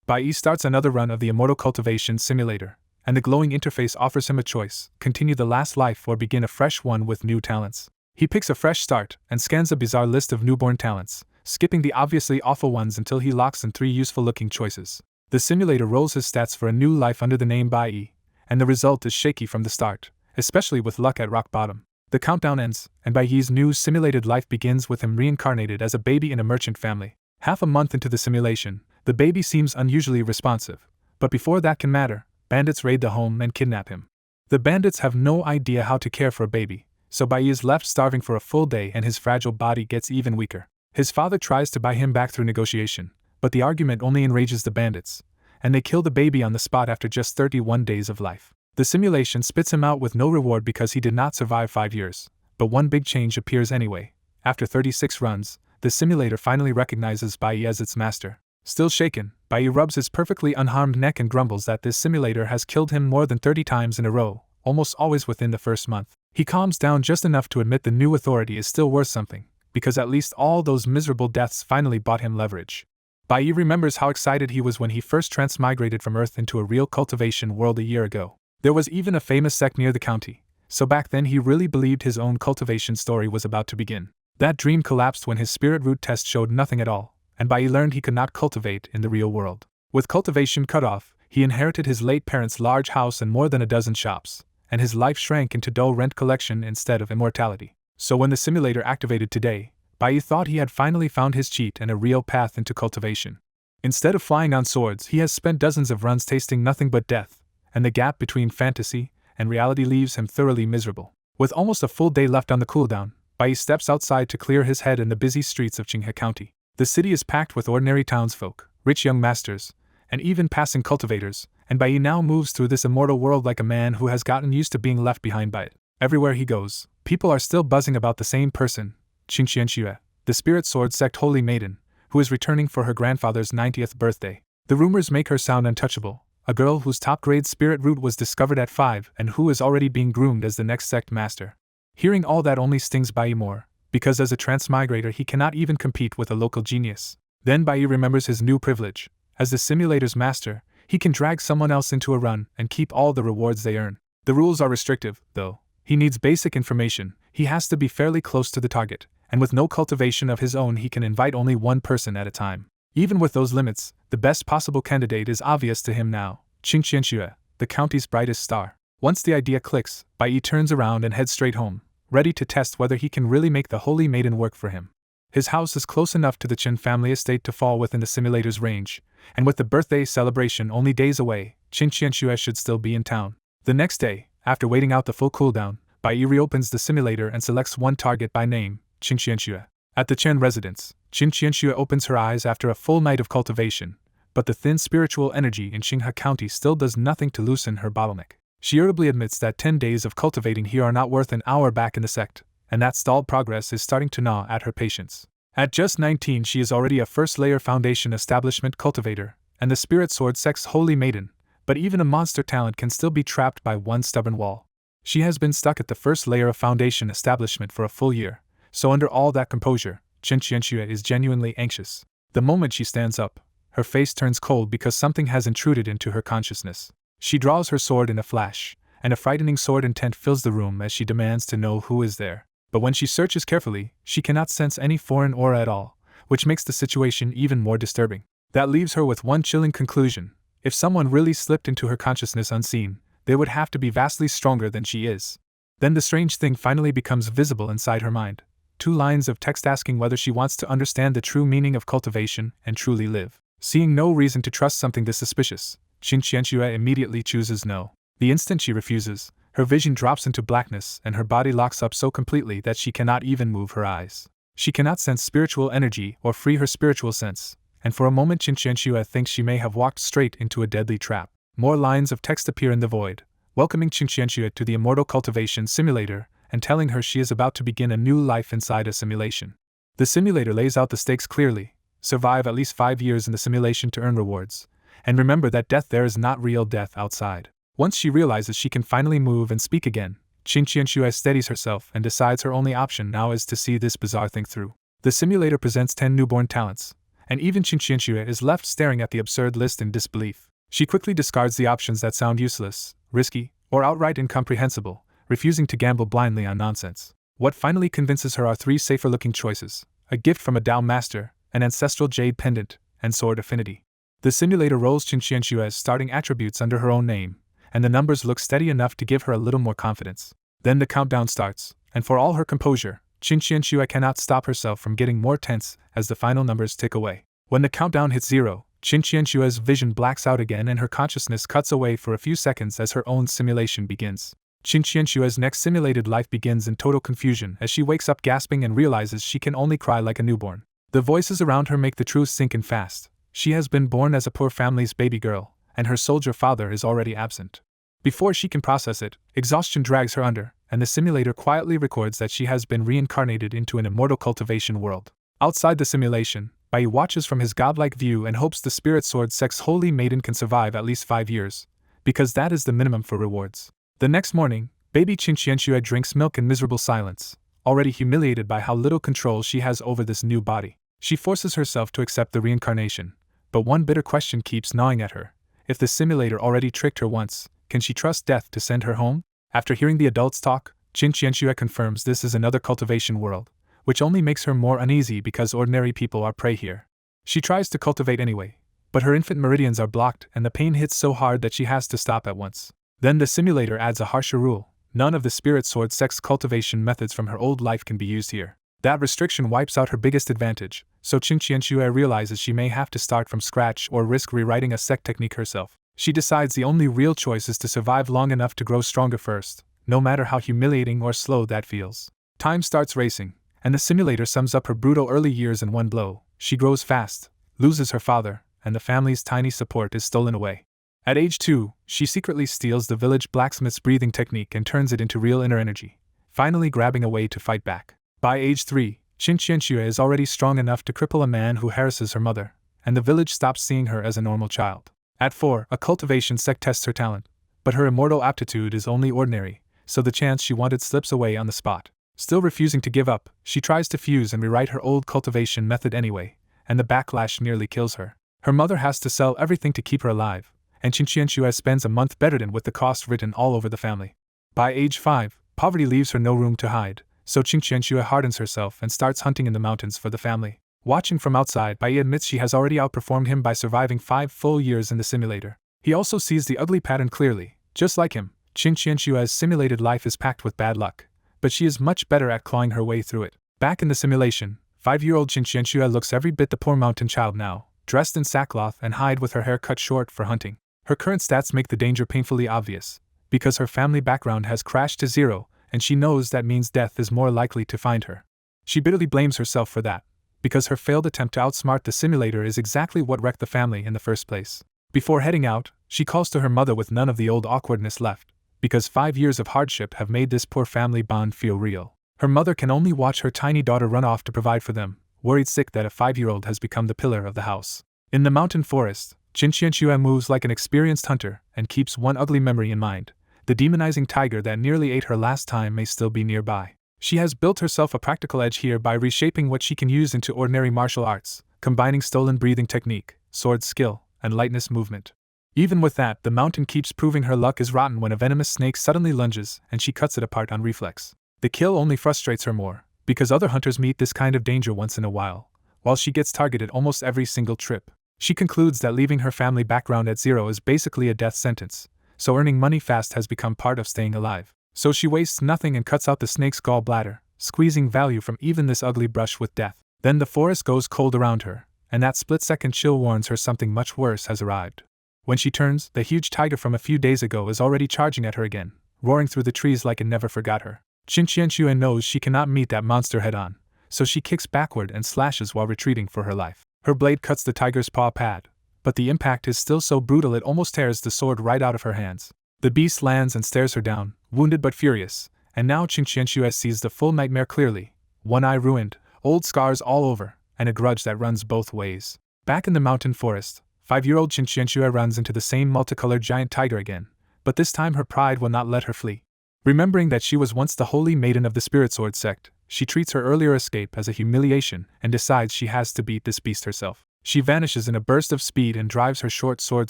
Bai starts another run of the Immortal Cultivation Simulator, and the glowing interface offers him a choice: continue the last life or begin a fresh one with new talents. He picks a fresh start and scans a bizarre list of newborn talents, skipping the obviously awful ones until he locks in 3 useful-looking choices. The simulator rolls his stats for a new life under the name Bai, and the result is shaky from the start, especially with luck at rock bottom. The countdown ends, and Bai's new simulated life begins with him reincarnated as a baby in a merchant family. Half a month into the simulation, the baby seems unusually responsive, but before that can matter, bandits raid the home and kidnap him. The bandits have no idea how to care for a baby, so Bai is left starving for a full day and his fragile body gets even weaker. His father tries to buy him back through negotiation, but the argument only enrages the bandits, and they kill the baby on the spot after just 31 days of life. The simulation spits him out with no reward because he did not survive 5 years, but one big change appears anyway. After 36 runs, the simulator finally recognizes Bai as its master. Still shaken, Bai rubs his perfectly unharmed neck and grumbles that this simulator has killed him more than 30 times in a row, almost always within the first month. He calms down just enough to admit the new authority is still worth something, because at least all those miserable deaths finally bought him leverage. Bai remembers how excited he was when he first transmigrated from Earth into a real cultivation world a year ago. There was even a famous sect near the county, so back then he really believed his own cultivation story was about to begin. That dream collapsed when his spirit root test showed nothing at all, and Bai learned he could not cultivate in the real world. With cultivation cut off, he inherited his late parents' large house and more than a dozen shops, and his life shrank into dull rent collection instead of immortality. So when the simulator activated today, Bai thought he had finally found his cheat and a real path into cultivation. Instead of flying on swords, he has spent dozens of runs tasting nothing but death, and the gap between fantasy and reality leaves him thoroughly miserable. With almost a full day left on the cooldown, Bai steps outside to clear his head in the busy streets of Qinghe County. The city is packed with ordinary townsfolk, rich young masters, and even passing cultivators, and Bai now moves through this immortal world like a man who has gotten used to being left behind by it. Everywhere he goes, people are still buzzing about the same person, Qingxianxue, the spirit sword sect holy maiden, who is returning for her grandfather's 90th birthday. The rumors make her sound untouchable, a girl whose top-grade spirit root was discovered at 5 and who is already being groomed as the next sect master. Hearing all that only stings Bai more, because as a transmigrator he cannot even compete with a local genius. Then Bai remembers his new privilege. As the simulator's master, he can drag someone else into a run and keep all the rewards they earn. The rules are restrictive, though. He needs basic information, he has to be fairly close to the target, and with no cultivation of his own he can invite only one person at a time. Even with those limits, the best possible candidate is obvious to him now, Qingxianxue, the county's brightest star. Once the idea clicks, Bai turns around and heads straight home, ready to test whether he can really make the holy maiden work for him. His house is close enough to the Chen family estate to fall within the simulator's range, and with the birthday celebration only days away, Qingxianxue should still be in town. The next day, after waiting out the full cooldown, Bai reopens the simulator and selects one target by name, Qingxianxue. At the Chen residence, Qingxianxue opens her eyes after a full night of cultivation, but the thin spiritual energy in Qinghe County still does nothing to loosen her bottleneck. She irritably admits that 10 days of cultivating here are not worth an hour back in the sect, and that stalled progress is starting to gnaw at her patience. At just 19 she is already a first-layer foundation establishment cultivator, and the spirit sword sect's holy maiden, but even a monster talent can still be trapped by one stubborn wall. She has been stuck at the first layer of foundation establishment for a full year, so under all that composure, Qingxianxue is genuinely anxious. The moment she stands up, her face turns cold because something has intruded into her consciousness. She draws her sword in a flash, and a frightening sword intent fills the room as she demands to know who is there. But when she searches carefully, she cannot sense any foreign aura at all, which makes the situation even more disturbing. That leaves her with one chilling conclusion: if someone really slipped into her consciousness unseen, they would have to be vastly stronger than she is. Then the strange thing finally becomes visible inside her mind. 2 lines of text asking whether she wants to understand the true meaning of cultivation and truly live. Seeing no reason to trust something this suspicious, Qingxianxue immediately chooses no. The instant she refuses, her vision drops into blackness and her body locks up so completely that she cannot even move her eyes. She cannot sense spiritual energy or free her spiritual sense, and for a moment Qingxianxue thinks she may have walked straight into a deadly trap. More lines of text appear in the void, welcoming Qingxianxue to the Immortal Cultivation Simulator and telling her she is about to begin a new life inside a simulation. The simulator lays out the stakes clearly: survive at least 5 years in the simulation to earn rewards, and remember that death there is not real death outside. Once she realizes she can finally move and speak again, Qingxianxue steadies herself and decides her only option now is to see this bizarre thing through. The simulator presents 10 newborn talents, and even Chinchianchua is left staring at the absurd list in disbelief. She quickly discards the options that sound useless, risky, or outright incomprehensible, refusing to gamble blindly on nonsense. What finally convinces her are 3 safer-looking choices: a gift from a Dao master, an ancestral jade pendant, and sword affinity. The simulator rolls Chinchianchua's starting attributes under her own name, and the numbers look steady enough to give her a little more confidence. Then the countdown starts, and for all her composure, Chinchianchua cannot stop herself from getting more tense as the final numbers tick away. When the countdown hits 0, Chinchianchua's vision blacks out again and her consciousness cuts away for a few seconds as her own simulation begins. Chinchianchua's next simulated life begins in total confusion as she wakes up gasping and realizes she can only cry like a newborn. The voices around her make the truth sink in fast. She has been born as a poor family's baby girl, and her soldier father is already absent. Before she can process it, exhaustion drags her under, and the simulator quietly records that she has been reincarnated into an immortal cultivation world. Outside the simulation, Bai watches from his godlike view and hopes the spirit sword sex holy maiden can survive at least 5 years, because that is the minimum for rewards. The next morning, baby Chinchianchua drinks milk in miserable silence, already humiliated by how little control she has over this new body. She forces herself to accept the reincarnation, but one bitter question keeps gnawing at her. If the simulator already tricked her once, can she trust death to send her home? After hearing the adults talk, Chinchianchua confirms this is another cultivation world, which only makes her more uneasy because ordinary people are prey here. She tries to cultivate anyway, but her infant meridians are blocked and the pain hits so hard that she has to stop at once. Then the simulator adds a harsher rule: none of the spirit sword sex cultivation methods from her old life can be used here. That restriction wipes out her biggest advantage, so Chinchianchua realizes she may have to start from scratch or risk rewriting a sect technique herself. She decides the only real choice is to survive long enough to grow stronger first, no matter how humiliating or slow that feels. Time starts racing, and the simulator sums up her brutal early years in one blow. She grows fast, loses her father, and the family's tiny support is stolen away. At age 2, she secretly steals the village blacksmith's breathing technique and turns it into real inner energy, finally grabbing a way to fight back. By age 3, Chinchianchua is already strong enough to cripple a man who harasses her mother, and the village stops seeing her as a normal child. At 4, a cultivation sect tests her talent, but her immortal aptitude is only ordinary, so the chance she wanted slips away on the spot. Still refusing to give up, she tries to fuse and rewrite her old cultivation method anyway, and the backlash nearly kills her. Her mother has to sell everything to keep her alive, and Chinchianchua spends a month bedridden with the cost written all over the family. By age 5, poverty leaves her no room to hide, so Chinchianchua hardens herself and starts hunting in the mountains for the family. Watching from outside, Bai admits she has already outperformed him by surviving 5 full years in the simulator. He also sees the ugly pattern clearly. Just like him, Chinchianchua's simulated life is packed with bad luck, but she is much better at clawing her way through it. Back in the simulation, 5-year-old Chinchianchua looks every bit the poor mountain child now, dressed in sackcloth and hide with her hair cut short for hunting. Her current stats make the danger painfully obvious, because her family background has crashed to 0, and she knows that means death is more likely to find her. She bitterly blames herself for that, because her failed attempt to outsmart the simulator is exactly what wrecked the family in the first place. Before heading out, she calls to her mother with none of the old awkwardness left, because 5 years of hardship have made this poor family bond feel real. Her mother can only watch her tiny daughter run off to provide for them, worried sick that a 5-year-old has become the pillar of the house. In the mountain forest, Chinchianchua moves like an experienced hunter and keeps one ugly memory in mind: the demonizing tiger that nearly ate her last time may still be nearby. She has built herself a practical edge here by reshaping what she can use into ordinary martial arts, combining stolen breathing technique, sword skill, and lightness movement. Even with that, the mountain keeps proving her luck is rotten when a venomous snake suddenly lunges and she cuts it apart on reflex. The kill only frustrates her more, because other hunters meet this kind of danger once in a while she gets targeted almost every single trip. She concludes that leaving her family background at 0 is basically a death sentence, so earning money fast has become part of staying alive. So she wastes nothing and cuts out the snake's gallbladder, squeezing value from even this ugly brush with death. Then the forest goes cold around her, and that split-second chill warns her something much worse has arrived. When she turns, the huge tiger from a few days ago is already charging at her again, roaring through the trees like it never forgot her. Chinchianchua knows she cannot meet that monster head-on, so she kicks backward and slashes while retreating for her life. Her blade cuts the tiger's paw pad, but the impact is still so brutal it almost tears the sword right out of her hands. The beast lands and stares her down, wounded but furious, and now Chinchianchua sees the full nightmare clearly: one eye ruined, old scars all over, and a grudge that runs both ways. Back in the mountain forest, 5-year-old Chinchianchua runs into the same multicolored giant tiger again, but this time her pride will not let her flee. Remembering that she was once the holy maiden of the Spirit Sword sect, she treats her earlier escape as a humiliation and decides she has to beat this beast herself. She vanishes in a burst of speed and drives her short sword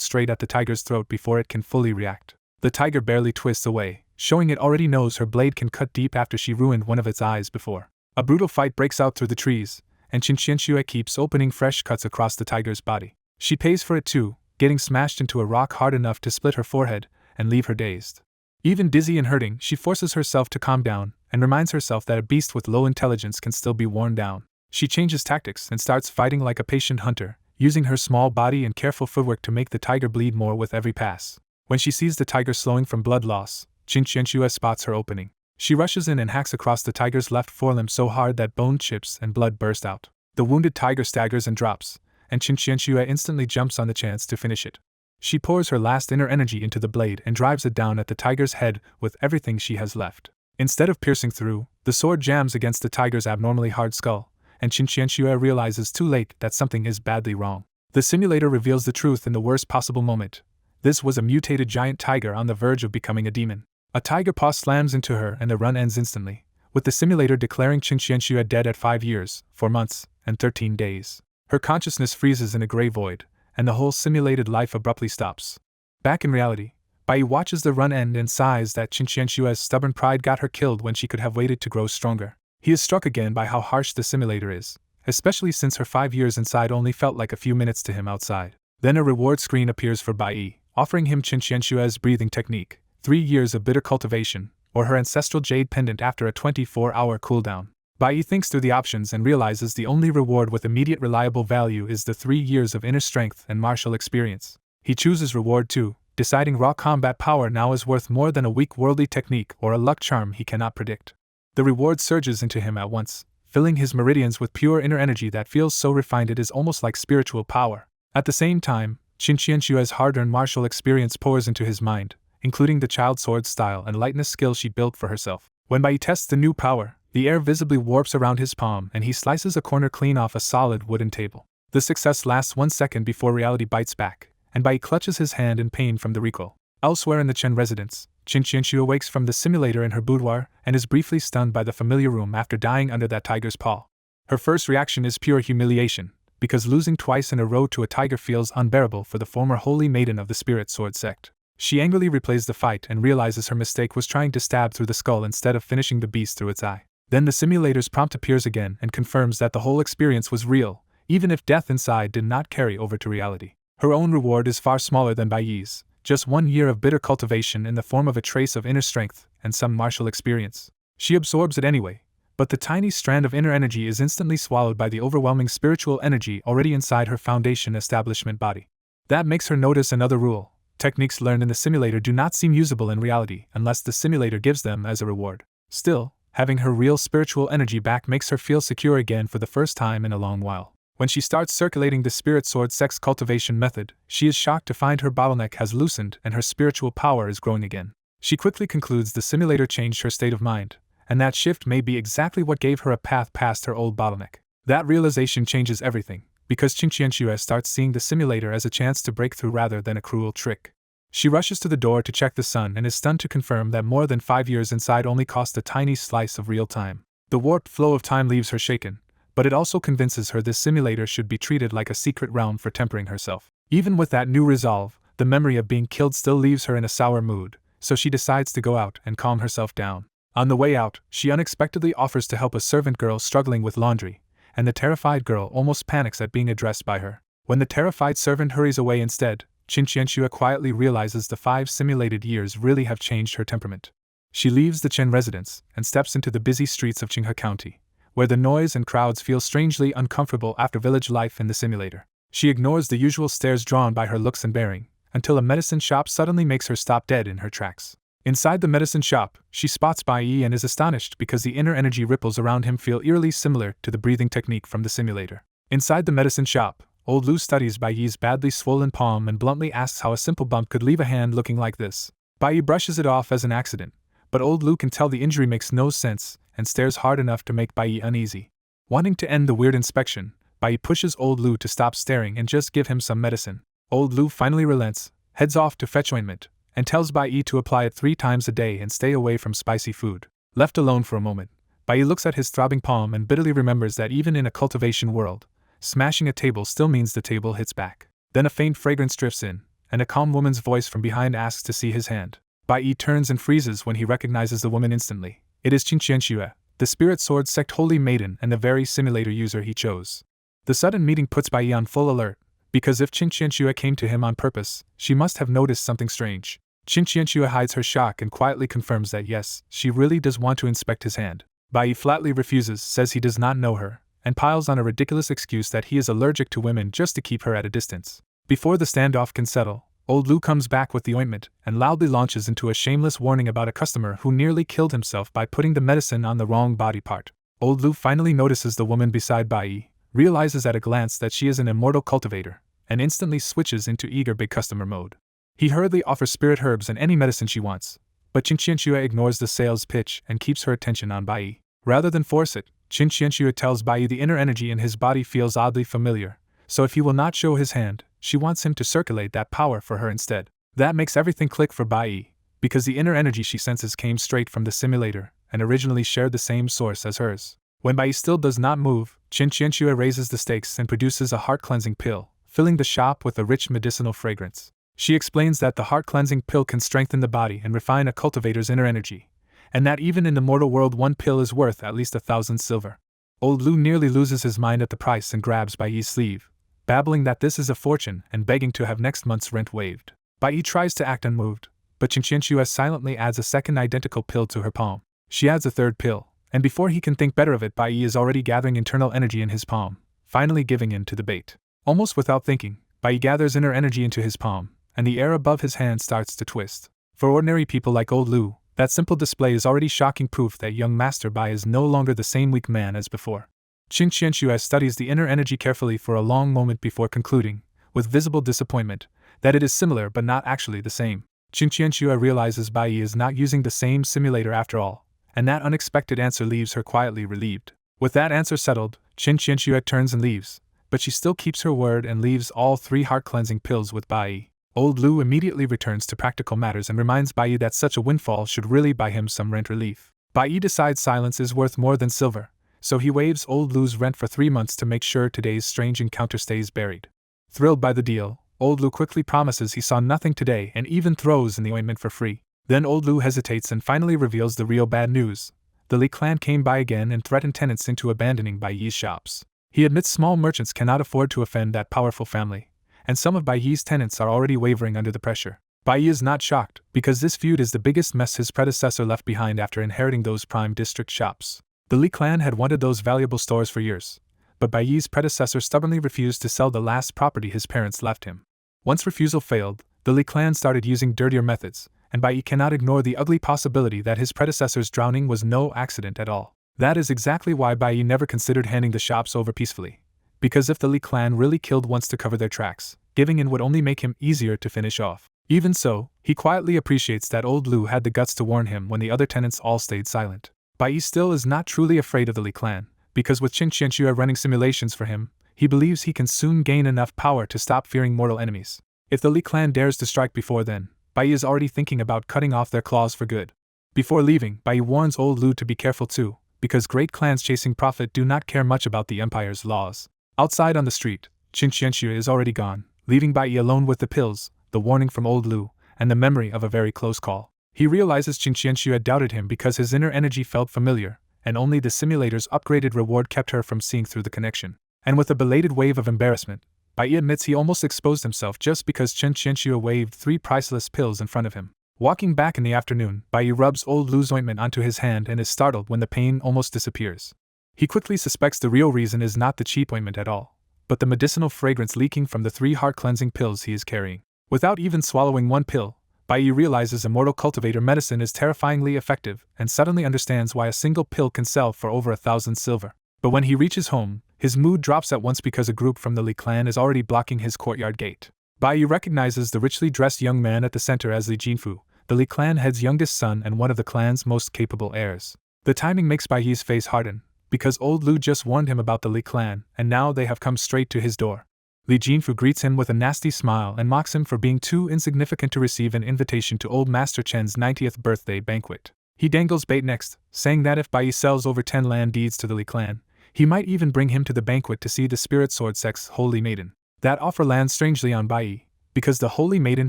straight at the tiger's throat before it can fully react. The tiger barely twists away, showing it already knows her blade can cut deep after she ruined one of its eyes before. A brutal fight breaks out through the trees, and Qinqianxue keeps opening fresh cuts across the tiger's body. She pays for it too, getting smashed into a rock hard enough to split her forehead and leave her dazed. Even dizzy and hurting, she forces herself to calm down and reminds herself that a beast with low intelligence can still be worn down. She changes tactics and starts fighting like a patient hunter, using her small body and careful footwork to make the tiger bleed more with every pass. When she sees the tiger slowing from blood loss, Qinqianxue spots her opening. She rushes in and hacks across the tiger's left forelimb so hard that bone chips and blood burst out. The wounded tiger staggers and drops, and Qinqianxue instantly jumps on the chance to finish it. She pours her last inner energy into the blade and drives it down at the tiger's head with everything she has left. Instead of piercing through, the sword jams against the tiger's abnormally hard skull, and Qinqianxue realizes too late that something is badly wrong. The simulator reveals the truth in the worst possible moment. This was a mutated giant tiger on the verge of becoming a demon. A tiger paw slams into her and the run ends instantly, with the simulator declaring Qinqianxue dead at 5 years, 4 months, and 13 days. Her consciousness freezes in a gray void, and the whole simulated life abruptly stops. Back in reality, Bai watches the run end and sighs that Qinqianxue's stubborn pride got her killed when she could have waited to grow stronger. He is struck again by how harsh the simulator is, especially since her 5 years inside only felt like a few minutes to him outside. Then a reward screen appears for Bai, offering him Qinqianxue's breathing technique, 3 years of bitter cultivation, or her ancestral jade pendant after a 24-hour cooldown. Bai thinks through the options and realizes the only reward with immediate reliable value is the 3 years of inner strength and martial experience. He chooses reward 2, deciding raw combat power now is worth more than a weak worldly technique or a luck charm he cannot predict. The reward surges into him at once, filling his meridians with pure inner energy that feels so refined it is almost like spiritual power. At the same time, Qinqianxue's hard-earned martial experience pours into his mind, including the child sword style and lightness skill she built for herself. When Bai tests the new power, the air visibly warps around his palm and he slices a corner clean off a solid wooden table. The success lasts 1 second before reality bites back, and Bai clutches his hand in pain from the recoil. Elsewhere in the Chen residence, Qinqianxue awakes from the simulator in her boudoir and is briefly stunned by the familiar room after dying under that tiger's paw. Her first reaction is pure humiliation, because losing twice in a row to a tiger feels unbearable for the former holy maiden of the Spirit Sword sect. She angrily replays the fight and realizes her mistake was trying to stab through the skull instead of finishing the beast through its eye. Then the simulator's prompt appears again and confirms that the whole experience was real, even if death inside did not carry over to reality. Her own reward is far smaller than Baiyi's, just 1 year of bitter cultivation in the form of a trace of inner strength and some martial experience. She absorbs it anyway, but the tiny strand of inner energy is instantly swallowed by the overwhelming spiritual energy already inside her foundation establishment body. That makes her notice another rule: techniques learned in the simulator do not seem usable in reality unless the simulator gives them as a reward. Still, having her real spiritual energy back makes her feel secure again for the first time in a long while. When she starts circulating the Spirit Sword Sex cultivation method, she is shocked to find her bottleneck has loosened and her spiritual power is growing again. She quickly concludes the simulator changed her state of mind, and that shift may be exactly what gave her a path past her old bottleneck. That realization changes everything, because Qinqianxue starts seeing the simulator as a chance to break through rather than a cruel trick. She rushes to the door to check the sun and is stunned to confirm that more than 5 years inside only cost a tiny slice of real time. The warped flow of time leaves her shaken, but it also convinces her this simulator should be treated like a secret realm for tempering herself. Even with that new resolve, the memory of being killed still leaves her in a sour mood, so she decides to go out and calm herself down. On the way out, she unexpectedly offers to help a servant girl struggling with laundry, and the terrified girl almost panics at being addressed by her. When the terrified servant hurries away instead, Qinqianxue quietly realizes the 5 simulated years really have changed her temperament. She leaves the Chen residence and steps into the busy streets of Qinghe County, where the noise and crowds feel strangely uncomfortable after village life in the simulator. She ignores the usual stares drawn by her looks and bearing, until a medicine shop suddenly makes her stop dead in her tracks. Inside the medicine shop, she spots Bai Yi and is astonished because the inner energy ripples around him feel eerily similar to the breathing technique from the simulator. Inside the medicine shop, Old Lu studies Bai Yi's badly swollen palm and bluntly asks how a simple bump could leave a hand looking like this. Bai Yi brushes it off as an accident, but Old Lu can tell the injury makes no sense and stares hard enough to make Bai Yi uneasy. Wanting to end the weird inspection, Bai Yi pushes Old Lu to stop staring and just give him some medicine. Old Lu finally relents, heads off to fetch ointment, and tells Bai Yi to apply it 3 times a day and stay away from spicy food. Left alone for a moment, Bai Yi looks at his throbbing palm and bitterly remembers that even in a cultivation world, Smashing a table still means the table hits back. Then a faint fragrance drifts in, and a calm woman's voice from behind asks to see his hand. Bai Yi turns and freezes when he recognizes the woman instantly. It is Qinqianxue, the Spirit Sword Sect Holy Maiden and the very simulator user he chose. The sudden meeting puts Bai Yi on full alert, because if Qinqianxue came to him on purpose, she must have noticed something strange. Qinqianxue hides her shock and quietly confirms that yes, she really does want to inspect his hand. Bai Yi flatly refuses, says he does not know her, and piles on a ridiculous excuse that he is allergic to women just to keep her at a distance. Before the standoff can settle, Old Lu comes back with the ointment and loudly launches into a shameless warning about a customer who nearly killed himself by putting the medicine on the wrong body part. Old Lu finally notices the woman beside Bai Yi, realizes at a glance that she is an immortal cultivator, and instantly switches into eager big customer mode. He hurriedly offers spirit herbs and any medicine she wants, but Qinqianxue ignores the sales pitch and keeps her attention on Bai Yi. Rather than force it, Qinqianxue tells Bai Yi the inner energy in his body feels oddly familiar, so if he will not show his hand, she wants him to circulate that power for her instead. That makes everything click for Bai Yi, because the inner energy she senses came straight from the simulator and originally shared the same source as hers. When Bai Yi still does not move, Qinqianxue raises the stakes and produces a heart-cleansing pill, filling the shop with a rich medicinal fragrance. She explains that the heart-cleansing pill can strengthen the body and refine a cultivator's inner energy, and that even in the mortal world one pill is worth at least 1,000 silver. Old Lu nearly loses his mind at the price and grabs Bai Yi's sleeve, babbling that this is a fortune and begging to have next month's rent waived. Bai Yi tries to act unmoved, but Qinqianxue silently adds a second identical pill to her palm. She adds a third pill, and before he can think better of it, Bai Yi is already gathering internal energy in his palm, finally giving in to the bait. Almost without thinking, Bai Yi gathers inner energy into his palm, and the air above his hand starts to twist. For ordinary people like Old Lu, that simple display is already shocking proof that young Master Bai is no longer the same weak man as before. Qinqianxue studies the inner energy carefully for a long moment before concluding, with visible disappointment, that it is similar but not actually the same. Qinqianxue realizes Bai Yi is not using the same simulator after all, and that unexpected answer leaves her quietly relieved. With that answer settled, Qinqianxue turns and leaves, but she still keeps her word and leaves all 3 heart-cleansing pills with Bai Yi. Old Lu immediately returns to practical matters and reminds Bai Yi that such a windfall should really buy him some rent relief. Bai Yi decides silence is worth more than silver, so he waives Old Lu's rent for 3 months to make sure today's strange encounter stays buried. Thrilled by the deal, Old Lu quickly promises he saw nothing today and even throws in the ointment for free. Then Old Lu hesitates and finally reveals the real bad news. The Li clan came by again and threatened tenants into abandoning Bai Yi's shops. He admits small merchants cannot afford to offend that powerful family, and some of Bai Yi's tenants are already wavering under the pressure. Bai Yi is not shocked, because this feud is the biggest mess his predecessor left behind after inheriting those prime district shops. The Li clan had wanted those valuable stores for years, but Bai Yi's predecessor stubbornly refused to sell the last property his parents left him. Once refusal failed, the Li clan started using dirtier methods, and Bai Yi cannot ignore the ugly possibility that his predecessor's drowning was no accident at all. That is exactly why Bai Yi never considered handing the shops over peacefully, because if the Li clan really killed once to cover their tracks, giving in would only make him easier to finish off. Even so, he quietly appreciates that Old Lu had the guts to warn him when the other tenants all stayed silent. Bai Yi still is not truly afraid of the Li clan, because with Qinqianxue running simulations for him, he believes he can soon gain enough power to stop fearing mortal enemies. If the Li clan dares to strike before then, Bai Yi is already thinking about cutting off their claws for good. Before leaving, Bai Yi warns Old Lu to be careful too, because great clans chasing profit do not care much about the empire's laws. Outside on the street, Qinqianxue is already gone, leaving Bai Yi alone with the pills, the warning from Old Lu, and the memory of a very close call. He realizes Qinqianxue had doubted him because his inner energy felt familiar, and only the simulator's upgraded reward kept her from seeing through the connection. And with a belated wave of embarrassment, Bai Yi admits he almost exposed himself just because Qinqianxue waved 3 priceless pills in front of him. Walking back in the afternoon, Bai Yi rubs Old Lu's ointment onto his hand and is startled when the pain almost disappears. He quickly suspects the real reason is not the cheap ointment at all, but the medicinal fragrance leaking from the 3 heart-cleansing pills he is carrying. Without even swallowing one pill, Bai Yi realizes immortal cultivator medicine is terrifyingly effective and suddenly understands why a single pill can sell for over 1,000 silver. But when he reaches home, his mood drops at once because a group from the Li clan is already blocking his courtyard gate. Bai Yi recognizes the richly dressed young man at the center as Li Jinfu, the Li clan head's youngest son and one of the clan's most capable heirs. The timing makes Bai Yi's face harden, because Old Lu just warned him about the Li clan and now they have come straight to his door. Li Jinfu greets him with a nasty smile and mocks him for being too insignificant to receive an invitation to old Master Chen's 90th birthday banquet. He dangles bait next, saying that if Bai Yi sells over 10 land deeds to the Li clan, He might even bring him to the banquet to see the spirit sword sex holy maiden. That offer lands strangely on Bai, because the holy maiden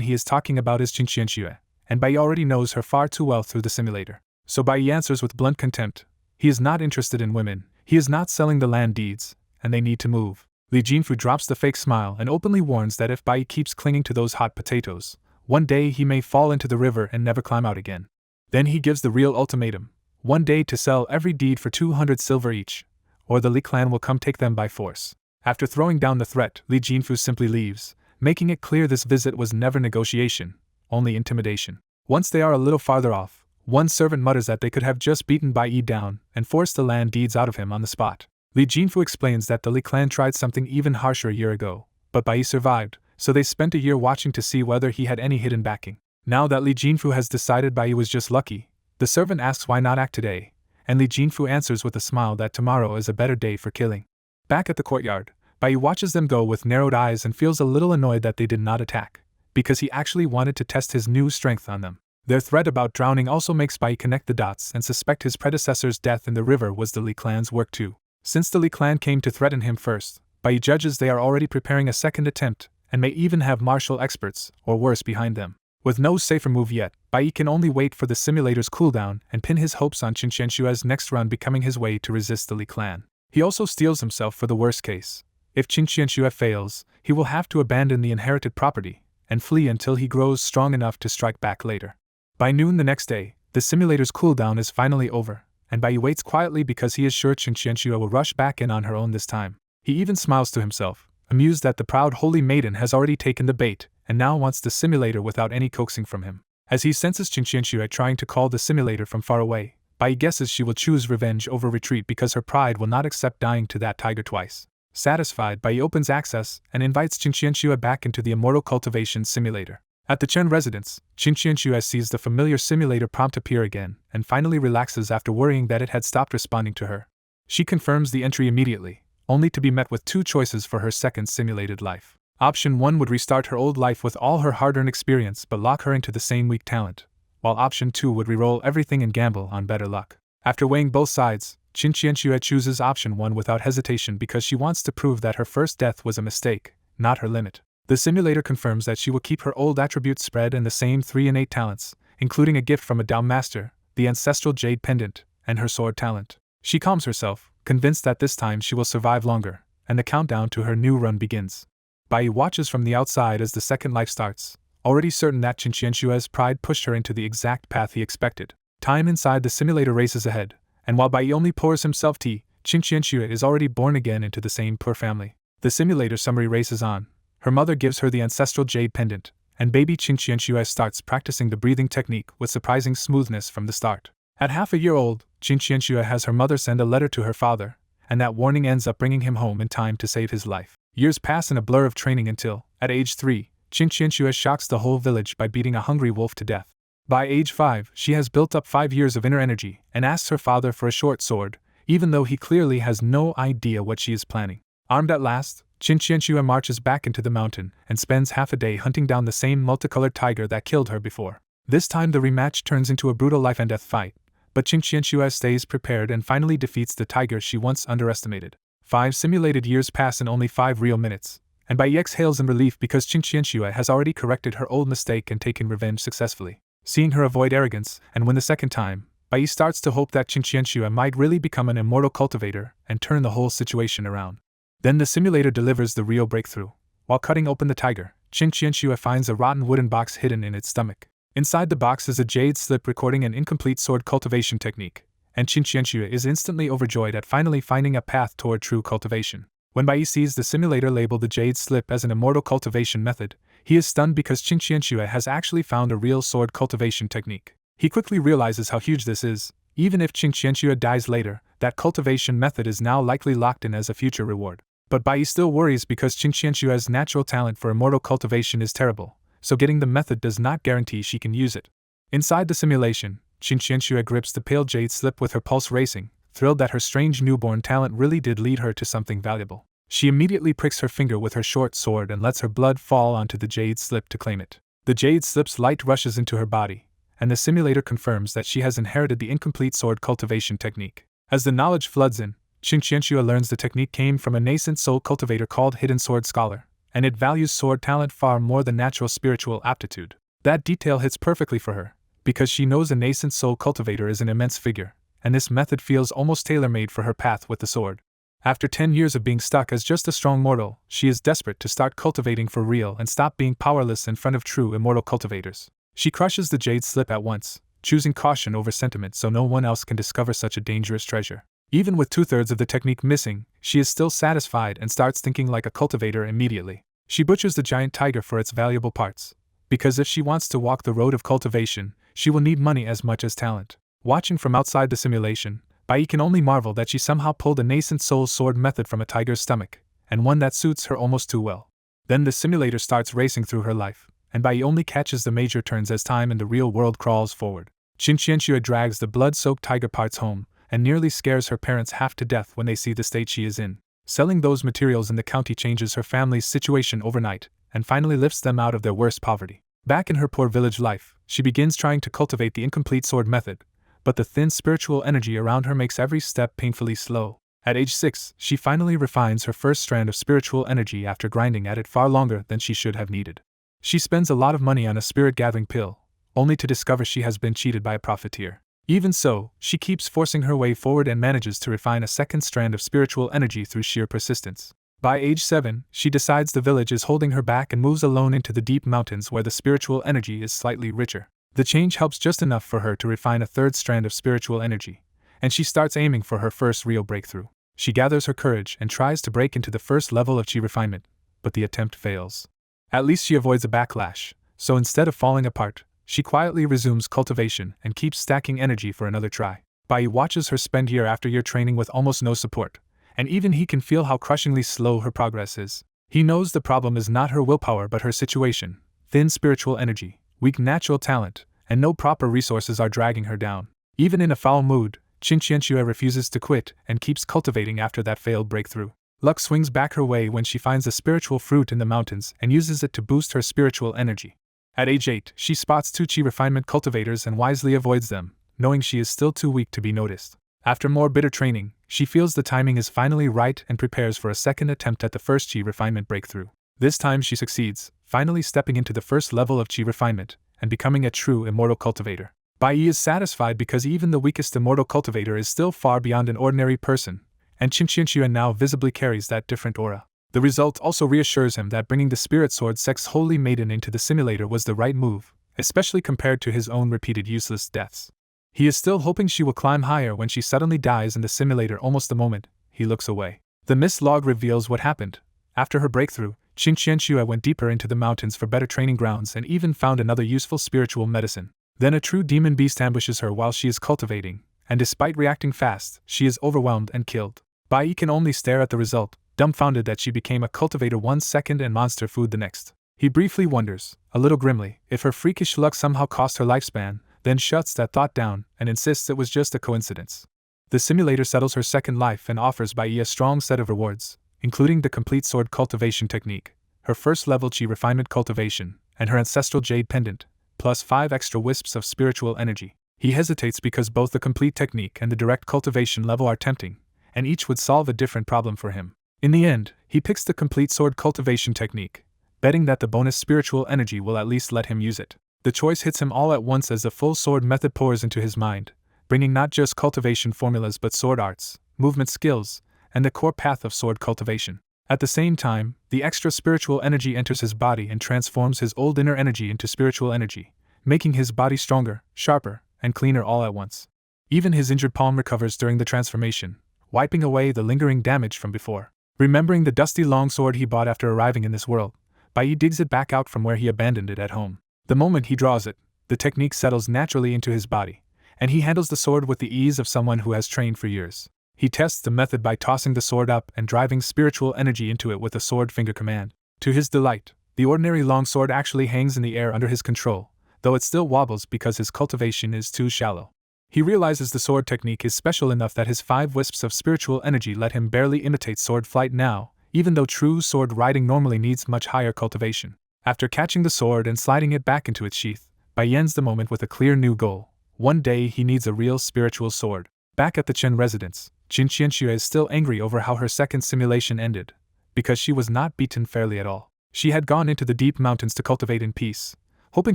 he is talking about is Qinqianxue, and Bai already knows her far too well through the simulator. So Bai answers with blunt contempt. He is not interested in women, he is not selling the land deeds, and they need to move. Li Jinfu drops the fake smile and openly warns that if Bai keeps clinging to those hot potatoes, one day he may fall into the river and never climb out again. Then he gives the real ultimatum, one day to sell every deed for 200 silver each, or the Li clan will come take them by force. After throwing down the threat, Li Jinfu simply leaves, making it clear this visit was never negotiation, only intimidation. Once they are a little farther off, one servant mutters that they could have just beaten Bai Yi down and forced the land deeds out of him on the spot. Li Jinfu explains that the Li clan tried something even harsher a year ago, but Bai Yi survived, so they spent a year watching to see whether he had any hidden backing. Now that Li Jinfu has decided Bai Yi was just lucky, the servant asks why not act today, and Li Jinfu answers with a smile that tomorrow is a better day for killing. Back at the courtyard, Bai Yi watches them go with narrowed eyes and feels a little annoyed that they did not attack, because he actually wanted to test his new strength on them. Their threat about drowning also makes Bai Yi connect the dots and suspect his predecessor's death in the river was the Li clan's work too. Since the Li clan came to threaten him first, Bai Yi judges they are already preparing a second attempt, and may even have martial experts, or worse, behind them. With no safer move yet, Bai Yi can only wait for the simulator's cooldown and pin his hopes on Qinqianshue's next run becoming his way to resist the Li clan. He also steels himself for the worst case. If Qinqianshue fails, he will have to abandon the inherited property and flee until he grows strong enough to strike back later. By noon the next day, the simulator's cooldown is finally over, and Bai Yi waits quietly because he is sure Qinqianshue will rush back in on her own this time. He even smiles to himself, amused that the proud holy maiden has already taken the bait and now wants the simulator without any coaxing from him. As he senses Qinqianshue trying to call the simulator from far away, Bai Yi guesses she will choose revenge over retreat because her pride will not accept dying to that tiger twice. Satisfied, Bai Yi opens access and invites Qinqianshue back into the immortal cultivation simulator. At the Chen residence, Qinqianshue sees the familiar simulator prompt appear again and finally relaxes after worrying that it had stopped responding to her. She confirms the entry immediately, only to be met with two choices for her second simulated life. Option 1 would restart her old life with all her hard-earned experience but lock her into the same weak talent, while Option 2 would reroll everything and gamble on better luck. After weighing both sides, Qinqianshue chooses Option 1 without hesitation because she wants to prove that her first death was a mistake, not her limit. The simulator confirms that she will keep her old attributes spread and the same 3 innate talents, including a gift from a Dao master, the ancestral jade pendant, and her sword talent. She calms herself, convinced that this time she will survive longer, and the countdown to her new run begins. Bai Yi watches from the outside as the second life starts, already certain that Qinqianshue's pride pushed her into the exact path he expected. Time inside the simulator races ahead, and while Bai Yi only pours himself tea, Qinqianshue is already born again into the same poor family. The simulator summary races on. Her mother gives her the ancestral jade pendant, and baby Qinqianshue starts practicing the breathing technique with surprising smoothness from the start. At half a year old, Qinqianshue has her mother send a letter to her father, and that warning ends up bringing him home in time to save his life. Years pass in a blur of training until, at age 3, Qinqianshue shocks the whole village by beating a hungry wolf to death. By age 5, she has built up 5 years of inner energy and asks her father for a short sword, even though he clearly has no idea what she is planning. Armed at last, Qinqianshue marches back into the mountain and spends half a day hunting down the same multicolored tiger that killed her before. This time the rematch turns into a brutal life and death fight, but Qinqianshue stays prepared and finally defeats the tiger she once underestimated. 5 simulated years pass in only 5 real minutes, and Bai Yi exhales in relief because Qinqianshue has already corrected her old mistake and taken revenge successfully. Seeing her avoid arrogance and win the second time, Bai Yi starts to hope that Qinqianshue might really become an immortal cultivator and turn the whole situation around. Then the simulator delivers the real breakthrough. While cutting open the tiger, Qinqianshue finds a rotten wooden box hidden in its stomach. Inside the box is a jade slip recording an incomplete sword cultivation technique, and Qinqianshue is instantly overjoyed at finally finding a path toward true cultivation. When Bai Yi sees the simulator label the jade slip as an immortal cultivation method, he is stunned because Qinqianshue has actually found a real sword cultivation technique. He quickly realizes how huge this is. Even if Qinqianshue dies later, that cultivation method is now likely locked in as a future reward. But Bai Yi still worries because Qinqianshue's natural talent for immortal cultivation is terrible, so getting the method does not guarantee she can use it. Inside the simulation, Qinqianshue grips the pale jade slip with her pulse racing, thrilled that her strange newborn talent really did lead her to something valuable. She immediately pricks her finger with her short sword and lets her blood fall onto the jade slip to claim it. The jade slip's light rushes into her body, and the simulator confirms that she has inherited the incomplete sword cultivation technique. As the knowledge floods in, Qianxue learns the technique came from a nascent soul cultivator called Hidden Sword Scholar, and it values sword talent far more than natural spiritual aptitude. That detail hits perfectly for her, because she knows a nascent soul cultivator is an immense figure, and this method feels almost tailor-made for her path with the sword. After 10 years of being stuck as just a strong mortal, she is desperate to start cultivating for real and stop being powerless in front of true immortal cultivators. She crushes the jade slip at once, choosing caution over sentiment so no one else can discover such a dangerous treasure. Even with 2/3 of the technique missing, she is still satisfied and starts thinking like a cultivator immediately. She butchers the giant tiger for its valuable parts, because if she wants to walk the road of cultivation, she will need money as much as talent. Watching from outside the simulation, Bai can only marvel that she somehow pulled a nascent soul sword method from a tiger's stomach, and one that suits her almost too well. Then the simulator starts racing through her life, and Bai only catches the major turns as time in the real world crawls forward. Qianxue drags the blood-soaked tiger parts home, and nearly scares her parents half to death when they see the state she is in. Selling those materials in the county changes her family's situation overnight, and finally lifts them out of their worst poverty. Back in her poor village life, she begins trying to cultivate the incomplete sword method, but the thin spiritual energy around her makes every step painfully slow. At age 6, she finally refines her first strand of spiritual energy after grinding at it far longer than she should have needed. She spends a lot of money on a spirit-gathering pill, only to discover she has been cheated by a profiteer. Even so, she keeps forcing her way forward and manages to refine a second strand of spiritual energy through sheer persistence. By age 7, she decides the village is holding her back and moves alone into the deep mountains where the spiritual energy is slightly richer. The change helps just enough for her to refine a third strand of spiritual energy, and she starts aiming for her first real breakthrough. She gathers her courage and tries to break into the first level of chi refinement, but the attempt fails. At least she avoids a backlash, so instead of falling apart, she quietly resumes cultivation and keeps stacking energy for another try. Bai watches her spend year after year training with almost no support, and even he can feel how crushingly slow her progress is. He knows the problem is not her willpower but her situation: thin spiritual energy, weak natural talent, and no proper resources are dragging her down. Even in a foul mood, Qianxue refuses to quit and keeps cultivating after that failed breakthrough. Luck swings back her way when she finds a spiritual fruit in the mountains and uses it to boost her spiritual energy. At age 8, she spots 2 chi refinement cultivators and wisely avoids them, knowing she is still too weak to be noticed. After more bitter training, she feels the timing is finally right and prepares for a second attempt at the first chi refinement breakthrough. This time she succeeds, finally stepping into the first level of chi refinement and becoming a true immortal cultivator. Bai is satisfied because even the weakest immortal cultivator is still far beyond an ordinary person, and Qianxue now visibly carries that different aura. The result also reassures him that bringing the spirit sword sex holy maiden into the simulator was the right move, especially compared to his own repeated useless deaths. He is still hoping she will climb higher when she suddenly dies in the simulator almost the moment he looks away. The mist log reveals what happened. After her breakthrough, Qianxue went deeper into the mountains for better training grounds and even found another useful spiritual medicine. Then a true demon beast ambushes her while she is cultivating, and despite reacting fast, she is overwhelmed and killed. Bai can only stare at the result, dumbfounded that she became a cultivator one second and monster food the next. He briefly wonders, a little grimly, if her freakish luck somehow cost her lifespan, then shuts that thought down and insists it was just a coincidence. The simulator settles her second life and offers Bai a strong set of rewards, including the complete sword cultivation technique, her first level chi refinement cultivation, and her ancestral jade pendant, plus 5 extra wisps of spiritual energy. He hesitates because both the complete technique and the direct cultivation level are tempting, and each would solve a different problem for him. In the end, he picks the complete sword cultivation technique, betting that the bonus spiritual energy will at least let him use it. The choice hits him all at once as the full sword method pours into his mind, bringing not just cultivation formulas but sword arts, movement skills, and the core path of sword cultivation. At the same time, the extra spiritual energy enters his body and transforms his old inner energy into spiritual energy, making his body stronger, sharper, and cleaner all at once. Even his injured palm recovers during the transformation, wiping away the lingering damage from before. Remembering the dusty longsword he bought after arriving in this world, Bai digs it back out from where he abandoned it at home. The moment he draws it, the technique settles naturally into his body, and he handles the sword with the ease of someone who has trained for years. He tests the method by tossing the sword up and driving spiritual energy into it with a sword finger command. To his delight, the ordinary longsword actually hangs in the air under his control, though it still wobbles because his cultivation is too shallow. He realizes the sword technique is special enough that his 5 wisps of spiritual energy let him barely imitate sword flight now, even though true sword riding normally needs much higher cultivation. After catching the sword and sliding it back into its sheath, Bai ends the moment with a clear new goal. One day he needs a real spiritual sword. Back at the Chen residence, Jin Qianxue is still angry over how her second simulation ended, because she was not beaten fairly at all. She had gone into the deep mountains to cultivate in peace, hoping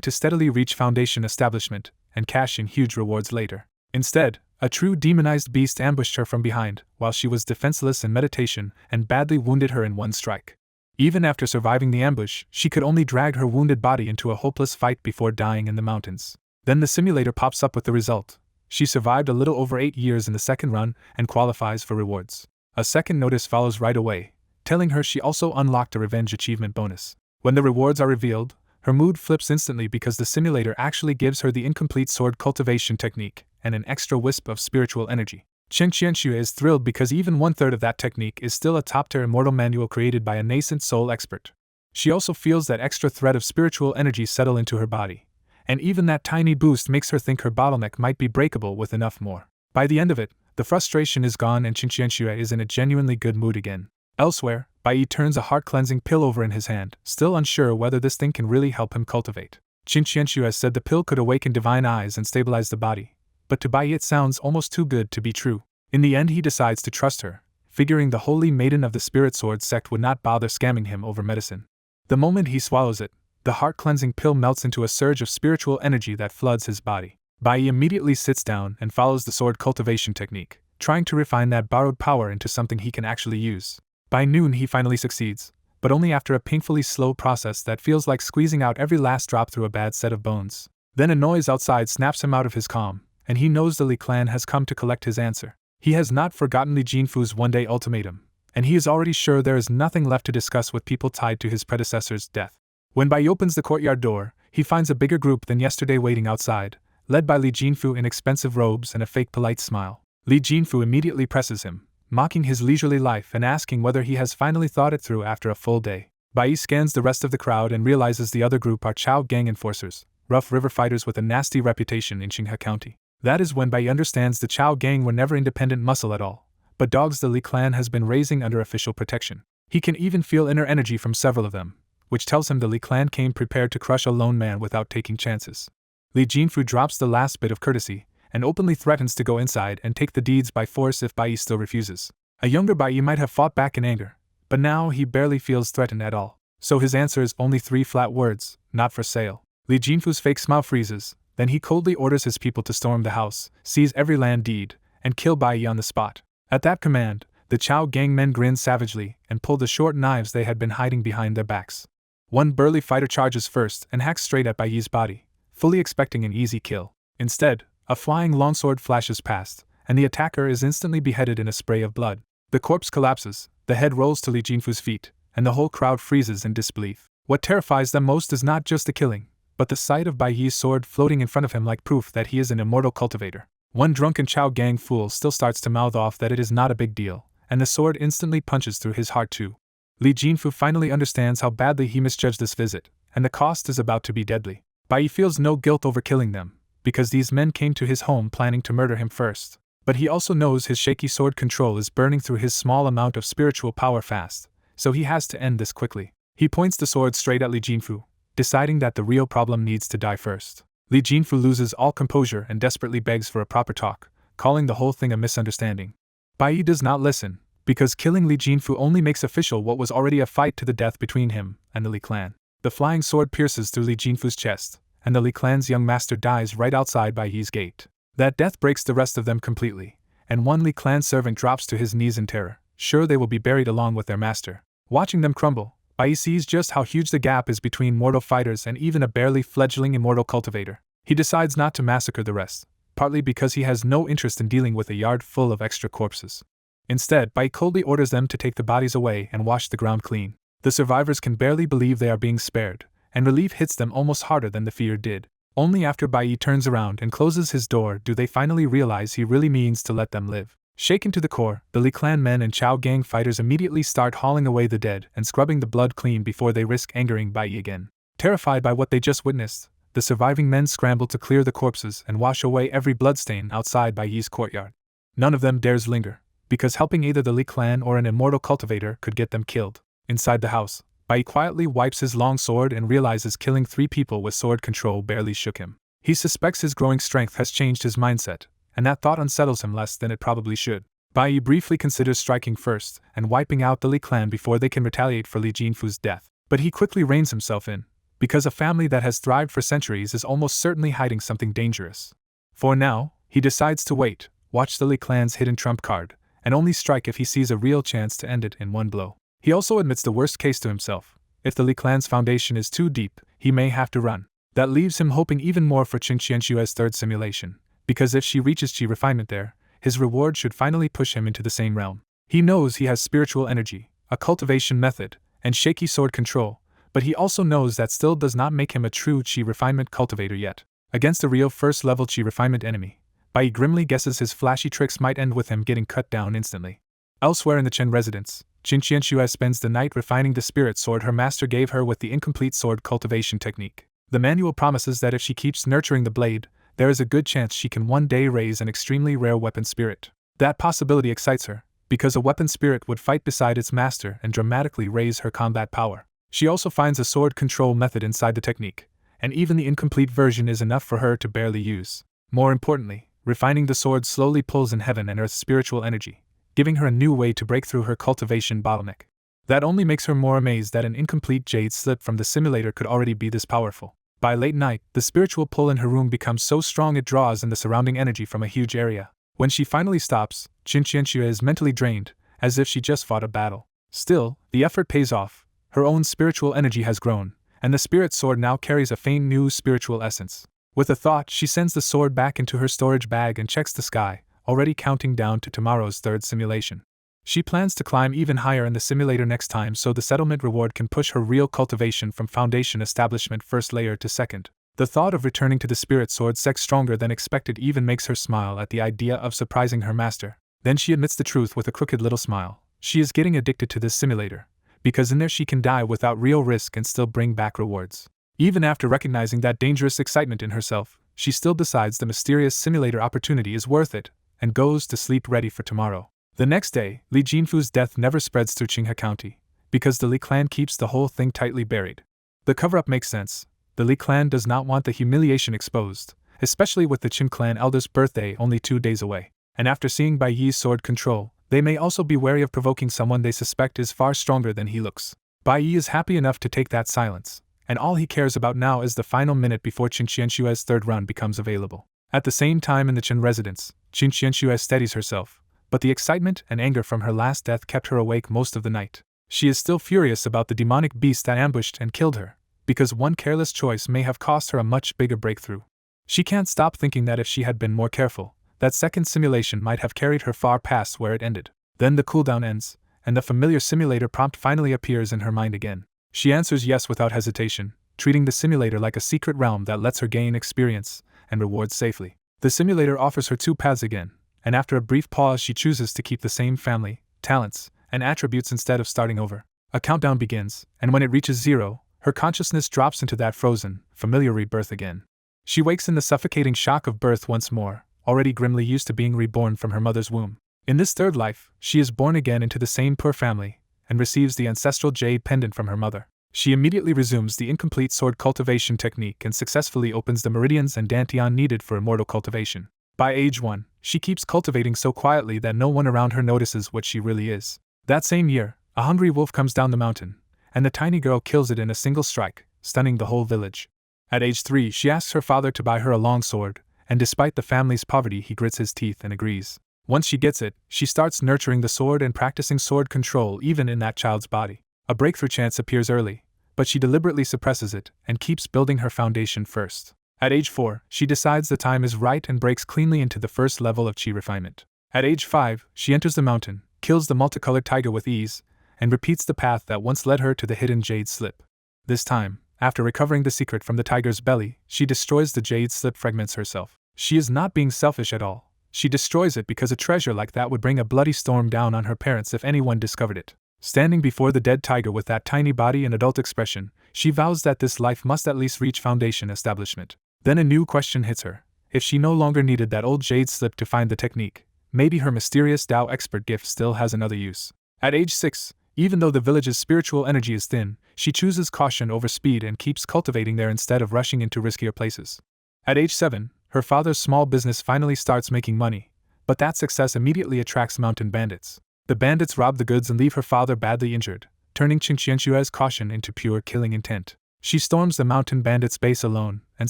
to steadily reach foundation establishment and cash in huge rewards later. Instead, a true demonized beast ambushed her from behind while she was defenseless in meditation and badly wounded her in one strike. Even after surviving the ambush, she could only drag her wounded body into a hopeless fight before dying in the mountains. Then the simulator pops up with the result. She survived a little over 8 years in the second run and qualifies for rewards. A second notice follows right away, telling her she also unlocked a revenge achievement bonus. When the rewards are revealed, her mood flips instantly because the simulator actually gives her the incomplete sword cultivation technique and an extra wisp of spiritual energy. Chen Qianxue is thrilled because even 1/3 of that technique is still a top-tier immortal manual created by a nascent soul expert. She also feels that extra thread of spiritual energy settle into her body, and even that tiny boost makes her think her bottleneck might be breakable with enough more. By the end of it, the frustration is gone and Chen Qianxue is in a genuinely good mood again. Elsewhere, Bai turns a heart-cleansing pill over in his hand, still unsure whether this thing can really help him cultivate. Chen Qianxue said the pill could awaken divine eyes and stabilize the body, but to Bai it sounds almost too good to be true. In the end he decides to trust her, figuring the holy maiden of the spirit sword sect would not bother scamming him over medicine. The moment he swallows it, the heart-cleansing pill melts into a surge of spiritual energy that floods his body. Bai immediately sits down and follows the sword cultivation technique, trying to refine that borrowed power into something he can actually use. By noon he finally succeeds, but only after a painfully slow process that feels like squeezing out every last drop through a bad set of bones. Then a noise outside snaps him out of his calm, and he knows the Li clan has come to collect his answer. He has not forgotten Li Jinfu's one-day ultimatum, and he is already sure there is nothing left to discuss with people tied to his predecessor's death. When Bai opens the courtyard door, he finds a bigger group than yesterday waiting outside, led by Li Jinfu in expensive robes and a fake polite smile. Li Jinfu immediately presses him, mocking his leisurely life and asking whether he has finally thought it through after a full day. Bai scans the rest of the crowd and realizes the other group are Chao gang enforcers, rough river fighters with a nasty reputation in Qinghe County. That is when Bai understands the Chao gang were never independent muscle at all, but dogs the Li clan has been raising under official protection. He can even feel inner energy from several of them, which tells him the Li clan came prepared to crush a lone man without taking chances. Li Jinfu drops the last bit of courtesy, and openly threatens to go inside and take the deeds by force if Bai still refuses. A younger Bai might have fought back in anger, but now he barely feels threatened at all, so his answer is only 3 flat words, not for sale. Li Jinfu's fake smile freezes, then he coldly orders his people to storm the house, seize every land deed, and kill Bai on the spot. At that command, the Chao gang men grin savagely and pull the short knives they had been hiding behind their backs. One burly fighter charges first and hacks straight at Bai's body, fully expecting an easy kill. Instead, a flying longsword flashes past, and the attacker is instantly beheaded in a spray of blood. The corpse collapses, the head rolls to Li Jinfu's feet, and the whole crowd freezes in disbelief. What terrifies them most is not just the killing, but the sight of Bai's sword floating in front of him like proof that he is an immortal cultivator. One drunken Chao gang fool still starts to mouth off that it is not a big deal, and the sword instantly punches through his heart too. Li Jinfu finally understands how badly he misjudged this visit, and the cost is about to be deadly. Bai feels no guilt over killing them, because these men came to his home planning to murder him first. But he also knows his shaky sword control is burning through his small amount of spiritual power fast, so he has to end this quickly. He points the sword straight at Li Jinfu, deciding that the real problem needs to die first. Li Jinfu loses all composure and desperately begs for a proper talk, calling the whole thing a misunderstanding. Bai does not listen, because killing Li Jinfu only makes official what was already a fight to the death between him and the Li clan. The flying sword pierces through Li Jinfu's chest, and the Li clan's young master dies right outside Bai's gate. That death breaks the rest of them completely, and one Li clan servant drops to his knees in terror, sure they will be buried along with their master. Watching them crumble, Bai sees just how huge the gap is between mortal fighters and even a barely fledgling immortal cultivator. He decides not to massacre the rest, partly because he has no interest in dealing with a yard full of extra corpses. Instead, Bai coldly orders them to take the bodies away and wash the ground clean. The survivors can barely believe they are being spared, and relief hits them almost harder than the fear did. Only after Bai turns around and closes his door do they finally realize he really means to let them live. Shaken to the core, the Li clan men and Chao gang fighters immediately start hauling away the dead and scrubbing the blood clean before they risk angering Bai again. Terrified by what they just witnessed, the surviving men scramble to clear the corpses and wash away every bloodstain outside Bai's courtyard. None of them dares linger, because helping either the Li clan or an immortal cultivator could get them killed. Inside the house, Bai quietly wipes his long sword and realizes killing 3 people with sword control barely shook him. He suspects his growing strength has changed his mindset, and that thought unsettles him less than it probably should. Bai Yi briefly considers striking first and wiping out the Li clan before they can retaliate for Li Jinfu's death, but he quickly reins himself in, because a family that has thrived for centuries is almost certainly hiding something dangerous. For now, he decides to wait, watch the Li clan's hidden trump card, and only strike if he sees a real chance to end it in one blow. He also admits the worst case to himself. If the Li clan's foundation is too deep, he may have to run. That leaves him hoping even more for Qin Qianshue's third simulation, because if she reaches Qi refinement there, his reward should finally push him into the same realm. He knows he has spiritual energy, a cultivation method, and shaky sword control, but he also knows that still does not make him a true Qi refinement cultivator yet. Against a real first-level Qi refinement enemy, Bai grimly guesses his flashy tricks might end with him getting cut down instantly. Elsewhere in the Chen residence, Qin Qianxue spends the night refining the spirit sword her master gave her with the incomplete sword cultivation technique. The manual promises that if she keeps nurturing the blade, there is a good chance she can one day raise an extremely rare weapon spirit. That possibility excites her, because a weapon spirit would fight beside its master and dramatically raise her combat power. She also finds a sword control method inside the technique, and even the incomplete version is enough for her to barely use. More importantly, refining the sword slowly pulls in heaven and earth's spiritual energy, giving her a new way to break through her cultivation bottleneck. That only makes her more amazed that an incomplete jade slip from the simulator could already be this powerful. By late night, the spiritual pull in her room becomes so strong it draws in the surrounding energy from a huge area. When she finally stops, Qin Qianxue is mentally drained, as if she just fought a battle. Still, the effort pays off. Her own spiritual energy has grown, and the spirit sword now carries a faint new spiritual essence. With a thought, she sends the sword back into her storage bag and checks the sky, already counting down to tomorrow's third simulation. She plans to climb even higher in the simulator next time so the settlement reward can push her real cultivation from foundation establishment first layer to second. The thought of returning to the spirit sword sex stronger than expected even makes her smile at the idea of surprising her master. Then she admits the truth with a crooked little smile. She is getting addicted to this simulator, because in there she can die without real risk and still bring back rewards. Even after recognizing that dangerous excitement in herself, she still decides the mysterious simulator opportunity is worth it, and goes to sleep ready for tomorrow. The next day, Li Jinfu's death never spreads through Qinghe County, because the Li clan keeps the whole thing tightly buried. The cover-up makes sense. The Li clan does not want the humiliation exposed, especially with the Qin clan elder's birthday only 2 days away. And after seeing Bai Yi's sword control, they may also be wary of provoking someone they suspect is far stronger than he looks. Bai Yi is happy enough to take that silence, and all he cares about now is the final minute before Qin Qianshue's third run becomes available. At the same time in the Qin residence, Qin Qianxue steadies herself, but the excitement and anger from her last death kept her awake most of the night. She is still furious about the demonic beast that ambushed and killed her, because one careless choice may have cost her a much bigger breakthrough. She can't stop thinking that if she had been more careful, that second simulation might have carried her far past where it ended. Then the cooldown ends, and the familiar simulator prompt finally appears in her mind again. She answers yes without hesitation, treating the simulator like a secret realm that lets her gain experience and rewards safely. The simulator offers her 2 paths again, and after a brief pause she chooses to keep the same family, talents, and attributes instead of starting over. A countdown begins, and when it reaches 0, her consciousness drops into that frozen, familiar rebirth again. She wakes in the suffocating shock of birth once more, already grimly used to being reborn from her mother's womb. In this third life, she is born again into the same poor family, and receives the ancestral jade pendant from her mother. She immediately resumes the incomplete sword cultivation technique and successfully opens the meridians and dantian needed for immortal cultivation. By age 1, she keeps cultivating so quietly that no one around her notices what she really is. That same year, a hungry wolf comes down the mountain, and the tiny girl kills it in a single strike, stunning the whole village. At age 3, she asks her father to buy her a long sword, and despite the family's poverty he grits his teeth and agrees. Once she gets it, she starts nurturing the sword and practicing sword control even in that child's body. A breakthrough chance appears early, but she deliberately suppresses it and keeps building her foundation first. At age 4, she decides the time is right and breaks cleanly into the first level of Qi refinement. At age 5, she enters the mountain, kills the multicolored tiger with ease, and repeats the path that once led her to the hidden jade slip. This time, after recovering the secret from the tiger's belly, she destroys the jade slip fragments herself. She is not being selfish at all. She destroys it because a treasure like that would bring a bloody storm down on her parents if anyone discovered it. Standing before the dead tiger with that tiny body and adult expression, she vows that this life must at least reach foundation establishment. Then a new question hits her. If she no longer needed that old jade slip to find the technique, maybe her mysterious Tao expert gift still has another use. At age 6, even though the village's spiritual energy is thin, she chooses caution over speed and keeps cultivating there instead of rushing into riskier places. At age 7, her father's small business finally starts making money, But that success immediately attracts mountain bandits. The bandits rob the goods and leave her father badly injured, turning Qinqianshua's caution into pure killing intent. She storms the mountain bandits' base alone and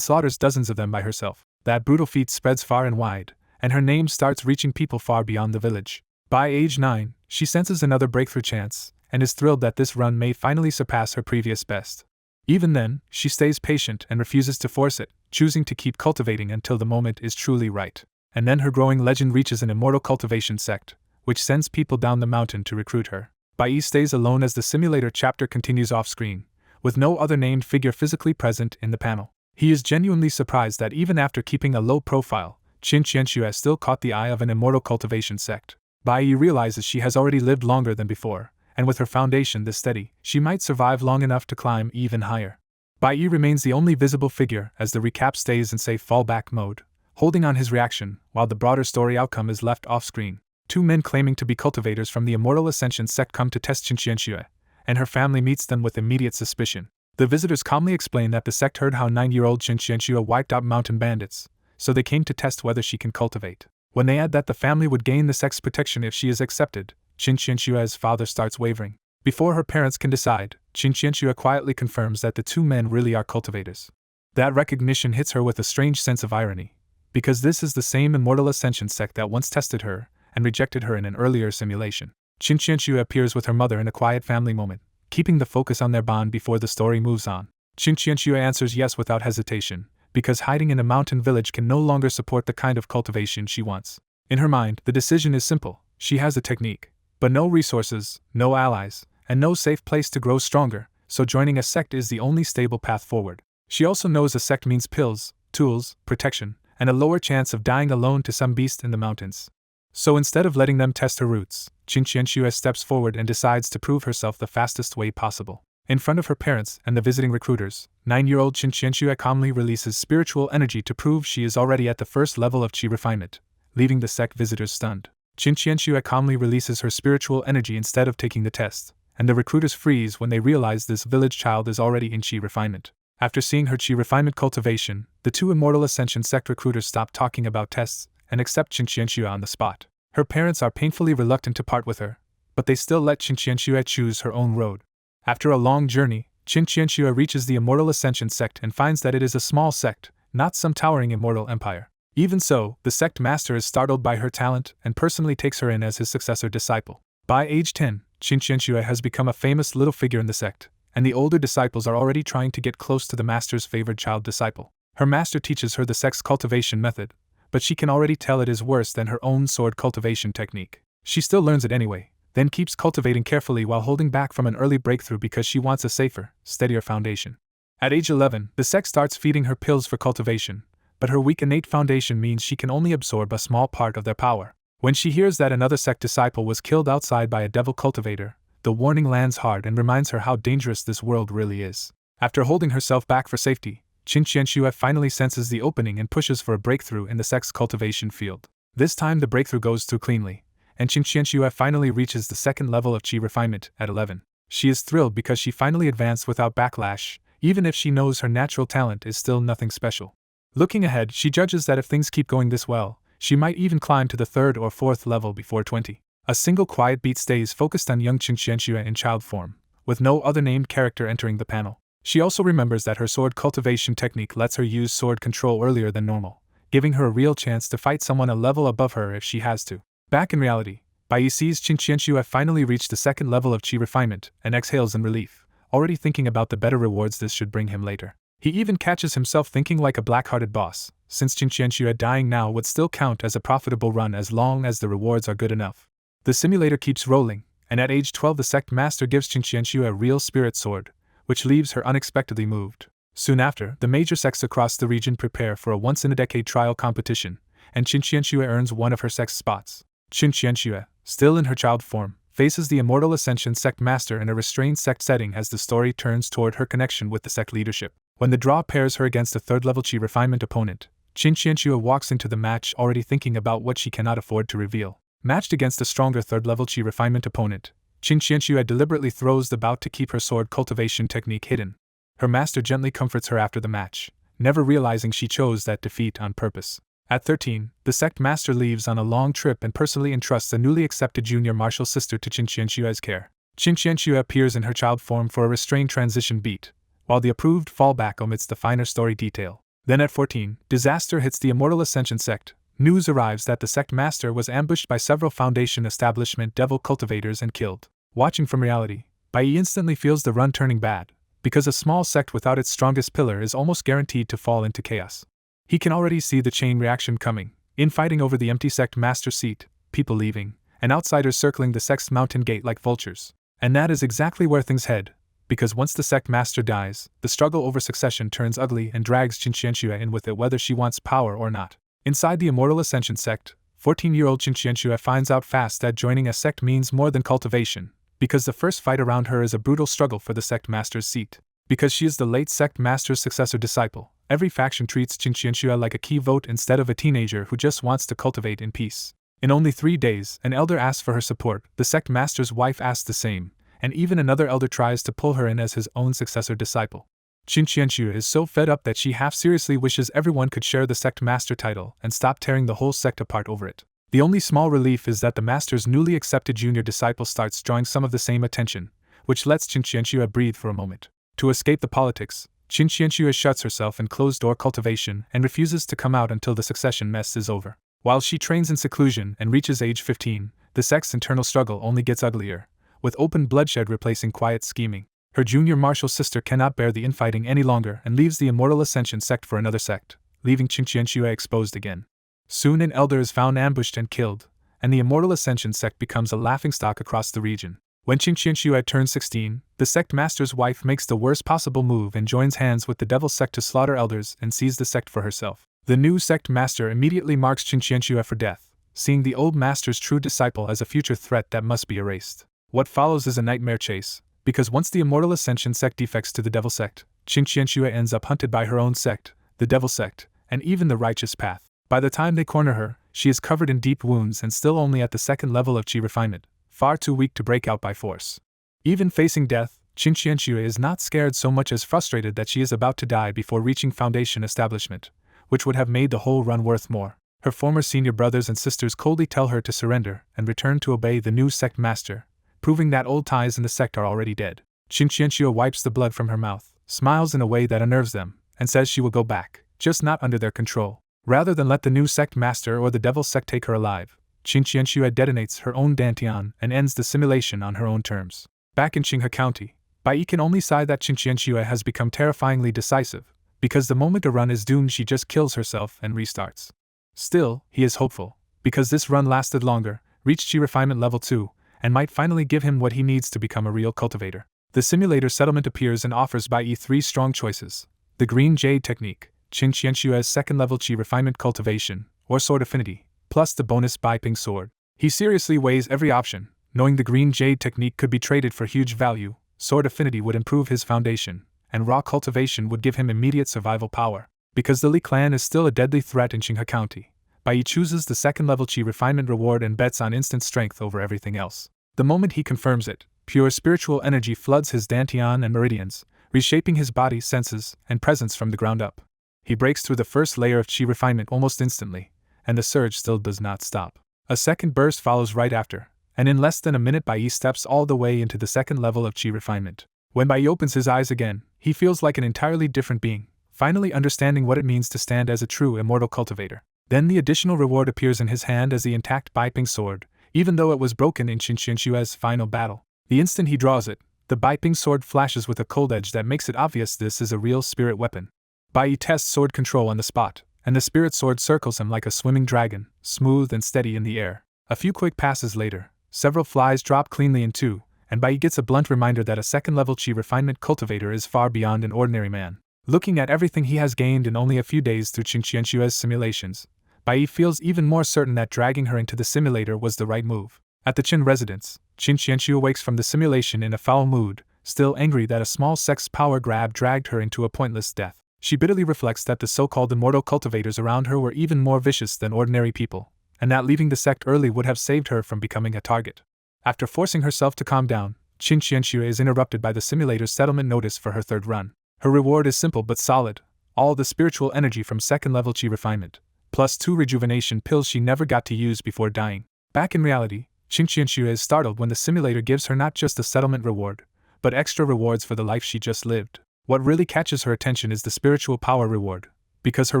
slaughters dozens of them by herself. That brutal feat spreads far and wide, and her name starts reaching people far beyond the village. By age 9, she senses another breakthrough chance, and is thrilled that this run may finally surpass her previous best. Even then, she stays patient and refuses to force it, choosing to keep cultivating until the moment is truly right. And then her growing legend reaches an immortal cultivation sect, which sends people down the mountain to recruit her. Bai stays alone as the simulator chapter continues off-screen, with no other named figure physically present in the panel. He is genuinely surprised that even after keeping a low profile, Qinqianshua still caught the eye of an immortal cultivation sect. Bai realizes she has already lived longer than before, and with her foundation this steady, she might survive long enough to climb even higher. Bai remains the only visible figure as the recap stays in safe fallback mode, holding on his reaction while the broader story outcome is left off-screen. Two men claiming to be cultivators from the Immortal Ascension sect come to test Qinqianshua, and her family meets them with immediate suspicion. The visitors calmly explain that the sect heard how 9-year-old Qinqianshua wiped out mountain bandits, so they came to test whether she can cultivate. When they add that the family would gain the sect's protection if she is accepted, Qinqianshua's father starts wavering. Before her parents can decide, Qinqianshua quietly confirms that the two men really are cultivators. That recognition hits her with a strange sense of irony, because this is the same Immortal Ascension sect that once tested her and rejected her in an earlier simulation. Qinqianshua appears with her mother in a quiet family moment, keeping the focus on their bond before the story moves on. Qinqianshua answers yes without hesitation, because hiding in a mountain village can no longer support the kind of cultivation she wants. In her mind, the decision is simple. She has a technique, but no resources, no allies, and no safe place to grow stronger, so joining a sect is the only stable path forward. She also knows a sect means pills, tools, protection, and a lower chance of dying alone to some beast in the mountains. So instead of letting them test her roots, Qinqianshua steps forward and decides to prove herself the fastest way possible. In front of her parents and the visiting recruiters, 9-year-old Qinqianshua calmly releases spiritual energy to prove she is already at the first level of Qi refinement, leaving the sect visitors stunned. Qinqianshua calmly releases her spiritual energy instead of taking the test, and the recruiters freeze when they realize this village child is already in Qi refinement. After seeing her Qi refinement cultivation, the two Immortal Ascension sect recruiters stop talking about tests and accept Qinqianshua on the spot. Her parents are painfully reluctant to part with her, but they still let Qinqianshua choose her own road. After a long journey, Qinqianshua reaches the Immortal Ascension sect and finds that it is a small sect, not some towering immortal empire. Even so, the sect master is startled by her talent and personally takes her in as his successor disciple. By age 10, Qinqianshua has become a famous little figure in the sect, and the older disciples are already trying to get close to the master's favored child disciple. Her master teaches her the sect's cultivation method, but she can already tell it is worse than her own sword cultivation technique. She still learns it anyway, then keeps cultivating carefully while holding back from an early breakthrough because she wants a safer, steadier foundation. At age 11, the sect starts feeding her pills for cultivation, but her weak innate foundation means she can only absorb a small part of their power. When she hears that another sect disciple was killed outside by a devil cultivator, the warning lands hard and reminds her how dangerous this world really is. After holding herself back for safety, Qinqianshua finally senses the opening and pushes for a breakthrough in the sect's cultivation field. This time the breakthrough goes through cleanly, and Qinqianshua finally reaches the second level of Qi refinement at 11. She is thrilled because she finally advanced without backlash, even if she knows her natural talent is still nothing special. Looking ahead, she judges that if things keep going this well, she might even climb to the 3rd or 4th level before 20. A single quiet beat stays focused on young Qinqianshua in child form, with no other named character entering the panel. She also remembers that her sword cultivation technique lets her use sword control earlier than normal, giving her a real chance to fight someone a level above her if she has to. Back in reality, Bai sees Qinqianshua finally reach the 2nd level of Qi refinement and exhales in relief, already thinking about the better rewards this should bring him later. He even catches himself thinking like a black-hearted boss, since Qinqianshua dying now would still count as a profitable run as long as the rewards are good enough. The simulator keeps rolling, and at age 12 the sect master gives Qinqianshua a real spirit sword, which leaves her unexpectedly moved. Soon after, the major sects across the region prepare for a once-in-a-decade trial competition, and Qinqianshua earns one of her sect's spots. Qinqianshua, still in her child form, faces the Immortal Ascension sect master in a restrained sect setting as the story turns toward her connection with the sect leadership. When the draw pairs her against a 3rd-level Qi refinement opponent, Qinqianshua walks into the match already thinking about what she cannot afford to reveal. Matched against a stronger 3rd-level Qi refinement opponent, Qinqianshua deliberately throws the bout to keep her sword cultivation technique hidden. Her master gently comforts her after the match, never realizing she chose that defeat on purpose. At 13, the sect master leaves on a long trip and personally entrusts a newly accepted junior martial sister to Qinqianshua's care. Qinqianshua appears in her child form for a restrained transition beat, while the approved fallback omits the finer story detail. Then at 14, disaster hits the Immortal Ascension sect. News arrives that the sect master was ambushed by several Foundation establishment devil cultivators and killed. Watching from reality, Bai instantly feels the run turning bad, because a small sect without its strongest pillar is almost guaranteed to fall into chaos. He can already see the chain reaction coming, infighting over the empty sect master seat, people leaving, and outsiders circling the sect's mountain gate like vultures. And that is exactly where things head, because once the sect master dies, the struggle over succession turns ugly and drags Qinqianshua in with it whether she wants power or not. Inside the Immortal Ascension sect, 14-year-old Qinqianshua finds out fast that joining a sect means more than cultivation, because the first fight around her is a brutal struggle for the sect master's seat. Because she is the late sect master's successor disciple, every faction treats Qinqianshua like a key vote instead of a teenager who just wants to cultivate in peace. In only 3 days, an elder asks for her support, the sect master's wife asks the same, and even another elder tries to pull her in as his own successor disciple. Qinqianshua is so fed up that she half-seriously wishes everyone could share the sect master title and stop tearing the whole sect apart over it. The only small relief is that the master's newly accepted junior disciple starts drawing some of the same attention, which lets Qinqianshua breathe for a moment. To escape the politics, Qinqianshua shuts herself in closed-door cultivation and refuses to come out until the succession mess is over. While she trains in seclusion and reaches age 15, the sect's internal struggle only gets uglier, with open bloodshed replacing quiet scheming. Her junior martial sister cannot bear the infighting any longer and leaves the Immortal Ascension sect for another sect, leaving Qinqianshua exposed again. Soon an elder is found ambushed and killed, and the Immortal Ascension sect becomes a laughingstock across the region. When Qinqianshua turns 16, the sect master's wife makes the worst possible move and joins hands with the devil sect to slaughter elders and seize the sect for herself. The new sect master immediately marks Qinqianshua for death, seeing the old master's true disciple as a future threat that must be erased. What follows is a nightmare chase, because once the Immortal Ascension sect defects to the devil sect, Qinqianshua ends up hunted by her own sect, the devil sect, and even the righteous path. By the time they corner her, she is covered in deep wounds and still only at the second level of chi refinement, far too weak to break out by force. Even facing death, Qinqianshua is not scared so much as frustrated that she is about to die before reaching Foundation establishment, which would have made the whole run worth more. Her former senior brothers and sisters coldly tell her to surrender and return to obey the new sect master, proving that old ties in the sect are already dead. Qinqianshua wipes the blood from her mouth, smiles in a way that unnerves them, and says she will go back, just not under their control. Rather than let the new sect master or the devil sect take her alive, Qinqianshua detonates her own dantian and ends the simulation on her own terms. Back in Qinghe County, Bai can only sigh that Qinqianshua has become terrifyingly decisive, because the moment a run is doomed she just kills herself and restarts. Still, he is hopeful, because this run lasted longer, reached chi refinement level 2, and might finally give him what he needs to become a real cultivator. The simulator settlement appears and offers Bai 3 strong choices: the Green Jade Technique, Qinqianshua's second-level chi refinement cultivation, or Sword Affinity, plus the bonus Bai Ping Sword. He seriously weighs every option, knowing the Green Jade Technique could be traded for huge value, Sword Affinity would improve his foundation, and raw cultivation would give him immediate survival power. Because the Li clan is still a deadly threat in Qinghe County, Bai chooses the second-level chi refinement reward and bets on instant strength over everything else. The moment he confirms it, pure spiritual energy floods his dantian and meridians, reshaping his body, senses, and presence from the ground up. He breaks through the first layer of chi refinement almost instantly, and the surge still does not stop. A second burst follows right after, and in less than a minute Bai steps all the way into the second level of chi refinement. When Bai opens his eyes again, he feels like an entirely different being, finally understanding what it means to stand as a true immortal cultivator. Then the additional reward appears in his hand as the intact Bai Ping Sword, even though it was broken in Qinqianshua's final battle. The instant he draws it, the Bai Ping Sword flashes with a cold edge that makes it obvious this is a real spirit weapon. Bai tests sword control on the spot, and the spirit sword circles him like a swimming dragon, smooth and steady in the air. A few quick passes later, several flies drop cleanly in two, and Bai gets a blunt reminder that a second-level chi refinement cultivator is far beyond an ordinary man. Looking at everything he has gained in only a few days through Qinqianshua's simulations, Bai feels even more certain that dragging her into the simulator was the right move. At the Qin residence, Qinqianshua wakes from the simulation in a foul mood, still angry that a small sex power grab dragged her into a pointless death. She bitterly reflects that the so-called immortal cultivators around her were even more vicious than ordinary people, and that leaving the sect early would have saved her from becoming a target. After forcing herself to calm down, Qinqianshua is interrupted by the simulator's settlement notice for her third run. Her reward is simple but solid: all the spiritual energy from second-level chi refinement, plus 2 rejuvenation pills she never got to use before dying. Back in reality, Qingqianxue is startled when the simulator gives her not just a settlement reward, but extra rewards for the life she just lived. What really catches her attention is the spiritual power reward, because her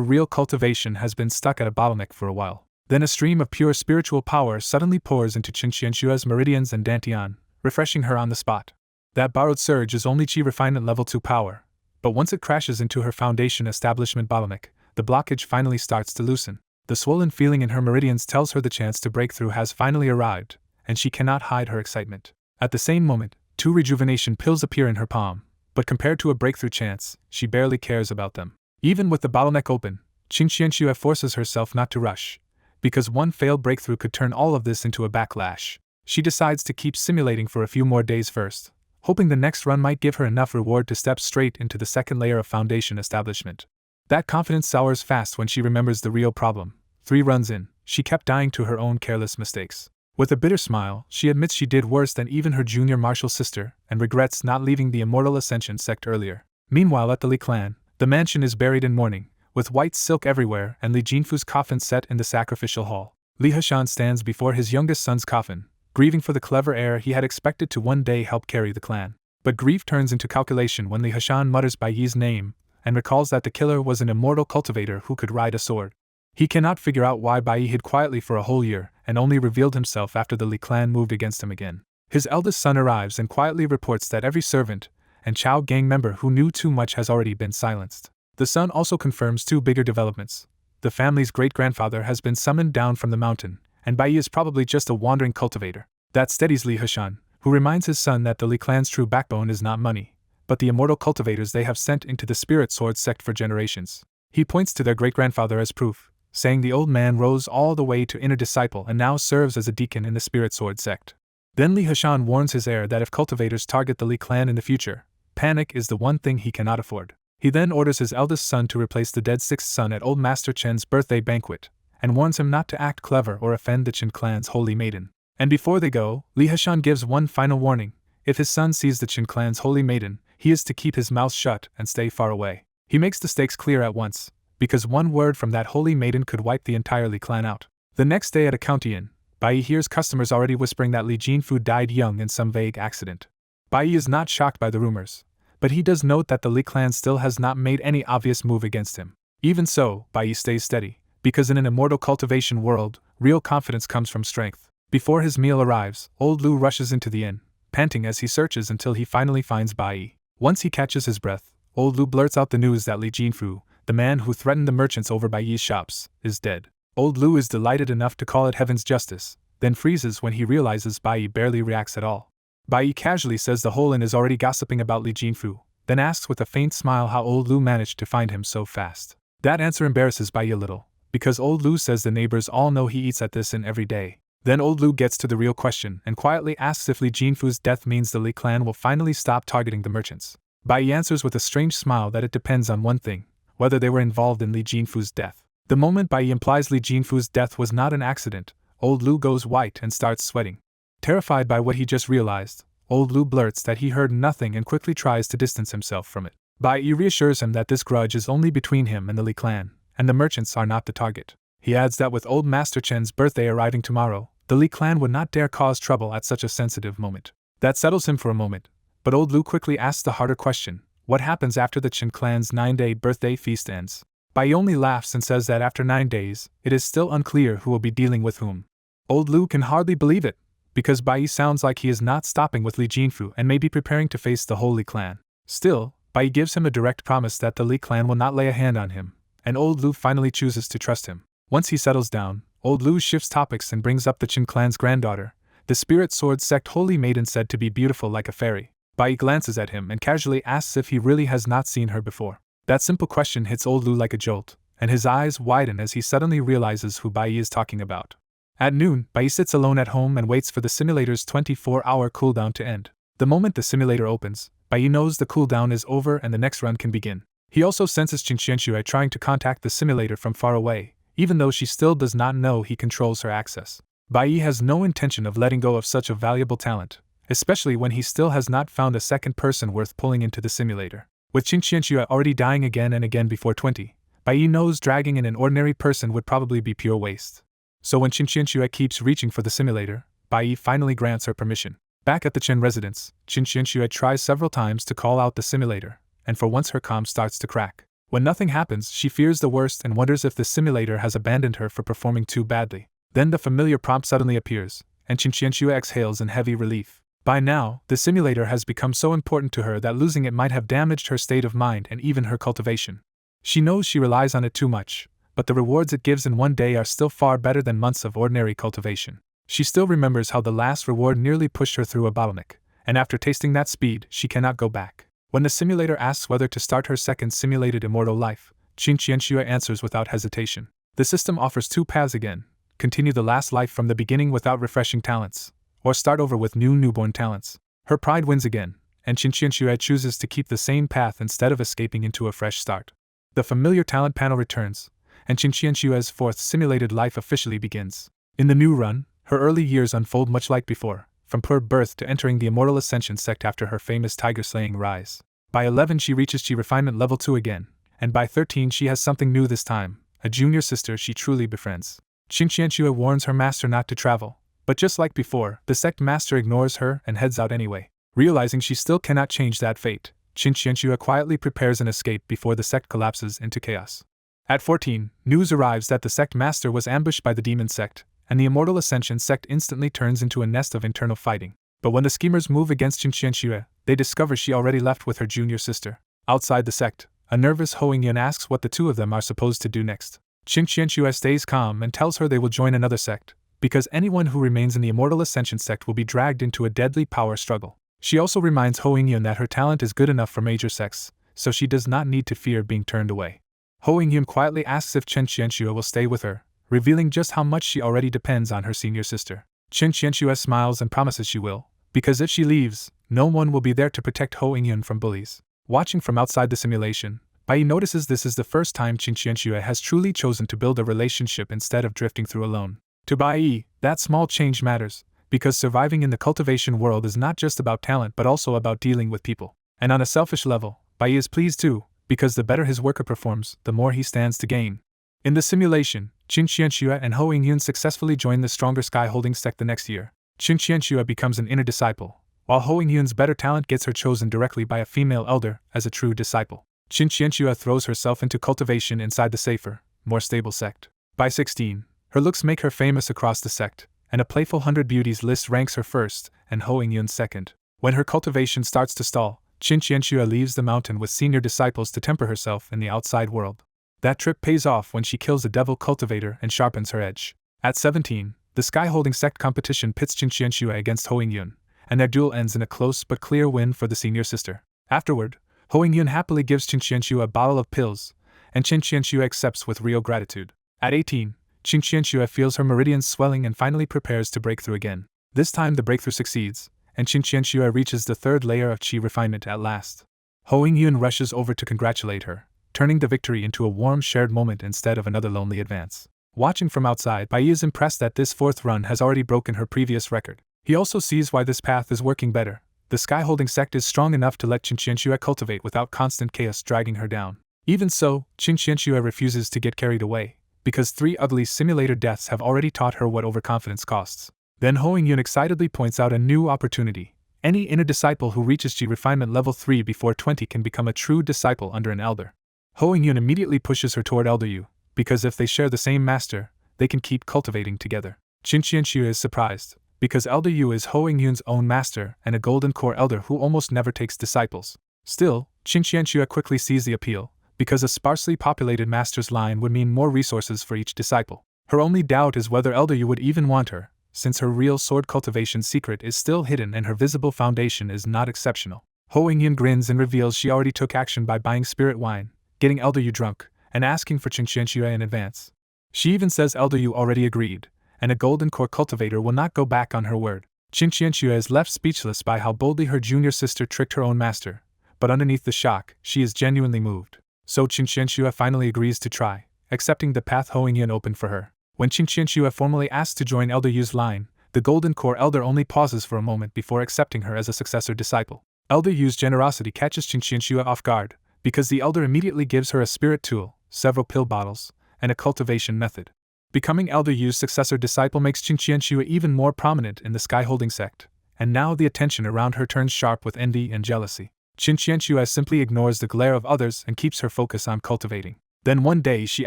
real cultivation has been stuck at a bottleneck for a while. Then a stream of pure spiritual power suddenly pours into Qingqianxue's meridians and dantian, refreshing her on the spot. That borrowed surge is only Qi refinement level 2 power, but once it crashes into her foundation establishment bottleneck, the blockage finally starts to loosen. The swollen feeling in her meridians tells her the chance to break through has finally arrived, and she cannot hide her excitement. At the same moment, 2 rejuvenation pills appear in her palm, but compared to a breakthrough chance, she barely cares about them. Even with the bottleneck open, Qingqianxue forces herself not to rush, because one failed breakthrough could turn all of this into a backlash. She decides to keep simulating for a few more days first, hoping the next run might give her enough reward to step straight into the second layer of foundation establishment. That confidence sours fast when she remembers the real problem. 3 runs in, she kept dying to her own careless mistakes. With a bitter smile, she admits she did worse than even her junior martial sister, and regrets not leaving the Immortal Ascension sect earlier. Meanwhile at the Li clan, the mansion is buried in mourning, with white silk everywhere and Li Jinfu's coffin set in the sacrificial hall. Li Hashan stands before his youngest son's coffin, grieving for the clever heir he had expected to one day help carry the clan. But grief turns into calculation when Li Hashan mutters Bai Yi's name, and recalls that the killer was an immortal cultivator who could ride a sword. He cannot figure out why Bai Yi hid quietly for a whole year, and only revealed himself after the Li clan moved against him again. His eldest son arrives and quietly reports that every servant and Chao gang member who knew too much has already been silenced. The son also confirms 2 bigger developments. The family's great-grandfather has been summoned down from the mountain, and Bai Yi is probably just a wandering cultivator. That steadies Li Hashan, who reminds his son that the Li clan's true backbone is not money, but the immortal cultivators they have sent into the Spirit Sword sect for generations. He points to their great-grandfather as proof, saying the old man rose all the way to inner disciple and now serves as a deacon in the Spirit Sword sect. Then Li Hashan warns his heir that if cultivators target the Li clan in the future, panic is the one thing he cannot afford. He then orders his eldest son to replace the dead 6th son at Old Master Chen's birthday banquet, and warns him not to act clever or offend the Chen clan's holy maiden. And before they go, Li Hashan gives one final warning. If his son sees the Chen clan's holy maiden, he is to keep his mouth shut and stay far away. He makes the stakes clear at once, because one word from that holy maiden could wipe the entire Li clan out. The next day at a county inn, Bai Yi hears customers already whispering that Li Jinfu died young in some vague accident. Bai Yi is not shocked by the rumors, but he does note that the Li clan still has not made any obvious move against him. Even so, Bai Yi stays steady, because in an immortal cultivation world, real confidence comes from strength. Before his meal arrives, old Lu rushes into the inn, panting as he searches until he finally finds Bai Yi. Once he catches his breath, old Lu blurts out the news that Li Jinfu, the man who threatened the merchants over Bai Yi's shops, is dead. Old Lu is delighted enough to call it heaven's justice, then freezes when he realizes Bai Yi barely reacts at all. Bai Yi casually says the whole inn is already gossiping about Li Jinfu, then asks with a faint smile how old Lu managed to find him so fast. That answer embarrasses Bai Yi a little, because old Lu says the neighbors all know he eats at this inn every day. Then old Lu gets to the real question and quietly asks if Li Jinfu's death means the Li clan will finally stop targeting the merchants. Bai Yi answers with a strange smile that it depends on one thing, whether they were involved in Li Jinfu's death. The moment Bai Yi implies Li Jinfu's death was not an accident, old Lu goes white and starts sweating. Terrified by what he just realized, old Lu blurts that he heard nothing and quickly tries to distance himself from it. Bai Yi reassures him that this grudge is only between him and the Li clan, and the merchants are not the target. He adds that with old Master Chen's birthday arriving tomorrow, the Li clan would not dare cause trouble at such a sensitive moment. That settles him for a moment, but old Lu quickly asks the harder question: what happens after the Chen clan's 9-day birthday feast ends? Bai Yi only laughs and says that after 9 days, it is still unclear who will be dealing with whom. Old Lu can hardly believe it, because Bai Yi sounds like he is not stopping with Li Jinfu and may be preparing to face the whole Li clan. Still, Bai Yi gives him a direct promise that the Li clan will not lay a hand on him, and old Lu finally chooses to trust him. Once he settles down, old Lu shifts topics and brings up the Chen clan's granddaughter, the Spirit Sword sect holy maiden said to be beautiful like a fairy. Bai Yi glances at him and casually asks if he really has not seen her before. That simple question hits old Lu like a jolt, and his eyes widen as he suddenly realizes who Bai Yi is talking about. At noon, Bai Yi sits alone at home and waits for the simulator's 24-hour cooldown to end. The moment the simulator opens, Bai Yi knows the cooldown is over and the next run can begin. He also senses Qingqianxue trying to contact the simulator from far away, even though she still does not know he controls her access. Bai Yi has no intention of letting go of such a valuable talent, especially when he still has not found a second person worth pulling into the simulator. With Qingqianxue already dying again and again before 20, Bai knows dragging in an ordinary person would probably be pure waste. So when Qinqianxue keeps reaching for the simulator, Bai finally grants her permission. Back at the Chen residence, Qinqianxue tries several times to call out the simulator, and for once her comm starts to crack. When nothing happens, she fears the worst and wonders if the simulator has abandoned her for performing too badly. Then the familiar prompt suddenly appears, and Qinqianxue exhales in heavy relief. By now, the simulator has become so important to her that losing it might have damaged her state of mind and even her cultivation. She knows she relies on it too much, but the rewards it gives in one day are still far better than months of ordinary cultivation. She still remembers how the last reward nearly pushed her through a bottleneck, and after tasting that speed, she cannot go back. When the simulator asks whether to start her second simulated immortal life, Qinqianxue answers without hesitation. The system offers two paths again: continue the last life from the beginning without refreshing talents, or start over with new newborn talents. Her pride wins again, and Qinqianxue chooses to keep the same path instead of escaping into a fresh start. The familiar talent panel returns, and Qinqianxue's fourth simulated life officially begins. In the new run, her early years unfold much like before, from poor birth to entering the Immortal Ascension sect after her famous tiger-slaying rise. By 11 she reaches Chi Refinement Level 2 again, and by 13 she has something new this time, a junior sister she truly befriends. Qinqianxue warns her master not to travel, but just like before, the sect master ignores her and heads out anyway. Realizing she still cannot change that fate, Qinqianxue quietly prepares an escape before the sect collapses into chaos. At 14, news arrives that the sect master was ambushed by the demon sect, and the Immortal Ascension sect instantly turns into a nest of internal fighting. But when the schemers move against Qinqianxue, they discover she already left with her junior sister. Outside the sect, a nervous Hoingyan asks what the two of them are supposed to do next. Qinqianxue stays calm and tells her they will join another sect, because anyone who remains in the Immortal Ascension sect will be dragged into a deadly power struggle. She also reminds Hoingyan that her talent is good enough for major sects, so she does not need to fear being turned away. Hoingyan quietly asks if Qinqianxue will stay with her, revealing just how much she already depends on her senior sister. Qinqianxue smiles and promises she will, because if she leaves, no one will be there to protect Hoingyan from bullies. Watching from outside the simulation, Bai notices this is the first time Qinqianxue has truly chosen to build a relationship instead of drifting through alone. To Bai, that small change matters, because surviving in the cultivation world is not just about talent but also about dealing with people. And on a selfish level, Bai is pleased too, because the better his worker performs, the more he stands to gain. In the simulation, Qinqianxue and Hoingyan successfully join the stronger sky-holding sect the next year. Qinqianxue becomes an inner disciple, while Hoingyan's better talent gets her chosen directly by a female elder as a true disciple. Qinqianxue throws herself into cultivation inside the safer, more stable sect. By 16, her looks make her famous across the sect, and a playful 100 beauties list ranks her first and Hoingyan second. When her cultivation starts to stall, Qinqianxue leaves the mountain with senior disciples to temper herself in the outside world. That trip pays off when she kills a devil cultivator and sharpens her edge. At 17, the sky-holding sect competition pits Qinqianxue against Hoingyan, and their duel ends in a close but clear win for the senior sister. Afterward, Hoingyan happily gives Qinqianxue a bottle of pills, and Qinqianxue accepts with real gratitude. At 18, Qinqianxue feels her meridians swelling and finally prepares to break through again. This time the breakthrough succeeds, and Qinqianxue reaches the third layer of Qi refinement at last. Hoingyan rushes over to congratulate her, turning the victory into a warm shared moment instead of another lonely advance. Watching from outside, Bai is impressed that this fourth run has already broken her previous record. He also sees why this path is working better. The sky-holding sect is strong enough to let Qinqianxue cultivate without constant chaos dragging her down. Even so, Qinqianxue refuses to get carried away, because 3 ugly simulator deaths have already taught her what overconfidence costs. Then Hoingyan excitedly points out a new opportunity. Any inner disciple who reaches Qi refinement level 3 before 20 can become a true disciple under an elder. Hoingyan immediately pushes her toward Elder Yu, because if they share the same master, they can keep cultivating together. Qinqianxue is surprised, because Elder Yu is Hoingyan's own master and a golden core elder who almost never takes disciples. Still, Qinqianxue quickly sees the appeal, because a sparsely populated master's line would mean more resources for each disciple. Her only doubt is whether Elder Yu would even want her, since her real sword cultivation secret is still hidden and her visible foundation is not exceptional. Hoingyan grins and reveals she already took action by buying spirit wine, getting Elder Yu drunk, and asking for Qinqianxue in advance. She even says Elder Yu already agreed, and a golden core cultivator will not go back on her word. Qinqianxue is left speechless by how boldly her junior sister tricked her own master, but underneath the shock, she is genuinely moved. So Qinqianxue finally agrees to try, accepting the path Hoingyan opened for her. When Qinqianxue formally asks to join Elder Yu's line, the golden core elder only pauses for a moment before accepting her as a successor disciple. Elder Yu's generosity catches Qinqianxue off guard, because the elder immediately gives her a spirit tool, several pill bottles, and a cultivation method. Becoming Elder Yu's successor disciple makes Qinqianxue even more prominent in the sky-holding sect, and now the attention around her turns sharp with envy and jealousy. Qinqianxue simply ignores the glare of others and keeps her focus on cultivating. Then one day she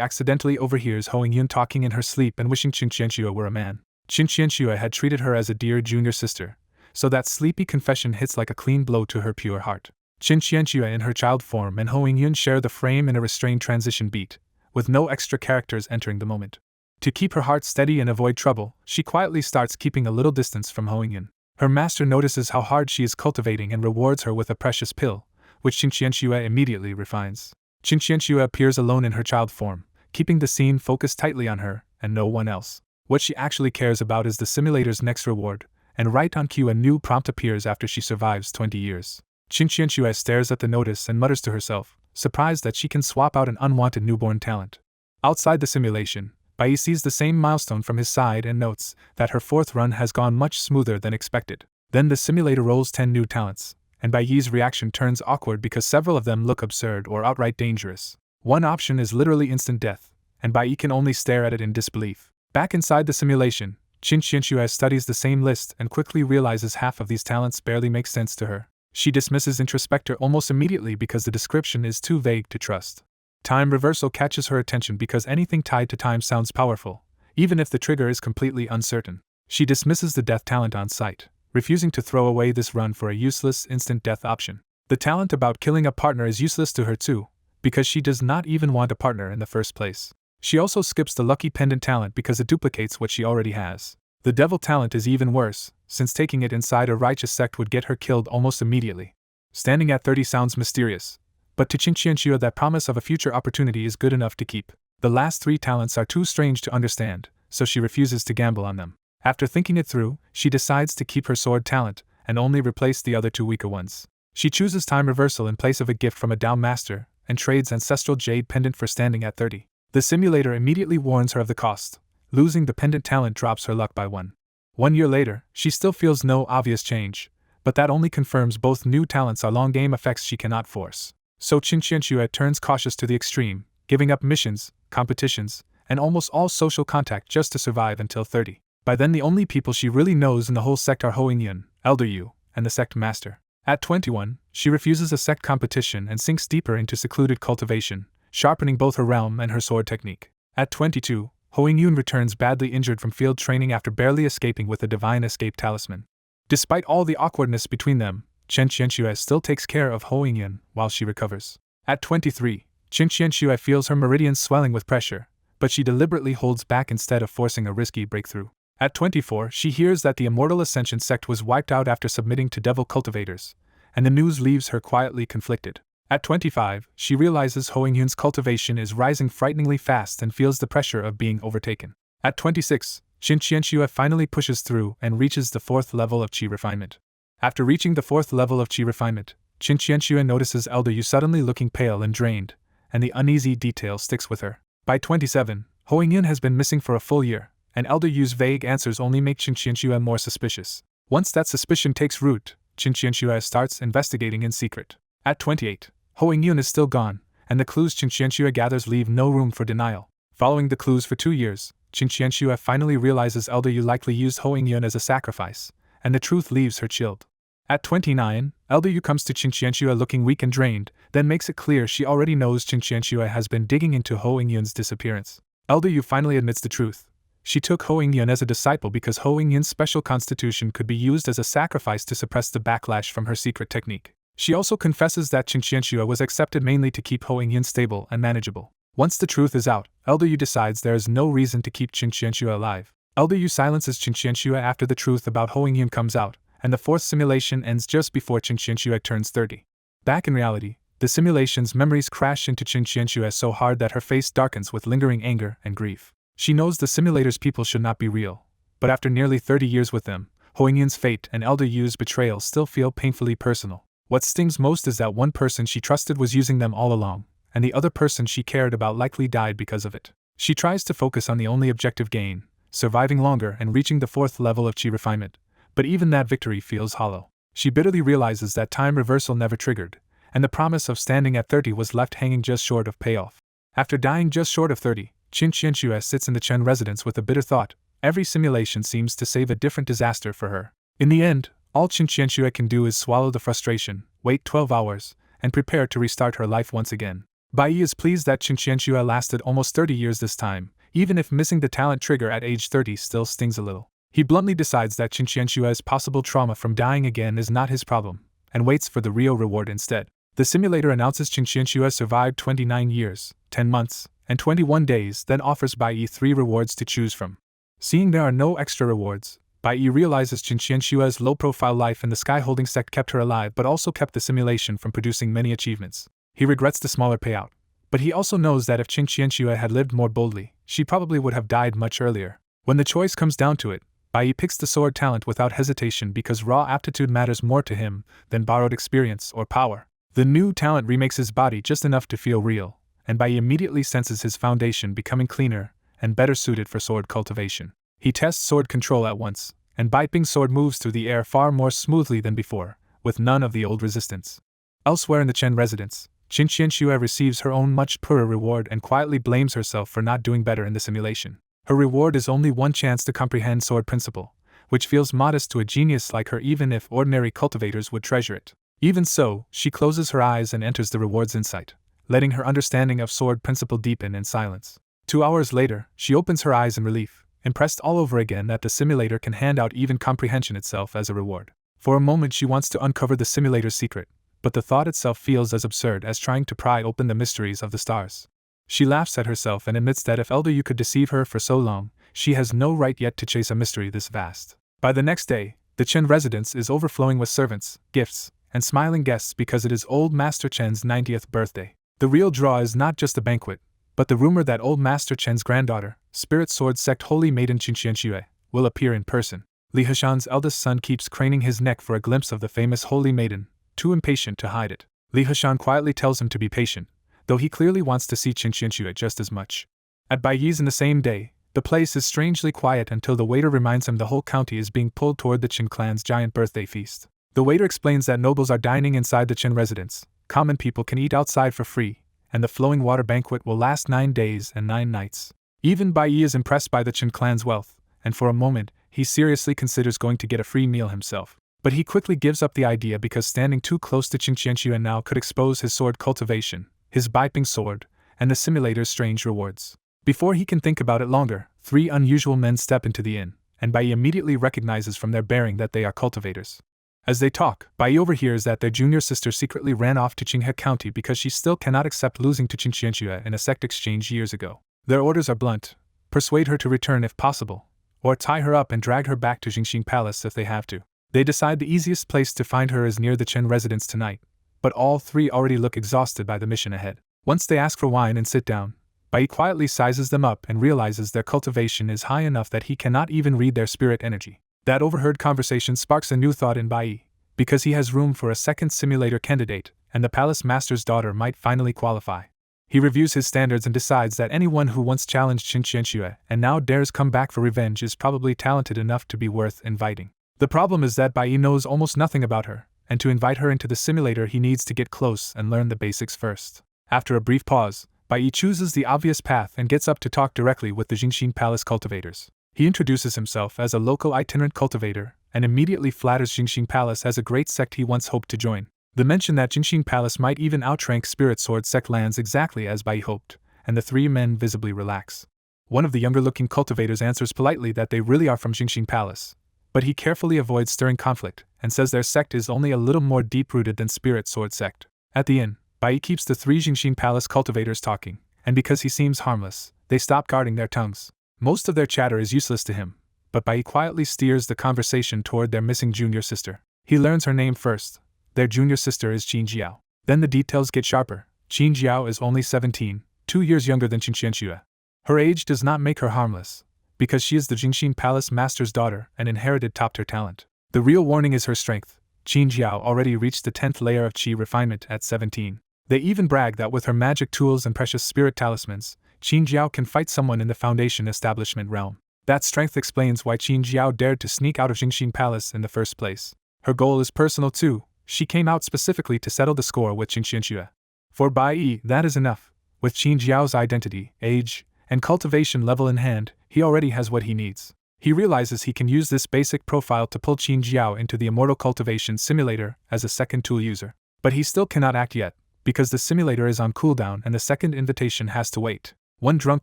accidentally overhears Hoingyun talking in her sleep and wishing Qinqianxue were a man. Qinqianxue had treated her as a dear junior sister, so that sleepy confession hits like a clean blow to her pure heart. Qinqianxue in her child form and Hoingyun share the frame in a restrained transition beat, with no extra characters entering the moment. To keep her heart steady and avoid trouble, she quietly starts keeping a little distance from Hoingyun. Her master notices how hard she is cultivating and rewards her with a precious pill, which Qinqianxue immediately refines. Qinqianxue appears alone in her child form, keeping the scene focused tightly on her and no one else. What she actually cares about is the simulator's next reward, and right on cue a new prompt appears after she survives 20 years. Qinqianxue stares at the notice and mutters to herself, surprised that she can swap out an unwanted newborn talent. Outside the simulation, Bai sees the same milestone from his side and notes that her fourth run has gone much smoother than expected. Then the simulator rolls 10 new talents, and Bai's reaction turns awkward because several of them look absurd or outright dangerous. One option is literally instant death, and Bai can only stare at it in disbelief. Back inside the simulation, Qinqianxue studies the same list and quickly realizes half of these talents barely make sense to her. She dismisses Introspector almost immediately because the description is too vague to trust. Time Reversal catches her attention because anything tied to time sounds powerful, even if the trigger is completely uncertain. She dismisses the death talent on sight, refusing to throw away this run for a useless instant death option. The talent about killing a partner is useless to her too, because she does not even want a partner in the first place. She also skips the Lucky Pendant talent because it duplicates what she already has. The Devil talent is even worse, since taking it inside a righteous sect would get her killed almost immediately. Standing at 30 sounds mysterious, but to Qinqianxue that promise of a future opportunity is good enough to keep. The last 3 talents are too strange to understand, so she refuses to gamble on them. After thinking it through, she decides to keep her sword talent, and only replace the other 2 weaker ones. She chooses Time Reversal in place of a gift from a Dao Master, and trades Ancestral Jade Pendant for standing at 30. The simulator immediately warns her of the cost. Losing the pendant talent drops her luck by 1. 1 year later, she still feels no obvious change, but that only confirms both new talents are long-game effects she cannot force. So Qinqianxue turns cautious to the extreme, giving up missions, competitions, and almost all social contact just to survive until 30. By then the only people she really knows in the whole sect are Hoingyun, Elder Yu, and the sect master. At 21, she refuses a sect competition and sinks deeper into secluded cultivation, sharpening both her realm and her sword technique. At 22, Hoingyun returns badly injured from field training after barely escaping with a divine escape talisman. Despite all the awkwardness between them, Qinqianxue still takes care of Hoingyun while she recovers. At 23, Qinqianxue feels her meridians swelling with pressure, but she deliberately holds back instead of forcing a risky breakthrough. At 24, she hears that the Immortal Ascension sect was wiped out after submitting to devil cultivators, and the news leaves her quietly conflicted. At 25, she realizes Hoingyun's cultivation is rising frighteningly fast and feels the pressure of being overtaken. At 26, Qinqianxue finally pushes through and reaches the 4th level of Qi refinement. After reaching the 4th level of Qi refinement, Qinqianxue notices Elder Yu suddenly looking pale and drained, and the uneasy detail sticks with her. By 27, Hoingyun has been missing for a full year, and Elder Yu's vague answers only make Qinqianxue more suspicious. Once that suspicion takes root, Qinqianxue starts investigating in secret. At 28, Hoingyun is still gone, and the clues Qinqianxue gathers leave no room for denial. Following the clues for 2 years, Qinqianxue finally realizes Elder Yu likely used Hoingyun as a sacrifice, and the truth leaves her chilled. At 29, Elder Yu comes to Qinqianxue looking weak and drained, then makes it clear she already knows Qinqianxue has been digging into Hoingyun's disappearance. Elder Yu finally admits the truth. She took Hoingyun as a disciple because Hoingyun's special constitution could be used as a sacrifice to suppress the backlash from her secret technique. She also confesses that Qinqianxue was accepted mainly to keep Hoingyun stable and manageable. Once the truth is out, Elder Yu decides there is no reason to keep Qinqianxue alive. Elder Yu silences Qinqianxue after the truth about Hoingyun comes out, and the 4th simulation ends just before Qinqianxue turns 30. Back in reality, the simulation's memories crash into Qinqianxue so hard that her face darkens with lingering anger and grief. She knows the simulator's people should not be real, but after nearly 30 years with them, Hoingyun's fate and Elder Yu's betrayal still feel painfully personal. What stings most is that one person she trusted was using them all along, and the other person she cared about likely died because of it. She tries to focus on the only objective gain, surviving longer and reaching the 4th level of Qi refinement, but even that victory feels hollow. She bitterly realizes that time reversal never triggered, and the promise of standing at 30 was left hanging just short of payoff. After dying just short of 30, Qin Qianxue sits in the Chen residence with a bitter thought. Every simulation seems to save a different disaster for her. In the end, all Qin Qianxue can do is swallow the frustration, wait 12 hours, and prepare to restart her life once again. Bai Yi is pleased that Qin Qianxue lasted almost 30 years this time, even if missing the talent trigger at age 30 still stings a little. He bluntly decides that Qin Qianxue's possible trauma from dying again is not his problem, and waits for the real reward instead. The simulator announces Qin Qianxue survived 29 years, 10 months, and 21 days, then offers Bai Yi 3 rewards to choose from. Seeing there are no extra rewards, Bai Yi realizes Qin Qianxue's low-profile life in the sky-holding sect kept her alive but also kept the simulation from producing many achievements. He regrets the smaller payout, but he also knows that if Qin Qianxue had lived more boldly, she probably would have died much earlier. When the choice comes down to it, Bai Yi picks the sword talent without hesitation because raw aptitude matters more to him than borrowed experience or power. The new talent remakes his body just enough to feel real, and Bai Yi immediately senses his foundation becoming cleaner and better suited for sword cultivation. He tests sword control at once, and Bai Ping's sword moves through the air far more smoothly than before, with none of the old resistance. Elsewhere in the Chen residence, Qin Qianxue receives her own much poorer reward and quietly blames herself for not doing better in the simulation. Her reward is only one chance to comprehend sword principle, which feels modest to a genius like her even if ordinary cultivators would treasure it. Even so, she closes her eyes and enters the reward's insight, letting her understanding of sword principle deepen in silence. 2 hours later, she opens her eyes in relief, impressed all over again that the simulator can hand out even comprehension itself as a reward. For a moment she wants to uncover the simulator's secret, but the thought itself feels as absurd as trying to pry open the mysteries of the stars. She laughs at herself and admits that if Elder Yu could deceive her for so long, she has no right yet to chase a mystery this vast. By the next day, the Chen residence is overflowing with servants, gifts, and smiling guests because it is old Master Chen's 90th birthday. The real draw is not just the banquet, but the rumor that old Master Chen's granddaughter, Spirit Sword Sect Holy Maiden Qin Qianxue, will appear in person. Li Heshan's eldest son keeps craning his neck for a glimpse of the famous Holy Maiden, too impatient to hide it. Li Heshan quietly tells him to be patient, though he clearly wants to see Qin Qianxue just as much. At Bai Yi's in the same day, the place is strangely quiet until the waiter reminds him the whole county is being pulled toward the Qin clan's giant birthday feast. The waiter explains that nobles are dining inside the Qin residence, common people can eat outside for free, and the flowing water banquet will last 9 days and 9 nights. Even Bai Yi is impressed by the Qin clan's wealth, and for a moment, he seriously considers going to get a free meal himself. But he quickly gives up the idea because standing too close to Qin Qianxue now could expose his sword cultivation, his Bai Ping sword, and the simulator's strange rewards. Before he can think about it longer, 3 unusual men step into the inn, and Bai Yi immediately recognizes from their bearing that they are cultivators. As they talk, Bai Yi overhears that their junior sister secretly ran off to Qinghe County because she still cannot accept losing to Qin Qianxue in a sect exchange years ago. Their orders are blunt: persuade her to return if possible, or tie her up and drag her back to Jingxing Palace if they have to. They decide the easiest place to find her is near the Chen residence tonight, but all 3 already look exhausted by the mission ahead. Once they ask for wine and sit down, Bai Yi quietly sizes them up and realizes their cultivation is high enough that he cannot even read their spirit energy. That overheard conversation sparks a new thought in Bai Yi, because he has room for a second simulator candidate, and the palace master's daughter might finally qualify. He reviews his standards and decides that anyone who once challenged Qin Qianxue and now dares come back for revenge is probably talented enough to be worth inviting. The problem is that Bai Yi knows almost nothing about her, and to invite her into the simulator he needs to get close and learn the basics first. After a brief pause, Bai Yi chooses the obvious path and gets up to talk directly with the Jingxing Palace cultivators. He introduces himself as a local itinerant cultivator, and immediately flatters Jingxing Palace as a great sect he once hoped to join. The mention that Jingxing Palace might even outrank Spirit Sword Sect lands exactly as Bai Yi hoped, and the 3 men visibly relax. One of the younger-looking cultivators answers politely that they really are from Jingxing Palace, but he carefully avoids stirring conflict, and says their sect is only a little more deep-rooted than Spirit Sword Sect. At the inn, Bai Yi keeps the 3 Jingxing Palace cultivators talking, and because he seems harmless, they stop guarding their tongues. Most of their chatter is useless to him, but Bai Yi quietly steers the conversation toward their missing junior sister. He learns her name first. Their junior sister is Qin Jiao. Then the details get sharper. Qin Jiao is only 17, 2 years younger than Qin Qianxue. Her age does not make her harmless, because she is the Jingxing Palace master's daughter and inherited top-tier talent. The real warning is her strength. Qin Jiao already reached the 10th layer of Qi refinement at 17. They even brag that with her magic tools and precious spirit talismans, Qin Jiao can fight someone in the Foundation establishment realm. That strength explains why Qin Jiao dared to sneak out of Jingxing Palace in the first place. Her goal is personal too. She came out specifically to settle the score with Qin Qianxue. For Bai Yi, that is enough. With Qin Jiao's identity, age, and cultivation level in hand, he already has what he needs. He realizes he can use this basic profile to pull Qin Jiao into the Immortal Cultivation Simulator as a second tool user. But he still cannot act yet, because the simulator is on cooldown and the second invitation has to wait. One drunk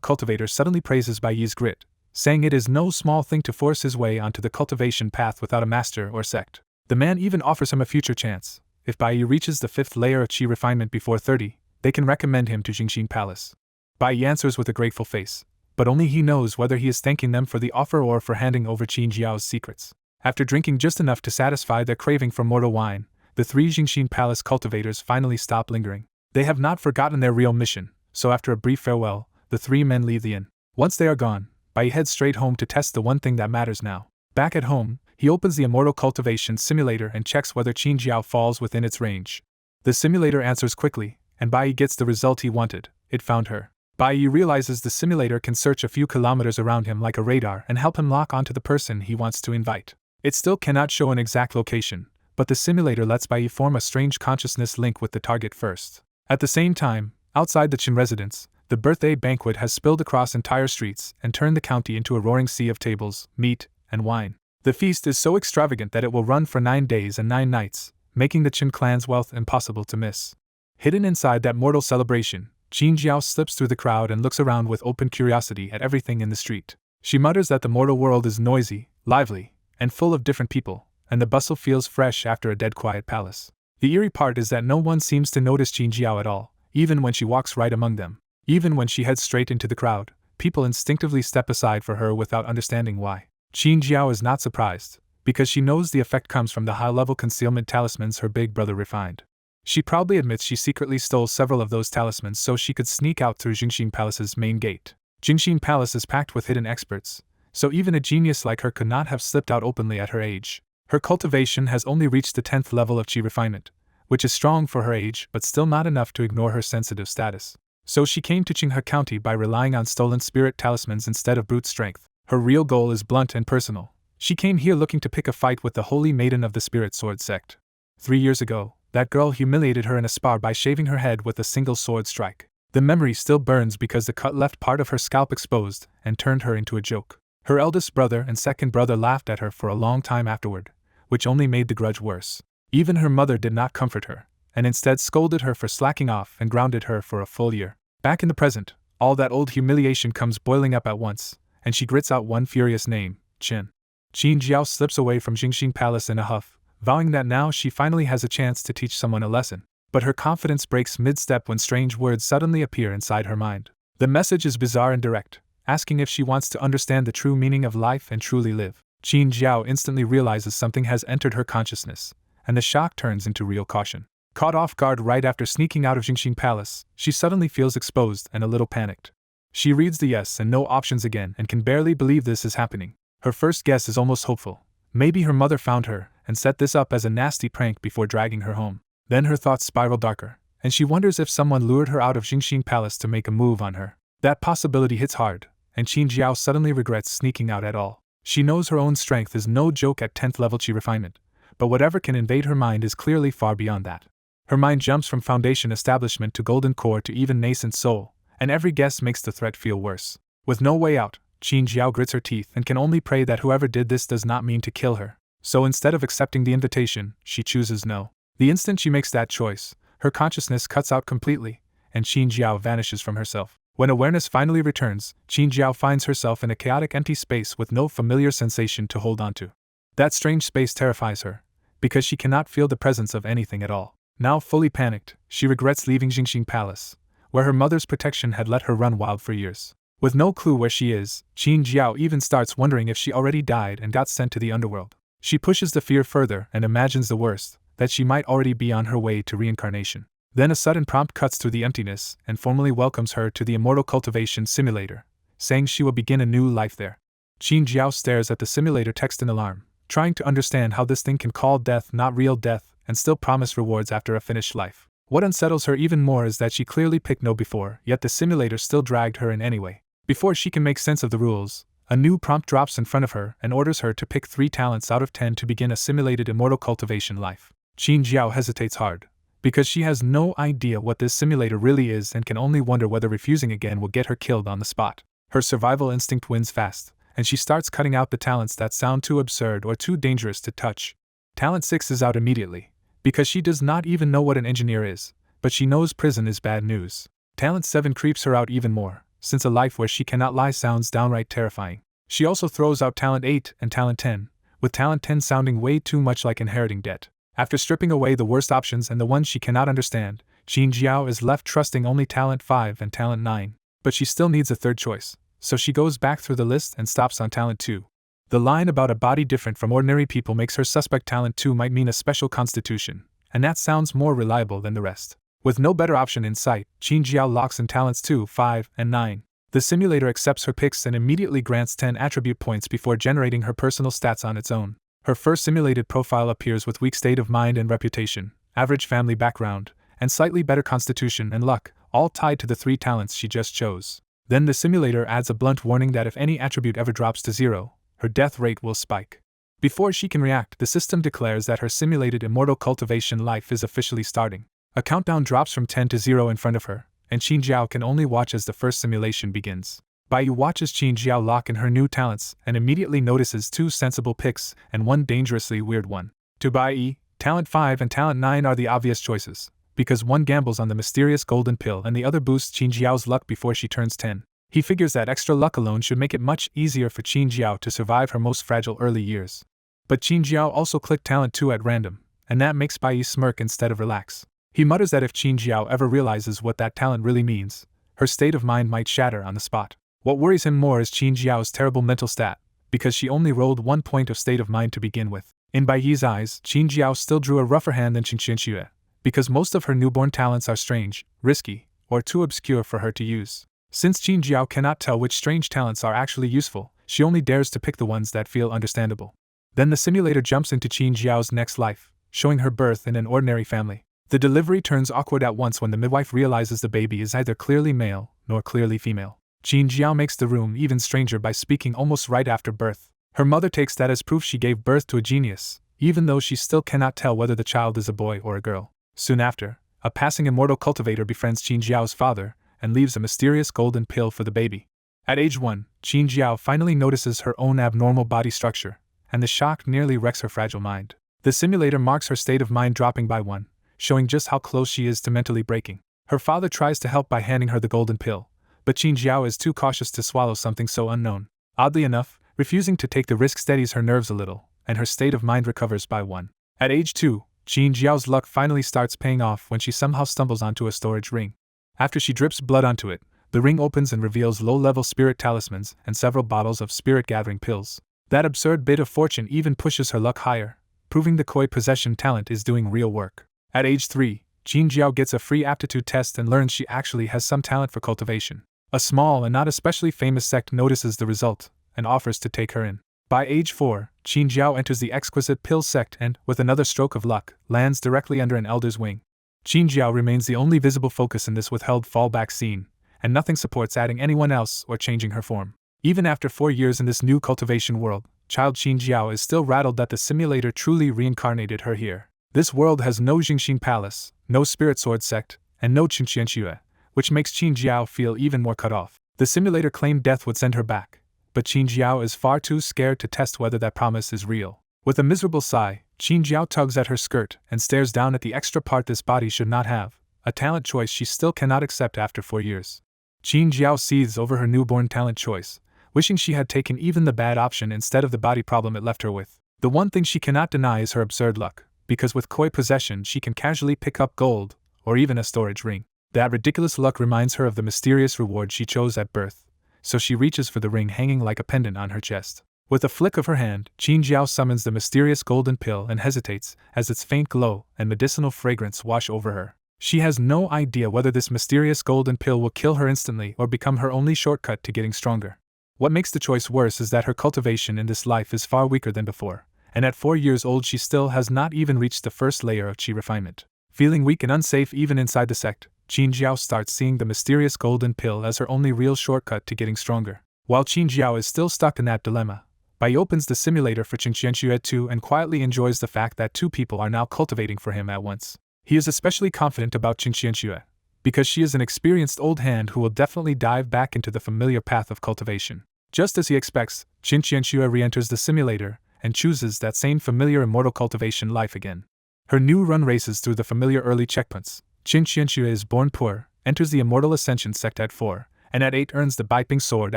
cultivator suddenly praises Bai Yi's grit, saying it is no small thing to force his way onto the cultivation path without a master or sect. The man even offers him a future chance. If Bai Yi reaches the 5th layer of Qi refinement before 30, they can recommend him to Jingxin Palace. Bai Yi answers with a grateful face, but only he knows whether he is thanking them for the offer or for handing over Qin Jiao's secrets. After drinking just enough to satisfy their craving for mortal wine, the 3 Jingxin Palace cultivators finally stop lingering. They have not forgotten their real mission, so after a brief farewell, the 3 men leave the inn. Once they are gone, Bai Yi heads straight home to test the one thing that matters now. Back at home, he opens the Immortal Cultivation Simulator and checks whether Qin Jiao falls within its range. The simulator answers quickly, and Bai Yi gets the result he wanted. It found her. Bai Yi realizes the simulator can search a few kilometers around him like a radar and help him lock onto the person he wants to invite. It still cannot show an exact location, but the simulator lets Bai Yi form a strange consciousness link with the target first. At the same time, outside the Qin residence, the birthday banquet has spilled across entire streets and turned the county into a roaring sea of tables, meat, and wine. The feast is so extravagant that it will run for 9 days and 9 nights, making the Qin clan's wealth impossible to miss. Hidden inside that mortal celebration, Qin Jiao slips through the crowd and looks around with open curiosity at everything in the street. She mutters that the mortal world is noisy, lively, and full of different people, and the bustle feels fresh after a dead quiet palace. The eerie part is that no one seems to notice Qin Jiao at all, even when she walks right among them. Even when she heads straight into the crowd, people instinctively step aside for her without understanding why. Qin Jiao is not surprised, because she knows the effect comes from the high-level concealment talismans her big brother refined. She proudly admits she secretly stole several of those talismans so she could sneak out through Jingxin Palace's main gate. Jingxin Palace is packed with hidden experts, so even a genius like her could not have slipped out openly at her age. Her cultivation has only reached the 10th level of Qi refinement, which is strong for her age but still not enough to ignore her sensitive status. So she came to Qinghe County by relying on stolen spirit talismans instead of brute strength. Her real goal is blunt and personal. She came here looking to pick a fight with the Holy Maiden of the Spirit Sword sect. 3 years ago, that girl humiliated her in a spar by shaving her head with a single sword strike. The memory still burns because the cut left part of her scalp exposed and turned her into a joke. Her eldest brother and second brother laughed at her for a long time afterward, which only made the grudge worse. Even her mother did not comfort her, and instead scolded her for slacking off and grounded her for a full year. Back in the present, all that old humiliation comes boiling up at once, and she grits out one furious name, Qin. Qin Jiao slips away from Jingxin Palace in a huff, vowing that now she finally has a chance to teach someone a lesson. But her confidence breaks mid-step when strange words suddenly appear inside her mind. The message is bizarre and direct, asking if she wants to understand the true meaning of life and truly live. Qin Jiao instantly realizes something has entered her consciousness, and the shock turns into real caution. Caught off guard right after sneaking out of Jingxin Palace, she suddenly feels exposed and a little panicked. She reads the yes and no options again and can barely believe this is happening. Her first guess is almost hopeful. Maybe her mother found her and set this up as a nasty prank before dragging her home. Then her thoughts spiral darker, and she wonders if someone lured her out of Jingxin Palace to make a move on her. That possibility hits hard, and Qin Jiao suddenly regrets sneaking out at all. She knows her own strength is no joke at 10th level Qi refinement, but whatever can invade her mind is clearly far beyond that. Her mind jumps from foundation establishment to golden core to even nascent soul, and every guess makes the threat feel worse. With no way out, Qin Jiao grits her teeth and can only pray that whoever did this does not mean to kill her. So instead of accepting the invitation, she chooses no. The instant she makes that choice, her consciousness cuts out completely, and Qin Jiao vanishes from herself. When awareness finally returns, Qin Jiao finds herself in a chaotic empty space with no familiar sensation to hold onto. That strange space terrifies her, because she cannot feel the presence of anything at all. Now fully panicked, she regrets leaving Jingxin Palace, where her mother's protection had let her run wild for years. With no clue where she is, Qin Jiao even starts wondering if she already died and got sent to the underworld. She pushes the fear further and imagines the worst, that she might already be on her way to reincarnation. Then a sudden prompt cuts through the emptiness and formally welcomes her to the Immortal Cultivation Simulator, saying she will begin a new life there. Qin Jiao stares at the simulator text in alarm, trying to understand how this thing can call death not real death and still promise rewards after a finished life. What unsettles her even more is that she clearly picked no before, yet the simulator still dragged her in anyway. Before she can make sense of the rules, a new prompt drops in front of her and orders her to pick 3 talents out of 10 to begin a simulated immortal cultivation life. Qin Jiao hesitates hard, because she has no idea what this simulator really is and can only wonder whether refusing again will get her killed on the spot. Her survival instinct wins fast, and she starts cutting out the talents that sound too absurd or too dangerous to touch. Talent 6 is out immediately, because she does not even know what an engineer is, but she knows prison is bad news. Talent 7 creeps her out even more, since a life where she cannot lie sounds downright terrifying. She also throws out Talent 8 and Talent 10, with Talent 10 sounding way too much like inheriting debt. After stripping away the worst options and the ones she cannot understand, Qin Jiao is left trusting only Talent 5 and Talent 9. But she still needs a third choice, so she goes back through the list and stops on Talent 2. The line about a body different from ordinary people makes her suspect Talent 2 might mean a special constitution, and that sounds more reliable than the rest. With no better option in sight, Qin Jiao locks in Talents 2, 5, and 9. The simulator accepts her picks and immediately grants 10 attribute points before generating her personal stats on its own. Her first simulated profile appears with weak state of mind and reputation, average family background, and slightly better constitution and luck, all tied to the 3 talents she just chose. Then the simulator adds a blunt warning that if any attribute ever drops to 0, her death rate will spike. Before she can react, the system declares that her simulated immortal cultivation life is officially starting. A countdown drops from 10 to 0 in front of her, and Qin Jiao can only watch as the first simulation begins. Baiyu watches Qin Jiao lock in her new talents and immediately notices 2 sensible picks and 1 dangerously weird one. To Baiyu, Talent 5 and Talent 9 are the obvious choices, because one gambles on the mysterious golden pill and the other boosts Qin Jiao's luck before she turns 10. He figures that extra luck alone should make it much easier for Qin Jiao to survive her most fragile early years. But Qin Jiao also clicked Talent 2 at random, and that makes Baiyu smirk instead of relax. He mutters that if Qin Jiao ever realizes what that talent really means, her state of mind might shatter on the spot. What worries him more is Qin Jiao's terrible mental stat, because she only rolled 1 point of state of mind to begin with. In Baiyu's eyes, Qin Jiao still drew a rougher hand than Qin, because most of her newborn talents are strange, risky, or too obscure for her to use. Since Qin Jiao cannot tell which strange talents are actually useful, she only dares to pick the ones that feel understandable. Then the simulator jumps into Qin Jiao's next life, showing her birth in an ordinary family. The delivery turns awkward at once when the midwife realizes the baby is neither clearly male nor clearly female. Qin Jiao makes the room even stranger by speaking almost right after birth. Her mother takes that as proof she gave birth to a genius, even though she still cannot tell whether the child is a boy or a girl. Soon after, a passing immortal cultivator befriends Qin Jiao's father and leaves a mysterious golden pill for the baby. At age 1, Qin Jiao finally notices her own abnormal body structure, and the shock nearly wrecks her fragile mind. The simulator marks her state of mind dropping by 1, showing just how close she is to mentally breaking. Her father tries to help by handing her the golden pill, but Qin Jiao is too cautious to swallow something so unknown. Oddly enough, refusing to take the risk steadies her nerves a little, and her state of mind recovers by 1. At age 2, Qin Jiao's luck finally starts paying off when she somehow stumbles onto a storage ring. After she drips blood onto it, the ring opens and reveals low-level spirit talismans and several bottles of spirit-gathering pills. That absurd bit of fortune even pushes her luck higher, proving the koi possession talent is doing real work. At age 3, Qin Jiao gets a free aptitude test and learns she actually has some talent for cultivation. A small and not especially famous sect notices the result and offers to take her in. By age 4, Qin Jiao enters the exquisite pill sect and, with another stroke of luck, lands directly under an elder's wing. Qin Jiao remains the only visible focus in this withheld fallback scene, and nothing supports adding anyone else or changing her form. Even after 4 years in this new cultivation world, child Qin Jiao is still rattled that the simulator truly reincarnated her here. This world has no Jingxin Palace, no Spirit Sword Sect, and no Qinqianxue, which makes Qin Jiao feel even more cut off. The simulator claimed death would send her back, but Qin Jiao is far too scared to test whether that promise is real. With a miserable sigh, Qin Jiao tugs at her skirt and stares down at the extra part this body should not have, a talent choice she still cannot accept after 4 years. Qin Jiao seethes over her newborn talent choice, wishing she had taken even the bad option instead of the body problem it left her with. The one thing she cannot deny is her absurd luck, because with koi possession she can casually pick up gold, or even a storage ring. That ridiculous luck reminds her of the mysterious reward she chose at birth, so she reaches for the ring hanging like a pendant on her chest. With a flick of her hand, Qin Jiao summons the mysterious golden pill and hesitates as its faint glow and medicinal fragrance wash over her. She has no idea whether this mysterious golden pill will kill her instantly or become her only shortcut to getting stronger. What makes the choice worse is that her cultivation in this life is far weaker than before, and at 4 years old she still has not even reached the first layer of chi refinement. Feeling weak and unsafe even inside the sect, Qin Jiao starts seeing the mysterious golden pill as her only real shortcut to getting stronger. While Qin Jiao is still stuck in that dilemma, Bai opens the simulator for Qingqianxue 2 and quietly enjoys the fact that 2 people are now cultivating for him at once. He is especially confident about Qin Qianxue, because she is an experienced old hand who will definitely dive back into the familiar path of cultivation. Just as he expects, Qin Qianxue re-enters the simulator and chooses that same familiar immortal cultivation life again. Her new run races through the familiar early checkpoints. Qin Qianxue is born poor, enters the Immortal Ascension sect at 4, and at 8 earns the Biping Sword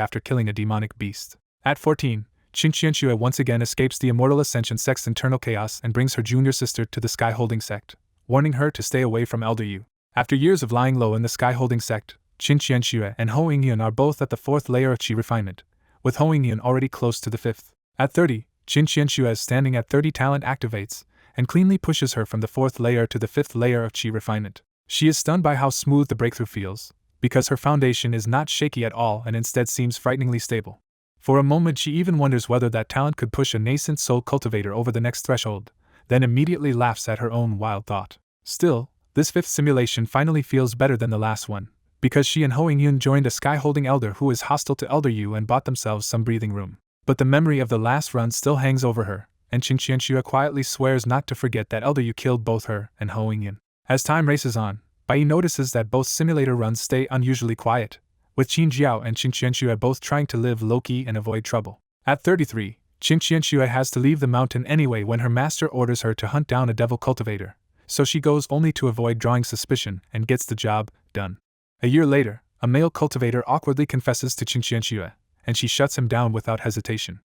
after killing a demonic beast. At 14, Qin Qianxue once again escapes the Immortal Ascension sect's internal chaos and brings her junior sister to the Sky Holding sect, warning her to stay away from Elder Yu. After years of lying low in the Sky Holding sect, Qin Qianxue and Ho Yingyun are both at the 4th layer of Qi refinement, with Ho Yingyun already close to the 5th. At 30, Qin Qianxue standing at 30 talent activates, and cleanly pushes her from the 4th layer to the 5th layer of Qi refinement. She is stunned by how smooth the breakthrough feels, because her foundation is not shaky at all and instead seems frighteningly stable. For a moment she even wonders whether that talent could push a nascent soul cultivator over the next threshold, then immediately laughs at her own wild thought. Still, this 5th simulation finally feels better than the last one, because she and Ho Yingyun joined a sky-holding elder who is hostile to Elder Yu and bought themselves some breathing room. But the memory of the last run still hangs over her, and Qin Qianxue quietly swears not to forget that Elder Yu killed both her and Ho Yingyun. As time races on, Bai notices that both simulator runs stay unusually quiet, with Qin Jiao and Qin Qianxue both trying to live low-key and avoid trouble. At 33, Qin Qianxue has to leave the mountain anyway when her master orders her to hunt down a devil cultivator, so she goes only to avoid drawing suspicion and gets the job done. A year later, a male cultivator awkwardly confesses to Qin Qianxue, and she shuts him down without hesitation.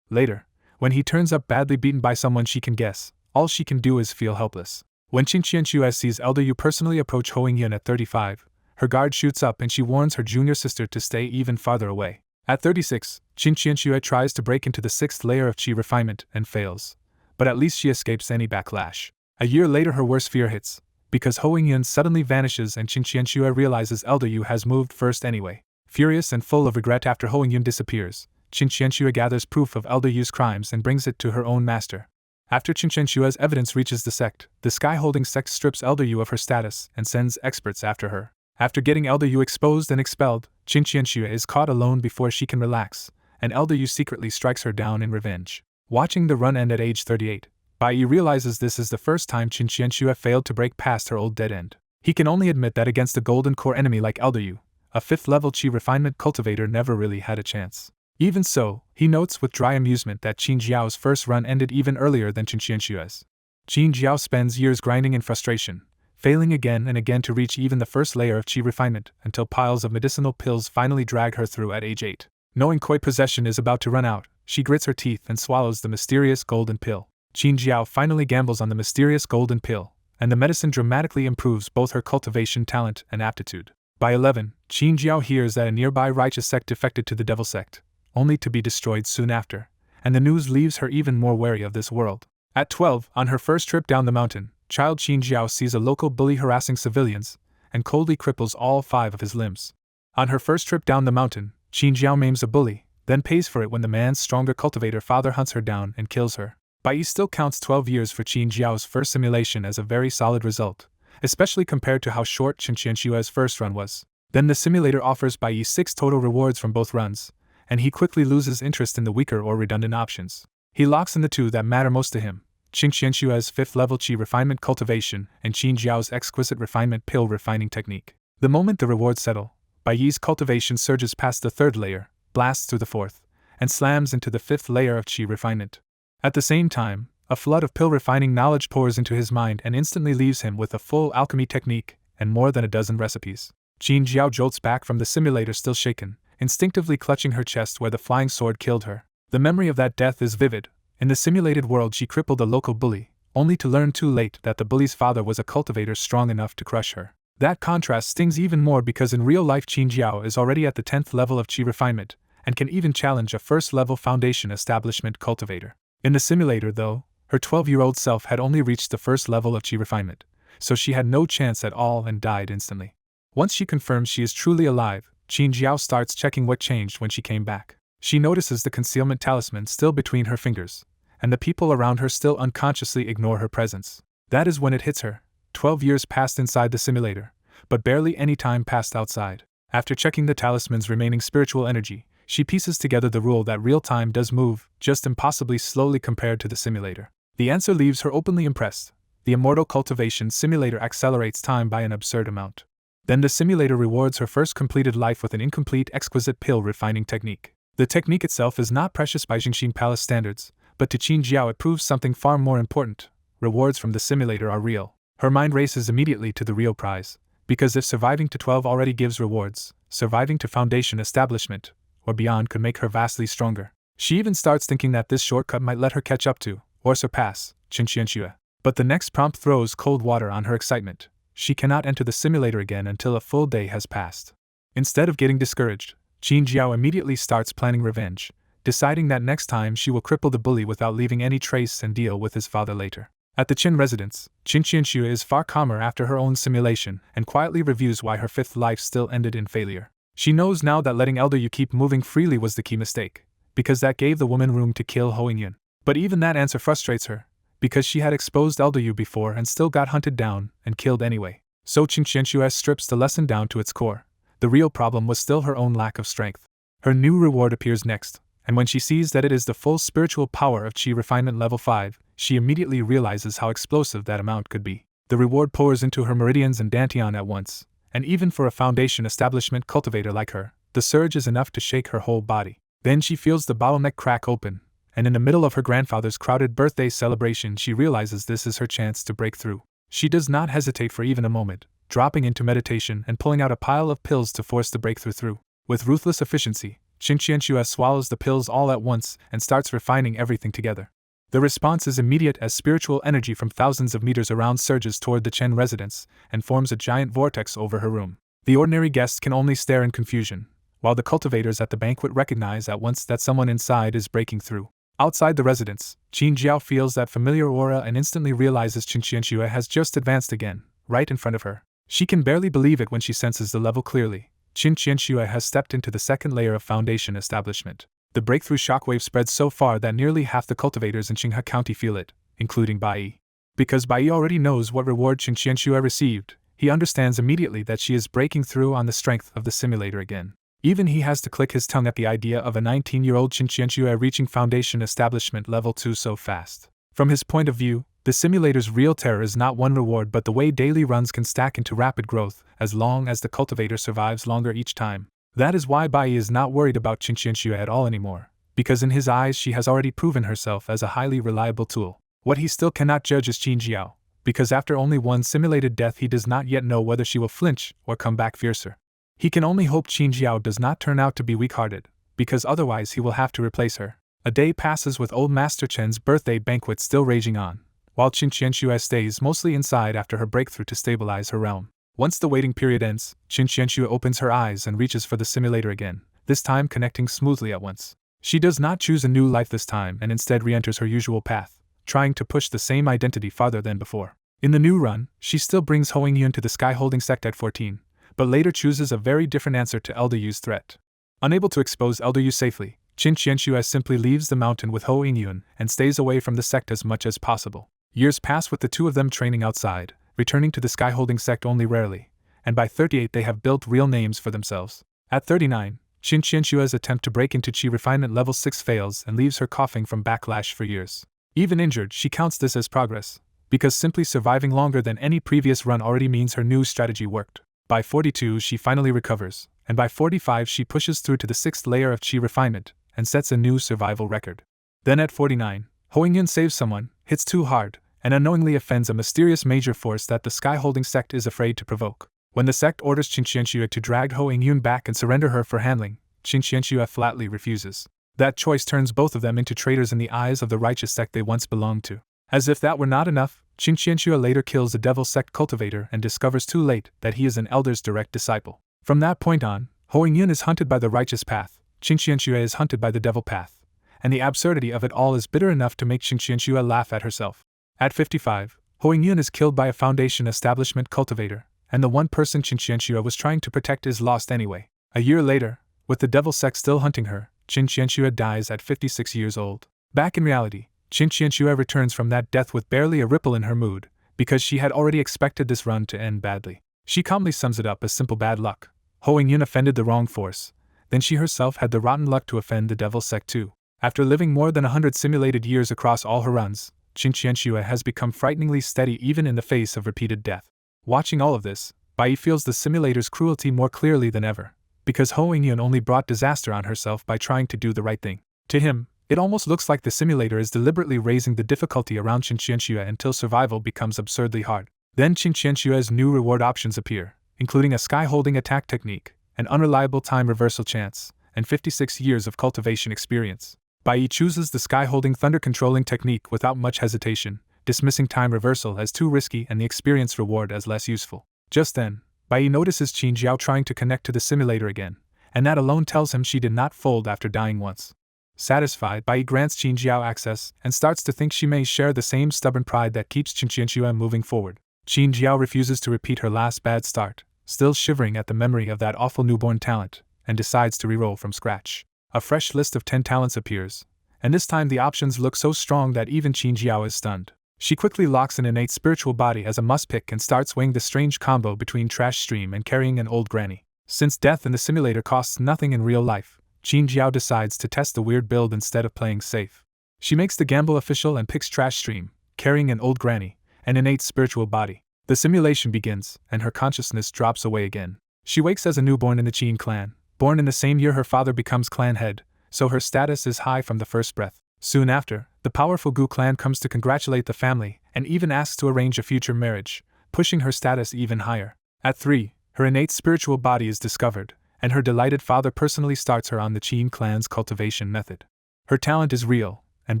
Later, when he turns up badly beaten by someone she can guess, all she can do is feel helpless. When Qin Qianxue sees Elder Yu personally approach Ho Yingyun at 35, her guard shoots up and she warns her junior sister to stay even farther away. At 36, Qin Qianxue tries to break into the 6th layer of Qi refinement and fails, but at least she escapes any backlash. A year later her worst fear hits, because Ho Yingyun suddenly vanishes and Qin Qianxue realizes Elder Yu has moved first anyway. Furious and full of regret after Ho Yingyun disappears, Qin Qianxue gathers proof of Elder Yu's crimes and brings it to her own master. After Qin Qianxue's evidence reaches the sect, the Sky-holding sect strips Elder Yu of her status and sends experts after her. After getting Elder Yu exposed and expelled, Qin Qianxue is caught alone before she can relax, and Elder Yu secretly strikes her down in revenge. Watching the run end at age 38, Bai Yi realizes this is the first time Qin Qianxue failed to break past her old dead end. He can only admit that against a golden core enemy like Elder Yu, a 5th-level Qi refinement cultivator never really had a chance. Even so, he notes with dry amusement that Qin Jiao's first run ended even earlier than Qin Qianxue's. Qin Jiao spends years grinding in frustration, failing again and again to reach even the 1st layer of Qi refinement until piles of medicinal pills finally drag her through at age 8. Knowing Koi possession is about to run out, she grits her teeth and swallows the mysterious golden pill. Qin Jiao finally gambles on the mysterious golden pill, and the medicine dramatically improves both her cultivation talent and aptitude. By 11, Qin Jiao hears that a nearby righteous sect defected to the devil sect, only to be destroyed soon after, and the news leaves her even more wary of this world. At 12, on her first trip down the mountain, child Qin Jiao sees a local bully harassing civilians, and coldly cripples all 5 of his limbs. On her first trip down the mountain, Qin Jiao maims a bully, then pays for it when the man's stronger cultivator father hunts her down and kills her. Bai Yi still counts 12 years for Qin Jiao's first simulation as a very solid result, especially compared to how short Qin Qianxue's first run was. Then the simulator offers Bai Yi 6 total rewards from both runs, and he quickly loses interest in the weaker or redundant options. He locks in the 2 that matter most to him: Qin Qianxue's 5th-level Qi refinement cultivation and Qin Jiao's exquisite refinement pill refining technique. The moment the rewards settle, Bai Yi's cultivation surges past the 3rd layer, blasts through the 4th, and slams into the 5th layer of Qi refinement. At the same time, a flood of pill refining knowledge pours into his mind and instantly leaves him with a full alchemy technique and more than a dozen recipes. Qin Jiao jolts back from the simulator still shaken, instinctively clutching her chest where the flying sword killed her. The memory of that death is vivid. In the simulated world she crippled a local bully, only to learn too late that the bully's father was a cultivator strong enough to crush her. That contrast stings even more because in real life Qin Jiao is already at the 10th level of Qi refinement, and can even challenge a 1st-level foundation establishment cultivator. In the simulator though, her 12-year-old self had only reached the 1st level of Qi refinement, so she had no chance at all and died instantly. Once she confirms she is truly alive, Qin Jiao starts checking what changed when she came back. She notices the concealment talisman still between her fingers, and the people around her still unconsciously ignore her presence. That is when it hits her. 12 years passed inside the simulator, but barely any time passed outside. After checking the talisman's remaining spiritual energy, she pieces together the rule that real time does move, just impossibly slowly compared to the simulator. The answer leaves her openly impressed. the Immortal Cultivation Simulator accelerates time by an absurd amount. Then the simulator rewards her first completed life with an incomplete exquisite pill refining technique. The technique itself is not precious by Jingxing Palace standards, but to Qin Jiao it proves something far more important. Rewards from the simulator are real. Her mind races immediately to the real prize, because if surviving to 12 already gives rewards, surviving to Foundation Establishment, or beyond could make her vastly stronger. She even starts thinking that this shortcut might let her catch up to, or surpass, Qin Qianxue. But the next prompt throws cold water on her excitement. She cannot enter the simulator again until a full day has passed. Instead of getting discouraged, Qin Jiao immediately starts planning revenge, deciding that next time she will cripple the bully without leaving any trace and deal with his father later. At the Qin residence, Qin Qianxue is far calmer after her own simulation and quietly reviews why her fifth life still ended in failure. She knows now that letting Elder Yu keep moving freely was the key mistake, because that gave the woman room to kill Ho Yingyun. But even that answer frustrates her, because she had exposed Elder Yu before and still got hunted down and killed anyway. So Qin Qianxue strips the lesson down to its core. The real problem was still her own lack of strength. Her new reward appears next, and when she sees that it is the full spiritual power of Qi Refinement Level 5, she immediately realizes how explosive that amount could be. The reward pours into her meridians and dantian at once, and even for a Foundation Establishment cultivator like her, the surge is enough to shake her whole body. Then she feels the bottleneck crack open, and in the middle of her grandfather's crowded birthday celebration she realizes this is her chance to break through. She does not hesitate for even a moment, dropping into meditation and pulling out a pile of pills to force the breakthrough through. With ruthless efficiency, Qin Qianxue swallows the pills all at once and starts refining everything together. The response is immediate as spiritual energy from thousands of meters around surges toward the Chen residence and forms a giant vortex over her room. The ordinary guests can only stare in confusion, while the cultivators at the banquet recognize at once that someone inside is breaking through. Outside the residence, Qin Jiao feels that familiar aura and instantly realizes Qin Qianxue has just advanced again, right in front of her. She can barely believe it when she senses the level clearly. Qin Qianxue has stepped into the second layer of Foundation Establishment. The breakthrough shockwave spreads so far that nearly half the cultivators in Qinghe County feel it, including Bai. Because Bai already knows what reward Qin Qianxue received, he understands immediately that she is breaking through on the strength of the simulator again. Even he has to click his tongue at the idea of a 19-year-old Qin Qianxue reaching Foundation Establishment Level 2 so fast. From his point of view, the simulator's real terror is not one reward but the way daily runs can stack into rapid growth as long as the cultivator survives longer each time. That is why Bai is not worried about Qin Qianxue at all anymore, because in his eyes she has already proven herself as a highly reliable tool. What he still cannot judge is Qin Jiao, because after only one simulated death he does not yet know whether she will flinch or come back fiercer. He can only hope Qin Jiao does not turn out to be weak-hearted, because otherwise he will have to replace her. A day passes with old Master Chen's birthday banquet still raging on, while Qin Qianxue stays mostly inside after her breakthrough to stabilize her realm. Once the waiting period ends, Qin Qianxue opens her eyes and reaches for the simulator again, this time connecting smoothly at once. She does not choose a new life this time and instead re-enters her usual path, trying to push the same identity farther than before. In the new run, she still brings Ho Yingyun to the sky-holding sect at 14, but later chooses a very different answer to Elder Yu's threat. Unable to expose Elder Yu safely, Qin Qianxue simply leaves the mountain with Ho Yingyun and stays away from the sect as much as possible. Years pass with the two of them training outside, returning to the sky-holding sect only rarely, and by 38 they have built real names for themselves. At 39, Qin Qianxue's attempt to break into Qi Refinement Level 6 fails and leaves her coughing from backlash for years. Even injured, she counts this as progress, because simply surviving longer than any previous run already means her new strategy worked. By 42 she finally recovers, and by 45 she pushes through to the 6th layer of Qi Refinement, and sets a new survival record. Then at 49, Ho Yingyun saves someone, hits too hard, and unknowingly offends a mysterious major force that the sky-holding sect is afraid to provoke. When the sect orders Qin Qianxue to drag Ho Yingyun back and surrender her for handling, Qin Qianxue flatly refuses. That choice turns both of them into traitors in the eyes of the righteous sect they once belonged to. As if that were not enough, Qin Qianxue later kills the devil sect cultivator and discovers too late that he is an elder's direct disciple. From that point on, Ho Yingyun is hunted by the righteous path, Qin Qianxue is hunted by the devil path, and the absurdity of it all is bitter enough to make Qin Qianxue laugh at herself. At 55, Ho Yingyun is killed by a Foundation Establishment cultivator, and the one person Qin Qianxue was trying to protect is lost anyway. A year later, with the devil sect still hunting her, Qin Qianxue dies at 56 years old. Back in reality, Qin Qianxue returns from that death with barely a ripple in her mood, because she had already expected this run to end badly. She calmly sums it up as simple bad luck. Ho Yingyun offended the wrong force, then she herself had the rotten luck to offend the devil sect too. After living more than 100 simulated years across all her runs, Qin Qianxue has become frighteningly steady even in the face of repeated death. Watching all of this, Bai feels the simulator's cruelty more clearly than ever, because Ho Yun only brought disaster on herself by trying to do the right thing. To him, it almost looks like the simulator is deliberately raising the difficulty around Qin Qianxue until survival becomes absurdly hard. Then Qin Qianxue's new reward options appear, including a sky-holding attack technique, an unreliable time reversal chance, and 56 years of cultivation experience. Bai chooses the sky-holding thunder-controlling technique without much hesitation, dismissing time reversal as too risky and the experience reward as less useful. Just then, Bai notices Qin Jiao trying to connect to the simulator again, and that alone tells him she did not fold after dying once. Satisfied, Bai grants Qin Jiao access and starts to think she may share the same stubborn pride that keeps Qin Qianxue moving forward. Qin Jiao refuses to repeat her last bad start, still shivering at the memory of that awful newborn talent, and decides to re-roll from scratch. A fresh list of 10 talents appears, and this time the options look so strong that even Qin Jiao is stunned. She quickly locks an innate spiritual body as a must-pick and starts weighing the strange combo between trash stream and carrying an old granny. Since death in the simulator costs nothing in real life, Qin Jiao decides to test the weird build instead of playing safe. She makes the gamble official and picks trash stream, carrying an old granny, an innate spiritual body. The simulation begins, and her consciousness drops away again. She wakes as a newborn in the Qin clan, born in the same year her father becomes clan head, so her status is high from the first breath. Soon after, the powerful Gu clan comes to congratulate the family and even asks to arrange a future marriage, pushing her status even higher. At 3, her innate spiritual body is discovered, and her delighted father personally starts her on the Qin clan's cultivation method. Her talent is real, and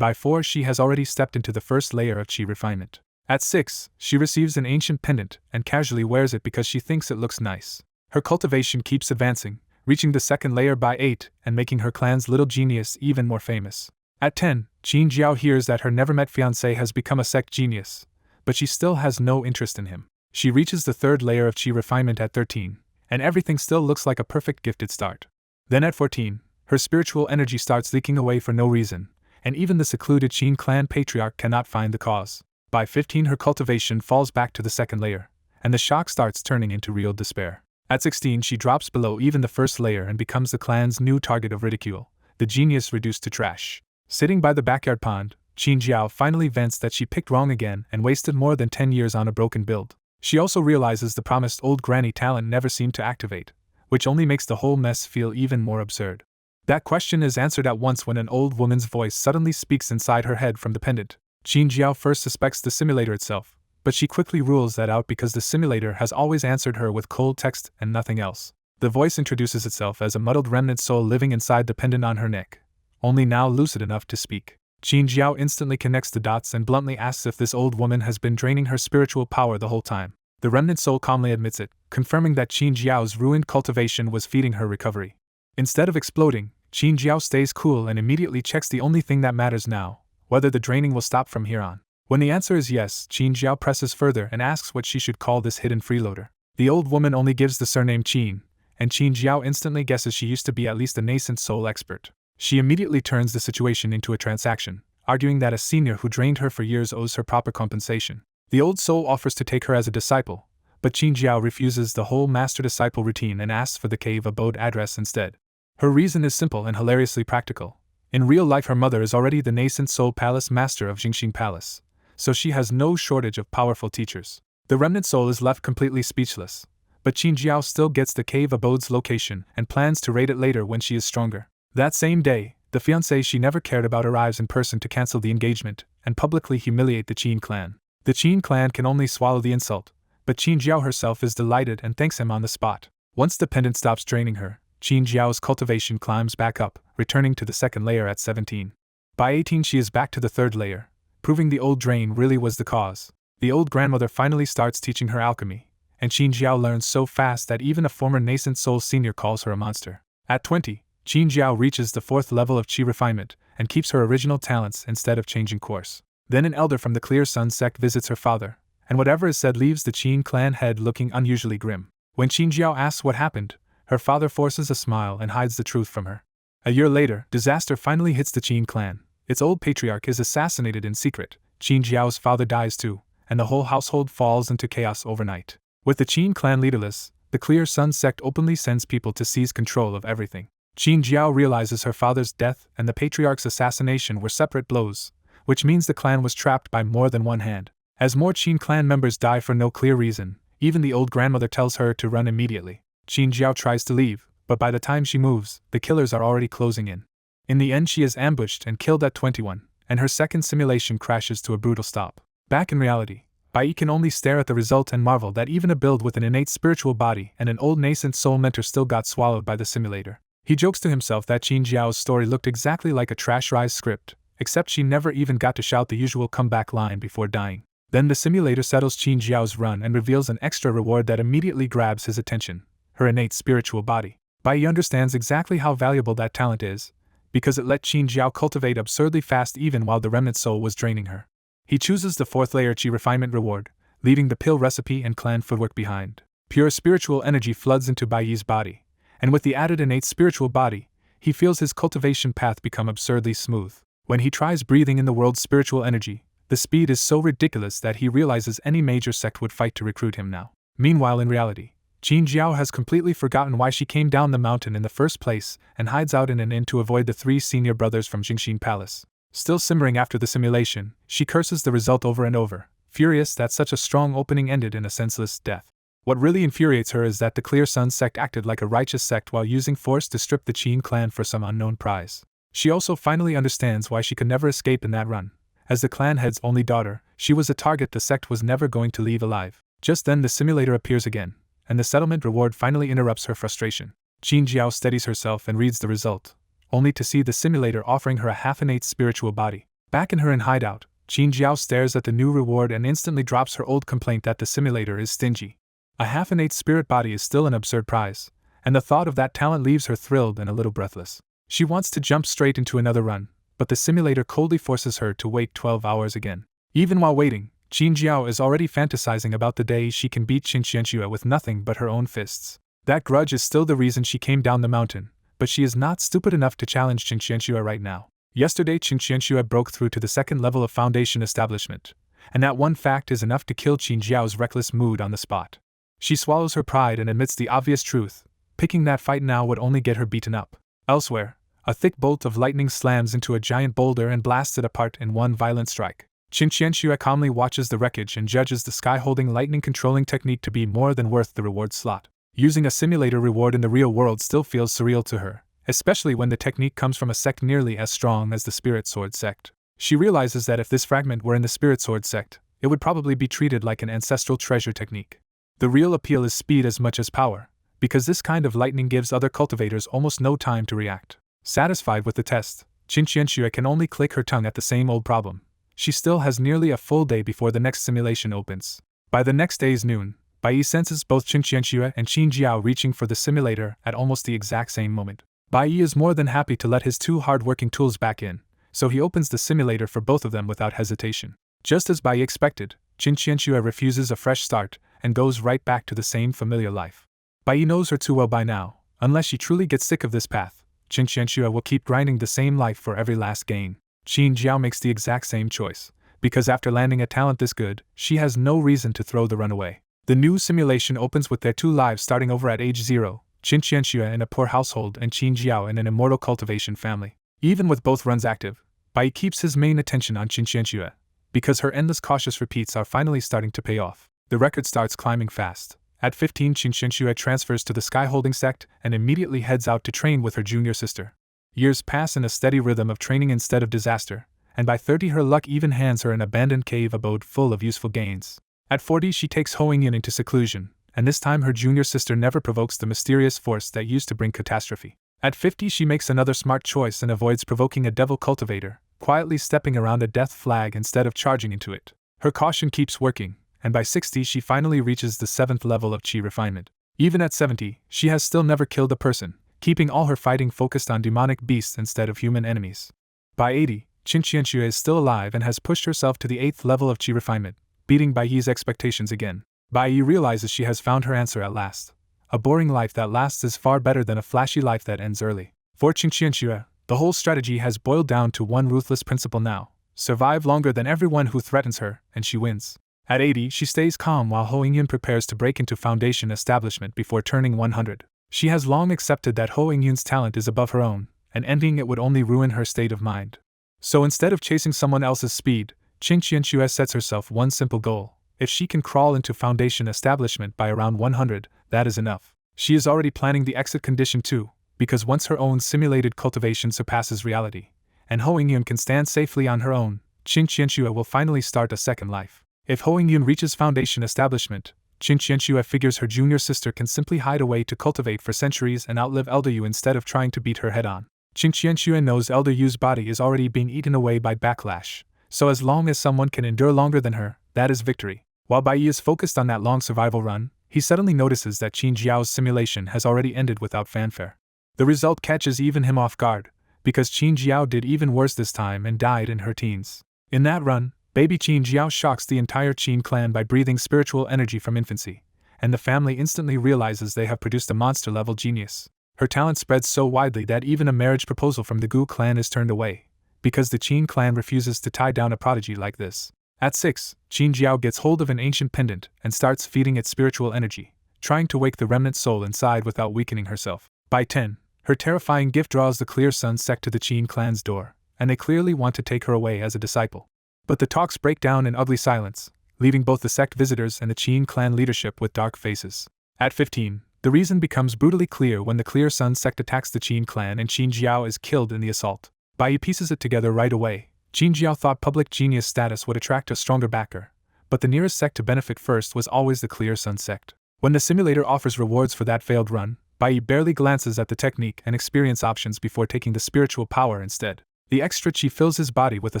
by 4 she has already stepped into the first layer of Qi refinement. At 6, she receives an ancient pendant and casually wears it because she thinks it looks nice. Her cultivation keeps advancing, reaching the second layer by 8 and making her clan's little genius even more famous. At 10, Qin Jiao hears that her never-met fiancé has become a sect genius, but she still has no interest in him. She reaches the third layer of Qi refinement at 13, and everything still looks like a perfect gifted start. Then at 14, her spiritual energy starts leaking away for no reason, and even the secluded Qin clan patriarch cannot find the cause. By 15 her cultivation falls back to the second layer, and the shock starts turning into real despair. At 16 she drops below even the first layer and becomes the clan's new target of ridicule, the genius reduced to trash. Sitting by the backyard pond, Qin Jiao finally vents that she picked wrong again and wasted more than 10 years on a broken build. She also realizes the promised old granny talent never seemed to activate, which only makes the whole mess feel even more absurd. That question is answered at once when an old woman's voice suddenly speaks inside her head from the pendant. Qin Jiao first suspects the simulator itself, but she quickly rules that out because the simulator has always answered her with cold text and nothing else. The voice introduces itself as a muddled remnant soul living inside the pendant on her neck, only now lucid enough to speak. Qin Jiao instantly connects the dots and bluntly asks if this old woman has been draining her spiritual power the whole time. The remnant soul calmly admits it, confirming that Qin Jiao's ruined cultivation was feeding her recovery. Instead of exploding, Qin Jiao stays cool and immediately checks the only thing that matters now, whether the draining will stop from here on. When the answer is yes, Qin Jiao presses further and asks what she should call this hidden freeloader. The old woman only gives the surname Qin, and Qin Jiao instantly guesses she used to be at least a nascent soul expert. She immediately turns the situation into a transaction, arguing that a senior who drained her for years owes her proper compensation. The old soul offers to take her as a disciple, but Qin Jiao refuses the whole master-disciple routine and asks for the cave abode address instead. Her reason is simple and hilariously practical. In real life her mother is already the nascent soul palace master of Jingxing Palace, so she has no shortage of powerful teachers. The remnant soul is left completely speechless, but Qin Jiao still gets the cave abode's location and plans to raid it later when she is stronger. That same day, the fiancé she never cared about arrives in person to cancel the engagement and publicly humiliate the Qin clan. The Qin clan can only swallow the insult, but Qin Jiao herself is delighted and thanks him on the spot. Once the pendant stops draining her, Qin Jiao's cultivation climbs back up, returning to the second layer at 17. By 18 she is back to the third layer, proving the old drain really was the cause. The old grandmother finally starts teaching her alchemy, and Qin Jiao learns so fast that even a former nascent soul senior calls her a monster. At 20, Qin Jiao reaches the 4th level of Qi refinement and keeps her original talents instead of changing course. Then an elder from the Clear Sun sect visits her father, and whatever is said leaves the Qin clan head looking unusually grim. When Qin Jiao asks what happened, her father forces a smile and hides the truth from her. A year later, disaster finally hits the Qin clan. Its old patriarch is assassinated in secret, Qin Jiao's father dies too, and the whole household falls into chaos overnight. With the Qin clan leaderless, the Clear Sun sect openly sends people to seize control of everything. Qin Jiao realizes her father's death and the patriarch's assassination were separate blows, which means the clan was trapped by more than one hand. As more Qin clan members die for no clear reason, even the old grandmother tells her to run immediately. Qin Jiao tries to leave, but by the time she moves, the killers are already closing in. In the end, she is ambushed and killed at 21, and her second simulation crashes to a brutal stop. Back in reality, Bai can only stare at the result and marvel that even a build with an innate spiritual body and an old nascent soul mentor still got swallowed by the simulator. He jokes to himself that Qin Jiao's story looked exactly like a Trash Rise script, except she never even got to shout the usual comeback line before dying. Then the simulator settles Qin Jiao's run and reveals an extra reward that immediately grabs his attention: her innate spiritual body. Bai understands exactly how valuable that talent is, because it let Qin Jiao cultivate absurdly fast even while the remnant soul was draining her. He chooses the 4th layer Qi refinement reward, leaving the pill recipe and clan footwork behind. Pure spiritual energy floods into Bai's body, and with the added innate spiritual body, he feels his cultivation path become absurdly smooth. When he tries breathing in the world's spiritual energy, the speed is so ridiculous that he realizes any major sect would fight to recruit him now. Meanwhile, in reality, Qin Jiao has completely forgotten why she came down the mountain in the first place and hides out in an inn to avoid the 3 senior brothers from Jingxin Palace. Still simmering after the simulation, she curses the result over and over, furious that such a strong opening ended in a senseless death. What really infuriates her is that the Clear Sun sect acted like a righteous sect while using force to strip the Qin clan for some unknown prize. She also finally understands why she could never escape in that run. As the clan head's only daughter, she was a target the sect was never going to leave alive. Just then the simulator appears again, and the settlement reward finally interrupts her frustration. Qin Jiao steadies herself and reads the result, only to see the simulator offering her a half-innate spiritual body. Back in her inn hideout, Qin Jiao stares at the new reward and instantly drops her old complaint that the simulator is stingy. A half-innate spirit body is still an absurd prize, and the thought of that talent leaves her thrilled and a little breathless. She wants to jump straight into another run, but the simulator coldly forces her to wait 12 hours again. Even while waiting, Qin Jiao is already fantasizing about the day she can beat Qin Xianxue with nothing but her own fists. That grudge is still the reason she came down the mountain, but she is not stupid enough to challenge Qin Xianxue right now. Yesterday Qin Xianxue broke through to the 2nd level of Foundation Establishment, and that one fact is enough to kill Qin Jiao's reckless mood on the spot. She swallows her pride and admits the obvious truth: picking that fight now would only get her beaten up. Elsewhere, a thick bolt of lightning slams into a giant boulder and blasts it apart in one violent strike. Qin Xianxue calmly watches the wreckage and judges the sky-holding lightning controlling technique to be more than worth the reward slot. Using a simulator reward in the real world still feels surreal to her, especially when the technique comes from a sect nearly as strong as the Spirit Sword sect. She realizes that if this fragment were in the Spirit Sword sect, it would probably be treated like an ancestral treasure technique. The real appeal is speed as much as power, because this kind of lightning gives other cultivators almost no time to react. Satisfied with the test, Qin Xianxue can only click her tongue at the same old problem. She still has nearly a full day before the next simulation opens. By the next day's noon, Bai senses both Qin Xianxue and Qin Jiao reaching for the simulator at almost the exact same moment. Bai is more than happy to let his 2 hard-working tools back in, so he opens the simulator for both of them without hesitation. Just as Bai expected, Qin Xianxue refuses a fresh start and goes right back to the same familiar life. Bai knows her too well by now. Unless she truly gets sick of this path, Qin Xianxue will keep grinding the same life for every last gain. Qin Jiao makes the exact same choice, because after landing a talent this good, she has no reason to throw the run away. The new simulation opens with their 2 lives starting over at age 0, Qin Xianxue in a poor household and Qin Jiao in an immortal cultivation family. Even with both runs active, Bai keeps his main attention on Qin Xianxue, because her endless cautious repeats are finally starting to pay off. The record starts climbing fast. At 15, Qin Xianxue transfers to the Sky-Holding sect and immediately heads out to train with her junior sister. Years pass in a steady rhythm of training instead of disaster, and by 30 her luck even hands her an abandoned cave abode full of useful gains. At 40 she takes Hoingyan into seclusion, and this time her junior sister never provokes the mysterious force that used to bring catastrophe. At 50 she makes another smart choice and avoids provoking a devil cultivator, quietly stepping around a death flag instead of charging into it. Her caution keeps working, and by 60 she finally reaches the 7th level of Qi refinement. Even at 70, she has still never killed a person, keeping all her fighting focused on demonic beasts instead of human enemies. By 80, Qin Xianxue is still alive and has pushed herself to the 8th level of Qi refinement, beating Bai Yi's expectations again. Bai Yi realizes she has found her answer at last. A boring life that lasts is far better than a flashy life that ends early. For Qin Xianxue, the whole strategy has boiled down to one ruthless principle now: survive longer than everyone who threatens her, and she wins. At 80, she stays calm while Hoingyan prepares to break into Foundation Establishment before turning 100. She has long accepted that Hoingyan's talent is above her own, and ending it would only ruin her state of mind. So instead of chasing someone else's speed, Qin Qianxue sets herself one simple goal. If she can crawl into Foundation establishment by around 100, that is enough. She is already planning the exit condition too, because once her own simulated cultivation surpasses reality, and Ho Yun can stand safely on her own, Qin Qianxue will finally start a second life. If Ho Yun reaches Foundation establishment, Qin Qianxue figures her junior sister can simply hide away to cultivate for centuries and outlive Elder Yu instead of trying to beat her head on. Qin Qianxue knows Elder Yu's body is already being eaten away by backlash, so as long as someone can endure longer than her, that is victory. While Bai Yi is focused on that long survival run, he suddenly notices that Qin Jiao's simulation has already ended without fanfare. The result catches even him off guard, because Qin Jiao did even worse this time and died in her teens. In that run, baby Qin Jiao shocks the entire Qin clan by breathing spiritual energy from infancy, and the family instantly realizes they have produced a monster-level genius. Her talent spreads so widely that even a marriage proposal from the Gu clan is turned away, because the Qin clan refuses to tie down a prodigy like this. At 6, Qin Jiao gets hold of an ancient pendant and starts feeding it spiritual energy, trying to wake the remnant soul inside without weakening herself. By 10, her terrifying gift draws the Clear Sun sect to the Qin clan's door, and they clearly want to take her away as a disciple. But the talks break down in ugly silence, leaving both the sect visitors and the Qin clan leadership with dark faces. At 15, the reason becomes brutally clear when the Clear Sun sect attacks the Qin clan and Qin Jiao is killed in the assault. Bai Yi pieces it together right away. Qin Jiao thought public genius status would attract a stronger backer, but the nearest sect to benefit first was always the Clear Sun sect. When the simulator offers rewards for that failed run, Bai Yi barely glances at the technique and experience options before taking the spiritual power instead. The extra chi fills his body with a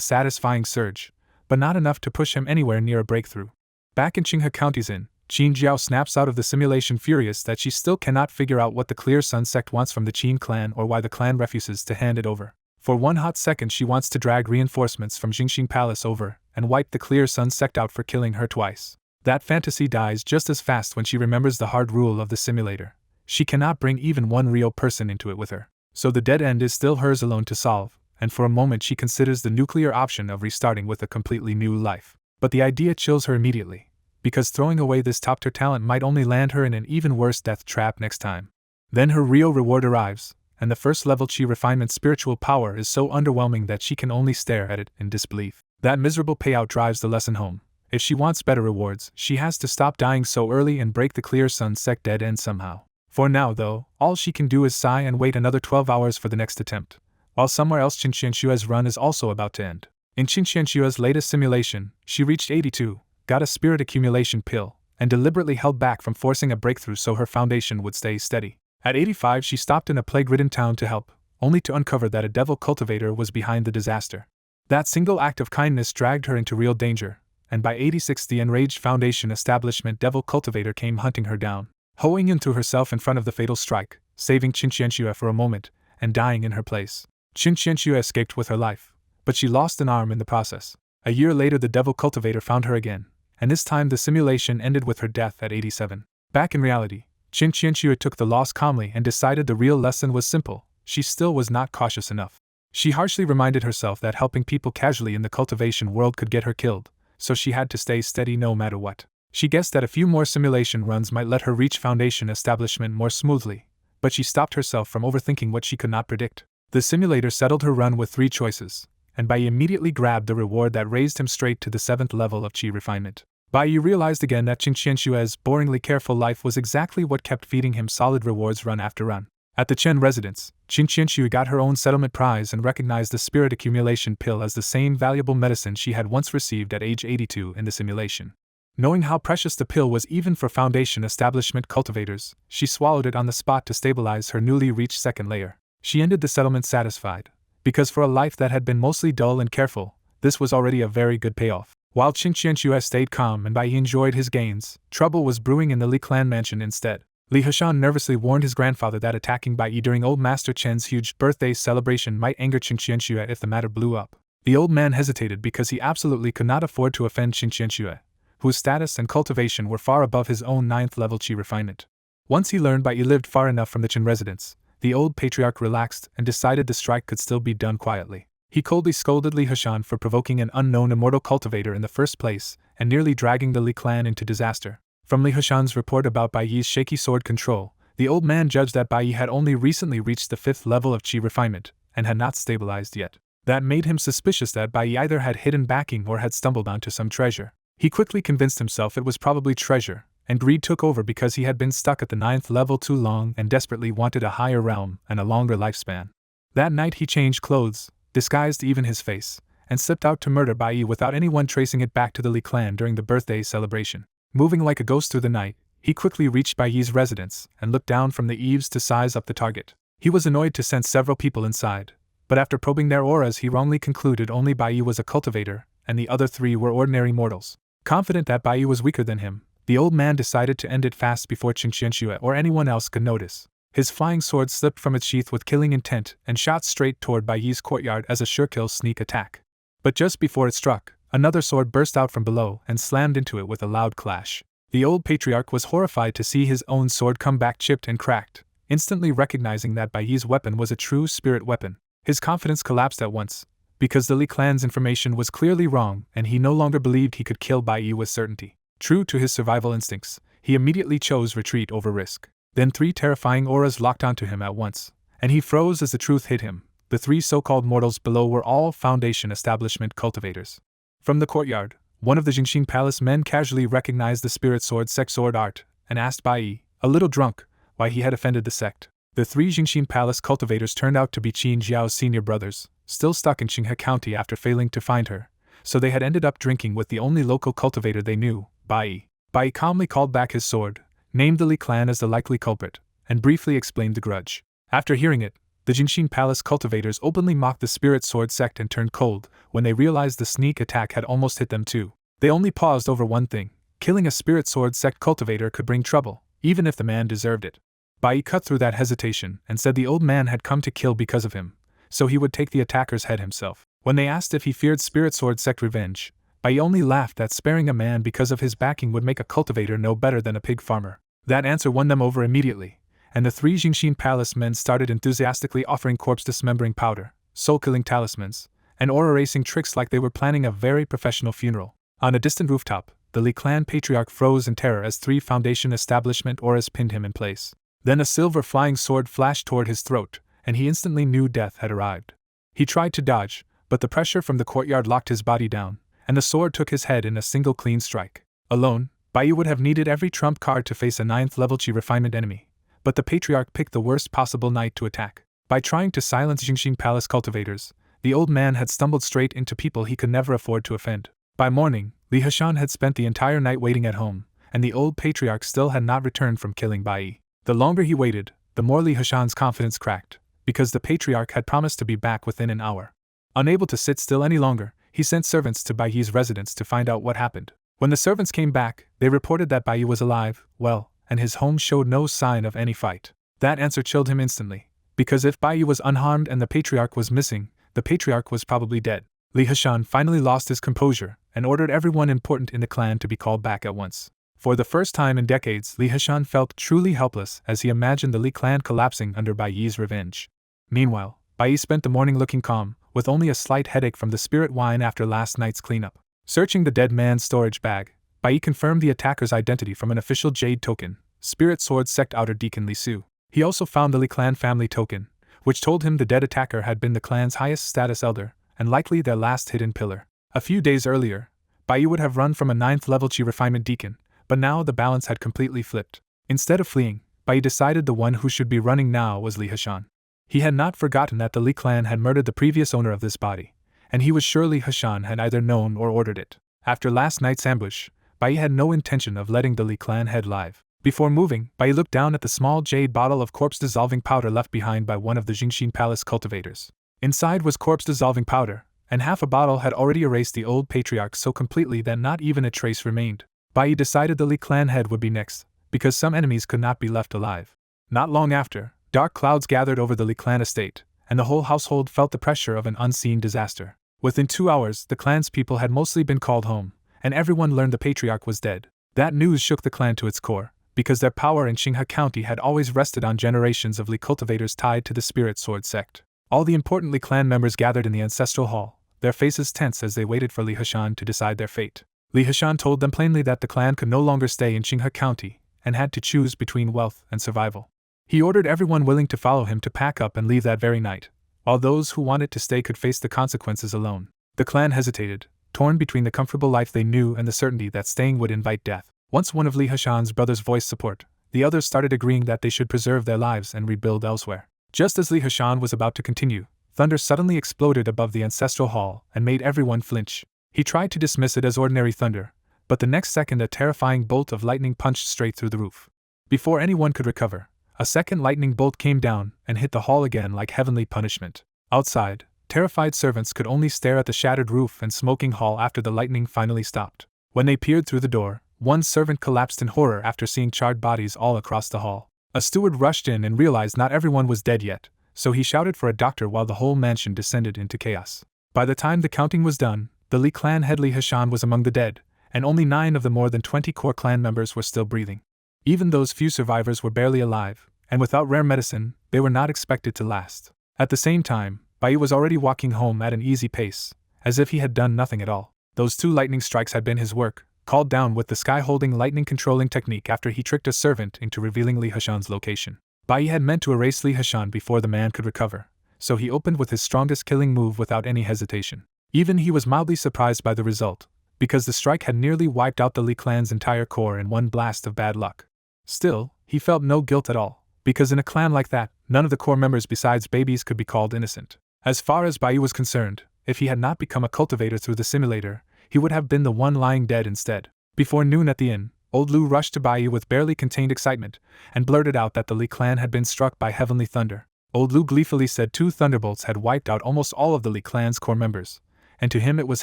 satisfying surge, but not enough to push him anywhere near a breakthrough. Back in Qinghe County's Inn, Qin Jiao snaps out of the simulation furious that she still cannot figure out what the Clear Sun sect wants from the Qin clan or why the clan refuses to hand it over. For one hot second she wants to drag reinforcements from Jingxing Palace over and wipe the Clear Sun sect out for killing her twice. That fantasy dies just as fast when she remembers the hard rule of the simulator. She cannot bring even one real person into it with her. So the dead end is still hers alone to solve, and for a moment she considers the nuclear option of restarting with a completely new life. But the idea chills her immediately, because throwing away this top-tier talent might only land her in an even worse death trap next time. Then her real reward arrives, and the first level chi refinement spiritual power is so underwhelming that she can only stare at it in disbelief. That miserable payout drives the lesson home. If she wants better rewards, she has to stop dying so early and break the Clear Sun sect dead end somehow. For now, though, all she can do is sigh and wait another 12 hours for the next attempt, while somewhere else Qin Qianxue's run is also about to end. In Qin Qianxue's latest simulation, she reached 82, got a spirit accumulation pill, and deliberately held back from forcing a breakthrough so her foundation would stay steady. At 85 she stopped in a plague-ridden town to help, only to uncover that a devil cultivator was behind the disaster. That single act of kindness dragged her into real danger, and by 86 the enraged Foundation establishment devil cultivator came hunting her down. Ho Yun threw herself in front of the fatal strike, saving Qin Qianxue for a moment, and dying in her place. Qin Qianxue escaped with her life, but she lost an arm in the process. A year later the devil cultivator found her again, and this time the simulation ended with her death at 87. Back in reality, Qin Qianxue took the loss calmly and decided the real lesson was simple: she still was not cautious enough. She harshly reminded herself that helping people casually in the cultivation world could get her killed, so she had to stay steady no matter what. She guessed that a few more simulation runs might let her reach Foundation establishment more smoothly, but she stopped herself from overthinking what she could not predict. The simulator settled her run with 3 choices, and Bai Yi immediately grabbed the reward that raised him straight to the 7th level of chi refinement. Bai Yi realized again that Qin Qianxue's boringly careful life was exactly what kept feeding him solid rewards run after run. At the Chen residence, Qin Qianxue got her own settlement prize and recognized the spirit accumulation pill as the same valuable medicine she had once received at age 82 in the simulation. Knowing how precious the pill was even for Foundation establishment cultivators, she swallowed it on the spot to stabilize her newly reached 2nd layer. She ended the settlement satisfied, because for a life that had been mostly dull and careful, this was already a very good payoff. While Qin Qianxue stayed calm and Bai Yi enjoyed his gains, trouble was brewing in the Li clan mansion instead. Li Heshan nervously warned his grandfather that attacking Bai Yi during old Master Chen's huge birthday celebration might anger Qin Qianxue if the matter blew up. The old man hesitated because he absolutely could not afford to offend Qin Qianxue, whose status and cultivation were far above his own 9th level chi refinement. Once he learned Bai Yi lived far enough from the Qin residence, the old patriarch relaxed and decided the strike could still be done quietly. He coldly scolded Li Heshan for provoking an unknown immortal cultivator in the first place and nearly dragging the Li clan into disaster. From Li Heshan's report about Bai Yi's shaky sword control, the old man judged that Bai Yi had only recently reached the 5th level of chi refinement and had not stabilized yet. That made him suspicious that Bai Yi either had hidden backing or had stumbled onto some treasure. He quickly convinced himself it was probably treasure, and greed took over because he had been stuck at the 9th level too long and desperately wanted a higher realm and a longer lifespan. That night he changed clothes, disguised even his face, and slipped out to murder Bai Yi without anyone tracing it back to the Li clan during the birthday celebration. Moving like a ghost through the night, he quickly reached Bai Yi's residence and looked down from the eaves to size up the target. He was annoyed to sense several people inside, but after probing their auras he wrongly concluded only Bai Yi was a cultivator and the other 3 were ordinary mortals. Confident that Bai Yi was weaker than him, the old man decided to end it fast before Qin Xianxue or anyone else could notice. His flying sword slipped from its sheath with killing intent and shot straight toward Bai Yi's courtyard as a sure-kill sneak attack. But just before it struck, another sword burst out from below and slammed into it with a loud clash. The old patriarch was horrified to see his own sword come back chipped and cracked, instantly recognizing that Bai Yi's weapon was a true spirit weapon. His confidence collapsed at once, because the Li clan's information was clearly wrong and he no longer believed he could kill Bai Yi with certainty. True to his survival instincts, he immediately chose retreat over risk. Then 3 terrifying auras locked onto him at once, and he froze as the truth hit him. The 3 so-called mortals below were all Foundation Establishment cultivators. From the courtyard, one of the Jingxin Palace men casually recognized the spirit sword sect sword art, and asked Bai Yi, a little drunk, why he had offended the sect. The 3 Jingxin Palace cultivators turned out to be Qin Jiao's senior brothers, still stuck in Qinghe County after failing to find her, so they had ended up drinking with the only local cultivator they knew, Bai Yi. Bai Yi calmly called back his sword, named the Li clan as the likely culprit, and briefly explained the grudge. After hearing it, the Jingxin Palace cultivators openly mocked the spirit sword sect and turned cold when they realized the sneak attack had almost hit them too. They only paused over one thing: killing a spirit sword sect cultivator could bring trouble, even if the man deserved it. Bai Yi cut through that hesitation and said the old man had come to kill because of him, so he would take the attacker's head himself. When they asked if he feared spirit sword sect revenge, Bai Yi only laughed that sparing a man because of his backing would make a cultivator no better than a pig farmer. That answer won them over immediately, and the 3 Jingxin Palace men started enthusiastically offering corpse dismembering powder, soul-killing talismans, and aura-erasing tricks like they were planning a very professional funeral. On a distant rooftop, the Li clan patriarch froze in terror as 3 Foundation Establishment auras pinned him in place. Then a silver flying sword flashed toward his throat, and he instantly knew death had arrived. He tried to dodge, but the pressure from the courtyard locked his body down, and the sword took his head in a single clean strike. Alone, Bai Yi would have needed every trump card to face a 9th level Qi refinement enemy, but the patriarch picked the worst possible night to attack. By trying to silence Jingxin Palace cultivators, the old man had stumbled straight into people he could never afford to offend. By morning, Li Heshan had spent the entire night waiting at home, and the old patriarch still had not returned from killing Bai Yi. The longer he waited, the more Li Heshan's confidence cracked, because the patriarch had promised to be back within an hour. Unable to sit still any longer, he sent servants to Bai Yi's residence to find out what happened. When the servants came back, they reported that Bai Yi was alive, well, and his home showed no sign of any fight. That answer chilled him instantly, because if Bai Yi was unharmed and the patriarch was missing, the patriarch was probably dead. Li Heshan finally lost his composure and ordered everyone important in the clan to be called back at once. For the first time in decades, Li Heshan felt truly helpless as he imagined the Li clan collapsing under Bai Yi's revenge. Meanwhile, Bai Yi spent the morning looking calm, with only a slight headache from the spirit wine after last night's cleanup. Searching the dead man's storage bag, Bai Yi confirmed the attacker's identity from an official jade token, Spirit Sword Sect Outer Deacon Li Su. He also found the Li clan family token, which told him the dead attacker had been the clan's highest status elder, and likely their last hidden pillar. A few days earlier, Bai Yi would have run from a 9th level Qi refinement deacon, but now the balance had completely flipped. Instead of fleeing, Bai Yi decided the one who should be running now was Li Heshan. He had not forgotten that the Li clan had murdered the previous owner of this body, and he was sure Li Heshan had either known or ordered it. After last night's ambush, Bai Yi had no intention of letting the Li clan head live. Before moving, Bai Yi looked down at the small jade bottle of corpse-dissolving powder left behind by one of the Jingxin Palace cultivators. Inside was corpse-dissolving powder, and half a bottle had already erased the old patriarch so completely that not even a trace remained. Bai Yi decided the Li clan head would be next, because some enemies could not be left alive. Not long after, dark clouds gathered over the Li clan estate, and the whole household felt the pressure of an unseen disaster. Within 2 hours, the clan's people had mostly been called home, and everyone learned the patriarch was dead. That news shook the clan to its core, because their power in Qinghe County had always rested on generations of Li cultivators tied to the Spirit Sword sect. All the important Li clan members gathered in the ancestral hall, their faces tense as they waited for Li Heshan to decide their fate. Li Heshan told them plainly that the clan could no longer stay in Qinghe County, and had to choose between wealth and survival. He ordered everyone willing to follow him to pack up and leave that very night, while those who wanted to stay could face the consequences alone. The clan hesitated, torn between the comfortable life they knew and the certainty that staying would invite death. Once one of Li Hashan's brothers voiced support, the others started agreeing that they should preserve their lives and rebuild elsewhere. Just as Li Hashan was about to continue, thunder suddenly exploded above the ancestral hall and made everyone flinch. He tried to dismiss it as ordinary thunder, but the next second a terrifying bolt of lightning punched straight through the roof. Before anyone could recover, a second lightning bolt came down and hit the hall again like heavenly punishment. Outside, terrified servants could only stare at the shattered roof and smoking hall after the lightning finally stopped. When they peered through the door, one servant collapsed in horror after seeing charred bodies all across the hall. A steward rushed in and realized not everyone was dead yet, so he shouted for a doctor while the whole mansion descended into chaos. By the time the counting was done, the Li clan head Li Hashan was among the dead, and only 9 of the more than 20 core clan members were still breathing. Even those few survivors were barely alive, and without rare medicine, they were not expected to last. At the same time, Bai was already walking home at an easy pace, as if he had done nothing at all. Those 2 lightning strikes had been his work, called down with the sky-holding lightning controlling technique after he tricked a servant into revealing Li Hashan's location. Bai had meant to erase Li Hashan before the man could recover, so he opened with his strongest killing move without any hesitation. Even he was mildly surprised by the result, because the strike had nearly wiped out the Li clan's entire core in one blast of bad luck. Still, he felt no guilt at all, because in a clan like that, none of the core members besides babies could be called innocent. As far as Bai was concerned, if he had not become a cultivator through the simulator, he would have been the one lying dead instead. Before noon at the inn, Old Lu rushed to Bai with barely contained excitement, and blurted out that the Li clan had been struck by heavenly thunder. Old Lu gleefully said 2 thunderbolts had wiped out almost all of the Li clan's core members, and to him it was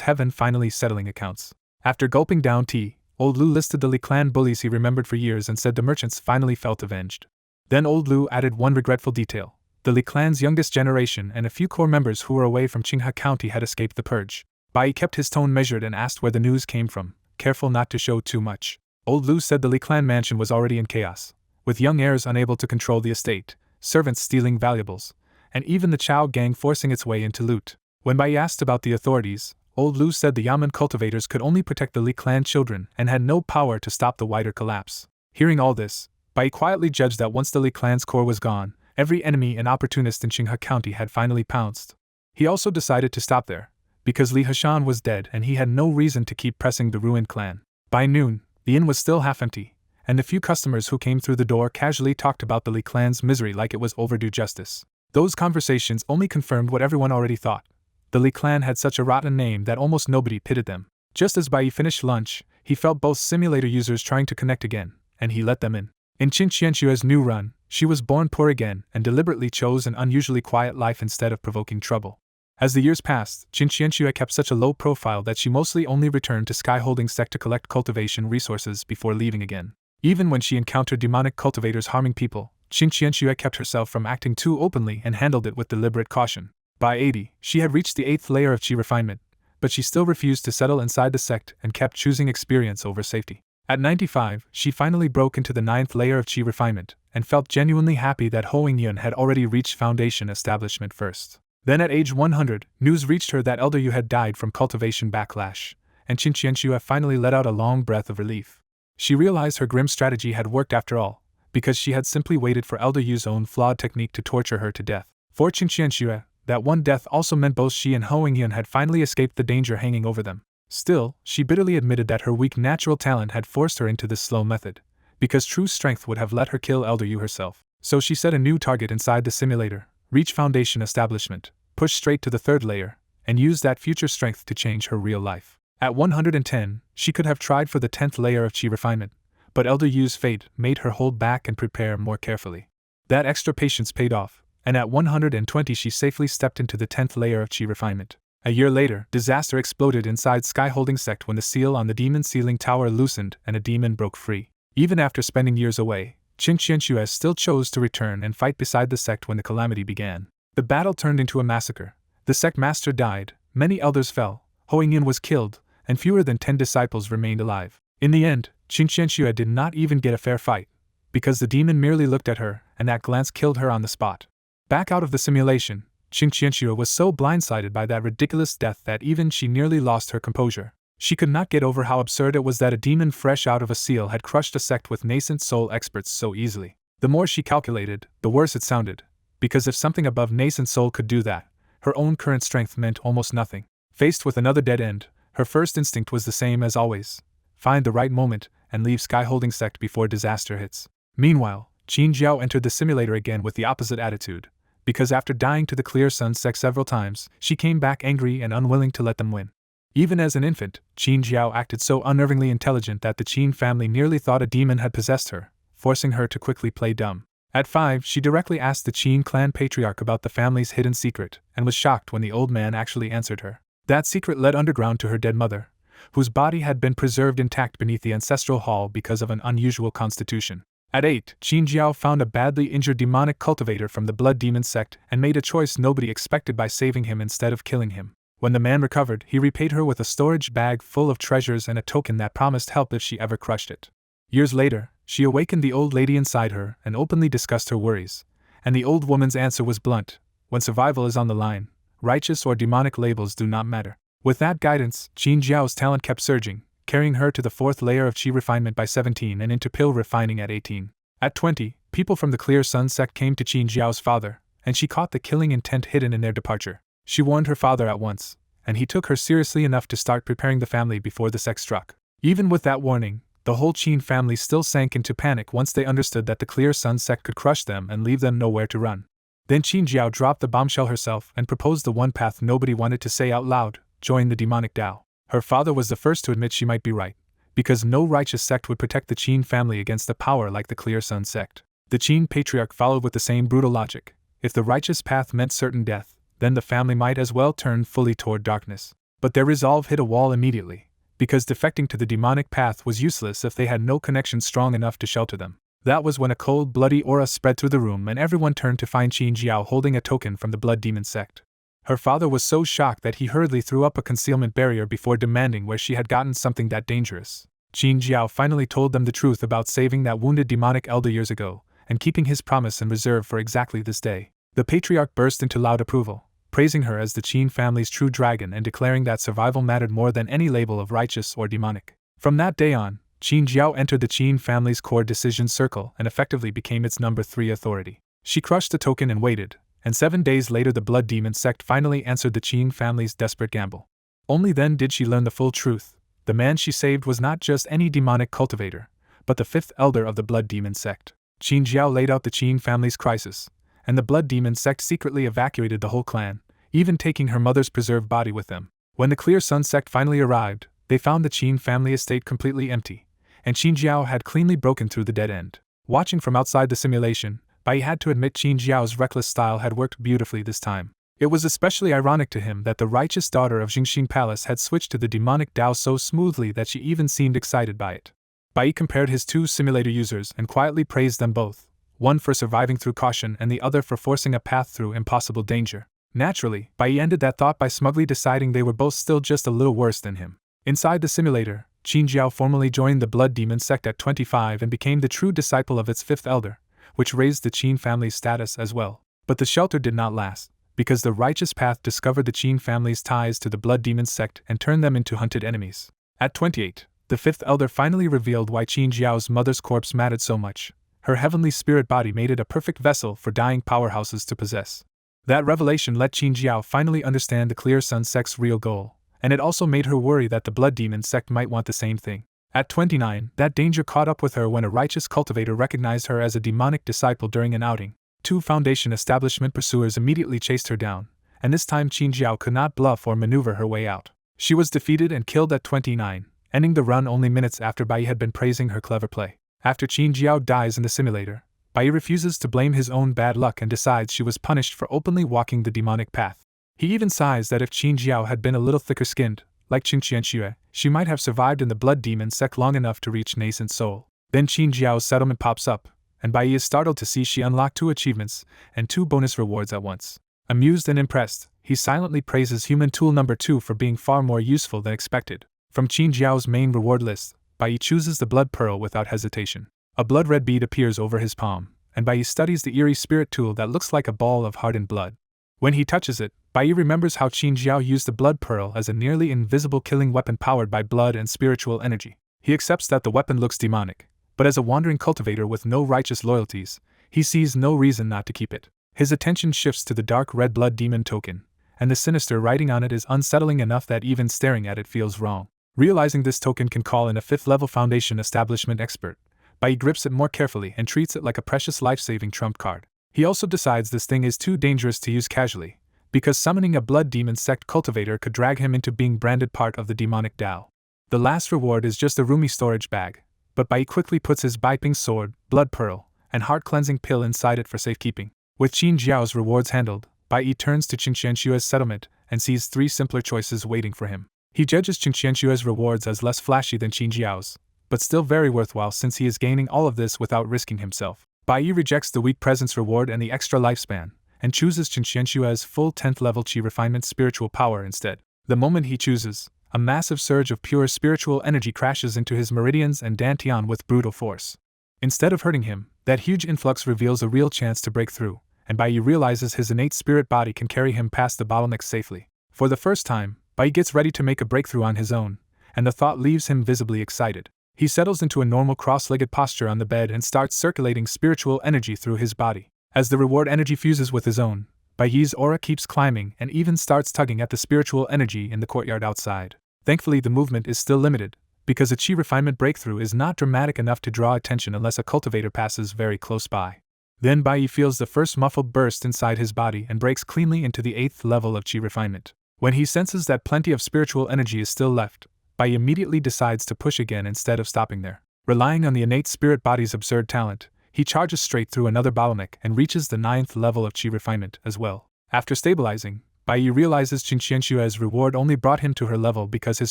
heaven finally settling accounts. After gulping down tea, Old Lu listed the Li clan bullies he remembered for years and said the merchants finally felt avenged. Then Old Lu added one regretful detail. The Li clan's youngest generation and a few core members who were away from Qinghe County had escaped the purge. Bai kept his tone measured and asked where the news came from, careful not to show too much. Old Lu said the Li clan mansion was already in chaos, with young heirs unable to control the estate, servants stealing valuables, and even the Chao gang forcing its way into loot. When Bai asked about the authorities, Old Lu said the Yamen cultivators could only protect the Li clan children and had no power to stop the wider collapse. Hearing all this, Bai quietly judged that once the Li clan's core was gone, every enemy and opportunist in Qinghe County had finally pounced. He also decided to stop there, because Li Hashan was dead and he had no reason to keep pressing the ruined clan. By noon, the inn was still half empty, and the few customers who came through the door casually talked about the Li clan's misery like it was overdue justice. Those conversations only confirmed what everyone already thought. The Li clan had such a rotten name that almost nobody pitied them. Just as Bai finished lunch, he felt both simulator users trying to connect again, and he let them in. In Qin Qianxue's new run, she was born poor again and deliberately chose an unusually quiet life instead of provoking trouble. As the years passed, Qin Qianxue kept such a low profile that she mostly only returned to Sky Holding Sect to collect cultivation resources before leaving again. Even when she encountered demonic cultivators harming people, Qin Qianxue kept herself from acting too openly and handled it with deliberate caution. By 80, she had reached the 8th layer of Qi refinement, but she still refused to settle inside the sect and kept choosing experience over safety. At 95, she finally broke into the 9th layer of Qi refinement, and felt genuinely happy that Ho Yun had already reached foundation establishment first. Then at age 100, news reached her that Elder Yu had died from cultivation backlash, and Qin Qianxue finally let out a long breath of relief. She realized her grim strategy had worked after all, because she had simply waited for Elder Yu's own flawed technique to torture her to death. For Qin Qianxue, that one death also meant both she and Ho Yun had finally escaped the danger hanging over them. Still, she bitterly admitted that her weak natural talent had forced her into this slow method, because true strength would have let her kill Elder Yu herself. So she set a new target inside the simulator, reach foundation establishment, push straight to the 3rd layer, and use that future strength to change her real life. At 110, she could have tried for the 10th layer of Qi refinement, but Elder Yu's fate made her hold back and prepare more carefully. That extra patience paid off, and at 120 she safely stepped into the 10th layer of Qi refinement. A year later, disaster exploded inside Sky Holding Sect when the seal on the demon sealing tower loosened and a demon broke free. Even after spending years away, Qin Qianxue still chose to return and fight beside the sect when the calamity began. The battle turned into a massacre. The sect master died, many elders fell, Ho Yun was killed, and fewer than 10 disciples remained alive. In the end, Qin Qianxue did not even get a fair fight, because the demon merely looked at her, and that glance killed her on the spot. Back out of the simulation, Qin Qianxue was so blindsided by that ridiculous death that even she nearly lost her composure. She could not get over how absurd it was that a demon fresh out of a seal had crushed a sect with nascent soul experts so easily. The more she calculated, the worse it sounded, because if something above nascent soul could do that, Her own current strength meant almost nothing. Faced with another dead end, her first instinct was the same as always: find the right moment and leave Sky Holding Sect before disaster hits. Meanwhile, Qin Jiao entered the simulator again with the opposite attitude, because after dying to the Clear Sun Sect several times, she came back angry and unwilling to let them win. Even as an infant, Qin Jiao acted so unnervingly intelligent that the Qin family nearly thought a demon had possessed her, forcing her to quickly play dumb. At 5, she directly asked the Qin clan patriarch about the family's hidden secret, and was shocked when the old man actually answered her. That secret led underground to her dead mother, whose body had been preserved intact beneath the ancestral hall because of an unusual constitution. At 8, Qin Jiao found a badly injured demonic cultivator from the Blood Demon sect and made a choice nobody expected by saving him instead of killing him. When the man recovered, he repaid her with a storage bag full of treasures and a token that promised help if she ever crushed it. Years later, she awakened the old lady inside her and openly discussed her worries, and the old woman's answer was blunt: when survival is on the line, righteous or demonic labels do not matter. With that guidance, Qin Jiao's talent kept surging, carrying her to the 4th layer of Qi refinement by 17 and into pill refining at 18. At 20, people from the Clear Sun sect came to Qin Jiao's father, and she caught the killing intent hidden in their departure. She warned her father at once, and he took her seriously enough to start preparing the family before the sect struck. Even with that warning, the whole Qin family still sank into panic once they understood that the Clear Sun sect could crush them and leave them nowhere to run. Then Qin Jiao dropped the bombshell herself and proposed the one path nobody wanted to say out loud: join the demonic Tao. Her father was the first to admit she might be right, because no righteous sect would protect the Qin family against a power like the Clear Sun sect. The Qin patriarch followed with the same brutal logic: if the righteous path meant certain death, then the family might as well turn fully toward darkness. But their resolve hit a wall immediately, because defecting to the demonic path was useless if they had no connection strong enough to shelter them. That was when a cold, bloody aura spread through the room and everyone turned to find Qin Jiao holding a token from the Blood Demon sect. Her father was so shocked that he hurriedly threw up a concealment barrier before demanding where she had gotten something that dangerous. Qin Jiao finally told them the truth about saving that wounded demonic elder years ago, and keeping his promise in reserve for exactly this day. The patriarch burst into loud approval, praising her as the Qin family's true dragon and declaring that survival mattered more than any label of righteous or demonic. From that day on, Qin Jiao entered the Qin family's core decision circle and effectively became its number 3 authority. She crushed the token and waited, and 7 days later the Blood Demon sect finally answered the Qin family's desperate gamble. Only then did she learn the full truth: the man she saved was not just any demonic cultivator, but the 5th elder of the Blood Demon sect. Qin Jiao laid out the Qin family's crisis, and the Blood Demon sect secretly evacuated the whole clan, even taking her mother's preserved body with them. When the Clear Sun sect finally arrived, they found the Qin family estate completely empty, and Qin Jiao had cleanly broken through the dead end. Watching from outside the simulation, Bai had to admit Qin Jiao's reckless style had worked beautifully this time. It was especially ironic to him that the righteous daughter of Jingxin Palace had switched to the demonic Dao so smoothly that she even seemed excited by it. Bai compared his 2 simulator users and quietly praised them both, one for surviving through caution and the other for forcing a path through impossible danger. Naturally, Bai ended that thought by smugly deciding they were both still just a little worse than him. Inside the simulator, Qin Jiao formally joined the Blood Demon sect at 25 and became the true disciple of its 5th elder, which raised the Qin family's status as well. But the shelter did not last, because the righteous path discovered the Qin family's ties to the Blood Demon sect and turned them into hunted enemies. At 28, the 5th elder finally revealed why Qin Jiao's mother's corpse mattered so much. Her heavenly spirit body made it a perfect vessel for dying powerhouses to possess. That revelation let Qin Jiao finally understand the Clear Sun sect's real goal, and it also made her worry that the Blood Demon sect might want the same thing. At 29, that danger caught up with her when a righteous cultivator recognized her as a demonic disciple during an outing. 2 Foundation establishment pursuers immediately chased her down, and this time Qin Jiao could not bluff or maneuver her way out. She was defeated and killed at 29, ending the run only minutes after Bai had been praising her clever play. After Qin Jiao dies in the simulator, Bai refuses to blame his own bad luck and decides she was punished for openly walking the demonic path. He even sighs that if Qin Jiao had been a little thicker-skinned, like Qin Qianxue, she might have survived in the Blood Demon sect long enough to reach nascent soul. Then Qin Jiao's settlement pops up, and Bai is startled to see she unlocked 2 achievements and 2 bonus rewards at once. Amused and impressed, he silently praises human tool number 2 for being far more useful than expected. From Qin Jiao's main reward list, Bai chooses the blood pearl without hesitation. A blood-red bead appears over his palm, and Bai studies the eerie spirit tool that looks like a ball of hardened blood. When he touches it, Bai remembers how Qin Jiao used the blood pearl as a nearly invisible killing weapon powered by blood and spiritual energy. He accepts that the weapon looks demonic, but as a wandering cultivator with no righteous loyalties, he sees no reason not to keep it. His attention shifts to the dark red blood demon token, and the sinister writing on it is unsettling enough that even staring at it feels wrong. Realizing this token can call in a 5th-level foundation establishment expert, Bai grips it more carefully and treats it like a precious life-saving trump card. He also decides this thing is too dangerous to use casually, because summoning a blood demon sect cultivator could drag him into being branded part of the demonic Tao. The last reward is just a roomy storage bag, but Bai quickly puts his Baiping sword, blood pearl, and heart-cleansing pill inside it for safekeeping. With Qin Jiao's rewards handled, Bai turns to Qin Qianshua's settlement and sees 3 simpler choices waiting for him. He judges Qin Qianshua's rewards as less flashy than Qin Jiao's, but still very worthwhile since he is gaining all of this without risking himself. Bai rejects the weak presence reward and the extra lifespan, and chooses Qin Qianshua's full 10th level Qi refinement spiritual power instead. The moment he chooses, a massive surge of pure spiritual energy crashes into his meridians and dantian with brutal force. Instead of hurting him, that huge influx reveals a real chance to break through, and Bai realizes his innate spirit body can carry him past the bottlenecks safely. For the first time, Bai gets ready to make a breakthrough on his own, and the thought leaves him visibly excited. He settles into a normal cross-legged posture on the bed and starts circulating spiritual energy through his body. As the reward energy fuses with his own, Bai's aura keeps climbing and even starts tugging at the spiritual energy in the courtyard outside. Thankfully, the movement is still limited, because a Qi refinement breakthrough is not dramatic enough to draw attention unless a cultivator passes very close by. Then Bai feels the first muffled burst inside his body and breaks cleanly into the 8th level of Qi refinement. When he senses that plenty of spiritual energy is still left, Bai immediately decides to push again instead of stopping there. Relying on the innate spirit body's absurd talent, he charges straight through another bottleneck and reaches the 9th level of Qi refinement as well. After stabilizing, Bai realizes Qin Qianshua's reward only brought him to her level because his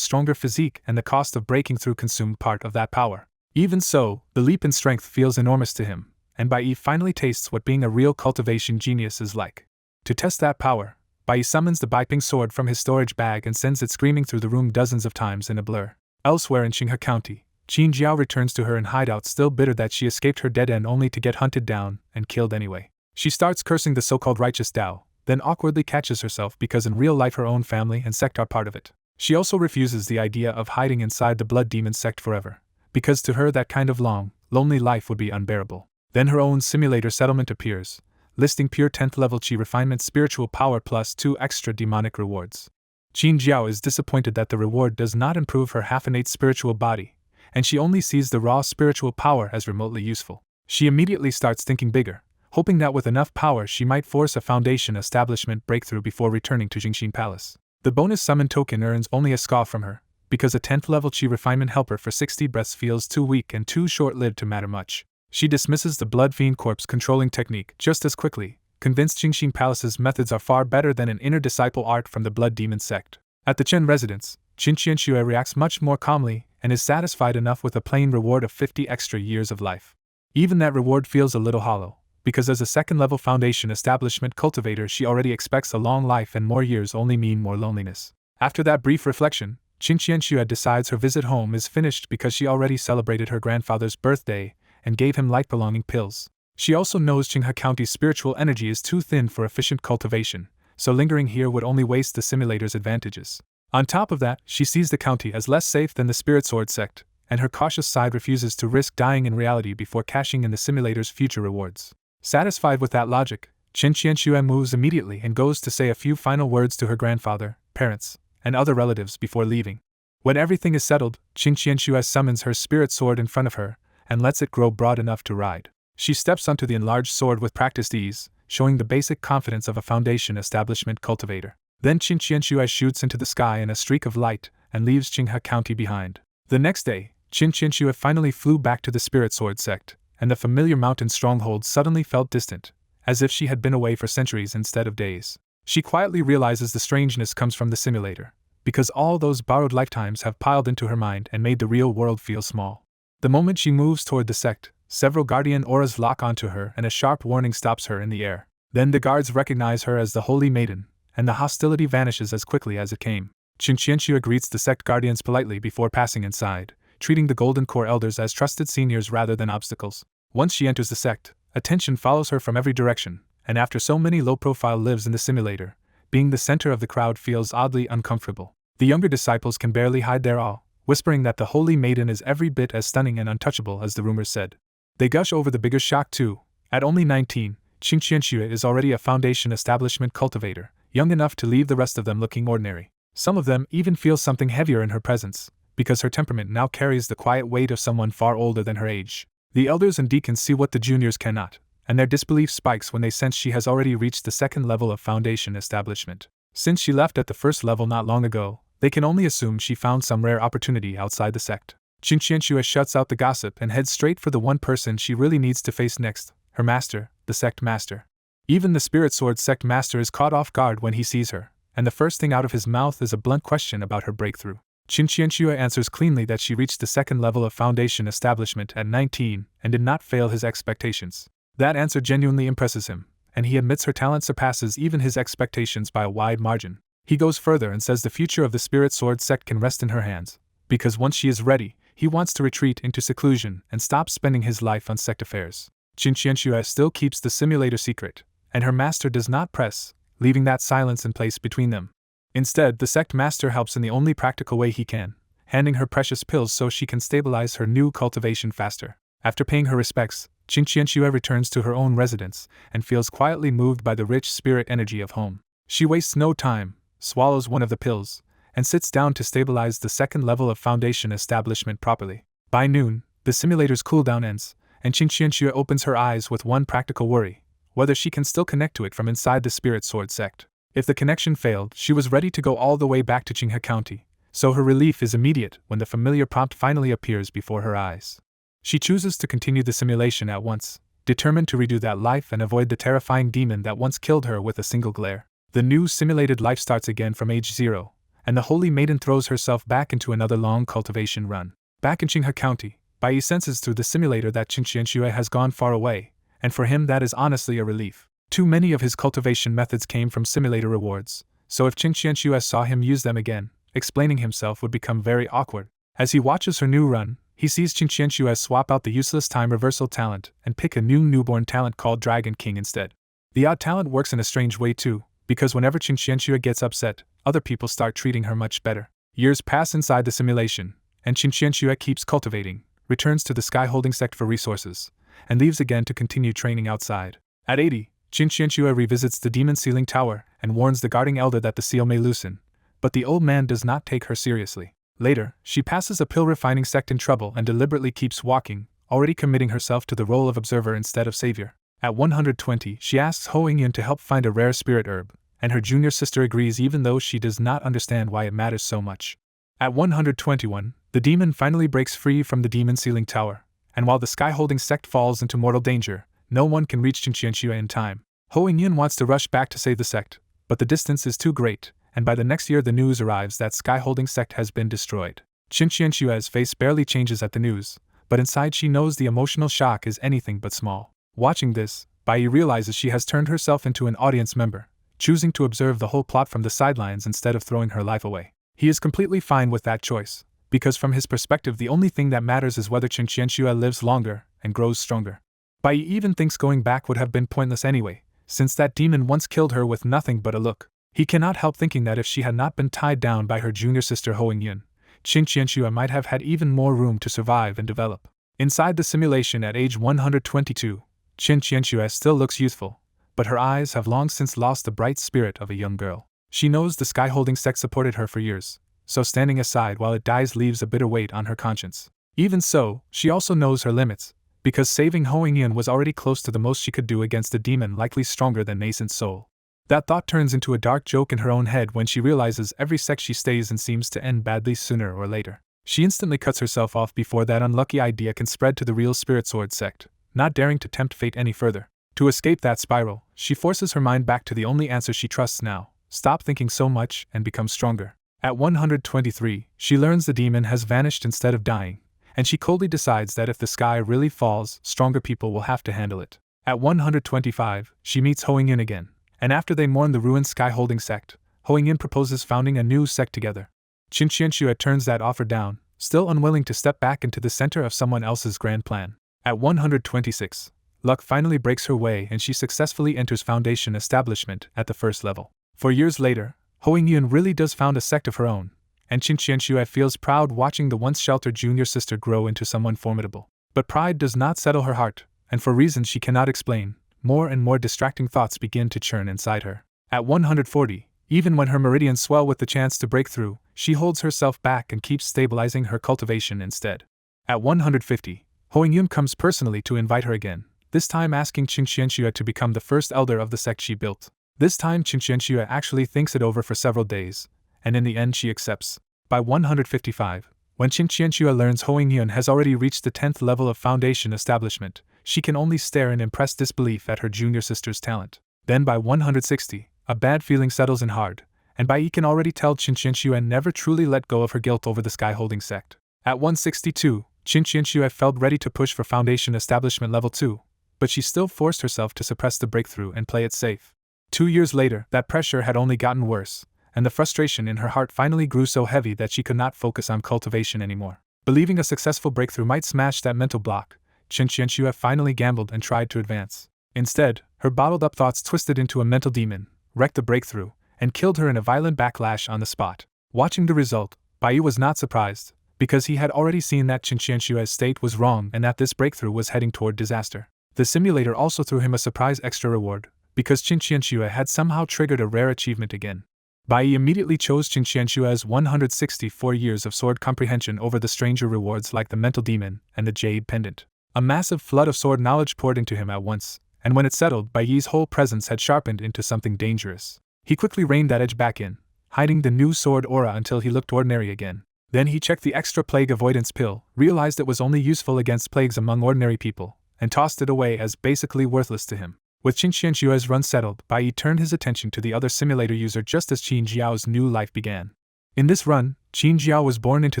stronger physique and the cost of breaking through consumed part of that power. Even so, the leap in strength feels enormous to him, and Bai finally tastes what being a real cultivation genius is like. To test that power, Bai summons the Baiping sword from his storage bag and sends it screaming through the room dozens of times in a blur. Elsewhere in Qinghe County, Qin Jiao returns to her in hideout still bitter that she escaped her dead end only to get hunted down and killed anyway. She starts cursing the so-called righteous Tao, then awkwardly catches herself because in real life her own family and sect are part of it. She also refuses the idea of hiding inside the blood demon sect forever, because to her that kind of long, lonely life would be unbearable. Then her own simulator settlement appears, listing pure 10th level Qi refinement spiritual power plus 2 extra demonic rewards. Qin Jiao is disappointed that the reward does not improve her half-innate spiritual body, and she only sees the raw spiritual power as remotely useful. She immediately starts thinking bigger, hoping that with enough power she might force a foundation establishment breakthrough before returning to Jingxin Palace. The bonus summon token earns only a scoff from her, because a 10th level Qi refinement helper for 60 breaths feels too weak and too short-lived to matter much. She dismisses the blood fiend corpse controlling technique just as quickly, convinced Jingxin Palace's methods are far better than an inner disciple art from the blood demon sect. At the Chen residence, Qin Qianxue reacts much more calmly and is satisfied enough with a plain reward of 50 extra years of life. Even that reward feels a little hollow, because as a 2nd level foundation establishment cultivator she already expects a long life and more years only mean more loneliness. After that brief reflection, Qin Qianxue decides her visit home is finished because she already celebrated her grandfather's birthday and gave him life-belonging pills. She also knows Qinghe County's spiritual energy is too thin for efficient cultivation, so lingering here would only waste the simulator's advantages. On top of that, she sees the county as less safe than the Spirit Sword sect, and her cautious side refuses to risk dying in reality before cashing in the simulator's future rewards. Satisfied with that logic, Qin Qianxue moves immediately and goes to say a few final words to her grandfather, parents, and other relatives before leaving. When everything is settled, Qin Qianxue summons her spirit sword in front of her and lets it grow broad enough to ride. She steps onto the enlarged sword with practiced ease, showing the basic confidence of a foundation establishment cultivator. Then Qin Qianxue shoots into the sky in a streak of light and leaves Qinghe County behind. The next day, Qin Qianxue finally flew back to the Spirit Sword sect, and the familiar mountain stronghold suddenly felt distant, as if she had been away for centuries instead of days. She quietly realizes the strangeness comes from the simulator, because all those borrowed lifetimes have piled into her mind and made the real world feel small. The moment she moves toward the sect, several guardian auras lock onto her and a sharp warning stops her in the air. Then the guards recognize her as the Holy Maiden, and the hostility vanishes as quickly as it came. Qin Qianxue greets the sect guardians politely before passing inside, treating the Golden Core elders as trusted seniors rather than obstacles. Once she enters the sect, attention follows her from every direction, and after so many low-profile lives in the simulator, being the center of the crowd feels oddly uncomfortable. The younger disciples can barely hide their awe, whispering that the Holy Maiden is every bit as stunning and untouchable as the rumors said. They gush over the bigger shock too. At only 19, Qin Qianxue is already a foundation establishment cultivator, young enough to leave the rest of them looking ordinary. Some of them even feel something heavier in her presence, because her temperament now carries the quiet weight of someone far older than her age. The elders and deacons see what the juniors cannot, and their disbelief spikes when they sense she has already reached the second level of foundation establishment. Since she left at the first level not long ago, they can only assume she found some rare opportunity outside the sect. Qinqianxue shuts out the gossip and heads straight for the one person she really needs to face next, her master, the sect master. Even the Spirit Sword sect master is caught off guard when he sees her, and the first thing out of his mouth is a blunt question about her breakthrough. Qinqianxue answers cleanly that she reached the second level of foundation establishment at 19 and did not fail his expectations. That answer genuinely impresses him, and he admits her talent surpasses even his expectations by a wide margin. He goes further and says the future of the Spirit Sword sect can rest in her hands, because once she is ready, he wants to retreat into seclusion and stop spending his life on sect affairs. Qinqianxue still keeps the simulator secret, and her master does not press, leaving that silence in place between them. Instead, the sect master helps in the only practical way he can, handing her precious pills so she can stabilize her new cultivation faster. After paying her respects, Qinqianxue returns to her own residence and feels quietly moved by the rich spirit energy of home. She wastes no time, swallows one of the pills, and sits down to stabilize the second level of foundation establishment properly. By noon, the simulator's cooldown ends, and Qinqianxue opens her eyes with one practical worry: whether she can still connect to it from inside the Spirit Sword sect. If the connection failed, she was ready to go all the way back to Qinghe County, so her relief is immediate when the familiar prompt finally appears before her eyes. She chooses to continue the simulation at once, determined to redo that life and avoid the terrifying demon that once killed her with a single glare. The new simulated life starts again from age 0, and the Holy Maiden throws herself back into another long cultivation run. Back in Qinghe County, Bai senses through the simulator that Qinqianxue has gone far away, and for him that is honestly a relief. Too many of his cultivation methods came from simulator rewards, so if Qinqianxue saw him use them again, explaining himself would become very awkward. As he watches her new run, he sees Qinqianxue swap out the useless time reversal talent and pick a new newborn talent called Dragon King instead. The odd talent works in a strange way too, because whenever Qinqianxue gets upset, other people start treating her much better. Years pass inside the simulation, and Qinqianxue keeps cultivating, returns to the Sky Holding sect for resources, and leaves again to continue training outside. At 80, Qinqianxue revisits the Demon Sealing Tower and warns the guarding elder that the seal may loosen, but the old man does not take her seriously. Later, she passes a pill-refining sect in trouble and deliberately keeps walking, already committing herself to the role of observer instead of savior. At 120, she asks Ho Yun to help find a rare spirit herb, and her junior sister agrees even though she does not understand why it matters so much. At 121, the demon finally breaks free from the Demon Sealing Tower, and while the Sky-Holding sect falls into mortal danger, no one can reach Qinqianxue in time. Ho Yun wants to rush back to save the sect, but the distance is too great, and by the next year the news arrives that Sky-Holding sect has been destroyed. Qinqianxue's face barely changes at the news, but inside she knows the emotional shock is anything but small. Watching this, Bai realizes she has turned herself into an audience member, choosing to observe the whole plot from the sidelines instead of throwing her life away. He is completely fine with that choice, because from his perspective the only thing that matters is whether Qinqianxue lives longer and grows stronger. Bai even thinks going back would have been pointless anyway, since that demon once killed her with nothing but a look. He cannot help thinking that if she had not been tied down by her junior sister Ho Yun, Qinqianxue might have had even more room to survive and develop. Inside the simulation at age 122, Qinqianxue still looks youthful, but her eyes have long since lost the bright spirit of a young girl. She knows the Sky-Holding sect supported her for years, so standing aside while it dies leaves a bitter weight on her conscience. Even so, she also knows her limits, because saving Ho Yun was already close to the most she could do against a demon likely stronger than Nascent Soul. That thought turns into a dark joke in her own head when she realizes every sect she stays in seems to end badly sooner or later. She instantly cuts herself off before that unlucky idea can spread to the real Spirit Sword sect, not daring to tempt fate any further. To escape that spiral, she forces her mind back to the only answer she trusts now: stop thinking so much and become stronger. At 123, she learns the demon has vanished instead of dying, and she coldly decides that if the sky really falls, stronger people will have to handle it. At 125, she meets Ho Yun again, and after they mourn the ruined Sky-Holding sect, Ho Yun proposes founding a new sect together. Qinqianxue turns that offer down, still unwilling to step back into the center of someone else's grand plan. At 126, luck finally breaks her way and she successfully enters Foundation establishment at the first level. 4 years later, Ho Yun really does found a sect of her own, and Qinqianxue feels proud watching the once sheltered junior sister grow into someone formidable. But pride does not settle her heart, and for reasons she cannot explain, more and more distracting thoughts begin to churn inside her. At 140, even when her meridians swell with the chance to break through, she holds herself back and keeps stabilizing her cultivation instead. At 150, Hoingyun comes personally to invite her again, this time asking Qingqianxue to become the first elder of the sect she built. This time Qingqianxue actually thinks it over for several days, and in the end she accepts. By 155, when Qingqianxue learns Hoingyun has already reached the 10th level of foundation establishment, she can only stare in impressed disbelief at her junior sister's talent. Then by 160, a bad feeling settles in hard, and Bai can already tell Qingqianxue never truly let go of her guilt over the sky-holding sect. At 162, Qingqianxue felt ready to push for foundation establishment level 2, but she still forced herself to suppress the breakthrough and play it safe. 2 years later, that pressure had only gotten worse, and the frustration in her heart finally grew so heavy that she could not focus on cultivation anymore. Believing a successful breakthrough might smash that mental block, Qingqianxue finally gambled and tried to advance. Instead, her bottled-up thoughts twisted into a mental demon, wrecked the breakthrough, and killed her in a violent backlash on the spot. Watching the result, Bai was not surprised, because he had already seen that Qingqianxue's state was wrong and that this breakthrough was heading toward disaster. The simulator also threw him a surprise extra reward, because Qingqianxue had somehow triggered a rare achievement again. Bai immediately chose Qingqianxue's 164 years of sword comprehension over the stranger rewards like the mental demon and the jade pendant. A massive flood of sword knowledge poured into him at once, and when it settled, Bai's whole presence had sharpened into something dangerous. He quickly reined that edge back in, hiding the new sword aura until he looked ordinary again. Then he checked the extra plague avoidance pill, realized it was only useful against plagues among ordinary people, and tossed it away as basically worthless to him. With Qingqianxue's run settled, Bai turned his attention to the other simulator user just as Qin Jiao's new life began. In this run, Qin Jiao was born into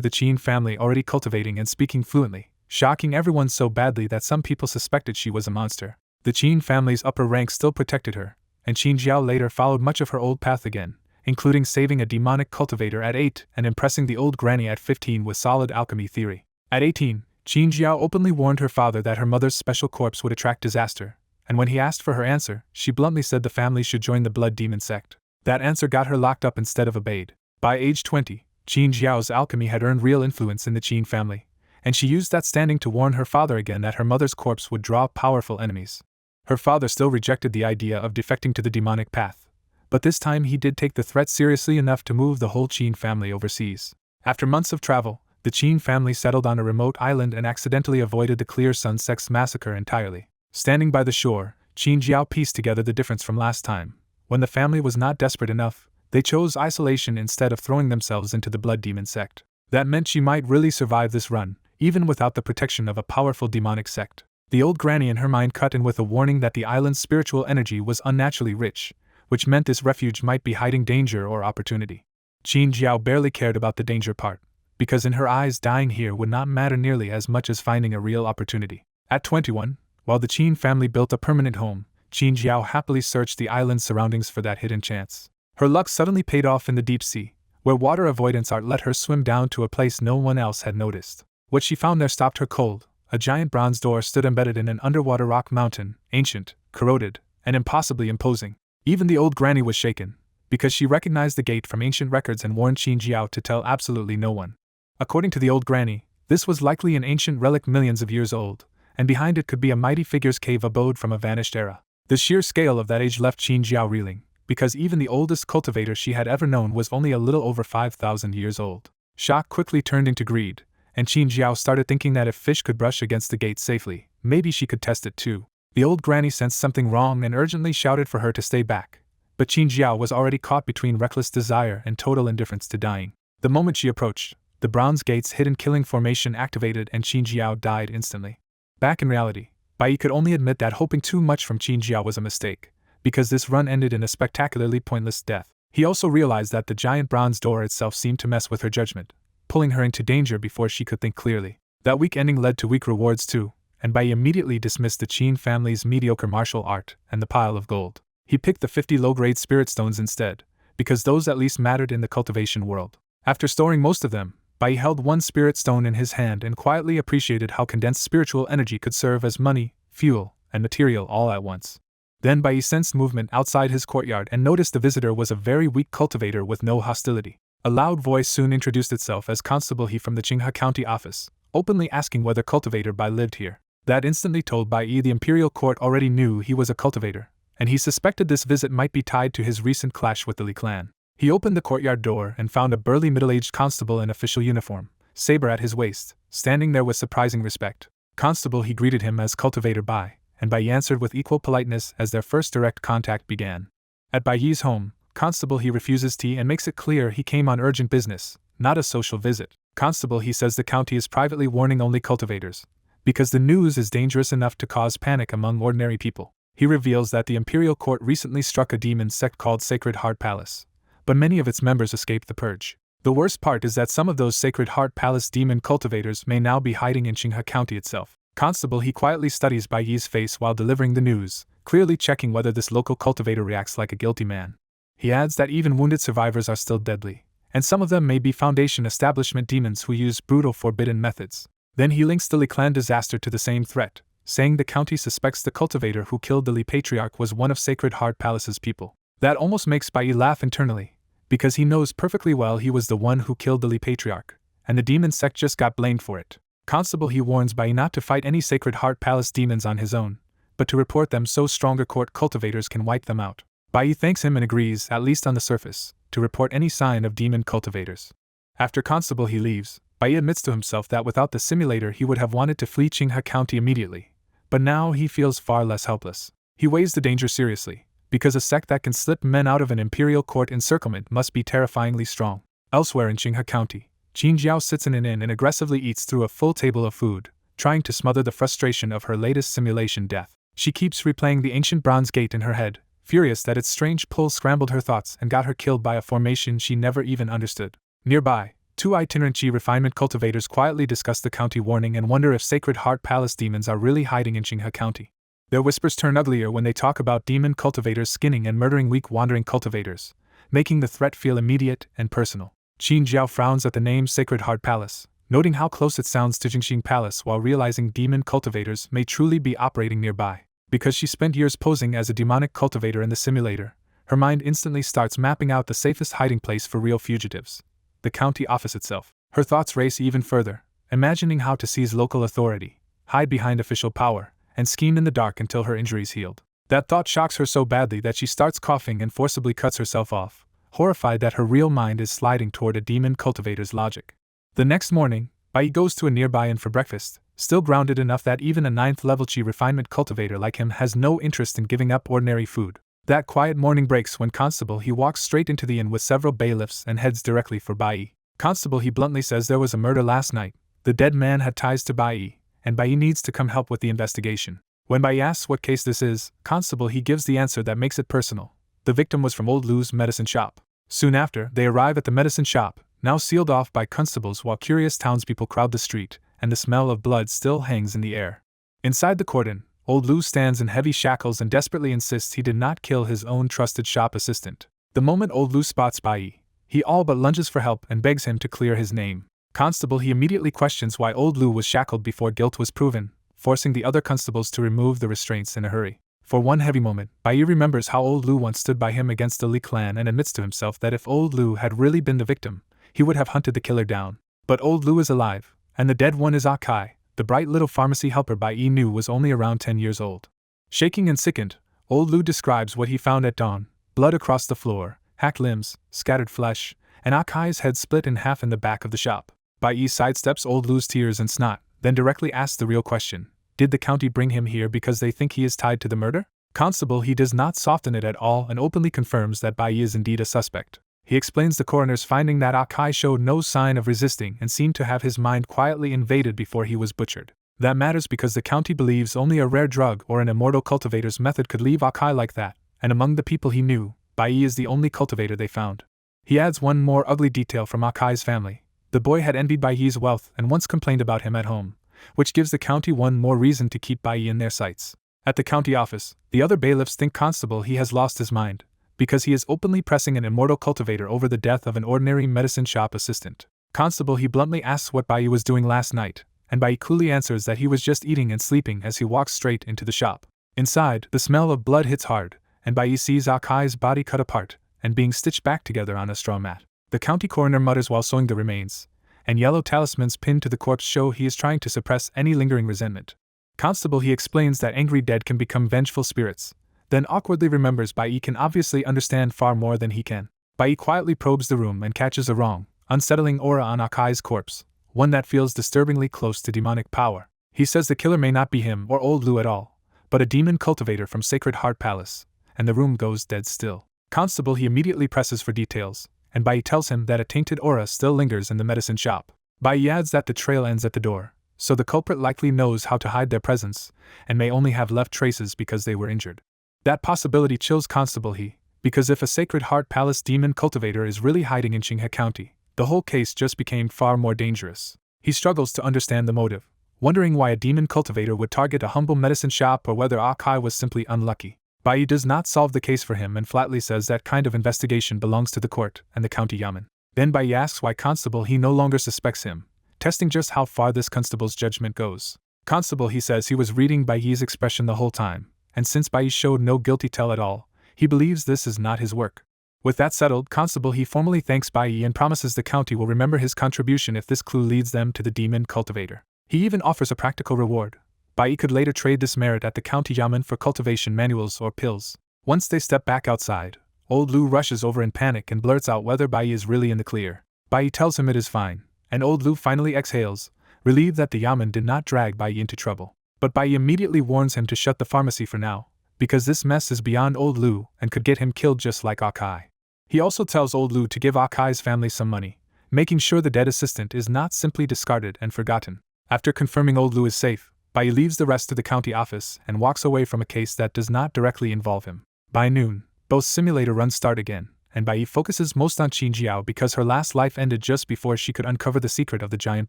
the Qin family already cultivating and speaking fluently, shocking everyone so badly that some people suspected she was a monster. The Qin family's upper ranks still protected her, and Qin Jiao later followed much of her old path again, including saving a demonic cultivator at 8 and impressing the old granny at 15 with solid alchemy theory. At 18, Qin Jiao openly warned her father that her mother's special corpse would attract disaster, and when he asked for her answer, she bluntly said the family should join the Blood Demon sect. That answer got her locked up instead of obeyed. By age 20, Qin Jiao's alchemy had earned real influence in the Qin family, and she used that standing to warn her father again that her mother's corpse would draw powerful enemies. Her father still rejected the idea of defecting to the demonic path, but this time he did take the threat seriously enough to move the whole Qin family overseas. After months of travel, the Qin family settled on a remote island and accidentally avoided the Clear Sun sect's massacre entirely. Standing by the shore, Qin Jiao pieced together the difference from last time. When the family was not desperate enough, they chose isolation instead of throwing themselves into the Blood Demon sect. That meant she might really survive this run, even without the protection of a powerful demonic sect. The old granny in her mind cut in with a warning that the island's spiritual energy was unnaturally rich, which meant this refuge might be hiding danger or opportunity. Qin Jiao barely cared about the danger part, because in her eyes dying here would not matter nearly as much as finding a real opportunity. At 21, while the Qin family built a permanent home, Qin Jiao happily searched the island's surroundings for that hidden chance. Her luck suddenly paid off in the deep sea, where water avoidance art let her swim down to a place no one else had noticed. What she found there stopped her cold. A giant bronze door stood embedded in an underwater rock mountain, ancient, corroded, and impossibly imposing. Even the old granny was shaken, because she recognized the gate from ancient records and warned Qin Jiao to tell absolutely no one. According to the old granny, this was likely an ancient relic millions of years old, and behind it could be a mighty figure's cave abode from a vanished era. The sheer scale of that age left Qin Jiao reeling, because even the oldest cultivator she had ever known was only a little over 5,000 years old. Shock quickly turned into greed, and Qin Jiao started thinking that if fish could brush against the gate safely, maybe she could test it too. The old granny sensed something wrong and urgently shouted for her to stay back, but Qin Jiao was already caught between reckless desire and total indifference to dying. The moment she approached, the bronze gate's hidden killing formation activated and Qin Jiao died instantly. Back in reality, Bai could only admit that hoping too much from Qin Jiao was a mistake, because this run ended in a spectacularly pointless death. He also realized that the giant bronze door itself seemed to mess with her judgment, pulling her into danger before she could think clearly. That weak ending led to weak rewards too, and Bai immediately dismissed the Qin family's mediocre martial art and the pile of gold. He picked the 50 low-grade spirit stones instead, because those at least mattered in the cultivation world. After storing most of them, Bai held one spirit stone in his hand and quietly appreciated how condensed spiritual energy could serve as money, fuel, and material all at once. Then Bai sensed movement outside his courtyard and noticed the visitor was a very weak cultivator with no hostility. A loud voice soon introduced itself as Constable He from the Qinghe County office, openly asking whether Cultivator Bai lived here. That instantly told Bai the Imperial Court already knew he was a cultivator, and he suspected this visit might be tied to his recent clash with the Li clan. He opened the courtyard door and found a burly middle-aged constable in official uniform, saber at his waist, standing there with surprising respect. Constable, he greeted him as Cultivator Bai, and Bai answered with equal politeness as their first direct contact began. At Bai's home, Constable, he refuses tea and makes it clear he came on urgent business, not a social visit. Constable, he says the county is privately warning only cultivators, because the news is dangerous enough to cause panic among ordinary people. He reveals that the Imperial Court recently struck a demon sect called Sacred Heart Palace, but many of its members escaped the purge. The worst part is that some of those Sacred Heart Palace demon cultivators may now be hiding in Qinghe County itself. Constable, he quietly studies Bai's face while delivering the news, clearly checking whether this local cultivator reacts like a guilty man. He adds that even wounded survivors are still deadly, and some of them may be Foundation establishment demons who use brutal forbidden methods. Then he links the Li clan disaster to the same threat, saying the county suspects the cultivator who killed the Li patriarch was one of Sacred Heart Palace's people. That almost makes Bai laugh internally, because he knows perfectly well he was the one who killed the Li patriarch, and the demon sect just got blamed for it. Constable, he warns Bai not to fight any Sacred Heart Palace demons on his own, but to report them so stronger court cultivators can wipe them out. Bai thanks him and agrees, at least on the surface, to report any sign of demon cultivators. After Constable he leaves, Bai admits to himself that without the simulator he would have wanted to flee Qinghe County immediately, but now he feels far less helpless. He weighs the danger seriously, because a sect that can slip men out of an imperial court encirclement must be terrifyingly strong. Elsewhere in Qinghe County, Qin Jiao sits in an inn and aggressively eats through a full table of food, trying to smother the frustration of her latest simulation death. She keeps replaying the ancient bronze gate in her head, furious that its strange pull scrambled her thoughts and got her killed by a formation she never even understood. Nearby, two itinerant Qi refinement cultivators quietly discuss the county warning and wonder if Sacred Heart Palace demons are really hiding in Qinghe County. Their whispers turn uglier when they talk about demon cultivators skinning and murdering weak wandering cultivators, making the threat feel immediate and personal. Qin Jiao frowns at the name Sacred Heart Palace, noting how close it sounds to Jingxing Palace while realizing demon cultivators may truly be operating nearby. Because she spent years posing as a demonic cultivator in the simulator, her mind instantly starts mapping out the safest hiding place for real fugitives: the county office itself. Her thoughts race even further, imagining how to seize local authority, hide behind official power, and scheme in the dark until her injuries healed. That thought shocks her so badly that she starts coughing and forcibly cuts herself off, horrified that her real mind is sliding toward a demon cultivator's logic. The next morning, Bai goes to a nearby inn for breakfast, still grounded enough that even a 9th-level Qi refinement cultivator like him has no interest in giving up ordinary food. That quiet morning breaks when Constable he walks straight into the inn with several bailiffs and heads directly for Bai. Constable he bluntly says there was a murder last night, the dead man had ties to Bai, and Bai needs to come help with the investigation. When Bai asks what case this is, Constable he gives the answer that makes it personal. The victim was from Old Lu's medicine shop. Soon after, they arrive at the medicine shop, now sealed off by constables while curious townspeople crowd the street, and the smell of blood still hangs in the air. Inside the cordon, Old Lu stands in heavy shackles and desperately insists he did not kill his own trusted shop assistant. The moment Old Lu spots Bai, he all but lunges for help and begs him to clear his name. Constable he immediately questions why Old Lu was shackled before guilt was proven, forcing the other constables to remove the restraints in a hurry. For one heavy moment, Bai remembers how Old Lu once stood by him against the Li clan and admits to himself that if Old Lu had really been the victim, he would have hunted the killer down. But Old Lu is alive, and the dead one is Akai, the bright little pharmacy helper Bai knew was only around 10 years old. Shaking and sickened, Old Lu describes what he found at dawn: blood across the floor, hacked limbs, scattered flesh, and Akai's head split in half in the back of the shop. Bai sidesteps Old Lu's tears and snot, then directly asks the real question: did the county bring him here because they think he is tied to the murder? Constable he does not soften it at all and openly confirms that Bai is indeed a suspect. He explains the coroner's finding that Akai showed no sign of resisting and seemed to have his mind quietly invaded before he was butchered. That matters because the county believes only a rare drug or an immortal cultivator's method could leave Akai like that, and among the people he knew, Bai is the only cultivator they found. He adds one more ugly detail from Akai's family. The boy had envied Bai's wealth and once complained about him at home, which gives the county one more reason to keep Bai in their sights. At the county office, the other bailiffs think Constable he has lost his mind, because he is openly pressing an immortal cultivator over the death of an ordinary medicine shop assistant. Constable he bluntly asks what Bai was doing last night, and Bai coolly answers that he was just eating and sleeping as he walks straight into the shop. Inside, the smell of blood hits hard, and Bai sees Akai's body cut apart and being stitched back together on a straw mat. The county coroner mutters while sewing the remains, and yellow talismans pinned to the corpse show he is trying to suppress any lingering resentment. Constable he explains that angry dead can become vengeful spirits, then awkwardly remembers Bai Yi can obviously understand far more than he can. Bai Yi quietly probes the room and catches a wrong, unsettling aura on Akai's corpse, one that feels disturbingly close to demonic power. He says the killer may not be him or old Lu at all, but a demon cultivator from Sacred Heart Palace, and the room goes dead still. Constable he immediately presses for details, and Bai Yi tells him that a tainted aura still lingers in the medicine shop. Bai Yi adds that the trail ends at the door, so the culprit likely knows how to hide their presence, and may only have left traces because they were injured. That possibility chills Constable he, because if a Sacred Heart Palace demon cultivator is really hiding in Qinghe County, the whole case just became far more dangerous. He struggles to understand the motive, wondering why a demon cultivator would target a humble medicine shop or whether Akai was simply unlucky. Bai Yi does not solve the case for him and flatly says that kind of investigation belongs to the court and the county yamen. Then Bai Yi asks why Constable he no longer suspects him, testing just how far this constable's judgment goes. Constable he says he was reading Bai Yi's expression the whole time, and since Bai Yi showed no guilty tell at all, he believes this is not his work. With that settled, Constable he formally thanks Bai Yi and promises the county will remember his contribution if this clue leads them to the demon cultivator. He even offers a practical reward. Bai Yi could later trade this merit at the county yamen for cultivation manuals or pills. Once they step back outside, old Lu rushes over in panic and blurts out whether Bai Yi is really in the clear. Bai Yi tells him it is fine, and old Lu finally exhales, relieved that the yamen did not drag Bai Yi into trouble. But Bai Yi immediately warns him to shut the pharmacy for now, because this mess is beyond old Lu and could get him killed just like Akai. He also tells old Lu to give Akai's family some money, making sure the dead assistant is not simply discarded and forgotten. After confirming old Lu is safe, Bai Yi leaves the rest to the county office and walks away from a case that does not directly involve him. By noon, both simulator runs start again, and Bai Yi focuses most on Qin Jiao because her last life ended just before she could uncover the secret of the giant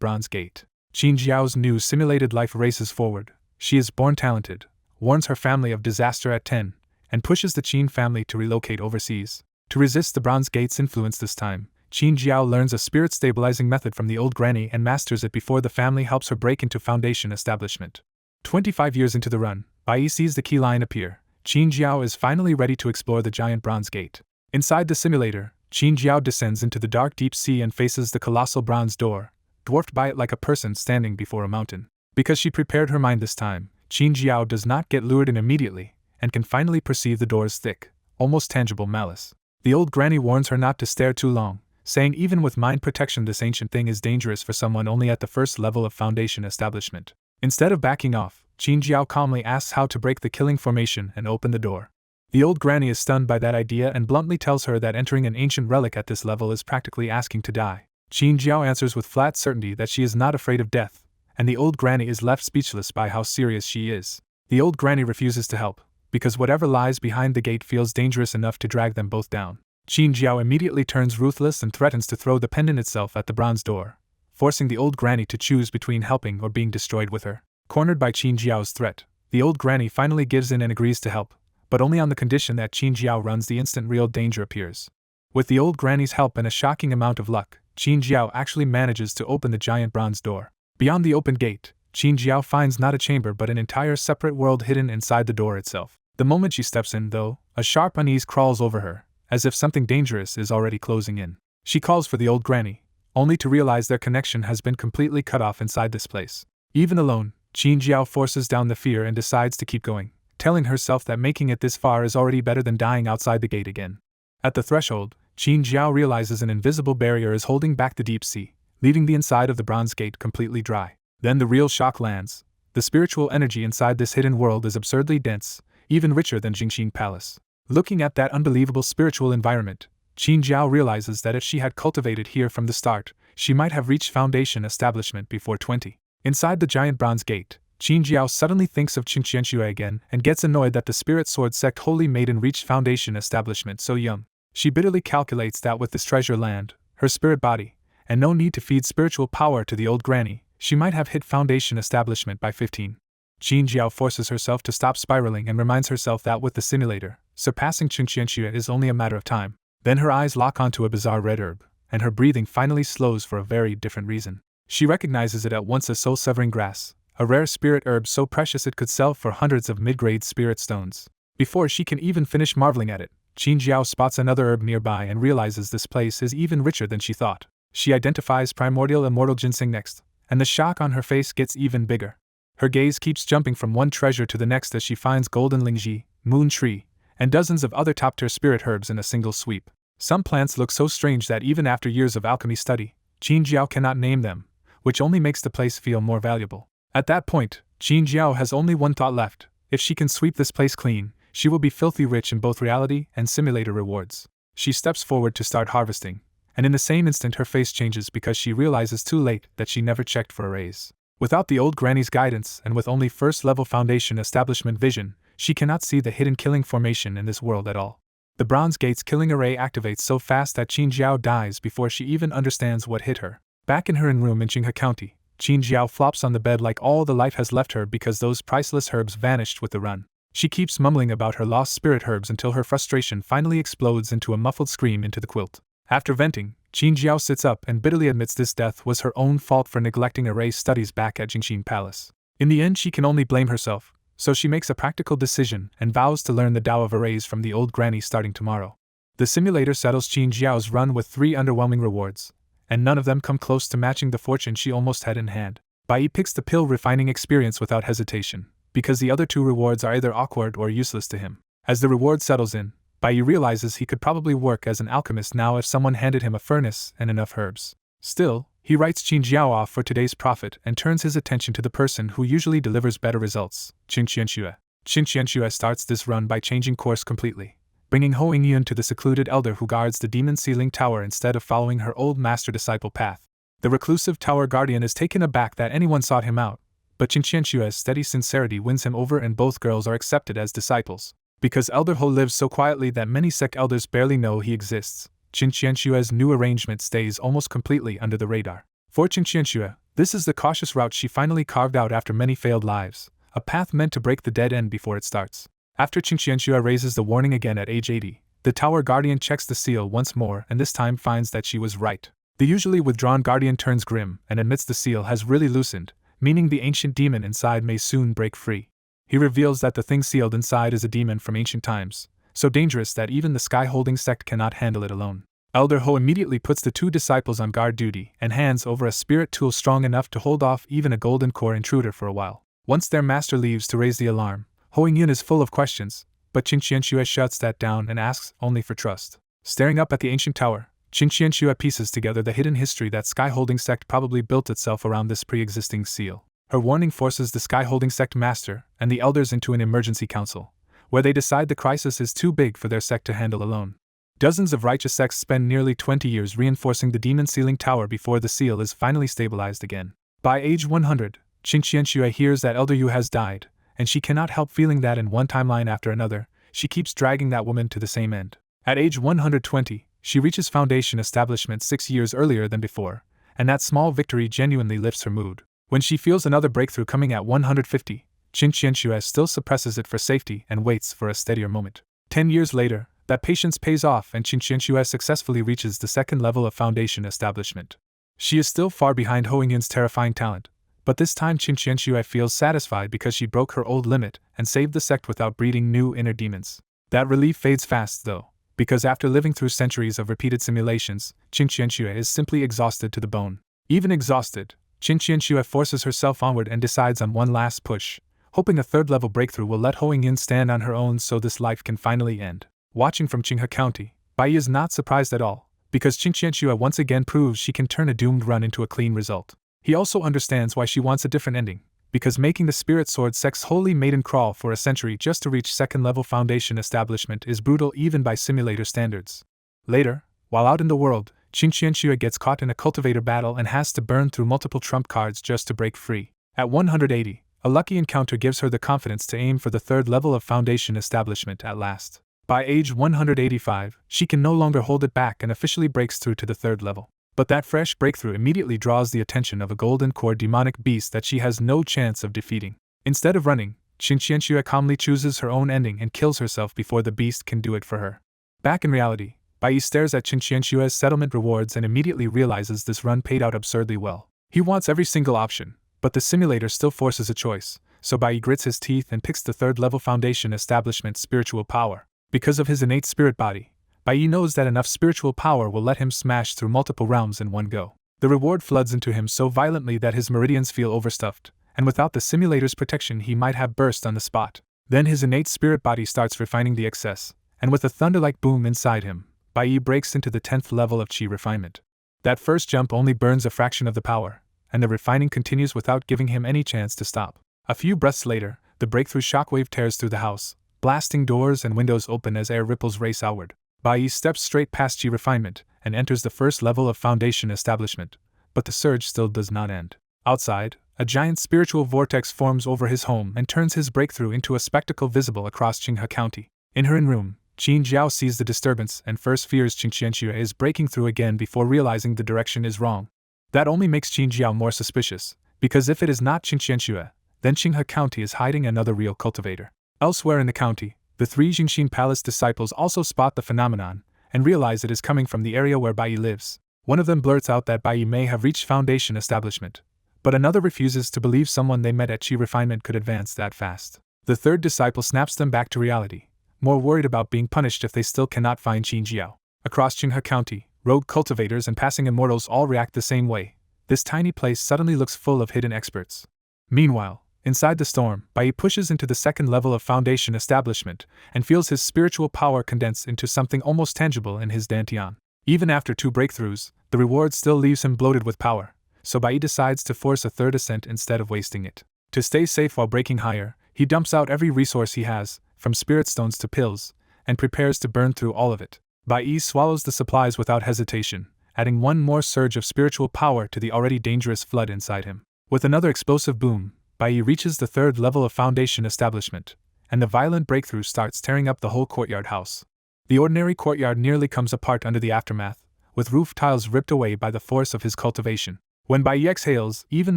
bronze gate. Qin Jiao's new simulated life races forward. She is born talented, warns her family of disaster at 10, and pushes the Qin family to relocate overseas. To resist the bronze gate's influence this time, Qin Jiao learns a spirit-stabilizing method from the old granny and masters it before the family helps her break into Foundation establishment. 25 years into the run, Bai Yi sees the key line appear. Qin Jiao is finally ready to explore the giant bronze gate. Inside the simulator, Qin Jiao descends into the dark deep sea and faces the colossal bronze door, dwarfed by it like a person standing before a mountain. Because she prepared her mind this time, Qin Jiao does not get lured in immediately, and can finally perceive the door's thick, almost tangible malice. The old granny warns her not to stare too long, saying even with mind protection this ancient thing is dangerous for someone only at the first level of Foundation establishment. Instead of backing off, Qin Jiao calmly asks how to break the killing formation and open the door. The old granny is stunned by that idea and bluntly tells her that entering an ancient relic at this level is practically asking to die. Qin Jiao answers with flat certainty that she is not afraid of death, and the old granny is left speechless by how serious she is. The old granny refuses to help, because whatever lies behind the gate feels dangerous enough to drag them both down. Qin Jiao immediately turns ruthless and threatens to throw the pendant itself at the bronze door, forcing the old granny to choose between helping or being destroyed with her. Cornered by Qin Jiao's threat, the old granny finally gives in and agrees to help, but only on the condition that Qin Jiao runs the instant real danger appears. With the old granny's help and a shocking amount of luck, Qin Jiao actually manages to open the giant bronze door. Beyond the open gate, Qin Jiao finds not a chamber but an entire separate world hidden inside the door itself. The moment she steps in, though, a sharp unease crawls over her, as if something dangerous is already closing in. She calls for the old granny, only to realize their connection has been completely cut off inside this place. Even alone, Qin Jiao forces down the fear and decides to keep going, telling herself that making it this far is already better than dying outside the gate again. At the threshold, Qin Jiao realizes an invisible barrier is holding back the deep sea, leaving the inside of the bronze gate completely dry. Then the real shock lands. The spiritual energy inside this hidden world is absurdly dense, even richer than Jingxin Palace. Looking at that unbelievable spiritual environment, Qin Jiao realizes that if she had cultivated here from the start, she might have reached Foundation establishment before 20. Inside the giant bronze gate, Qin Jiao suddenly thinks of Qingqianxue again and gets annoyed that the Spirit Sword Sect Holy Maiden reached Foundation establishment so young. She bitterly calculates that with this treasure land, her spirit body, and no need to feed spiritual power to the old granny, she might have hit Foundation establishment by 15. Qin Jiao forces herself to stop spiraling and reminds herself that with the simulator, surpassing Qingqianxue is only a matter of time. Then her eyes lock onto a bizarre red herb, and her breathing finally slows for a very different reason. She recognizes it at once as soul-severing grass, a rare spirit herb so precious it could sell for hundreds of mid-grade spirit stones. Before she can even finish marveling at it, Qin Jiao spots another herb nearby and realizes this place is even richer than she thought. She identifies primordial immortal ginseng next, and the shock on her face gets even bigger. Her gaze keeps jumping from one treasure to the next as she finds golden lingji, moon tree, and dozens of other top-tier spirit herbs in a single sweep. Some plants look so strange that even after years of alchemy study, Qin Jiao cannot name them, which only makes the place feel more valuable. At that point, Qin Jiao has only one thought left: if she can sweep this place clean, she will be filthy rich in both reality and simulator rewards. She steps forward to start harvesting, and in the same instant her face changes because she realizes too late that she never checked for a raise. Without the old granny's guidance and with only first-level foundation establishment vision, she cannot see the hidden killing formation in this world at all. The Bronze Gate's killing array activates so fast that Qin Jiao dies before she even understands what hit her. Back in her room in Qinghe County, Qin Jiao flops on the bed like all the life has left her because those priceless herbs vanished with the run. She keeps mumbling about her lost spirit herbs until her frustration finally explodes into a muffled scream into the quilt. After venting, Qin Jiao sits up and bitterly admits this death was her own fault for neglecting array studies back at Jingxin Palace. In the end, she can only blame herself, so she makes a practical decision and vows to learn the Tao of arrays from the old granny starting tomorrow. The simulator settles Qin Jiao's run with 3 underwhelming rewards, and none of them come close to matching the fortune she almost had in hand. Bai picks the pill refining experience without hesitation, because the other 2 rewards are either awkward or useless to him. As the reward settles in, Bai realizes he could probably work as an alchemist now if someone handed him a furnace and enough herbs. Still, he writes Qin Jiao off for today's profit and turns his attention to the person who usually delivers better results, Qin Qianxue. Qin Qianxue starts this run by changing course completely, bringing Ho Yingyun to the secluded elder who guards the demon ceiling tower instead of following her old master-disciple path. The reclusive tower guardian is taken aback that anyone sought him out, but Qin Qianxue's steady sincerity wins him over and both girls are accepted as disciples. Because Elder Ho lives so quietly that many sect elders barely know he exists, Qin Qianxue's new arrangement stays almost completely under the radar. For Qin Qianxue, this is the cautious route she finally carved out after many failed lives, a path meant to break the dead end before it starts. After Qin Qianxue raises the warning again at age 80, the tower guardian checks the seal once more and this time finds that she was right. The usually withdrawn guardian turns grim and admits the seal has really loosened, meaning the ancient demon inside may soon break free. He reveals that the thing sealed inside is a demon from ancient times, so dangerous that even the sky-holding sect cannot handle it alone. Elder Ho immediately puts the 2 disciples on guard duty and hands over a spirit tool strong enough to hold off even a golden core intruder for a while. Once their master leaves to raise the alarm, Ho Yingyun is full of questions, but Qin Qianxue shuts that down and asks only for trust. Staring up at the ancient tower, Qin Qianxue pieces together the hidden history that sky-holding sect probably built itself around this pre-existing seal. Her warning forces the sky-holding sect master and the elders into an emergency council, where they decide the crisis is too big for their sect to handle alone. Dozens of righteous sects spend nearly 20 years reinforcing the demon ceiling tower before the seal is finally stabilized again. By age 100, Qin Qianxue hears that Elder Yu has died, and she cannot help feeling that in one timeline after another, she keeps dragging that woman to the same end. At age 120, she reaches foundation establishment 6 years earlier than before, and that small victory genuinely lifts her mood. When she feels another breakthrough coming at 150, Qin Qianxue still suppresses it for safety and waits for a steadier moment. 10 years later, that patience pays off and Qin Qianxue successfully reaches the 2nd level of foundation establishment. She is still far behind Ho Yingyun's terrifying talent, but this time Qin Qianxue feels satisfied because she broke her old limit and saved the sect without breeding new inner demons. That relief fades fast though, because after living through centuries of repeated simulations, Qin Qianxue is simply exhausted to the bone. Even exhausted, Qin Qianxue forces herself onward and decides on one last push, hoping a 3rd-level breakthrough will let Ho Yingyun stand on her own so this life can finally end. Watching from Qinghe County, Bai is not surprised at all, because Qin Qianxue once again proves she can turn a doomed run into a clean result. He also understands why she wants a different ending, because making the Spirit Sword sect's holy maiden crawl for a century just to reach 2nd-level foundation establishment is brutal even by simulator standards. Later, while out in the world, Qin Qianxue gets caught in a cultivator battle and has to burn through multiple trump cards just to break free. At 180, a lucky encounter gives her the confidence to aim for the 3rd level of foundation establishment at last. By age 185, she can no longer hold it back and officially breaks through to the 3rd level. But that fresh breakthrough immediately draws the attention of a golden core demonic beast that she has no chance of defeating. Instead of running, Qin Qianxue calmly chooses her own ending and kills herself before the beast can do it for her. Back in reality, Bai stares at Qin Qianxue's settlement rewards and immediately realizes this run paid out absurdly well. He wants every single option, but the simulator still forces a choice, so Bai grits his teeth and picks the 3rd-level foundation establishment's spiritual power. Because of his innate spirit body, Bai knows that enough spiritual power will let him smash through multiple realms in one go. The reward floods into him so violently that his meridians feel overstuffed, and without the simulator's protection he might have burst on the spot. Then his innate spirit body starts refining the excess, and with a thunder-like boom inside him, Bai Yi breaks into the 10th level of Qi refinement. That first jump only burns a fraction of the power, and the refining continues without giving him any chance to stop. A few breaths later, the breakthrough shockwave tears through the house, blasting doors and windows open as air ripples race outward. Bai Yi steps straight past Qi refinement and enters the first level of foundation establishment, but the surge still does not end. Outside, a giant spiritual vortex forms over his home and turns his breakthrough into a spectacle visible across Qinghe County. In her room, Qin Jiao sees the disturbance and first fears Qing Qianxue is breaking through again before realizing the direction is wrong. That only makes Qin Jiao more suspicious, because if it is not Qing Qianxue, then Qinghe County is hiding another real cultivator. Elsewhere in the county, the three Jingxin Palace disciples also spot the phenomenon and realize it is coming from the area where Bai Yi lives. One of them blurts out that Bai Yi may have reached foundation establishment, but another refuses to believe someone they met at Qi refinement could advance that fast. The third disciple snaps them back to reality, more worried about being punished if they still cannot find Qin Jiao. Across Qinghe County, rogue cultivators and passing immortals all react the same way. This tiny place suddenly looks full of hidden experts. Meanwhile, inside the storm, Bai Yi pushes into the second level of foundation establishment and feels his spiritual power condense into something almost tangible in his dantian. Even after 2 breakthroughs, the reward still leaves him bloated with power, so Bai Yi decides to force a third ascent instead of wasting it. To stay safe while breaking higher, he dumps out every resource he has, from spirit stones to pills, and prepares to burn through all of it. Bai Yi swallows the supplies without hesitation, adding one more surge of spiritual power to the already dangerous flood inside him. With another explosive boom, Bai Yi reaches the third level of foundation establishment, and the violent breakthrough starts tearing up the whole courtyard house. The ordinary courtyard nearly comes apart under the aftermath, with roof tiles ripped away by the force of his cultivation. When Bai Yi exhales, even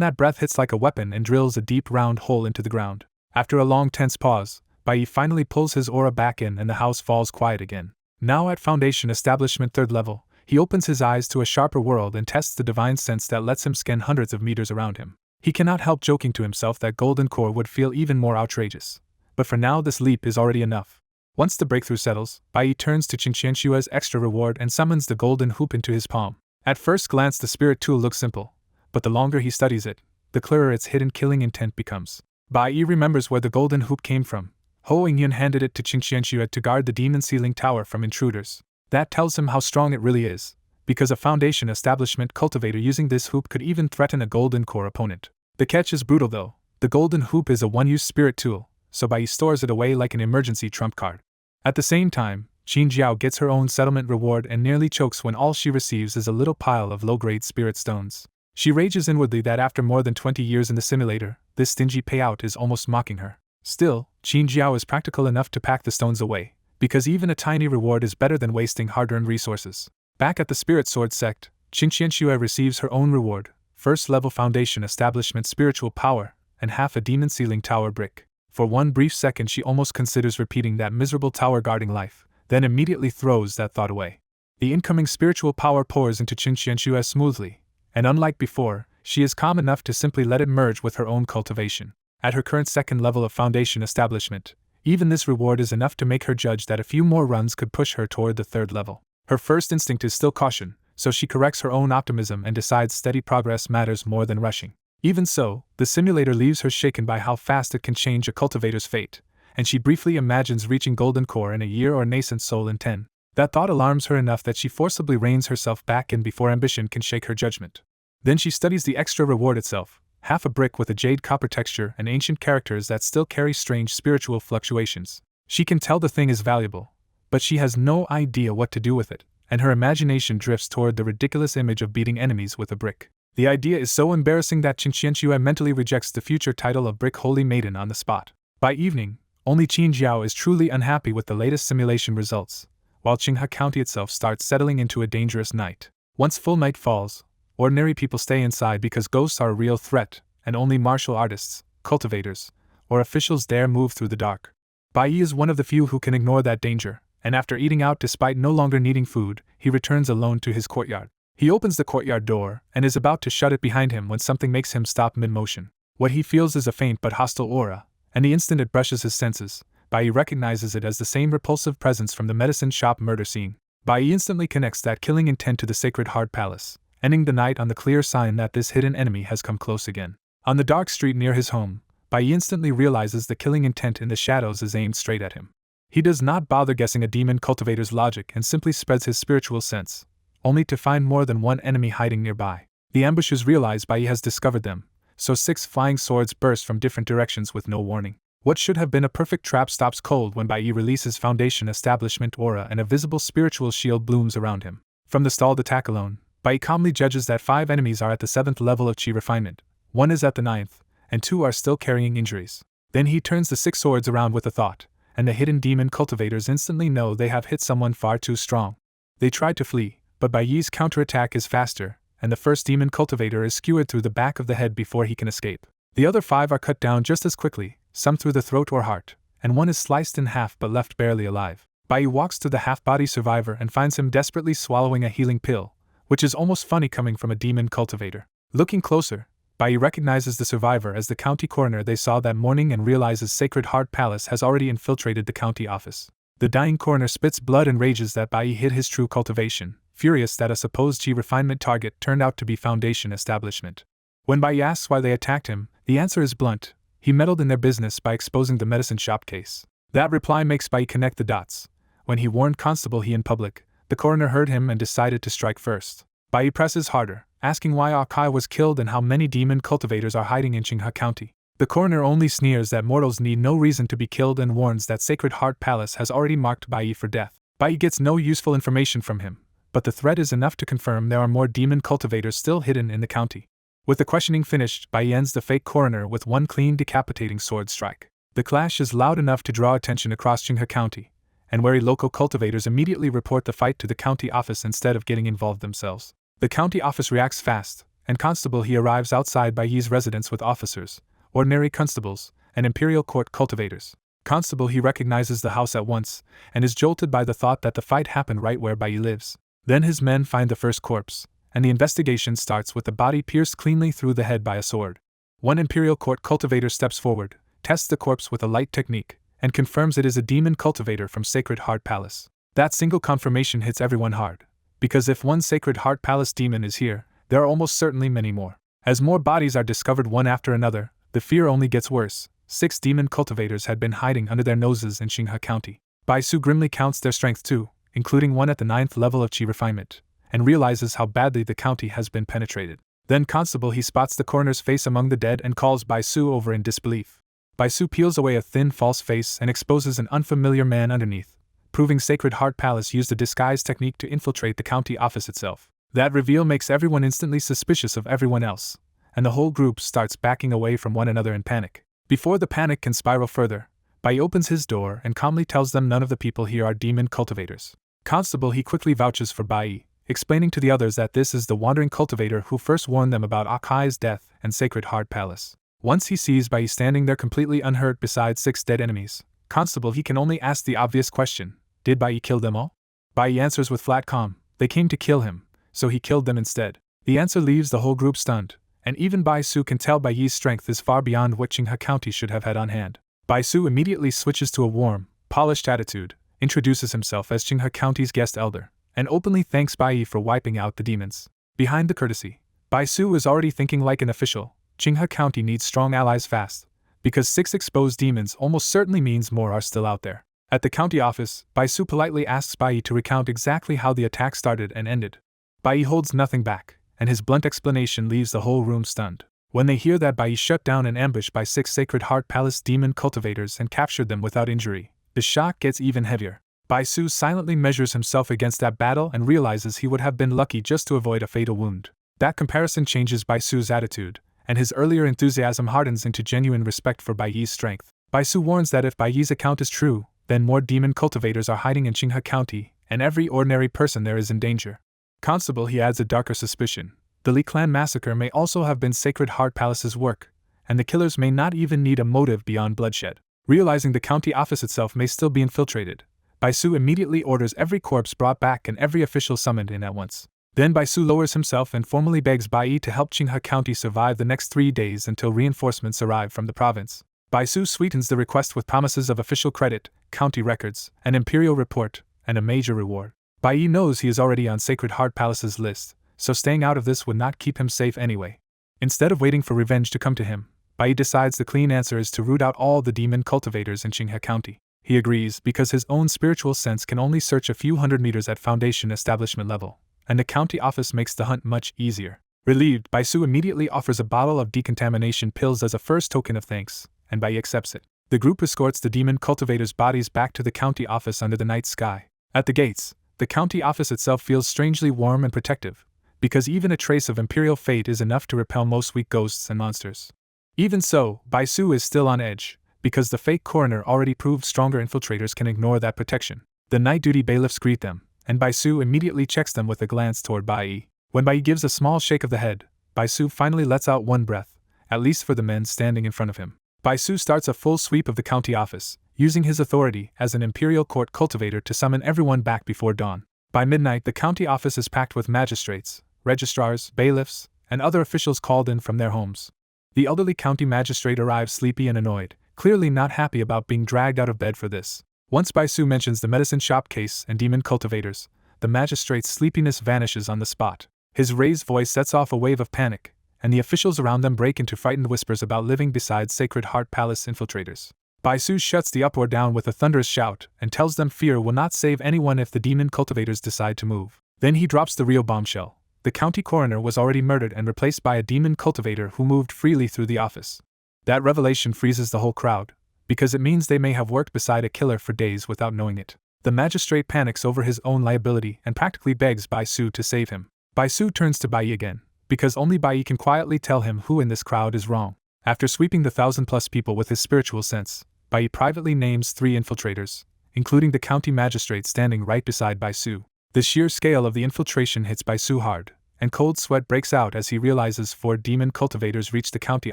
that breath hits like a weapon and drills a deep round hole into the ground. After a long tense pause, Bai Yi finally pulls his aura back in and the house falls quiet again. Now at foundation establishment 3rd level, he opens his eyes to a sharper world and tests the divine sense that lets him scan hundreds of meters around him. He cannot help joking to himself that golden core would feel even more outrageous. But for now this leap is already enough. Once the breakthrough settles, Bai Yi turns to Qing Qianshue's extra reward and summons the golden hoop into his palm. At first glance the spirit tool looks simple, but the longer he studies it, the clearer its hidden killing intent becomes. Bai Yi remembers where the golden hoop came from. Ho Yun handed it to Qing Qianxue to guard the demon ceiling tower from intruders. That tells him how strong it really is, because a foundation establishment cultivator using this hoop could even threaten a golden core opponent. The catch is brutal though. The golden hoop is a one-use spirit tool, so Bai Yi stores it away like an emergency trump card. At the same time, Qin Jiao gets her own settlement reward and nearly chokes when all she receives is a little pile of low-grade spirit stones. She rages inwardly that after more than 20 years in the simulator, this stingy payout is almost mocking her. Still, Qin Jiao is practical enough to pack the stones away, because even a tiny reward is better than wasting hard-earned resources. Back at the Spirit Sword sect, Qing Qianxue receives her own reward, 1st level foundation establishment spiritual power, and half a demon ceiling tower brick. For one brief second she almost considers repeating that miserable tower guarding life, then immediately throws that thought away. The incoming spiritual power pours into Qing Qianxue smoothly, and unlike before, she is calm enough to simply let it merge with her own cultivation. At her current 2nd level of foundation establishment, even this reward is enough to make her judge that a few more runs could push her toward the 3rd level. Her first instinct is still caution, so she corrects her own optimism and decides steady progress matters more than rushing. Even so, the simulator leaves her shaken by how fast it can change a cultivator's fate, and she briefly imagines reaching golden core in a year or nascent soul in 10. That thought alarms her enough that she forcibly reins herself back in before ambition can shake her judgment. Then she studies the extra reward itself, half a brick with a jade copper texture and ancient characters that still carry strange spiritual fluctuations. She can tell the thing is valuable, but she has no idea what to do with it, and her imagination drifts toward the ridiculous image of beating enemies with a brick. The idea is so embarrassing that Qing Qianxue mentally rejects the future title of Brick Holy Maiden on the spot. By evening, only Qin Jiao is truly unhappy with the latest simulation results, while Qinghe County itself starts settling into a dangerous night. Once full night falls, ordinary people stay inside because ghosts are a real threat, and only martial artists, cultivators, or officials dare move through the dark. Bai Yi is one of the few who can ignore that danger, and after eating out despite no longer needing food, he returns alone to his courtyard. He opens the courtyard door and is about to shut it behind him when something makes him stop mid-motion. What he feels is a faint but hostile aura, and the instant it brushes his senses, Bai Yi recognizes it as the same repulsive presence from the medicine shop murder scene. Bai Yi instantly connects that killing intent to the Sacred Heart Palace, ending the night on the clear sign that this hidden enemy has come close again. On the dark street near his home, Bai instantly realizes the killing intent in the shadows is aimed straight at him. He does not bother guessing a demon cultivator's logic and simply spreads his spiritual sense, only to find more than one enemy hiding nearby. The ambushers realize Bai has discovered them, so 6 flying swords burst from different directions with no warning. What should have been a perfect trap stops cold when Bai releases Foundation Establishment aura and a visible spiritual shield blooms around him. From the stalled attack alone, Bai calmly judges that 5 enemies are at the 7th level of Chi refinement, 1 is at the 9th, and 2 are still carrying injuries. Then he turns the 6 swords around with a thought, and the hidden demon cultivators instantly know they have hit someone far too strong. They try to flee, but Bai's counterattack is faster, and the first demon cultivator is skewered through the back of the head before he can escape. The other 5 are cut down just as quickly, some through the throat or heart, and 1 is sliced in half but left barely alive. Bai walks to the half-body survivor and finds him desperately swallowing a healing pill, which is almost funny coming from a demon cultivator. Looking closer, Bai recognizes the survivor as the county coroner they saw that morning and realizes Sacred Heart Palace has already infiltrated the county office. The dying coroner spits blood and rages that Bai hid his true cultivation, furious that a supposed Chi refinement target turned out to be Foundation Establishment. When Bai asks why they attacked him, the answer is blunt: he meddled in their business by exposing the medicine shop case. That reply makes Bai connect the dots. When he warned Constable He in public, the coroner heard him and decided to strike first. Bai presses harder, asking why Akai was killed and how many demon cultivators are hiding in Qinghe County. The coroner only sneers that mortals need no reason to be killed and warns that Sacred Heart Palace has already marked Bai for death. Bai gets no useful information from him, but the threat is enough to confirm there are more demon cultivators still hidden in the county. With the questioning finished, Bai ends the fake coroner with 1 clean decapitating sword strike. The clash is loud enough to draw attention across Qinghe County, and wary local cultivators immediately report the fight to the county office instead of getting involved themselves. The county office reacts fast, and Constable He arrives outside Bai's residence with officers, ordinary constables, and imperial court cultivators. Constable He recognizes the house at once, and is jolted by the thought that the fight happened right where Bai lives. Then his men find the first corpse, and the investigation starts with the body pierced cleanly through the head by a sword. 1 imperial court cultivator steps forward, tests the corpse with a light technique, and confirms it is a demon cultivator from Sacred Heart Palace. That single confirmation hits everyone hard, because if 1 Sacred Heart Palace demon is here, there are almost certainly many more. As more bodies are discovered one after another, the fear only gets worse. 6 demon cultivators had been hiding under their noses in Qinghe County. Bai Su grimly counts their strength too, including 1 at the 9th level of Chi refinement, and realizes how badly the county has been penetrated. Then Constable He spots the coroner's face among the dead and calls Bai Su over in disbelief. Bai Su peels away a thin false face and exposes an unfamiliar man underneath, proving Sacred Heart Palace used a disguise technique to infiltrate the county office itself. That reveal makes everyone instantly suspicious of everyone else, and the whole group starts backing away from one another in panic. Before the panic can spiral further, Bai opens his door and calmly tells them none of the people here are demon cultivators. Constable He quickly vouches for Bai, explaining to the others that this is the wandering cultivator who first warned them about Akai's death and Sacred Heart Palace. Once he sees Bai standing there completely unhurt beside 6 dead enemies, Constable He can only ask the obvious question: did Bai kill them all? Bai answers with flat calm: they came to kill him, so he killed them instead. The answer leaves the whole group stunned, and even Bai Su can tell Bai's strength is far beyond what Qinghe County should have had on hand. Bai Su immediately switches to a warm, polished attitude, introduces himself as Qinghe County's guest elder, and openly thanks Bai for wiping out the demons. Behind the courtesy, Bai Su is already thinking like an official. Qinghe County needs strong allies fast, because 6 exposed demons almost certainly means more are still out there. At the county office, Bai Su politely asks Bai to recount exactly how the attack started and ended. Bai holds nothing back, and his blunt explanation leaves the whole room stunned. When they hear that Bai shut down an ambush by 6 Sacred Heart Palace demon cultivators and captured them without injury, the shock gets even heavier. Bai Su silently measures himself against that battle and realizes he would have been lucky just to avoid a fatal wound. That comparison changes Bai Su's attitude, and his earlier enthusiasm hardens into genuine respect for Bai's strength. Bai Su warns that if Bai's account is true, then more demon cultivators are hiding in Qinghe County, and every ordinary person there is in danger. Constable He adds a darker suspicion: the Li clan massacre may also have been Sacred Heart Palace's work, and the killers may not even need a motive beyond bloodshed. Realizing the county office itself may still be infiltrated, Bai Su immediately orders every corpse brought back and every official summoned in at once. Then Bai Su lowers himself and formally begs Bai to help Qinghe County survive the next 3 days until reinforcements arrive from the province. Bai Su sweetens the request with promises of official credit, county records, an imperial report, and a major reward. Bai knows he is already on Sacred Heart Palace's list, so staying out of this would not keep him safe anyway. Instead of waiting for revenge to come to him, Bai decides the clean answer is to root out all the demon cultivators in Qinghe County. He agrees because his own spiritual sense can only search a few hundred meters at Foundation establishment level, and the county office makes the hunt much easier. Relieved, Bai Su immediately offers a bottle of decontamination pills as a first token of thanks, and Bai accepts it. The group escorts the demon cultivators' bodies back to the county office under the night sky. At the gates, the county office itself feels strangely warm and protective, because even a trace of imperial fate is enough to repel most weak ghosts and monsters. Even so, Bai Su is still on edge, because the fake coroner already proved stronger infiltrators can ignore that protection. The night duty bailiffs greet them, and Bai Su immediately checks them with a glance toward Bai Yi. When Bai Yi gives a small shake of the head, Bai Su finally lets out one breath, at least for the men standing in front of him. Bai Su starts a full sweep of the county office, using his authority as an imperial court cultivator to summon everyone back before dawn. By midnight, the county office is packed with magistrates, registrars, bailiffs, and other officials called in from their homes. The elderly county magistrate arrives sleepy and annoyed, clearly not happy about being dragged out of bed for this. Once Bai Su mentions the medicine shop case and demon cultivators, the magistrate's sleepiness vanishes on the spot. His raised voice sets off a wave of panic, and the officials around them break into frightened whispers about living beside Sacred Heart Palace infiltrators. Bai Su shuts the uproar down with a thunderous shout and tells them fear will not save anyone if the demon cultivators decide to move. Then he drops the real bombshell. The county coroner was already murdered and replaced by a demon cultivator who moved freely through the office. That revelation freezes the whole crowd, because it means they may have worked beside a killer for days without knowing it. The magistrate panics over his own liability and practically begs Bai Su to save him. Bai Su turns to Bai Yi again, because only Bai Yi can quietly tell him who in this crowd is wrong. After sweeping the 1,000+ people with his spiritual sense, Bai Yi privately names 3 infiltrators, including the county magistrate standing right beside Bai Su. The sheer scale of the infiltration hits Bai Su hard, and cold sweat breaks out as he realizes 4 demon cultivators reached the county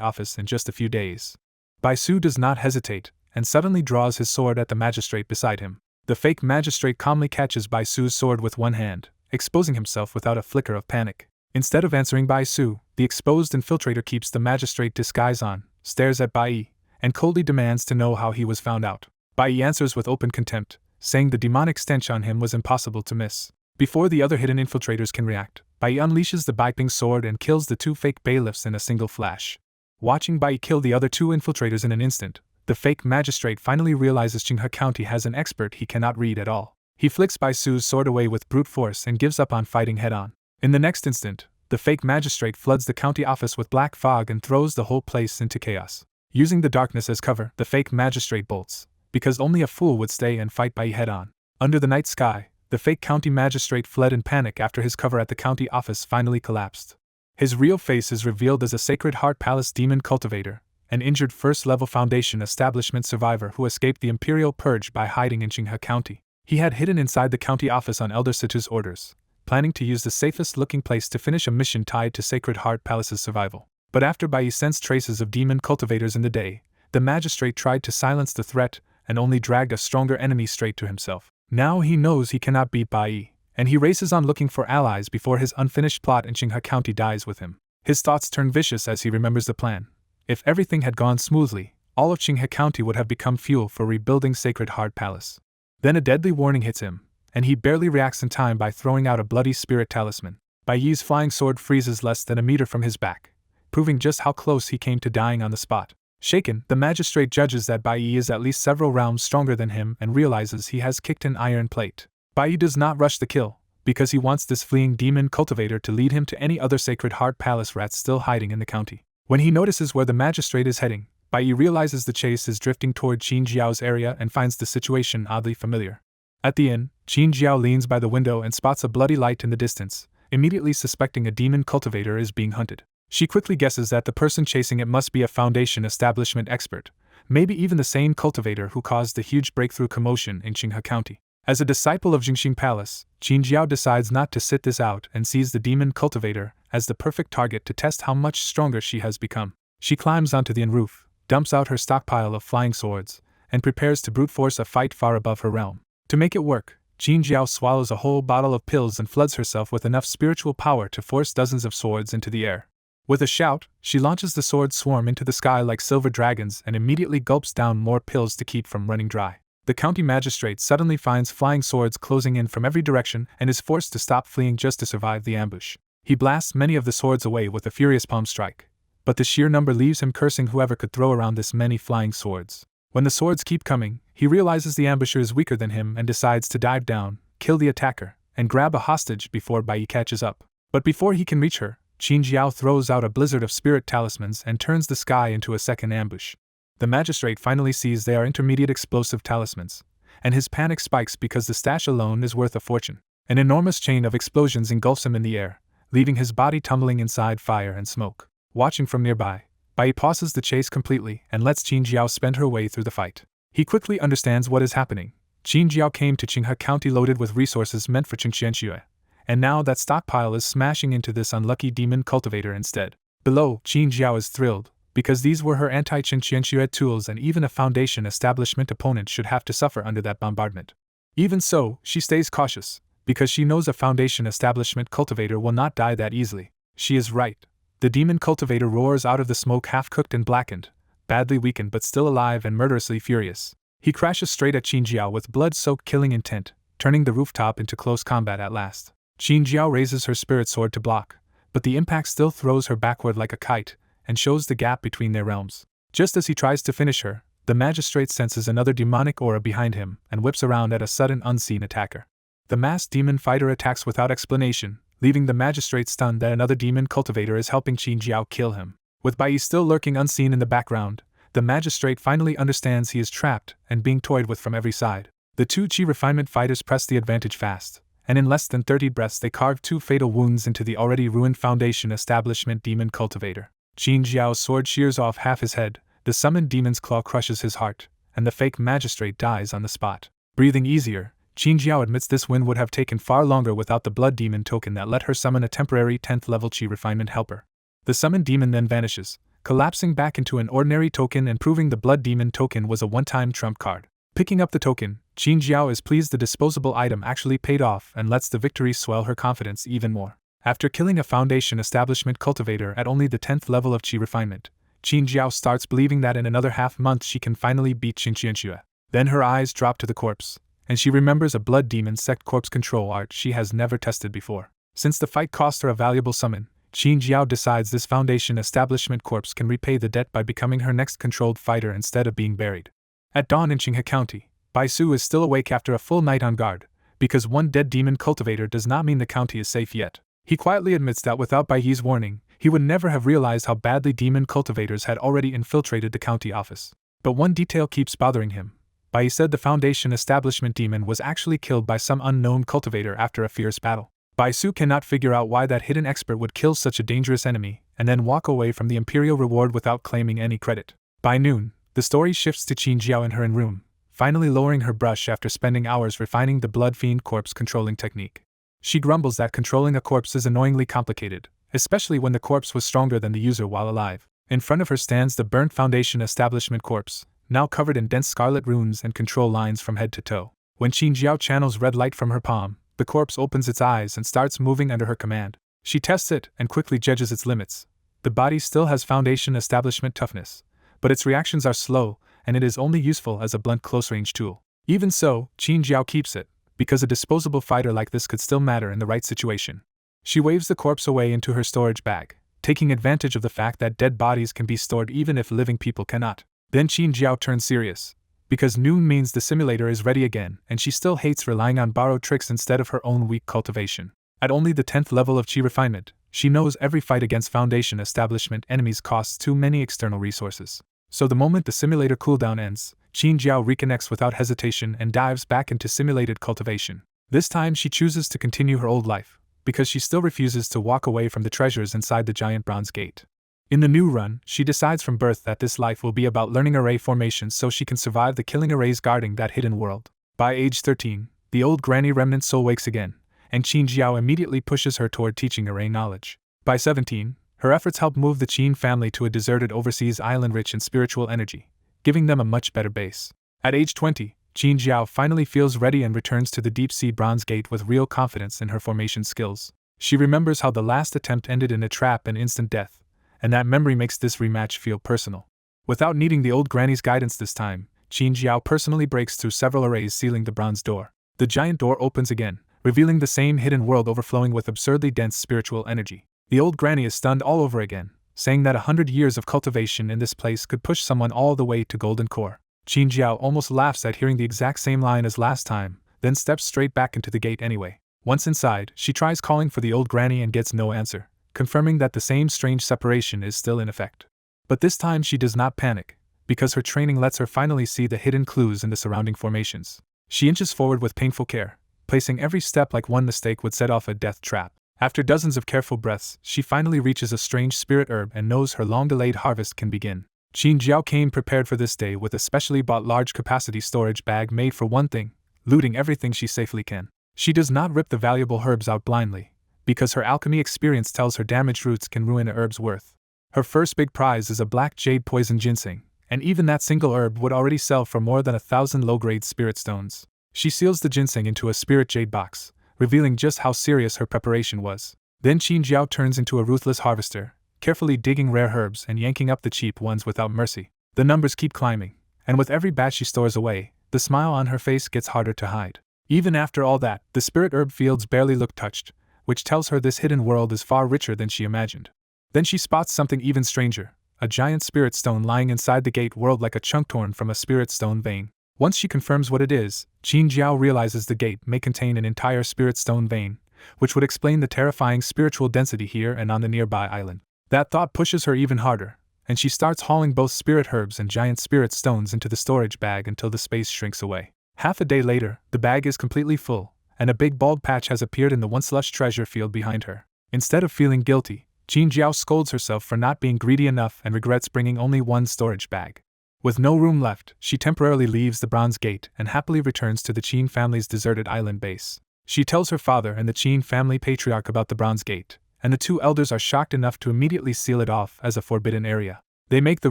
office in just a few days. Bai Su does not hesitate, and suddenly draws his sword at the magistrate beside him. The fake magistrate calmly catches Bai Su's sword with one hand, exposing himself without a flicker of panic. Instead of answering Bai Su, the exposed infiltrator keeps the magistrate disguise on, stares at Bai Yi, and coldly demands to know how he was found out. Bai Yi answers with open contempt, saying the demonic stench on him was impossible to miss. Before the other hidden infiltrators can react, Bai Yi unleashes the Bai Ping sword and kills the 2 fake bailiffs in a single flash. Watching Bai Yi kill the other 2 infiltrators in an instant, the fake magistrate finally realizes Qinghe County has an expert he cannot read at all. He flicks Bai Su's sword away with brute force and gives up on fighting head-on. In the next instant, the fake magistrate floods the county office with black fog and throws the whole place into chaos. Using the darkness as cover, the fake magistrate bolts, because only a fool would stay and fight Bai Yi head-on. Under the night sky, the fake county magistrate fled in panic after his cover at the county office finally collapsed. His real face is revealed as a Sacred Heart Palace demon cultivator, an injured first-level Foundation establishment survivor who escaped the Imperial Purge by hiding in Qinghe County. He had hidden inside the county office on Elder Situ's orders, planning to use the safest-looking place to finish a mission tied to Sacred Heart Palace's survival. But after Bai Yi sensed traces of demon cultivators in the day, the magistrate tried to silence the threat and only dragged a stronger enemy straight to himself. Now he knows he cannot beat Bai Yi, and he races on looking for allies before his unfinished plot in Qinghe County dies with him. His thoughts turn vicious as he remembers the plan. If everything had gone smoothly, all of Qinghe County would have become fuel for rebuilding Sacred Heart Palace. Then a deadly warning hits him, and he barely reacts in time by throwing out a bloody spirit talisman. Bai Yi's flying sword freezes less than a meter from his back, proving just how close he came to dying on the spot. Shaken, the magistrate judges that Bai Yi is at least several realms stronger than him and realizes he has kicked an iron plate. Bai Yi does not rush the kill, because he wants this fleeing demon cultivator to lead him to any other Sacred Heart Palace rats still hiding in the county. When he notices where the magistrate is heading, Bai Yi realizes the chase is drifting toward Qin Jiao's area and finds the situation oddly familiar. At the inn, Qin Jiao leans by the window and spots a bloody light in the distance, immediately suspecting a demon cultivator is being hunted. She quickly guesses that the person chasing it must be a Foundation establishment expert, maybe even the same cultivator who caused the huge breakthrough commotion in Qinghe County. As a disciple of Jingxing Palace, Qin Jiao decides not to sit this out and sees the demon cultivator as the perfect target to test how much stronger she has become. She climbs onto the inn roof, dumps out her stockpile of flying swords, and prepares to brute force a fight far above her realm. To make it work, Qin Jiao swallows a whole bottle of pills and floods herself with enough spiritual power to force dozens of swords into the air. With a shout, she launches the sword swarm into the sky like silver dragons and immediately gulps down more pills to keep from running dry. The county magistrate suddenly finds flying swords closing in from every direction and is forced to stop fleeing just to survive the ambush. He blasts many of the swords away with a furious palm strike, but the sheer number leaves him cursing whoever could throw around this many flying swords. When the swords keep coming, he realizes the ambusher is weaker than him and decides to dive down, kill the attacker, and grab a hostage before Bai catches up. But before he can reach her, Qin Jiao throws out a blizzard of spirit talismans and turns the sky into a second ambush. The magistrate finally sees they are intermediate explosive talismans, and his panic spikes because the stash alone is worth a fortune. An enormous chain of explosions engulfs him in the air, leaving his body tumbling inside fire and smoke. Watching from nearby, Bai pauses the chase completely and lets Qin Jiao spend her way through the fight. He quickly understands what is happening. Qin Jiao came to Qinghe County loaded with resources meant for Qingxianxue, and now that stockpile is smashing into this unlucky demon cultivator instead. Below, Qin Jiao is thrilled, because these were her anti-Qingxianxue tools and even a Foundation establishment opponent should have to suffer under that bombardment. Even so, she stays cautious, because she knows a Foundation establishment cultivator will not die that easily. She is right. The demon cultivator roars out of the smoke half-cooked and blackened, badly weakened but still alive and murderously furious. He crashes straight at Qin Jiao with blood-soaked killing intent, turning the rooftop into close combat at last. Qin Jiao raises her spirit sword to block, but the impact still throws her backward like a kite, and shows the gap between their realms. Just as he tries to finish her, the magistrate senses another demonic aura behind him and whips around at a sudden unseen attacker. The masked demon fighter attacks without explanation, leaving the magistrate stunned that another demon cultivator is helping Qin Jiao kill him. With Bai still lurking unseen in the background, the magistrate finally understands he is trapped and being toyed with from every side. The two Qi refinement fighters press the advantage fast, and in less than 30 breaths they carve 2 fatal wounds into the already ruined Foundation establishment demon cultivator. Qin Jiao's sword shears off half his head, the summoned demon's claw crushes his heart, and the fake magistrate dies on the spot. Breathing easier, Qin Jiao admits this win would have taken far longer without the blood demon token that let her summon a temporary 10th level Qi refinement helper. The summoned demon then vanishes, collapsing back into an ordinary token and proving the blood demon token was a one-time trump card. Picking up the token, Qin Jiao is pleased the disposable item actually paid off and lets the victory swell her confidence even more. After killing a Foundation establishment cultivator at only the 10th level of Qi refinement, Qin Jiao starts believing that in another half-month she can finally beat Qingxianxue. Then her eyes drop to the corpse, and she remembers a blood demon sect corpse control art she has never tested before. Since the fight cost her a valuable summon, Qin Jiao decides this Foundation establishment corpse can repay the debt by becoming her next controlled fighter instead of being buried. At dawn in Qinghe County, Bai Su is still awake after a full night on guard, because one dead demon cultivator does not mean the county is safe yet. He quietly admits that without Bai Yi's warning, he would never have realized how badly demon cultivators had already infiltrated the county office. But one detail keeps bothering him. Bai Yi said the Foundation establishment demon was actually killed by some unknown cultivator after a fierce battle. Bai Su cannot figure out why that hidden expert would kill such a dangerous enemy and then walk away from the imperial reward without claiming any credit. By noon, the story shifts to Qin Jiao in her own room, finally lowering her brush after spending hours refining the blood fiend corpse controlling technique. She grumbles that controlling a corpse is annoyingly complicated, especially when the corpse was stronger than the user while alive. In front of her stands the burnt Foundation establishment corpse, now covered in dense scarlet runes and control lines from head to toe. When Qin Jiao channels red light from her palm, the corpse opens its eyes and starts moving under her command. She tests it and quickly judges its limits. The body still has Foundation establishment toughness, but its reactions are slow, and it is only useful as a blunt close-range tool. Even so, Qin Jiao keeps it, because a disposable fighter like this could still matter in the right situation. She waves the corpse away into her storage bag, taking advantage of the fact that dead bodies can be stored even if living people cannot. Then Qin Jiao turns serious, because noon means the simulator is ready again, and she still hates relying on borrowed tricks instead of her own weak cultivation. At only the 10th level of Qi refinement, she knows every fight against Foundation establishment enemies costs too many external resources. So the moment the simulator cooldown ends, Qin Jiao reconnects without hesitation and dives back into simulated cultivation. This time she chooses to continue her old life, because she still refuses to walk away from the treasures inside the giant bronze gate. In the new run, she decides from birth that this life will be about learning array formations so she can survive the killing arrays guarding that hidden world. By age 13, the old granny remnant soul wakes again, and Qin Jiao immediately pushes her toward teaching array knowledge. By 17, her efforts help move the Qin family to a deserted overseas island rich in spiritual energy, giving them a much better base. At age 20, Qin Jiao finally feels ready and returns to the deep-sea bronze gate with real confidence in her formation skills. She remembers how the last attempt ended in a trap and instant death, and that memory makes this rematch feel personal. Without needing the old granny's guidance this time, Qin Jiao personally breaks through several arrays sealing the bronze door. The giant door opens again, revealing the same hidden world overflowing with absurdly dense spiritual energy. The old granny is stunned all over again, saying that 100 years of cultivation in this place could push someone all the way to golden core. Qin Jiao almost laughs at hearing the exact same line as last time, then steps straight back into the gate anyway. Once inside, she tries calling for the old granny and gets no answer, confirming that the same strange separation is still in effect. But this time she does not panic, because her training lets her finally see the hidden clues in the surrounding formations. She inches forward with painful care, placing every step like one mistake would set off a death trap. After dozens of careful breaths, she finally reaches a strange spirit herb and knows her long-delayed harvest can begin. Qin Jiao came prepared for this day with a specially bought large-capacity storage bag made for one thing, looting everything she safely can. She does not rip the valuable herbs out blindly, because her alchemy experience tells her damaged roots can ruin a herb's worth. Her first big prize is a black jade poison ginseng, and even that single herb would already sell for more than 1,000 low-grade spirit stones. She seals the ginseng into a spirit jade box, revealing just how serious her preparation was. Then Qin Jiao turns into a ruthless harvester, carefully digging rare herbs and yanking up the cheap ones without mercy. The numbers keep climbing, and with every batch she stores away, the smile on her face gets harder to hide. Even after all that, the spirit herb fields barely look touched, which tells her this hidden world is far richer than she imagined. Then she spots something even stranger, a giant spirit stone lying inside the gate world like a chunk torn from a spirit stone vein. Once she confirms what it is, Qin Jiao realizes the gate may contain an entire spirit stone vein, which would explain the terrifying spiritual density here and on the nearby island. That thought pushes her even harder, and she starts hauling both spirit herbs and giant spirit stones into the storage bag until the space shrinks away. Half a day later, the bag is completely full, and a big bald patch has appeared in the once lush treasure field behind her. Instead of feeling guilty, Qin Jiao scolds herself for not being greedy enough and regrets bringing only one storage bag. With no room left, she temporarily leaves the Bronze Gate and happily returns to the Qin family's deserted island base. She tells her father and the Qin family patriarch about the Bronze Gate, and the two elders are shocked enough to immediately seal it off as a forbidden area. They make the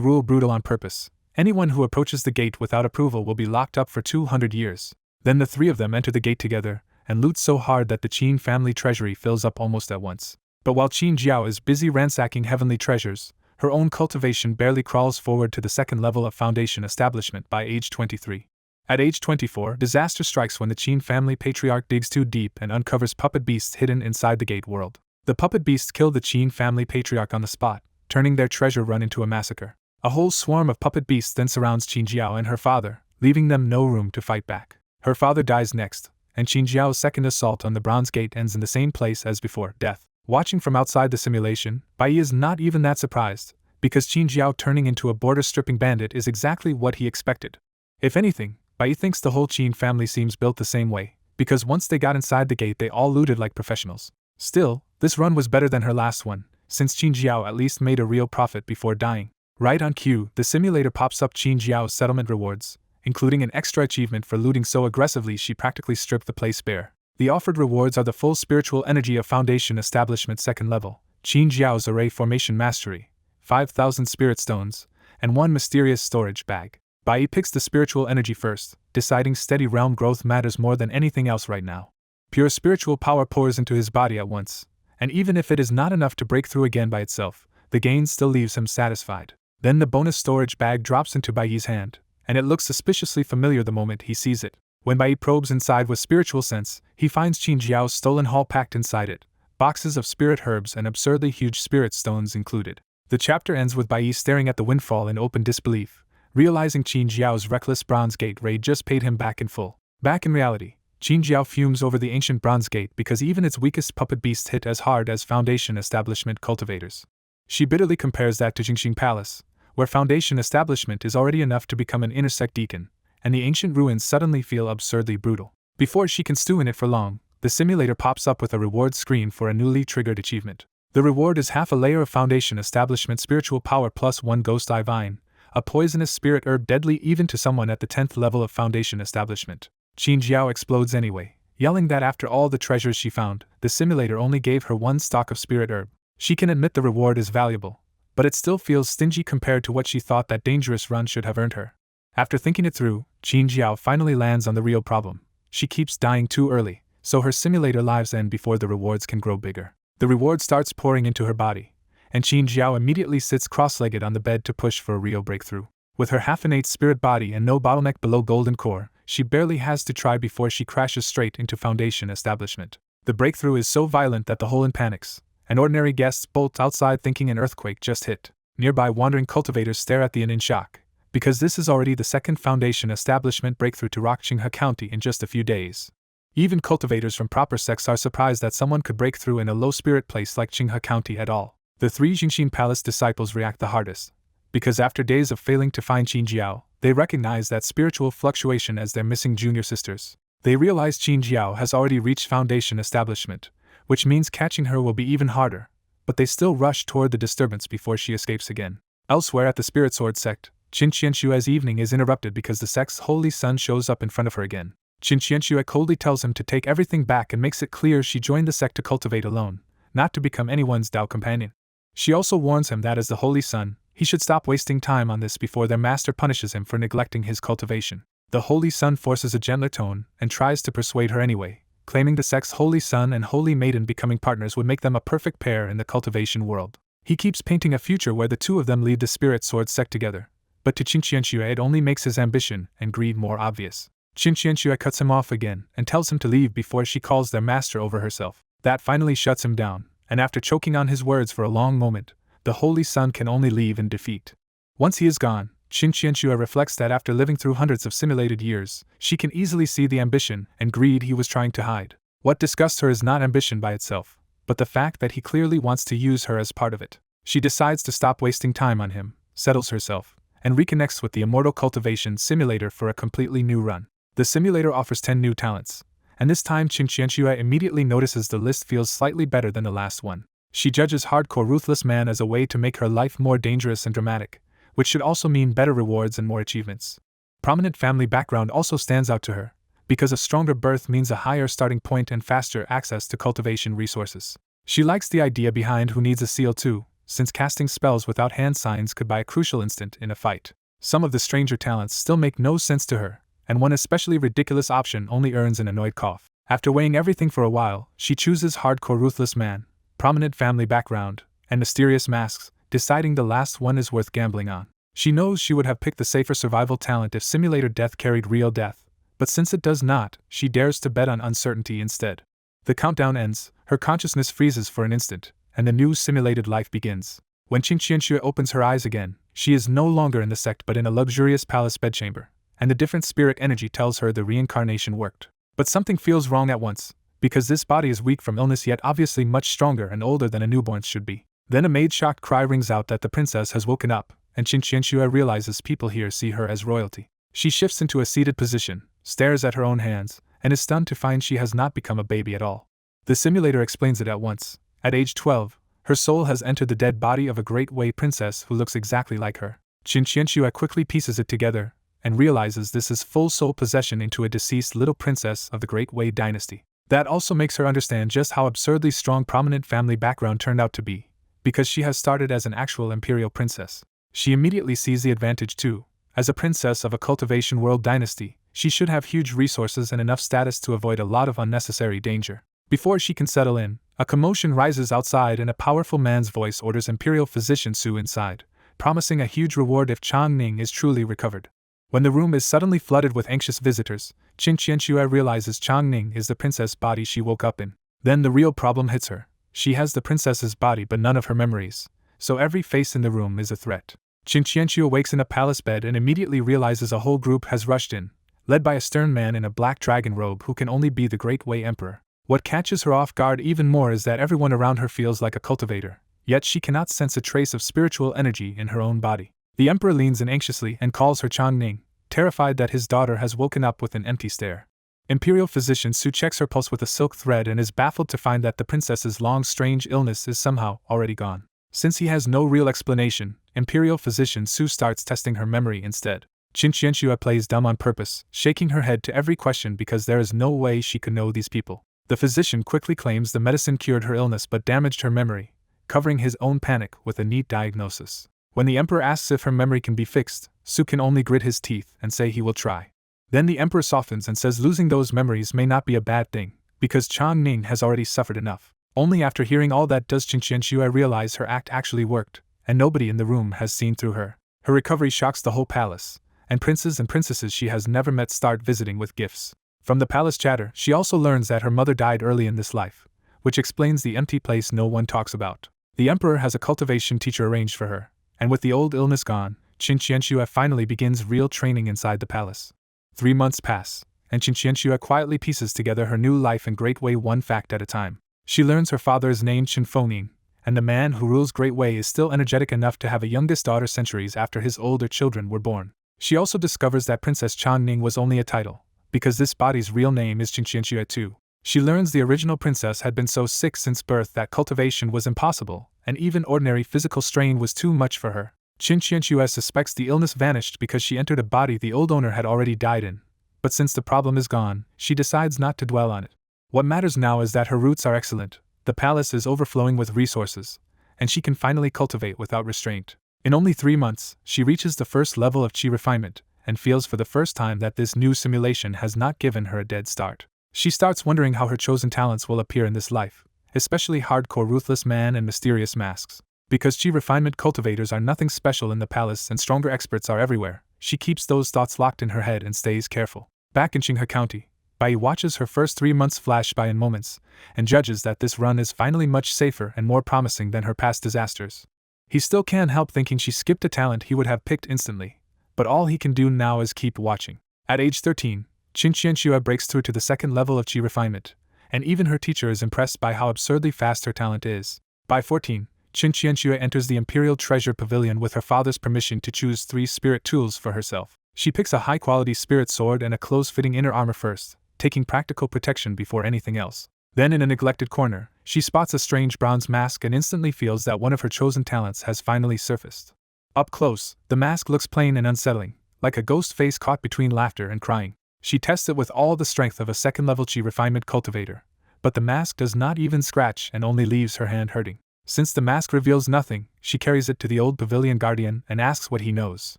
rule brutal on purpose. Anyone who approaches the gate without approval will be locked up for 200 years. Then the three of them enter the gate together, and loot so hard that the Qin family treasury fills up almost at once. But while Qin Jiao is busy ransacking heavenly treasures, her own cultivation barely crawls forward to the second level of foundation establishment by age 23. At age 24, disaster strikes when the Qin family patriarch digs too deep and uncovers puppet beasts hidden inside the gate world. The puppet beasts kill the Qin family patriarch on the spot, turning their treasure run into a massacre. A whole swarm of puppet beasts then surrounds Qin Jiao and her father, leaving them no room to fight back. Her father dies next, and Qin Jiao's second assault on the Bronze Gate ends in the same place as before, death. Watching from outside the simulation, Bai is not even that surprised, because Qin Jiao turning into a border-stripping bandit is exactly what he expected. If anything, Bai thinks the whole Qin family seems built the same way, because once they got inside the gate they all looted like professionals. Still, this run was better than her last one, since Qin Jiao at least made a real profit before dying. Right on cue, the simulator pops up Qin Jiao's settlement rewards, including an extra achievement for looting so aggressively she practically stripped the place bare. The offered rewards are the full spiritual energy of Foundation Establishment 2nd level, Qin Jiao's Array Formation Mastery, 5,000 Spirit Stones, and one mysterious storage bag. Bai picks the spiritual energy first, deciding steady realm growth matters more than anything else right now. Pure spiritual power pours into his body at once, and even if it is not enough to break through again by itself, the gain still leaves him satisfied. Then the bonus storage bag drops into Bai's hand, and it looks suspiciously familiar the moment he sees it. When Bai probes inside with spiritual sense, he finds Qin Jiao's stolen haul packed inside it, boxes of spirit herbs and absurdly huge spirit stones included. The chapter ends with Bai staring at the windfall in open disbelief, realizing Qin Jiao's reckless Bronze Gate raid just paid him back in full. Back in reality, Qin Jiao fumes over the ancient Bronze Gate because even its weakest puppet beasts hit as hard as Foundation Establishment cultivators. She bitterly compares that to Jingxing Palace, where Foundation Establishment is already enough to become an intersect deacon, and the ancient ruins suddenly feel absurdly brutal. Before she can stew in it for long, the simulator pops up with a reward screen for a newly triggered achievement. The reward is half a layer of Foundation Establishment spiritual power plus 1 Ghost Eye Vine, a poisonous spirit herb deadly even to someone at the 10th level of Foundation Establishment. Qin Jiao explodes anyway, yelling that after all the treasures she found, the simulator only gave her one stock of spirit herb. She can admit the reward is valuable, but it still feels stingy compared to what she thought that dangerous run should have earned her. After thinking it through, Qin Jiao finally lands on the real problem. She keeps dying too early, so her simulator lives end before the rewards can grow bigger. The reward starts pouring into her body, and Qin Jiao immediately sits cross-legged on the bed to push for a real breakthrough. With her half-innate spirit body and no bottleneck below golden core, she barely has to try before she crashes straight into Foundation Establishment. The breakthrough is so violent that the whole in panics, and ordinary guests bolt outside thinking an earthquake just hit. Nearby wandering cultivators stare at the inn in shock, because this is already the second Foundation establishment breakthrough to rock Qinghe County in just a few days. Even cultivators from proper sects are surprised that someone could break through in a low-spirit place like Qinghe County at all. The three Jingxin Palace disciples react the hardest, because after days of failing to find Qin Jiao, they recognize that spiritual fluctuation as their missing junior sisters. They realize Qin Jiao has already reached Foundation establishment, which means catching her will be even harder, but they still rush toward the disturbance before she escapes again. Elsewhere at the Spirit Sword sect, Qin Qianshue's evening is interrupted because the sect's holy son shows up in front of her again. Qin Qianshue coldly tells him to take everything back and makes it clear she joined the sect to cultivate alone, not to become anyone's Dao companion. She also warns him that as the holy son, he should stop wasting time on this before their master punishes him for neglecting his cultivation. The holy son forces a gentler tone and tries to persuade her anyway, claiming the sect's holy son and holy maiden becoming partners would make them a perfect pair in the cultivation world. He keeps painting a future where the two of them lead the Spirit Sword sect together, but to Qin Qianshue it only makes his ambition and greed more obvious. Qin Qianshue cuts him off again and tells him to leave before she calls their master over herself. That finally shuts him down, and after choking on his words for a long moment, the holy son can only leave in defeat. Once he is gone, Qin Qianshue reflects that after living through hundreds of simulated years, she can easily see the ambition and greed he was trying to hide. What disgusts her is not ambition by itself, but the fact that he clearly wants to use her as part of it. She decides to stop wasting time on him, settles herself, and reconnects with the Immortal Cultivation Simulator for a completely new run. The simulator offers 10 new talents, and this time Qin Qianshue immediately notices the list feels slightly better than the last one. She judges Hardcore Ruthless Man as a way to make her life more dangerous and dramatic, which should also mean better rewards and more achievements. Prominent family background also stands out to her, because a stronger birth means a higher starting point and faster access to cultivation resources. She likes the idea behind who needs a seal too, since casting spells without hand signs could buy a crucial instant in a fight. Some of the stranger talents still make no sense to her, and one especially ridiculous option only earns an annoyed cough. After weighing everything for a while, she chooses Hardcore Ruthless Man, prominent family background, and mysterious masks, deciding the last one is worth gambling on. She knows she would have picked the safer survival talent if simulator death carried real death, but since it does not, she dares to bet on uncertainty instead. The countdown ends, her consciousness freezes for an instant, and the new simulated life begins. When Qin Qianshue opens her eyes again, she is no longer in the sect but in a luxurious palace bedchamber, and the different spirit energy tells her the reincarnation worked. But something feels wrong at once, because this body is weak from illness yet obviously much stronger and older than a newborn's should be. Then a maid's shocked cry rings out that the princess has woken up, and Qin Qianshue realizes people here see her as royalty. She shifts into a seated position, stares at her own hands, and is stunned to find she has not become a baby at all. The simulator explains it at once. At age 12, her soul has entered the dead body of a Great Wei princess who looks exactly like her. Qin Qianshue quickly pieces it together, and realizes this is full soul possession into a deceased little princess of the Great Wei dynasty. That also makes her understand just how absurdly strong prominent family background turned out to be, because she has started as an actual imperial princess. She immediately sees the advantage too. As a princess of a cultivation world dynasty, she should have huge resources and enough status to avoid a lot of unnecessary danger. Before she can settle in, a commotion rises outside and a powerful man's voice orders Imperial Physician Su inside, promising a huge reward if Chang Ning is truly recovered. When the room is suddenly flooded with anxious visitors, Qin Qianshue realizes Chang Ning is the princess body she woke up in. Then the real problem hits her. She has the princess's body but none of her memories, so every face in the room is a threat. Qin Qianshue wakes in a palace bed and immediately realizes a whole group has rushed in, led by a stern man in a black dragon robe who can only be the Great Wei Emperor. What catches her off guard even more is that everyone around her feels like a cultivator, yet she cannot sense a trace of spiritual energy in her own body. The Emperor leans in anxiously and calls her Chang Ning, terrified that his daughter has woken up with an empty stare. Imperial Physician Su checks her pulse with a silk thread and is baffled to find that the princess's long strange illness is somehow already gone. Since he has no real explanation, Imperial Physician Su starts testing her memory instead. Qin Qianshue plays dumb on purpose, shaking her head to every question because there is no way she could know these people. The physician quickly claims the medicine cured her illness but damaged her memory, covering his own panic with a neat diagnosis. When the Emperor asks if her memory can be fixed, Su can only grit his teeth and say he will try. Then the Emperor softens and says losing those memories may not be a bad thing, because Chang Ning has already suffered enough. Only after hearing all that does Qin Qianshue realize her act actually worked, and nobody in the room has seen through her. Her recovery shocks the whole palace, and princes and princesses she has never met start visiting with gifts. From the palace chatter, she also learns that her mother died early in this life, which explains the empty place no one talks about. The Emperor has a cultivation teacher arranged for her, and with the old illness gone, Qin Qianxue finally begins real training inside the palace. 3 months pass, and Qin Qianxue quietly pieces together her new life in Great Wei one fact at a time. She learns her father is named Qin Fengning, and the man who rules Great Wei is still energetic enough to have a youngest daughter centuries after his older children were born. She also discovers that Princess Chan Ning was only a title, because this body's real name is Qin Qianxue too. She learns the original princess had been so sick since birth that cultivation was impossible, and even ordinary physical strain was too much for her. Qin Qianxue suspects the illness vanished because she entered a body the old owner had already died in, but since the problem is gone, she decides not to dwell on it. What matters now is that her roots are excellent, the palace is overflowing with resources, and she can finally cultivate without restraint. In only 3 months, she reaches the first level of qi refinement, and feels for the first time that this new simulation has not given her a dead start. She starts wondering how her chosen talents will appear in this life, especially hardcore ruthless man and mysterious masks. Because qi refinement cultivators are nothing special in the palace and stronger experts are everywhere, she keeps those thoughts locked in her head and stays careful. Back in Qinghe County, Bai watches her first 3 months flash by in moments, and judges that this run is finally much safer and more promising than her past disasters. He still can't help thinking she skipped a talent he would have picked instantly, but all he can do now is keep watching. At age 13, Qin Qianxue breaks through to the second level of qi refinement, and even her teacher is impressed by how absurdly fast her talent is. By 14, Qin Qianxue enters the Imperial Treasure Pavilion with her father's permission to choose 3 spirit tools for herself. She picks a high-quality spirit sword and a close-fitting inner armor first, taking practical protection before anything else. Then in a neglected corner, she spots a strange bronze mask and instantly feels that one of her chosen talents has finally surfaced. Up close, the mask looks plain and unsettling, like a ghost face caught between laughter and crying. She tests it with all the strength of a second-level qi refinement cultivator, but the mask does not even scratch and only leaves her hand hurting. Since the mask reveals nothing, she carries it to the old pavilion guardian and asks what he knows.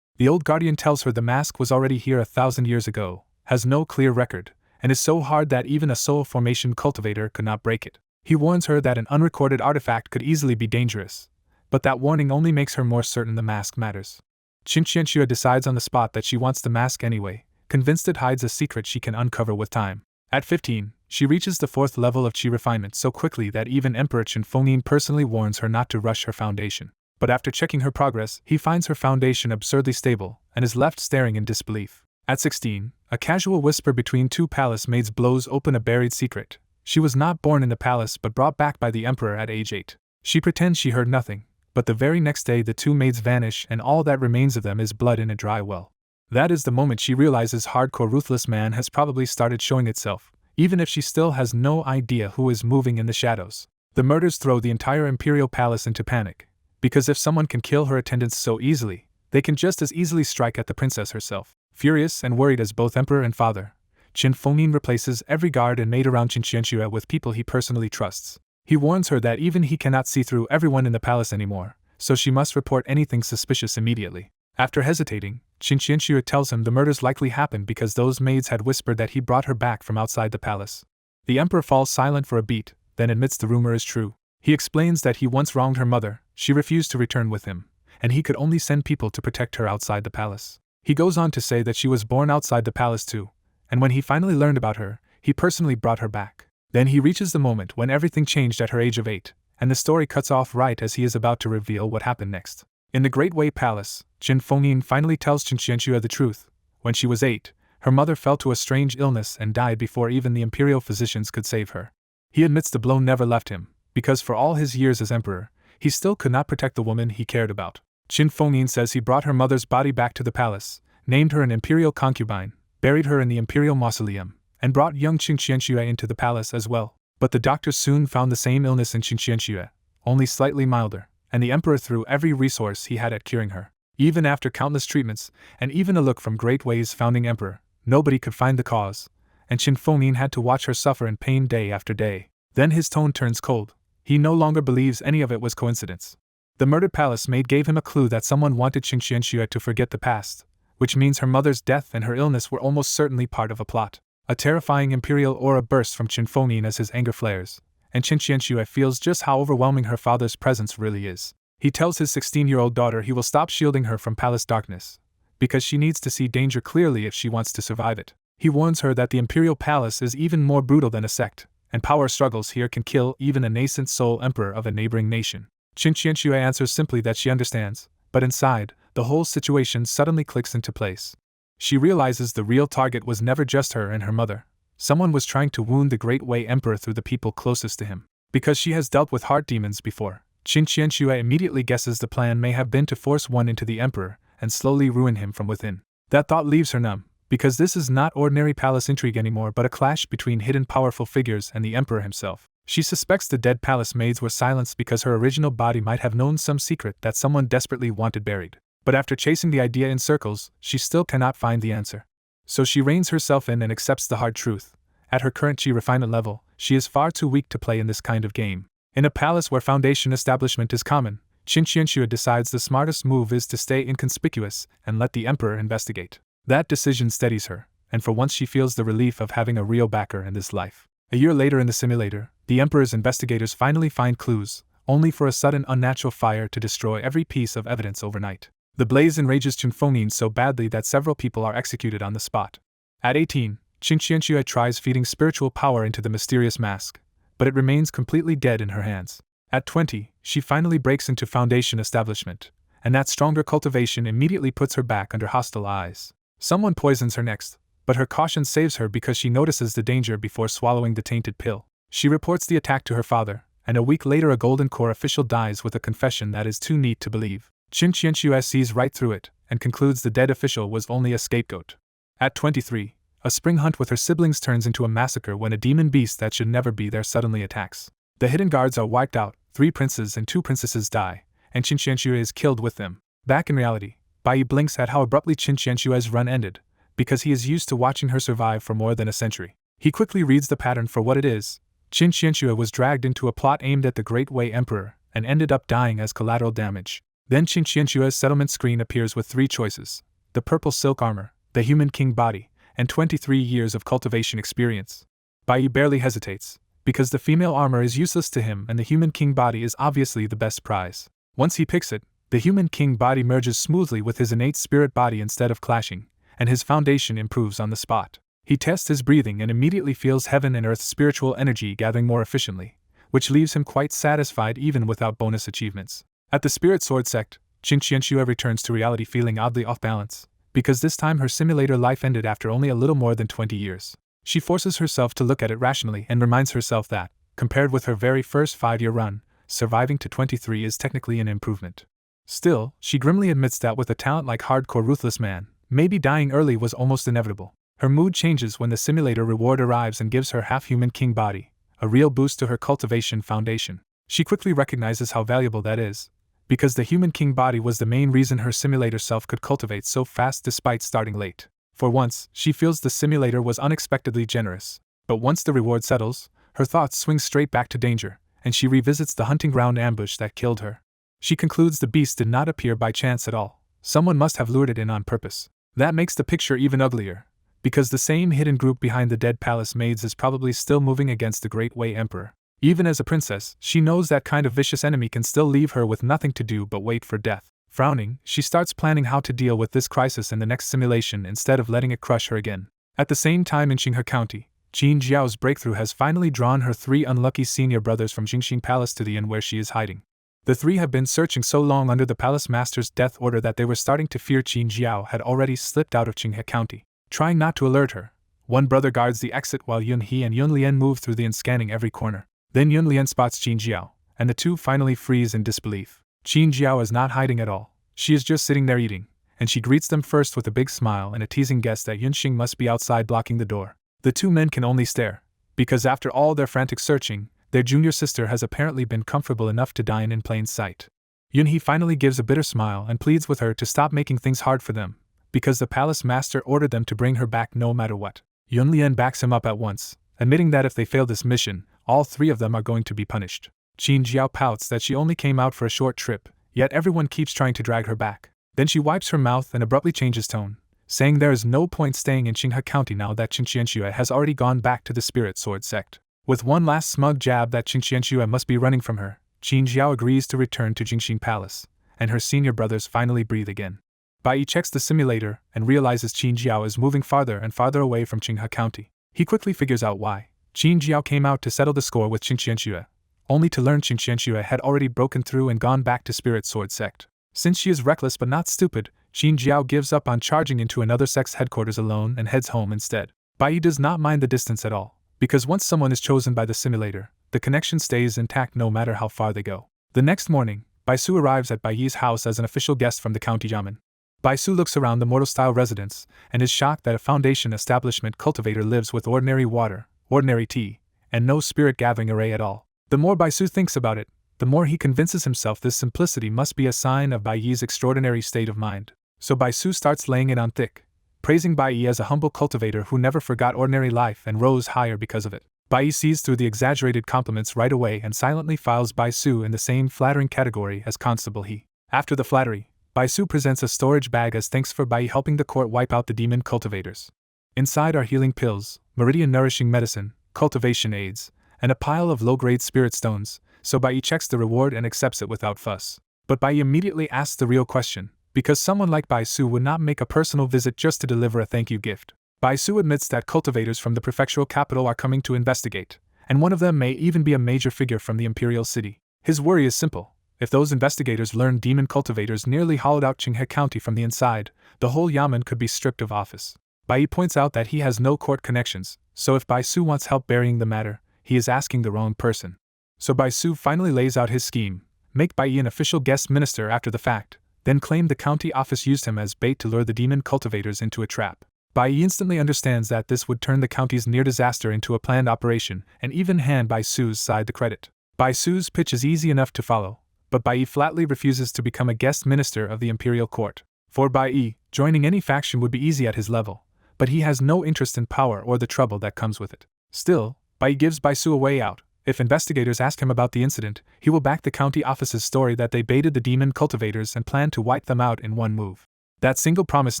The old guardian tells her the mask was already here 1,000 years ago, has no clear record, and is so hard that even a soul formation cultivator could not break it. He warns her that an unrecorded artifact could easily be dangerous, but that warning only makes her more certain the mask matters. Qin Qianxue decides on the spot that she wants the mask anyway, convinced it hides a secret she can uncover with time. At 15, she reaches the 4th level of qi refinement so quickly that even Emperor Qin Fengning personally warns her not to rush her foundation. But after checking her progress, he finds her foundation absurdly stable, and is left staring in disbelief. At 16, a casual whisper between 2 palace maids blows open a buried secret. She was not born in the palace but brought back by the Emperor at age 8. She pretends she heard nothing, but the very next day the 2 maids vanish and all that remains of them is blood in a dry well. That is the moment she realizes hardcore ruthless man has probably started showing itself, even if she still has no idea who is moving in the shadows. The murders throw the entire imperial palace into panic, because if someone can kill her attendants so easily, they can just as easily strike at the princess herself. Furious and worried as both emperor and father, Qin Fengning replaces every guard and maid around Qin Qianxue with people he personally trusts. He warns her that even he cannot see through everyone in the palace anymore, so she must report anything suspicious immediately. After hesitating, Qin Qianxue tells him the murders likely happened because those maids had whispered that he brought her back from outside the palace. The emperor falls silent for a beat, then admits the rumor is true. He explains that he once wronged her mother, she refused to return with him, and he could only send people to protect her outside the palace. He goes on to say that she was born outside the palace too, and when he finally learned about her, he personally brought her back. Then he reaches the moment when everything changed at her age of 8, and the story cuts off right as he is about to reveal what happened next. In the Great Wei Palace, Qin Fengning finally tells Qin Qianxue the truth. When she was 8, her mother fell to a strange illness and died before even the imperial physicians could save her. He admits the blow never left him, because for all his years as emperor, he still could not protect the woman he cared about. Qin Fengning says he brought her mother's body back to the palace, named her an imperial concubine, buried her in the imperial mausoleum, and brought young Qin Qianxue into the palace as well. But the doctors soon found the same illness in Qin Qianxue, only slightly milder, and the emperor threw every resource he had at curing her. Even after countless treatments, and even a look from Great Wei's founding emperor, nobody could find the cause, and Qin Fengning had to watch her suffer in pain day after day. Then his tone turns cold. He no longer believes any of it was coincidence. The murdered palace maid gave him a clue that someone wanted Qin Qianxue to forget the past, which means her mother's death and her illness were almost certainly part of a plot. A terrifying imperial aura bursts from Qin Fengning as his anger flares, and Qin Qianxue feels just how overwhelming her father's presence really is. He tells his 16-year-old daughter he will stop shielding her from palace darkness, because she needs to see danger clearly if she wants to survive it. He warns her that the imperial palace is even more brutal than a sect, and power struggles here can kill even a nascent sole emperor of a neighboring nation. Qin Qianxue answers simply that she understands, but inside, the whole situation suddenly clicks into place. She realizes the real target was never just her and her mother. Someone was trying to wound the Great Wei Emperor through the people closest to him. Because she has dealt with heart demons before, Qin Qianxue immediately guesses the plan may have been to force one into the emperor and slowly ruin him from within. That thought leaves her numb, because this is not ordinary palace intrigue anymore but a clash between hidden powerful figures and the emperor himself. She suspects the dead palace maids were silenced because her original body might have known some secret that someone desperately wanted buried. But after chasing the idea in circles, she still cannot find the answer. So she reins herself in and accepts the hard truth. At her current chi refinement level, she is far too weak to play in this kind of game. In a palace where foundation establishment is common, Qin Qianxue decides the smartest move is to stay inconspicuous and let the emperor investigate. That decision steadies her, and for once she feels the relief of having a real backer in this life. A year later in the simulator, the emperor's investigators finally find clues, only for a sudden unnatural fire to destroy every piece of evidence overnight. The blaze enrages Chunfonin so badly that several people are executed on the spot. At 18, Qin Qianxue tries feeding spiritual power into the mysterious mask, but it remains completely dead in her hands. At 20, she finally breaks into foundation establishment, and that stronger cultivation immediately puts her back under hostile eyes. Someone poisons her next, but her caution saves her because she notices the danger before swallowing the tainted pill. She reports the attack to her father, and a week later a Golden Core official dies with a confession that is too neat to believe. Qin Qianxue sees right through it, and concludes the dead official was only a scapegoat. At 23, a spring hunt with her siblings turns into a massacre when a demon beast that should never be there suddenly attacks. The hidden guards are wiped out, 3 princes and 2 princesses die, and Qin Qianxue is killed with them. Back in reality, Bai blinks at how abruptly Qin Qianxue's run ended, because he is used to watching her survive for more than a century. He quickly reads the pattern for what it is. Qin Qianxue was dragged into a plot aimed at the Great Wei Emperor, and ended up dying as collateral damage. Then Qin Qianxue's settlement screen appears with 3 choices: the purple silk armor, the human king body, and 23 years of cultivation experience. Bai barely hesitates, because the female armor is useless to him and the human king body is obviously the best prize. Once he picks it, the human king body merges smoothly with his innate spirit body instead of clashing, and his foundation improves on the spot. He tests his breathing and immediately feels heaven and earth's spiritual energy gathering more efficiently, which leaves him quite satisfied even without bonus achievements. At the Spirit Sword sect, Qin Qianxue returns to reality feeling oddly off balance, because this time her simulator life ended after only a little more than 20 years. She forces herself to look at it rationally and reminds herself that, compared with her very first 5-year run, surviving to 23 is technically an improvement. Still, she grimly admits that with a talent like Hardcore Ruthless Man, maybe dying early was almost inevitable. Her mood changes when the simulator reward arrives and gives her half-human king body, a real boost to her cultivation foundation. She quickly recognizes how valuable that is, because the human king body was the main reason her simulator self could cultivate so fast despite starting late. For once, she feels the simulator was unexpectedly generous. But once the reward settles, her thoughts swing straight back to danger, and she revisits the hunting ground ambush that killed her. She concludes the beast did not appear by chance at all. Someone must have lured it in on purpose. That makes the picture even uglier, because the same hidden group behind the dead palace maids is probably still moving against the Great Wei Emperor. Even as a princess, she knows that kind of vicious enemy can still leave her with nothing to do but wait for death. Frowning, she starts planning how to deal with this crisis in the next simulation instead of letting it crush her again. At the same time in Qinghe County, Qin Jiao's breakthrough has finally drawn her 3 unlucky senior brothers from Jingxing Palace to the inn where she is hiding. The 3 have been searching so long under the palace master's death order that they were starting to fear Qin Jiao had already slipped out of Qinghe County. Trying not to alert her, one brother guards the exit while Yun He and Yun Lian move through the inn scanning every corner. Then Yun Lian spots Qin Jiao, and the 2 finally freeze in disbelief. Qin Jiao is not hiding at all. She is just sitting there eating, and she greets them first with a big smile and a teasing guess that Yunxing must be outside blocking the door. The 2 men can only stare, because after all their frantic searching, their junior sister has apparently been comfortable enough to dine in plain sight. Yunhee finally gives a bitter smile and pleads with her to stop making things hard for them, because the palace master ordered them to bring her back no matter what. Yunlian backs him up at once, admitting that if they fail this mission, all 3 of them are going to be punished. Qin Jiao pouts that she only came out for a short trip, yet everyone keeps trying to drag her back. Then she wipes her mouth and abruptly changes tone, saying there is no point staying in Qinghe County now that Qin Qianxue has already gone back to the Spirit Sword sect. With one last smug jab that Qin Qianxue must be running from her, Qin Jiao agrees to return to Jingxing Palace, and her senior brothers finally breathe again. Bai checks the simulator and realizes Qin Jiao is moving farther and farther away from Qinghe County. He quickly figures out why. Qin Jiao came out to settle the score with Qin Qianxue, only to learn Qin Qianxue had already broken through and gone back to Spirit Sword sect. Since she is reckless but not stupid, Qin Jiao gives up on charging into another sect's headquarters alone and heads home instead. Bai Yi does not mind the distance at all, because once someone is chosen by the simulator, the connection stays intact no matter how far they go. The next morning, Bai Su arrives at Bai Yi's house as an official guest from the county yamen. Bai Su looks around the mortal-style residence and is shocked that a foundation establishment cultivator lives with ordinary water, ordinary tea, and no spirit-gathering array at all. The more Bai Su thinks about it, the more he convinces himself this simplicity must be a sign of Bai Yi's extraordinary state of mind. So Bai Su starts laying it on thick, praising Bai Yi as a humble cultivator who never forgot ordinary life and rose higher because of it. Bai Yi sees through the exaggerated compliments right away and silently files Bai Su in the same flattering category as Constable He. After the flattery, Bai Su presents a storage bag as thanks for Bai Yi helping the court wipe out the demon cultivators. Inside are healing pills, meridian-nourishing medicine, cultivation aids, and a pile of low-grade spirit stones, so Bai Yi checks the reward and accepts it without fuss. But Bai Yi immediately asks the real question, because someone like Bai Su would not make a personal visit just to deliver a thank you gift. Bai Su admits that cultivators from the prefectural capital are coming to investigate, and one of them may even be a major figure from the imperial city. His worry is simple. If those investigators learn demon cultivators nearly hollowed out Qinghe County from the inside, the whole yamen could be stripped of office. Bai Yi points out that he has no court connections, so if Bai Su wants help burying the matter, he is asking the wrong person. So Bai Su finally lays out his scheme, make Bai Yi an official guest minister after the fact, then claim the county office used him as bait to lure the demon cultivators into a trap. Bai Yi instantly understands that this would turn the county's near disaster into a planned operation and even hand Bai Su's side the credit. Bai Su's pitch is easy enough to follow, but Bai Yi flatly refuses to become a guest minister of the imperial court. For Bai Yi, joining any faction would be easy at his level, but he has no interest in power or the trouble that comes with it. Still, Bai Yi gives Bai Su a way out. If investigators ask him about the incident, he will back the county office's story that they baited the demon cultivators and planned to wipe them out in one move. That single promise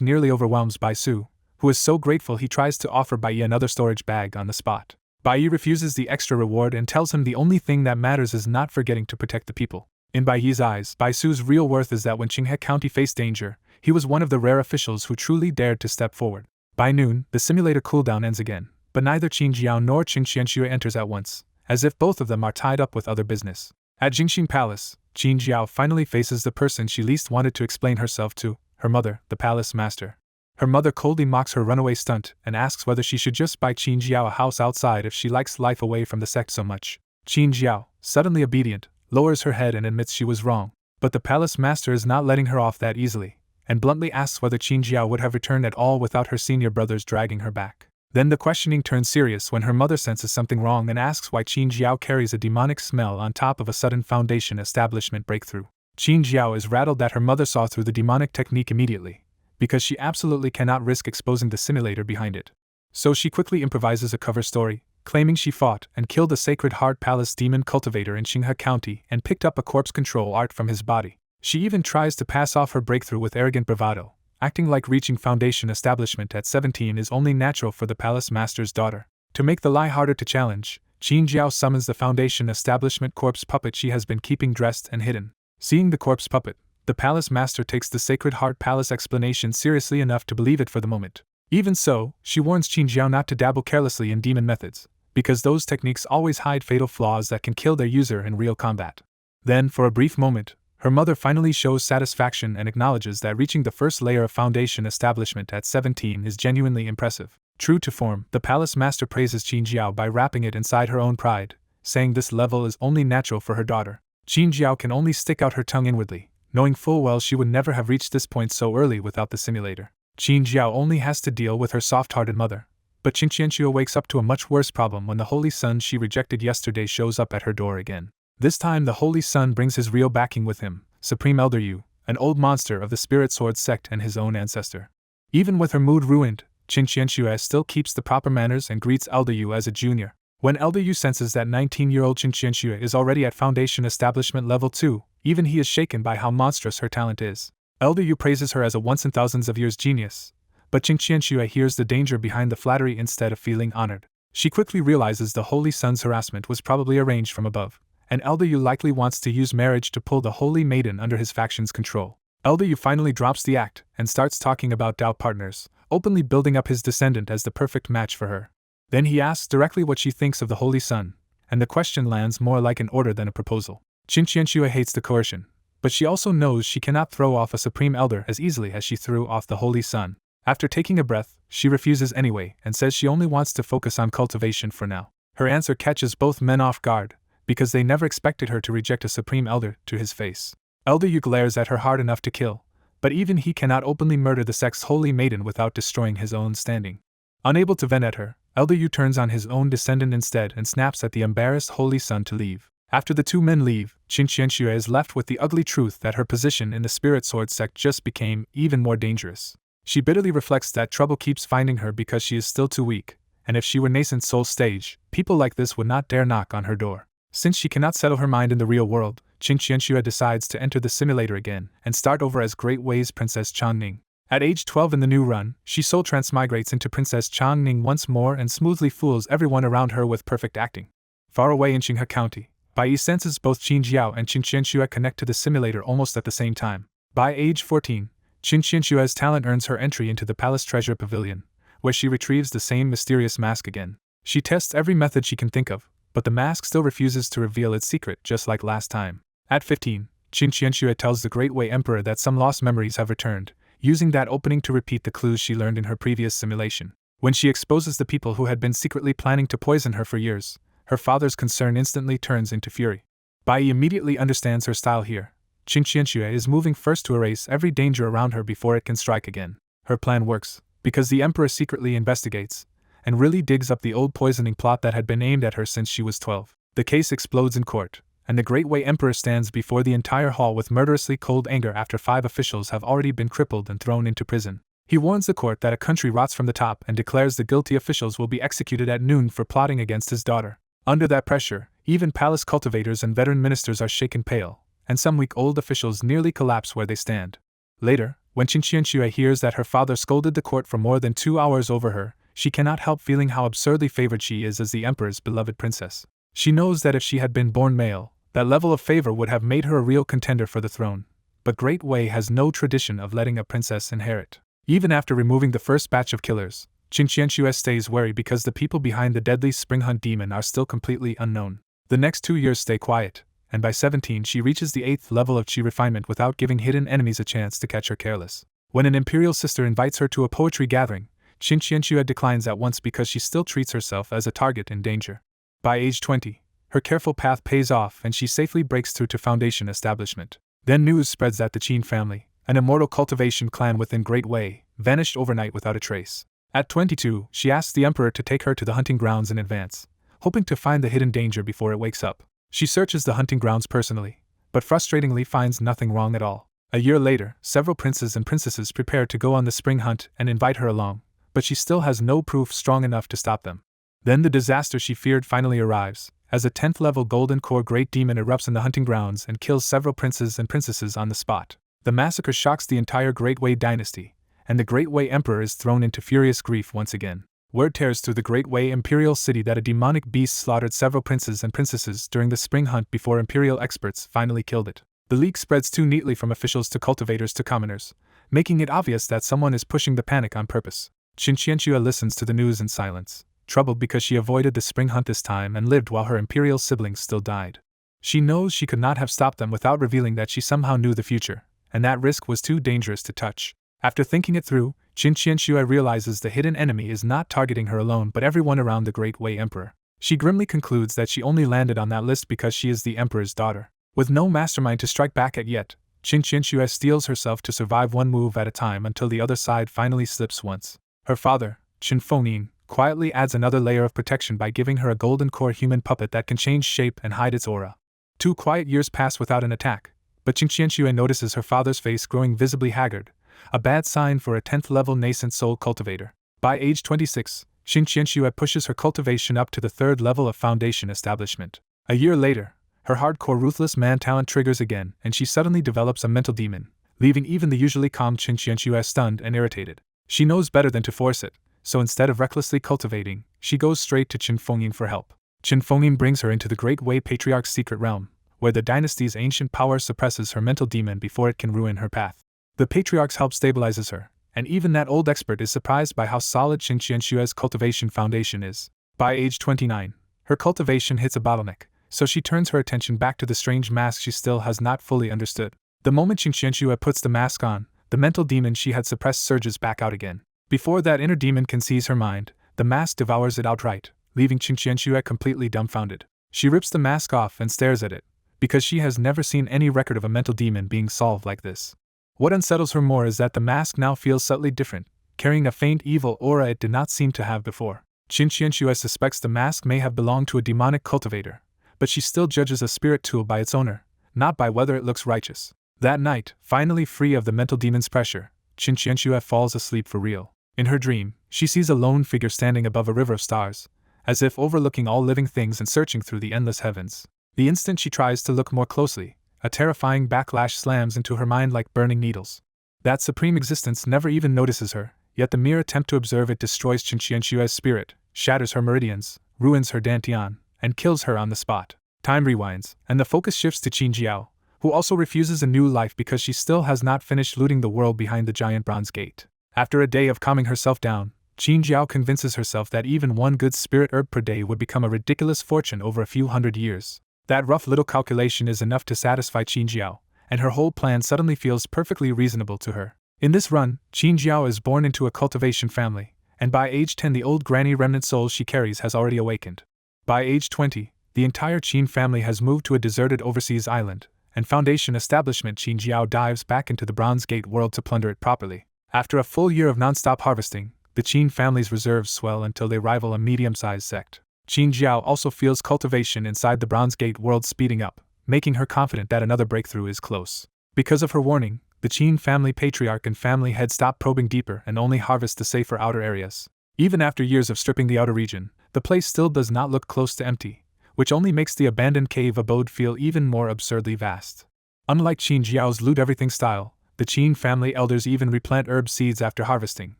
nearly overwhelms Bai Su, who is so grateful he tries to offer Bai Yi another storage bag on the spot. Bai Yi refuses the extra reward and tells him the only thing that matters is not forgetting to protect the people. In Bai Yi's eyes, Bai Su's real worth is that when Qinghe County faced danger, he was one of the rare officials who truly dared to step forward. By noon, the simulator cooldown ends again, but neither Qin Jiao nor Qin Qianxue enters at once, as if both of them are tied up with other business. At Jingxing Palace, Qin Jiao finally faces the person she least wanted to explain herself to, her mother, the palace master. Her mother coldly mocks her runaway stunt and asks whether she should just buy Qin Jiao a house outside if she likes life away from the sect so much. Qin Jiao, suddenly obedient, lowers her head and admits she was wrong, but the palace master is not letting her off that easily, and bluntly asks whether Qin Jiao would have returned at all without her senior brothers dragging her back. Then the questioning turns serious when her mother senses something wrong and asks why Qin Jiao carries a demonic smell on top of a sudden foundation establishment breakthrough. Qin Jiao is rattled that her mother saw through the demonic technique immediately, because she absolutely cannot risk exposing the simulator behind it. So she quickly improvises a cover story, claiming she fought and killed the Sacred Heart Palace demon cultivator in Qinghe County and picked up a corpse control art from his body. She even tries to pass off her breakthrough with arrogant bravado, acting like reaching foundation establishment at 17 is only natural for the palace master's daughter. To make the lie harder to challenge, Qin Jiao summons the foundation establishment corpse puppet she has been keeping dressed and hidden. Seeing the corpse puppet, the palace master takes the Sacred Heart Palace explanation seriously enough to believe it for the moment. Even so, she warns Qin Jiao not to dabble carelessly in demon methods, because those techniques always hide fatal flaws that can kill their user in real combat. Then, for a brief moment, her mother finally shows satisfaction and acknowledges that reaching the first layer of foundation establishment at 17 is genuinely impressive. True to form, the palace master praises Qin Jiao by wrapping it inside her own pride, saying this level is only natural for her daughter. Qin Jiao can only stick out her tongue inwardly, knowing full well she would never have reached this point so early without the simulator. Qin Jiao only has to deal with her soft-hearted mother, but Qin Qianxue wakes up to a much worse problem when the Holy Sun she rejected yesterday shows up at her door again. This time the Holy Sun brings his real backing with him, Supreme Elder Yu, an old monster of the Spirit Sword sect and his own ancestor. Even with her mood ruined, Qin Qianxue still keeps the proper manners and greets Elder Yu as a junior. When Elder Yu senses that 19-year-old Qin Qianxue is already at Foundation Establishment Level 2, even he is shaken by how monstrous her talent is. Elder Yu praises her as a once-in-thousands-of-years genius, but Qin Qianxue hears the danger behind the flattery instead of feeling honored. She quickly realizes the Holy Sun's harassment was probably arranged from above, and Elder Yu likely wants to use marriage to pull the Holy Maiden under his faction's control. Elder Yu finally drops the act and starts talking about Dao partners, openly building up his descendant as the perfect match for her. Then he asks directly what she thinks of the Holy Sun, and the question lands more like an order than a proposal. Qin Qianxue hates the coercion, but she also knows she cannot throw off a supreme elder as easily as she threw off the Holy Sun. After taking a breath, she refuses anyway and says she only wants to focus on cultivation for now. Her answer catches both men off guard, because they never expected her to reject a supreme elder to his face. Elder Yu glares at her hard enough to kill, but even he cannot openly murder the sect's holy maiden without destroying his own standing. Unable to vent at her, Elder Yu turns on his own descendant instead and snaps at the embarrassed Holy Sun to leave. After the two men leave, Qin Qianxue is left with the ugly truth that her position in the Spirit Sword sect just became even more dangerous. She bitterly reflects that trouble keeps finding her because she is still too weak, and if she were nascent soul stage, people like this would not dare knock on her door. Since she cannot settle her mind in the real world, Qin Qianxue decides to enter the simulator again and start over as Great Way's Princess Changning. At age 12 in the new run, she soul transmigrates into Princess Changning once more and smoothly fools everyone around her with perfect acting. Far away in Qinghe County, Bai Yi senses both Qin Jiao and Qin Qianxue connect to the simulator almost at the same time. By age 14, Qin Qianxue's talent earns her entry into the Palace Treasure Pavilion, where she retrieves the same mysterious mask again. She tests every method she can think of, but the mask still refuses to reveal its secret just like last time. At 15, Qin Qianxue tells the Great Way Emperor that some lost memories have returned, using that opening to repeat the clues she learned in her previous simulation. When she exposes the people who had been secretly planning to poison her for years, her father's concern instantly turns into fury. Bai Yi immediately understands her style here. Qin Qianxue is moving first to erase every danger around her before it can strike again. Her plan works, because the Emperor secretly investigates, and really digs up the old poisoning plot that had been aimed at her since she was 12. The case explodes in court, and the Great Way Emperor stands before the entire hall with murderously cold anger after 5 officials have already been crippled and thrown into prison. He warns the court that a country rots from the top and declares the guilty officials will be executed at noon for plotting against his daughter. Under that pressure, even palace cultivators and veteran ministers are shaken pale, and some weak-old officials nearly collapse where they stand. Later, when Qin Qianxue hears that her father scolded the court for more than 2 hours over her, she cannot help feeling how absurdly favored she is as the emperor's beloved princess. She knows that if she had been born male, that level of favor would have made her a real contender for the throne, but Great Way has no tradition of letting a princess inherit. Even after removing the first batch of killers, Qin Qianxue stays wary because the people behind the deadly Spring Hunt demon are still completely unknown. The next 2 years stay quiet, and by 17 she reaches the 8th level of Qi refinement without giving hidden enemies a chance to catch her careless. When an imperial sister invites her to a poetry gathering, Qin Qianxue declines at once because she still treats herself as a target in danger. By age 20, her careful path pays off and she safely breaks through to Foundation establishment. Then news spreads that the Qin family, an immortal cultivation clan within Great Way, vanished overnight without a trace. At 22, she asks the emperor to take her to the hunting grounds in advance, hoping to find the hidden danger before it wakes up. She searches the hunting grounds personally, but frustratingly finds nothing wrong at all. A year later, several princes and princesses prepare to go on the spring hunt and invite her along, but she still has no proof strong enough to stop them. Then the disaster she feared finally arrives, as a 10th level Golden Core Great Demon erupts in the hunting grounds and kills several princes and princesses on the spot. The massacre shocks the entire Great Way dynasty, and the Great Way Emperor is thrown into furious grief once again. Word tears through the Great Way Imperial City that a demonic beast slaughtered several princes and princesses during the spring hunt before Imperial experts finally killed it. The leak spreads too neatly from officials to cultivators to commoners, making it obvious that someone is pushing the panic on purpose. Qin Qianxue listens to the news in silence, troubled because she avoided the spring hunt this time and lived while her Imperial siblings still died. She knows she could not have stopped them without revealing that she somehow knew the future, and that risk was too dangerous to touch. After thinking it through, Qin Qianxue realizes the hidden enemy is not targeting her alone but everyone around the Great Way Emperor. She grimly concludes that she only landed on that list because she is the Emperor's daughter. With no mastermind to strike back at yet, Qin Qianxue steels herself to survive one move at a time until the other side finally slips once. Her father, Qin Fengyin, quietly adds another layer of protection by giving her a golden core human puppet that can change shape and hide its aura. 2 quiet years pass without an attack, but Qin Qianxue notices her father's face growing visibly haggard, a bad sign for a 10th level nascent soul cultivator. By age 26, Qin Qianxue pushes her cultivation up to the 3rd level of Foundation establishment. A year later, her hardcore ruthless man talent triggers again and she suddenly develops a mental demon, leaving even the usually calm Qin Qianxue stunned and irritated. She knows better than to force it, so instead of recklessly cultivating, she goes straight to Qin Fengyin for help. Qin Fengyin brings her into the Great Way Patriarch's secret realm, where the dynasty's ancient power suppresses her mental demon before it can ruin her path. The Patriarch's help stabilizes her, and even that old expert is surprised by how solid Qin Qianxue's cultivation foundation is. By age 29, her cultivation hits a bottleneck, so she turns her attention back to the strange mask she still has not fully understood. The moment Manhwa puts the mask on, the mental demon she had suppressed surges back out again. Before that inner demon can seize her mind, the mask devours it outright, leaving Manhwa completely dumbfounded. She rips the mask off and stares at it, because she has never seen any record of a mental demon being solved like this. What unsettles her more is that the mask now feels subtly different, carrying a faint evil aura it did not seem to have before. Manhwa suspects the mask may have belonged to a demonic cultivator, but she still judges a spirit tool by its owner, not by whether it looks righteous. That night, finally free of the mental demon's pressure, Manhwa falls asleep for real. In her dream, she sees a lone figure standing above a river of stars, as if overlooking all living things and searching through the endless heavens. The instant she tries to look more closely, a terrifying backlash slams into her mind like burning needles. That supreme existence never even notices her, yet the mere attempt to observe it destroys Manhwa's spirit, shatters her meridians, ruins her dantian, and kills her on the spot. Time rewinds, and the focus shifts to Manhwa, who also refuses a new life because she still has not finished looting the world behind the giant bronze gate. After a day of calming herself down, Manhwa convinces herself that even one good spirit herb per day would become a ridiculous fortune over a few hundred years. That rough little calculation is enough to satisfy Manhwa, and her whole plan suddenly feels perfectly reasonable to her. In this run, Manhwa is born into a cultivation family, and by age 10 the old granny remnant soul she carries has already awakened. By age 20, the entire Qin family has moved to a deserted overseas island, and Foundation establishment Manhwa dives back into the Bronze Gate world to plunder it properly. After a full year of non-stop harvesting, the Qin family's reserves swell until they rival a medium-sized sect. Manhwa also feels cultivation inside the Bronze Gate world speeding up, making her confident that another breakthrough is close. Because of her warning, the Qin family patriarch and family head stop probing deeper and only harvest the safer outer areas. Even after years of stripping the outer region, the place still does not look close to empty, which only makes the abandoned cave abode feel even more absurdly vast. Unlike Manhwa's loot everything style, the Qin family elders even replant herb seeds after harvesting,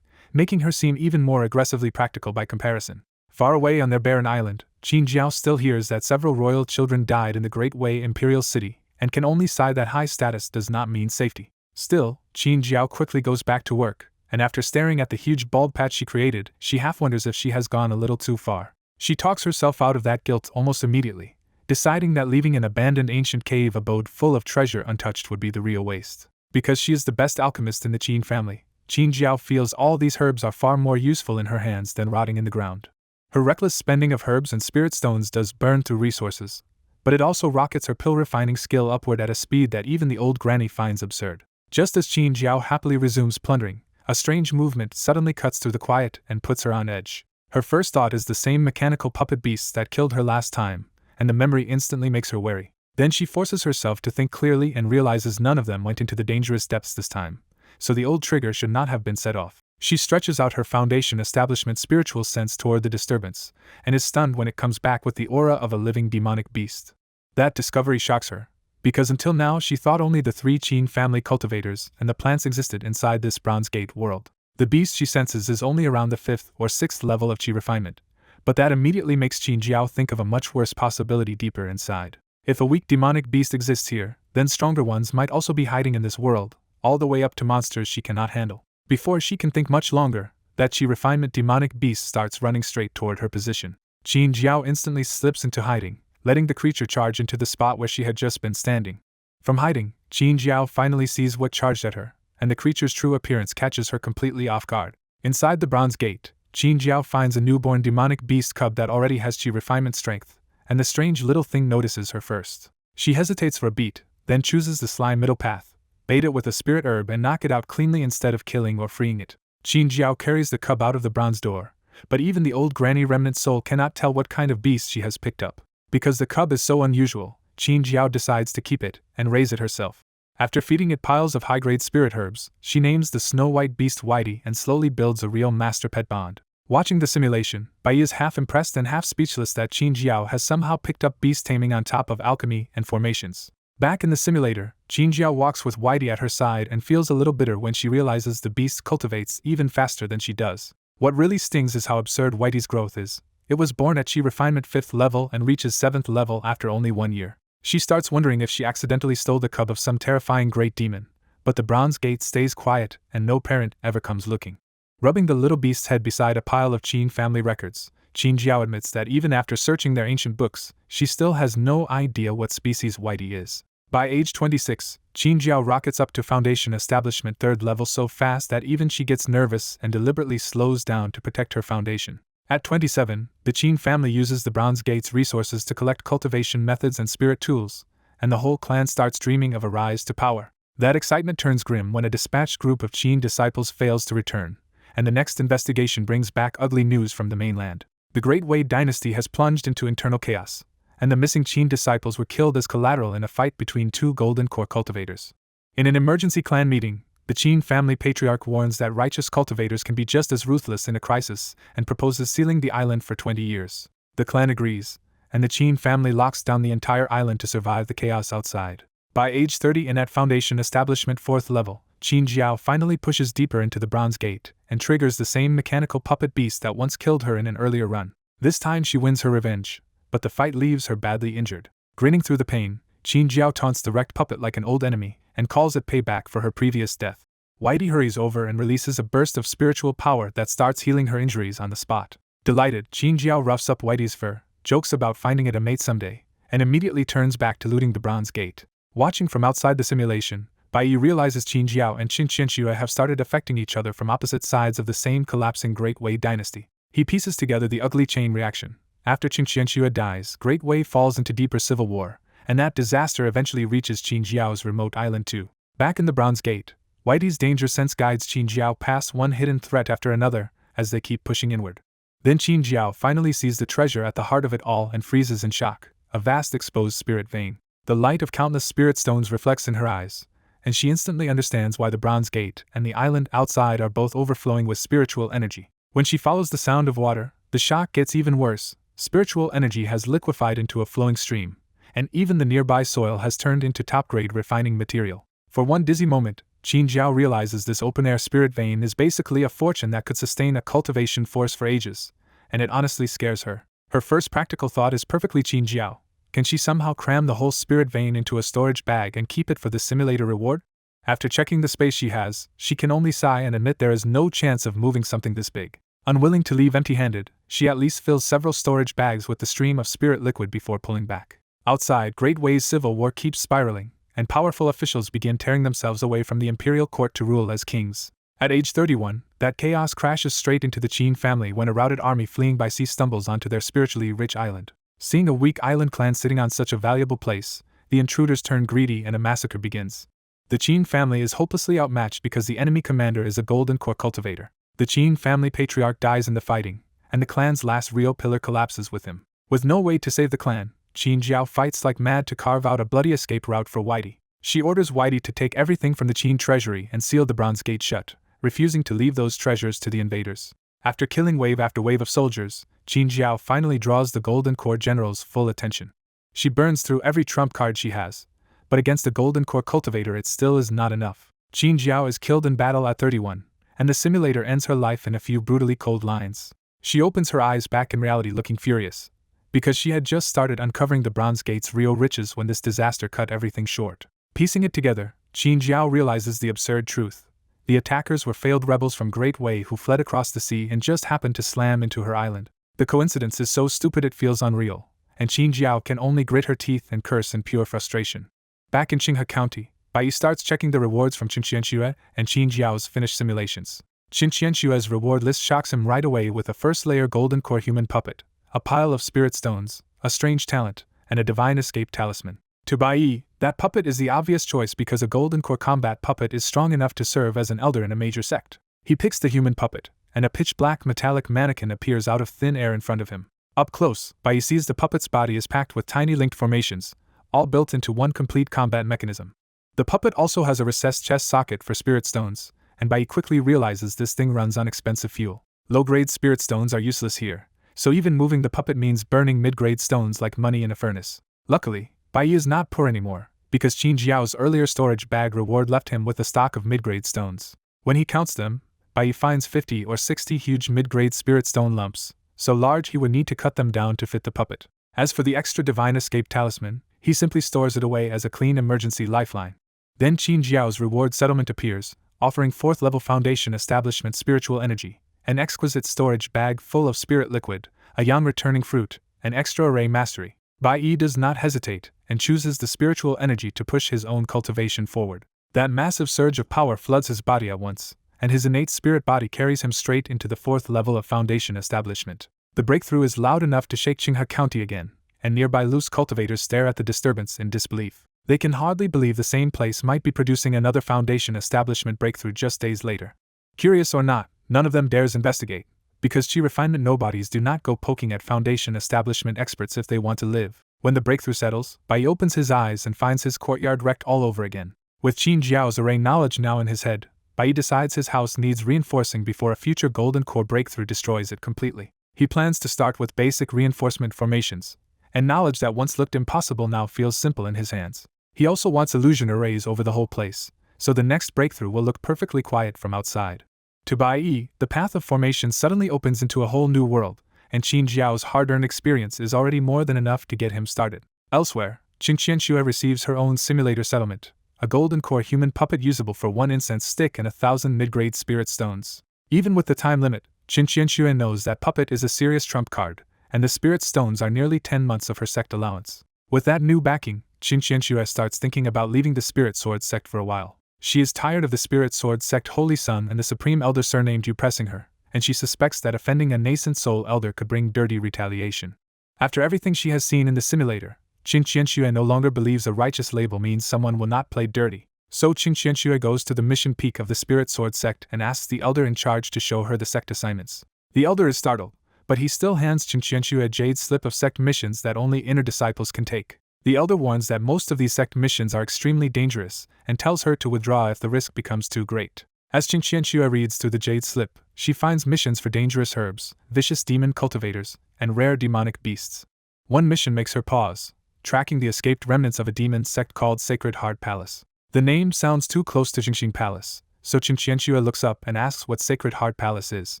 making her seem even more aggressively practical by comparison. Far away on their barren island, Manhwa still hears that several royal children died in the Great Wei Imperial City, and can only sigh that high status does not mean safety. Still, Manhwa quickly goes back to work, and after staring at the huge bald patch she created, she half wonders if she has gone a little too far. She talks herself out of that guilt almost immediately, deciding that leaving an abandoned ancient cave abode full of treasure untouched would be the real waste. Because she is the best alchemist in the Qin family, Manhwa feels all these herbs are far more useful in her hands than rotting in the ground. Her reckless spending of herbs and spirit stones does burn through resources, but it also rockets her pill refining skill upward at a speed that even the old granny finds absurd. Just as Manhwa happily resumes plundering, a strange movement suddenly cuts through the quiet and puts her on edge. Her first thought is the same mechanical puppet beasts that killed her last time, and the memory instantly makes her wary. Then she forces herself to think clearly and realizes none of them went into the dangerous depths this time, so the old trigger should not have been set off. She stretches out her Foundation establishment spiritual sense toward the disturbance, and is stunned when it comes back with the aura of a living demonic beast. That discovery shocks her, because until now she thought only the 3 Qin family cultivators and the plants existed inside this Bronze Gate world. The beast she senses is only around the 5th or 6th level of Qi refinement, but that immediately makes Manhwa think of a much worse possibility deeper inside. If a weak demonic beast exists here, then stronger ones might also be hiding in this world, all the way up to monsters she cannot handle. Before she can think much longer, that Qi refinement demonic beast starts running straight toward her position. Manhwa instantly slips into hiding, letting the creature charge into the spot where she had just been standing. From hiding, Manhwa finally sees what charged at her, and the creature's true appearance catches her completely off guard. Inside the Bronze Gate, Manhwa finds a newborn demonic beast cub that already has Qi refinement strength, and the strange little thing notices her first. She hesitates for a beat, then chooses the sly middle path, bait it with a spirit herb and knock it out cleanly instead of killing or freeing it. Manhwa carries the cub out of the bronze door, but even the old granny remnant soul cannot tell what kind of beast she has picked up. Because the cub is so unusual, Manhwa decides to keep it and raise it herself. After feeding it piles of high-grade spirit herbs, she names the snow-white beast Whitey and slowly builds a real master-pet bond. Watching the simulation, Bai is half impressed and half speechless that Manhwa has somehow picked up beast taming on top of alchemy and formations. Back in the simulator, Manhwa walks with Whitey at her side and feels a little bitter when she realizes the beast cultivates even faster than she does. What really stings is how absurd Whitey's growth is. It was born at Qi refinement 5th level and reaches 7th level after only 1 year. She starts wondering if she accidentally stole the cub of some terrifying great demon, but the Bronze Gate stays quiet and no parent ever comes looking. Rubbing the little beast's head beside a pile of Qin family records, Qin Jiao admits that even after searching their ancient books, she still has no idea what species Whitey is. By age 26, Qin Jiao rockets up to Foundation Establishment 3rd level so fast that even she gets nervous and deliberately slows down to protect her foundation. At 27, the Qin family uses the Bronze Gate's resources to collect cultivation methods and spirit tools, and the whole clan starts dreaming of a rise to power. That excitement turns grim when a dispatched group of Qin disciples fails to return, and the next investigation brings back ugly news from the mainland. The Great Wei dynasty has plunged into internal chaos, and the missing Qin disciples were killed as collateral in a fight between 2 golden core cultivators. In an emergency clan meeting, the Qin family patriarch warns that righteous cultivators can be just as ruthless in a crisis and proposes sealing the island for 20 years. The clan agrees, and the Qin family locks down the entire island to survive the chaos outside. By age 30 and at Foundation Establishment 4th level, Qin Jiao finally pushes deeper into the Bronze Gate and triggers the same mechanical puppet beast that once killed her in an earlier run. This time she wins her revenge, but the fight leaves her badly injured. Grinning through the pain, Qin Jiao taunts the wrecked puppet like an old enemy and calls it payback for her previous death. Whitey hurries over and releases a burst of spiritual power that starts healing her injuries on the spot. Delighted, Qin Jiao roughs up Whitey's fur, jokes about finding it a mate someday, and immediately turns back to looting the Bronze Gate. Watching from outside the simulation, Bai realizes Qin Jiao and Qin Qianxue have started affecting each other from opposite sides of the same collapsing Great Wei dynasty. He pieces together the ugly chain reaction. After Qin Qianxue dies, Great Wei falls into deeper civil war, and that disaster eventually reaches Qin Jiao's remote island too. Back in the Bronze Gate, Whitey's danger sense guides Qin Jiao past one hidden threat after another as they keep pushing inward. Then Qin Jiao finally sees the treasure at the heart of it all and freezes in shock, a vast exposed spirit vein. The light of countless spirit stones reflects in her eyes, and she instantly understands why the Bronze Gate and the island outside are both overflowing with spiritual energy. When she follows the sound of water, the shock gets even worse. Spiritual energy has liquefied into a flowing stream, and even the nearby soil has turned into top-grade refining material. For one dizzy moment, Qin Jiao realizes this open-air spirit vein is basically a fortune that could sustain a cultivation force for ages, and it honestly scares her. Her first practical thought is perfectly Qin Jiao. Can she somehow cram the whole spirit vein into a storage bag and keep it for the simulator reward? After checking the space she has, she can only sigh and admit there is no chance of moving something this big. Unwilling to leave empty-handed, she at least fills several storage bags with the stream of spirit liquid before pulling back. Outside, Great Wei's civil war keeps spiraling, and powerful officials begin tearing themselves away from the imperial court to rule as kings. At age 31, that chaos crashes straight into the Qin family when a routed army fleeing by sea stumbles onto their spiritually rich island. Seeing a weak island clan sitting on such a valuable place, the intruders turn greedy and a massacre begins. The Qin family is hopelessly outmatched because the enemy commander is a golden core cultivator. The Qin family patriarch dies in the fighting, and the clan's last real pillar collapses with him. With no way to save the clan, Qin Jiao fights like mad to carve out a bloody escape route for Whitey. She orders Whitey to take everything from the Qin treasury and seal the Bronze Gate shut, refusing to leave those treasures to the invaders. After killing wave after wave of soldiers, Qin Jiao finally draws the Golden Core general's full attention. She burns through every trump card she has, but against the Golden Core cultivator it still is not enough. Qin Jiao is killed in battle at 31, and the simulator ends her life in a few brutally cold lines. She opens her eyes back in reality looking furious, because she had just started uncovering the Bronze Gate's real riches when this disaster cut everything short. Piecing it together, Qin Jiao realizes the absurd truth. The attackers were failed rebels from Great Wei who fled across the sea and just happened to slam into her island. The coincidence is so stupid it feels unreal, and Qin Jiao can only grit her teeth and curse in pure frustration. Back in Qinghe County, Bai starts checking the rewards from Qin Qianxue and Qin Jiao's finished simulations. Qin Qianxue's reward list shocks him right away with a first-layer golden core human puppet, a pile of spirit stones, a strange talent, and a divine escape talisman. To Bai, that puppet is the obvious choice because a golden core combat puppet is strong enough to serve as an elder in a major sect. He picks the human puppet, and a pitch-black metallic mannequin appears out of thin air in front of him. Up close, Bai sees the puppet's body is packed with tiny linked formations, all built into one complete combat mechanism. The puppet also has a recessed chest socket for spirit stones, and Bai quickly realizes this thing runs on expensive fuel. Low-grade spirit stones are useless here, so even moving the puppet means burning mid-grade stones like money in a furnace. Luckily, Bai is not poor anymore, because Qin Jiao's earlier storage bag reward left him with a stock of mid-grade stones. When he counts them, Bai finds 50 or 60 huge mid-grade spirit stone lumps, so large he would need to cut them down to fit the puppet. As for the extra divine escape talisman, he simply stores it away as a clean emergency lifeline. Then Qin Jiao's reward settlement appears, offering 4th level foundation establishment spiritual energy, an exquisite storage bag full of spirit liquid, a yang returning fruit, an extra array mastery. Bai Yi does not hesitate, and chooses the spiritual energy to push his own cultivation forward. That massive surge of power floods his body at once, and his innate spirit body carries him straight into the 4th level of foundation establishment. The breakthrough is loud enough to shake Qinghe County again, and nearby loose cultivators stare at the disturbance in disbelief. They can hardly believe the same place might be producing another foundation establishment breakthrough just days later. Curious or not, none of them dares investigate, because Qi refinement nobodies do not go poking at foundation establishment experts if they want to live. When the breakthrough settles, Bai opens his eyes and finds his courtyard wrecked all over again. With Qin Jiao's array knowledge now in his head, Bai decides his house needs reinforcing before a future golden core breakthrough destroys it completely. He plans to start with basic reinforcement formations, and knowledge that once looked impossible now feels simple in his hands. He also wants illusion arrays over the whole place, so the next breakthrough will look perfectly quiet from outside. To Bai Yi, the path of formation suddenly opens into a whole new world, and Qin Jiao's hard-earned experience is already more than enough to get him started. Elsewhere, Qin Qianxue receives her own simulator settlement, a golden core human puppet usable for 1 incense stick and 1,000 mid-grade spirit stones. Even with the time limit, Qin Qianxue knows that puppet is a serious trump card, and the spirit stones are nearly 10 months of her sect allowance. With that new backing, Qin Qianxue starts thinking about leaving the Spirit Sword sect for a while. She is tired of the Spirit Sword sect Holy Sun and the Supreme Elder surnamed Yu pressing her, and she suspects that offending a nascent soul elder could bring dirty retaliation. After everything she has seen in the simulator, Qin Qianxue no longer believes a righteous label means someone will not play dirty. So Qin Qianxue goes to the mission peak of the Spirit Sword sect and asks the elder in charge to show her the sect assignments. The elder is startled, but he still hands Qin Qianxue a jade slip of sect missions that only inner disciples can take. The elder warns that most of these sect missions are extremely dangerous, and tells her to withdraw if the risk becomes too great. As Qin Qianxue reads through the jade slip, she finds missions for dangerous herbs, vicious demon cultivators, and rare demonic beasts. One mission makes her pause, tracking the escaped remnants of a demon sect called Sacred Heart Palace. The name sounds too close to Jingxing Palace, so Qin Qianxue looks up and asks what Sacred Heart Palace is.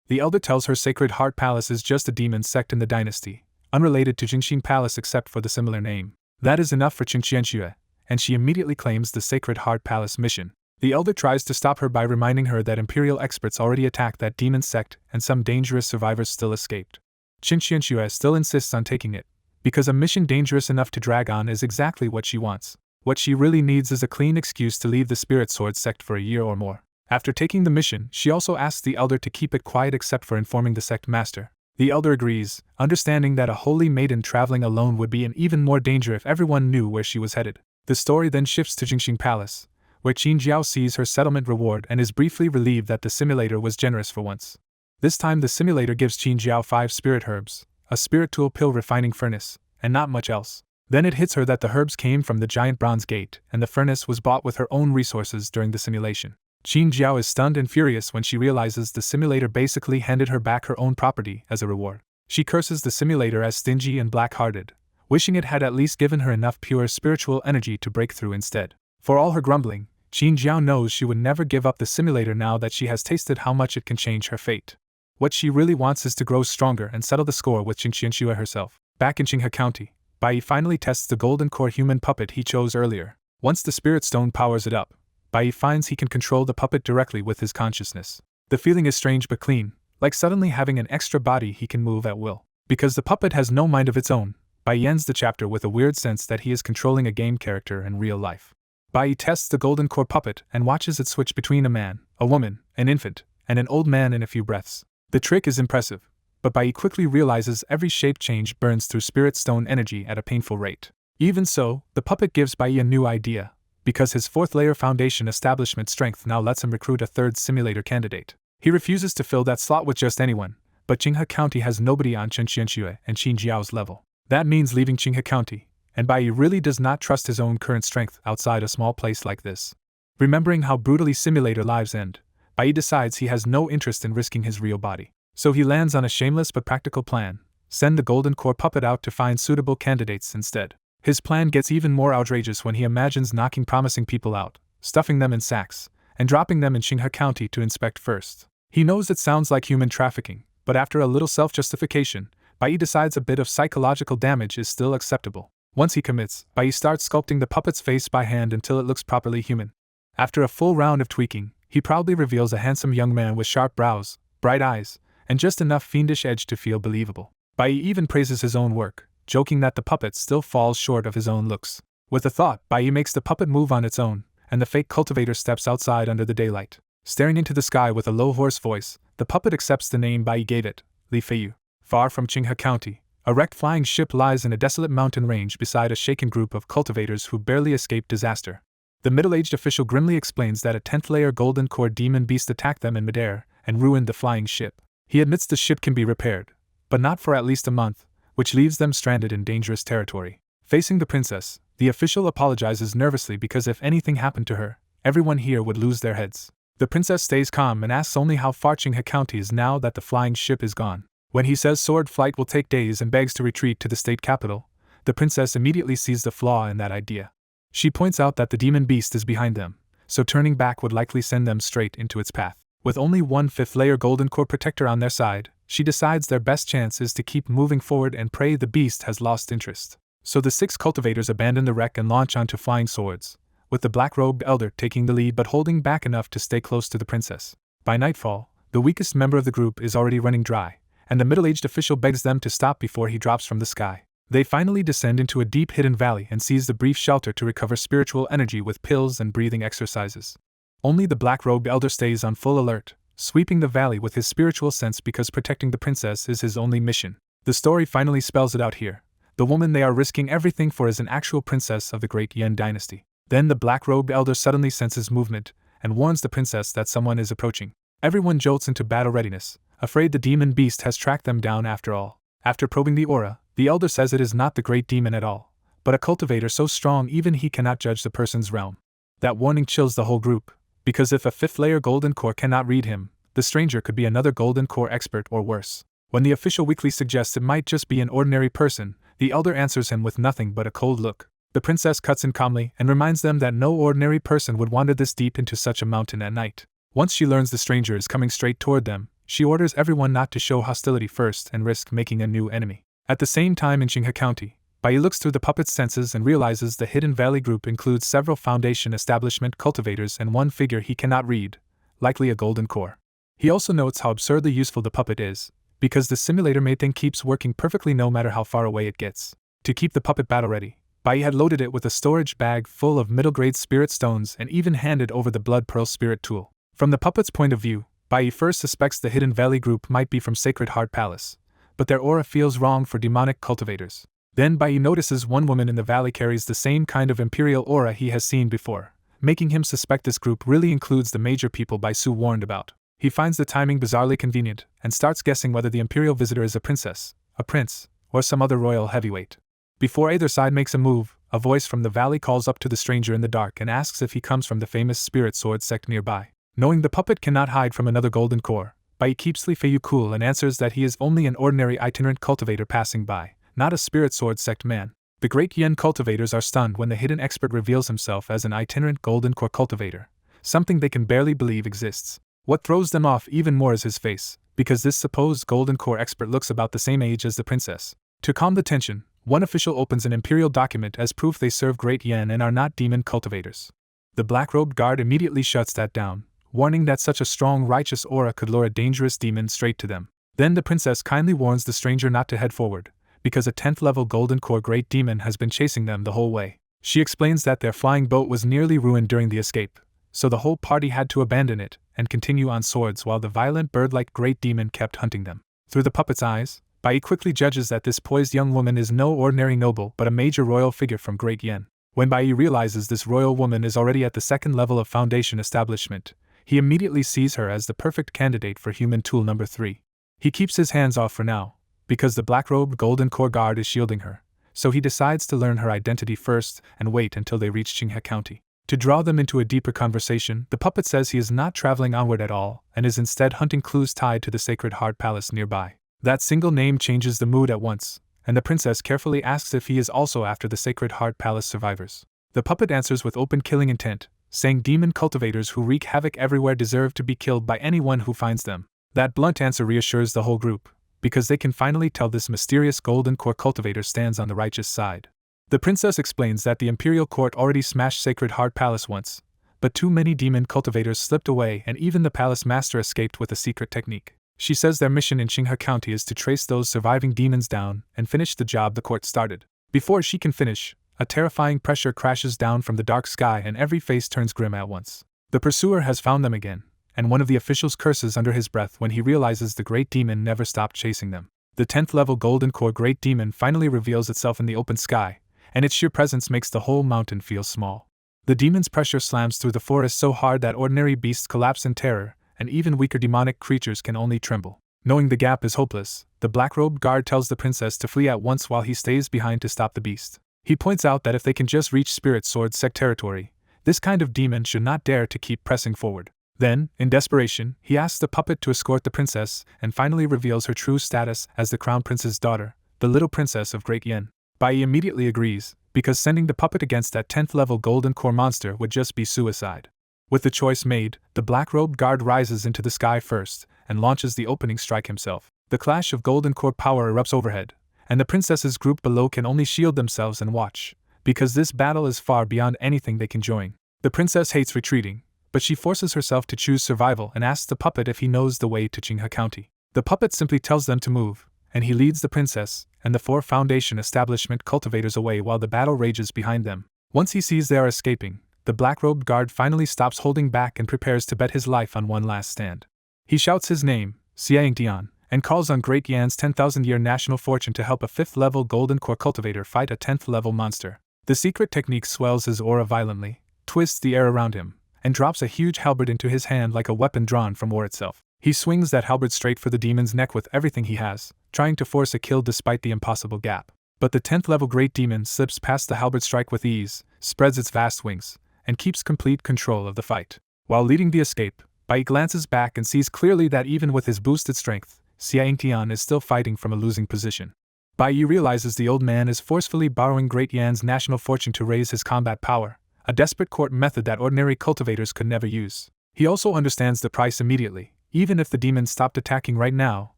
The elder tells her Sacred Heart Palace is just a demon sect in the dynasty, unrelated to Jingxing Palace except for the similar name. That is enough for Qin Qianxue, and she immediately claims the Sacred Heart Palace mission. The elder tries to stop her by reminding her that Imperial experts already attacked that demon sect and some dangerous survivors still escaped. Qin Qianxue still insists on taking it, because a mission dangerous enough to drag on is exactly what she wants. What she really needs is a clean excuse to leave the Spirit Sword sect for a year or more. After taking the mission, she also asks the elder to keep it quiet except for informing the sect master. The elder agrees, understanding that a holy maiden traveling alone would be in even more danger if everyone knew where she was headed. The story then shifts to Jingxing Palace, where Qin Jiao sees her settlement reward and is briefly relieved that the simulator was generous for once. This time the simulator gives Qin Jiao 5 spirit herbs, a spiritual pill refining furnace, and not much else. Then it hits her that the herbs came from the giant bronze gate, and the furnace was bought with her own resources during the simulation. Qin Jiao is stunned and furious when she realizes the simulator basically handed her back her own property as a reward. She curses the simulator as stingy and black-hearted, wishing it had at least given her enough pure spiritual energy to break through instead. For all her grumbling, Qin Jiao knows she would never give up the simulator now that she has tasted how much it can change her fate. What she really wants is to grow stronger and settle the score with Qin Qianxue herself. Back in Qinghe County, Bai finally tests the golden core human puppet he chose earlier. Once the spirit stone powers it up, Bai finds he can control the puppet directly with his consciousness. The feeling is strange but clean, like suddenly having an extra body he can move at will. Because the puppet has no mind of its own, Bai ends the chapter with a weird sense that he is controlling a game character in real life. Bai tests the golden core puppet and watches it switch between a man, a woman, an infant, and an old man in a few breaths. The trick is impressive, but Bai quickly realizes every shape change burns through spirit stone energy at a painful rate. Even so, the puppet gives Bai a new idea, because his 4th layer foundation establishment strength now lets him recruit a 3rd simulator candidate. He refuses to fill that slot with just anyone, but Qinghe County has nobody on Qin Qianxue and Qin Jiao's level. That means leaving Qinghe County, and Bai really does not trust his own current strength outside a small place like this. Remembering how brutally simulator lives end, Bai decides he has no interest in risking his real body. So he lands on a shameless but practical plan: send the golden core puppet out to find suitable candidates instead. His plan gets even more outrageous when he imagines knocking promising people out, stuffing them in sacks, and dropping them in Qinghe County to inspect first. He knows it sounds like human trafficking, but after a little self-justification, Bai decides a bit of psychological damage is still acceptable. Once he commits, Bai starts sculpting the puppet's face by hand until it looks properly human. After a full round of tweaking, he proudly reveals a handsome young man with sharp brows, bright eyes, and just enough fiendish edge to feel believable. Bai even praises his own work, joking that the puppet still falls short of his own looks. With the thought, Bai makes the puppet move on its own, and the fake cultivator steps outside under the daylight. Staring into the sky with a low hoarse voice, the puppet accepts the name Bai gave it, Li Feiyu. Far from Qinghe County, a wrecked flying ship lies in a desolate mountain range beside a shaken group of cultivators who barely escaped disaster. The middle-aged official grimly explains that a 10th-layer golden core demon beast attacked them in midair and ruined the flying ship. He admits the ship can be repaired, but not for at least a month, which leaves them stranded in dangerous territory. Facing the princess, the official apologizes nervously because if anything happened to her, everyone here would lose their heads. The princess stays calm and asks only how far Qinghe County is now that the flying ship is gone. When he says sword flight will take days and begs to retreat to the state capital, the princess immediately sees the flaw in that idea. She points out that the demon beast is behind them, so turning back would likely send them straight into its path. With only one 5th-layer golden core protector on their side, she decides their best chance is to keep moving forward and pray the beast has lost interest. So the 6 cultivators abandon the wreck and launch onto flying swords, with the black-robed elder taking the lead but holding back enough to stay close to the princess. By nightfall, the weakest member of the group is already running dry, and the middle-aged official begs them to stop before he drops from the sky. They finally descend into a deep hidden valley and seize the brief shelter to recover spiritual energy with pills and breathing exercises. Only the black-robed elder stays on full alert, sweeping the valley with his spiritual sense because protecting the princess is his only mission. The story finally spells it out here. The woman they are risking everything for is an actual princess of the Great Yan dynasty. Then the black-robed elder suddenly senses movement and warns the princess that someone is approaching. Everyone jolts into battle readiness, afraid the demon beast has tracked them down after all. After probing the aura, the elder says it is not the great demon at all, but a cultivator so strong even he cannot judge the person's realm. That warning chills the whole group, because if a 5th-layer golden core cannot read him, the stranger could be another golden core expert or worse. When the official weakly suggests it might just be an ordinary person, the elder answers him with nothing but a cold look. The princess cuts in calmly and reminds them that no ordinary person would wander this deep into such a mountain at night. Once she learns the stranger is coming straight toward them, she orders everyone not to show hostility first and risk making a new enemy. At the same time in Qinghe County, Bai looks through the puppet's senses and realizes the Hidden Valley group includes several Foundation establishment cultivators and one figure he cannot read, likely a golden core. He also notes how absurdly useful the puppet is, because the simulator made thing keeps working perfectly no matter how far away it gets. To keep the puppet battle ready, Bai had loaded it with a storage bag full of middle-grade spirit stones and even handed over the Blood Pearl spirit tool. From the puppet's point of view, Bai first suspects the Hidden Valley group might be from Sacred Heart Palace, but their aura feels wrong for demonic cultivators. Then Bai notices one woman in the valley carries the same kind of imperial aura he has seen before, making him suspect this group really includes the major people Bai Su warned about. He finds the timing bizarrely convenient and starts guessing whether the imperial visitor is a princess, a prince, or some other royal heavyweight. Before either side makes a move, a voice from the valley calls up to the stranger in the dark and asks if he comes from the famous spirit sword sect nearby. Knowing the puppet cannot hide from another golden core, Bai keeps Li Feiyu cool and answers that he is only an ordinary itinerant cultivator passing by, not a spirit sword sect man. The Great Yen cultivators are stunned when the hidden expert reveals himself as an itinerant golden core cultivator, something they can barely believe exists. What throws them off even more is his face, because this supposed golden core expert looks about the same age as the princess. To calm the tension, one official opens an imperial document as proof they serve Great Yen and are not demon cultivators. The black-robed guard immediately shuts that down, warning that such a strong righteous aura could lure a dangerous demon straight to them. Then the princess kindly warns the stranger not to head forward, because a 10th-level golden core great demon has been chasing them the whole way. She explains that their flying boat was nearly ruined during the escape, so the whole party had to abandon it and continue on swords while the violent bird-like great demon kept hunting them. Through the puppet's eyes, Bai quickly judges that this poised young woman is no ordinary noble but a major royal figure from Great Yen. When Bai realizes this royal woman is already at the 2nd level of Foundation establishment, he immediately sees her as the perfect candidate for human tool number 3. He keeps his hands off for now, because the black-robed golden core guard is shielding her, so he decides to learn her identity first and wait until they reach Qinghe County. To draw them into a deeper conversation, the puppet says he is not traveling onward at all and is instead hunting clues tied to the Sacred Heart Palace nearby. That single name changes the mood at once, and the princess carefully asks if he is also after the Sacred Heart Palace survivors. The puppet answers with open killing intent, saying demon cultivators who wreak havoc everywhere deserve to be killed by anyone who finds them. That blunt answer reassures the whole group, because they can finally tell this mysterious golden core cultivator stands on the righteous side. The princess explains that the imperial court already smashed Sacred Heart Palace once, but too many demon cultivators slipped away and even the palace master escaped with a secret technique. She says their mission in Qinghe County is to trace those surviving demons down and finish the job the court started. Before she can finish, a terrifying pressure crashes down from the dark sky and every face turns grim at once. The pursuer has found them again, and one of the officials curses under his breath when he realizes the great demon never stopped chasing them. The 10th level Golden Core Great Demon finally reveals itself in the open sky, and its sheer presence makes the whole mountain feel small. The demon's pressure slams through the forest so hard that ordinary beasts collapse in terror, and even weaker demonic creatures can only tremble. Knowing the gap is hopeless, the black-robed guard tells the princess to flee at once while he stays behind to stop the beast. He points out that if they can just reach Spirit Sword Sect territory, this kind of demon should not dare to keep pressing forward. Then, in desperation, he asks the puppet to escort the princess and finally reveals her true status as the crown prince's daughter, the little princess of Great Yen. Bai immediately agrees, because sending the puppet against that 10th level Golden Core monster would just be suicide. With the choice made, the black-robed guard rises into the sky first and launches the opening strike himself. The clash of Golden Core power erupts overhead, and the princess's group below can only shield themselves and watch, because this battle is far beyond anything they can join. The princess hates retreating, but she forces herself to choose survival and asks the puppet if he knows the way to Qinghe County. The puppet simply tells them to move, and he leads the princess and the 4 Foundation establishment cultivators away while the battle rages behind them. Once he sees they are escaping, the black-robed guard finally stops holding back and prepares to bet his life on one last stand. He shouts his name, Xiangtian, and calls on Great Yan's 10,000-year national fortune to help a 5th-level Golden Core cultivator fight a 10th-level monster. The secret technique swells his aura violently, twists the air around him, and drops a huge halberd into his hand like a weapon drawn from war itself. He swings that halberd straight for the demon's neck with everything he has, trying to force a kill despite the impossible gap. But the 10th-level Great Demon slips past the halberd strike with ease, spreads its vast wings, and keeps complete control of the fight. While leading the escape, Bai glances back and sees clearly that even with his boosted strength, Xiangtian is still fighting from a losing position. Bai realizes the old man is forcefully borrowing Great Yan's national fortune to raise his combat power, a desperate court method that ordinary cultivators could never use. He also understands the price immediately. Even if the demon stopped attacking right now,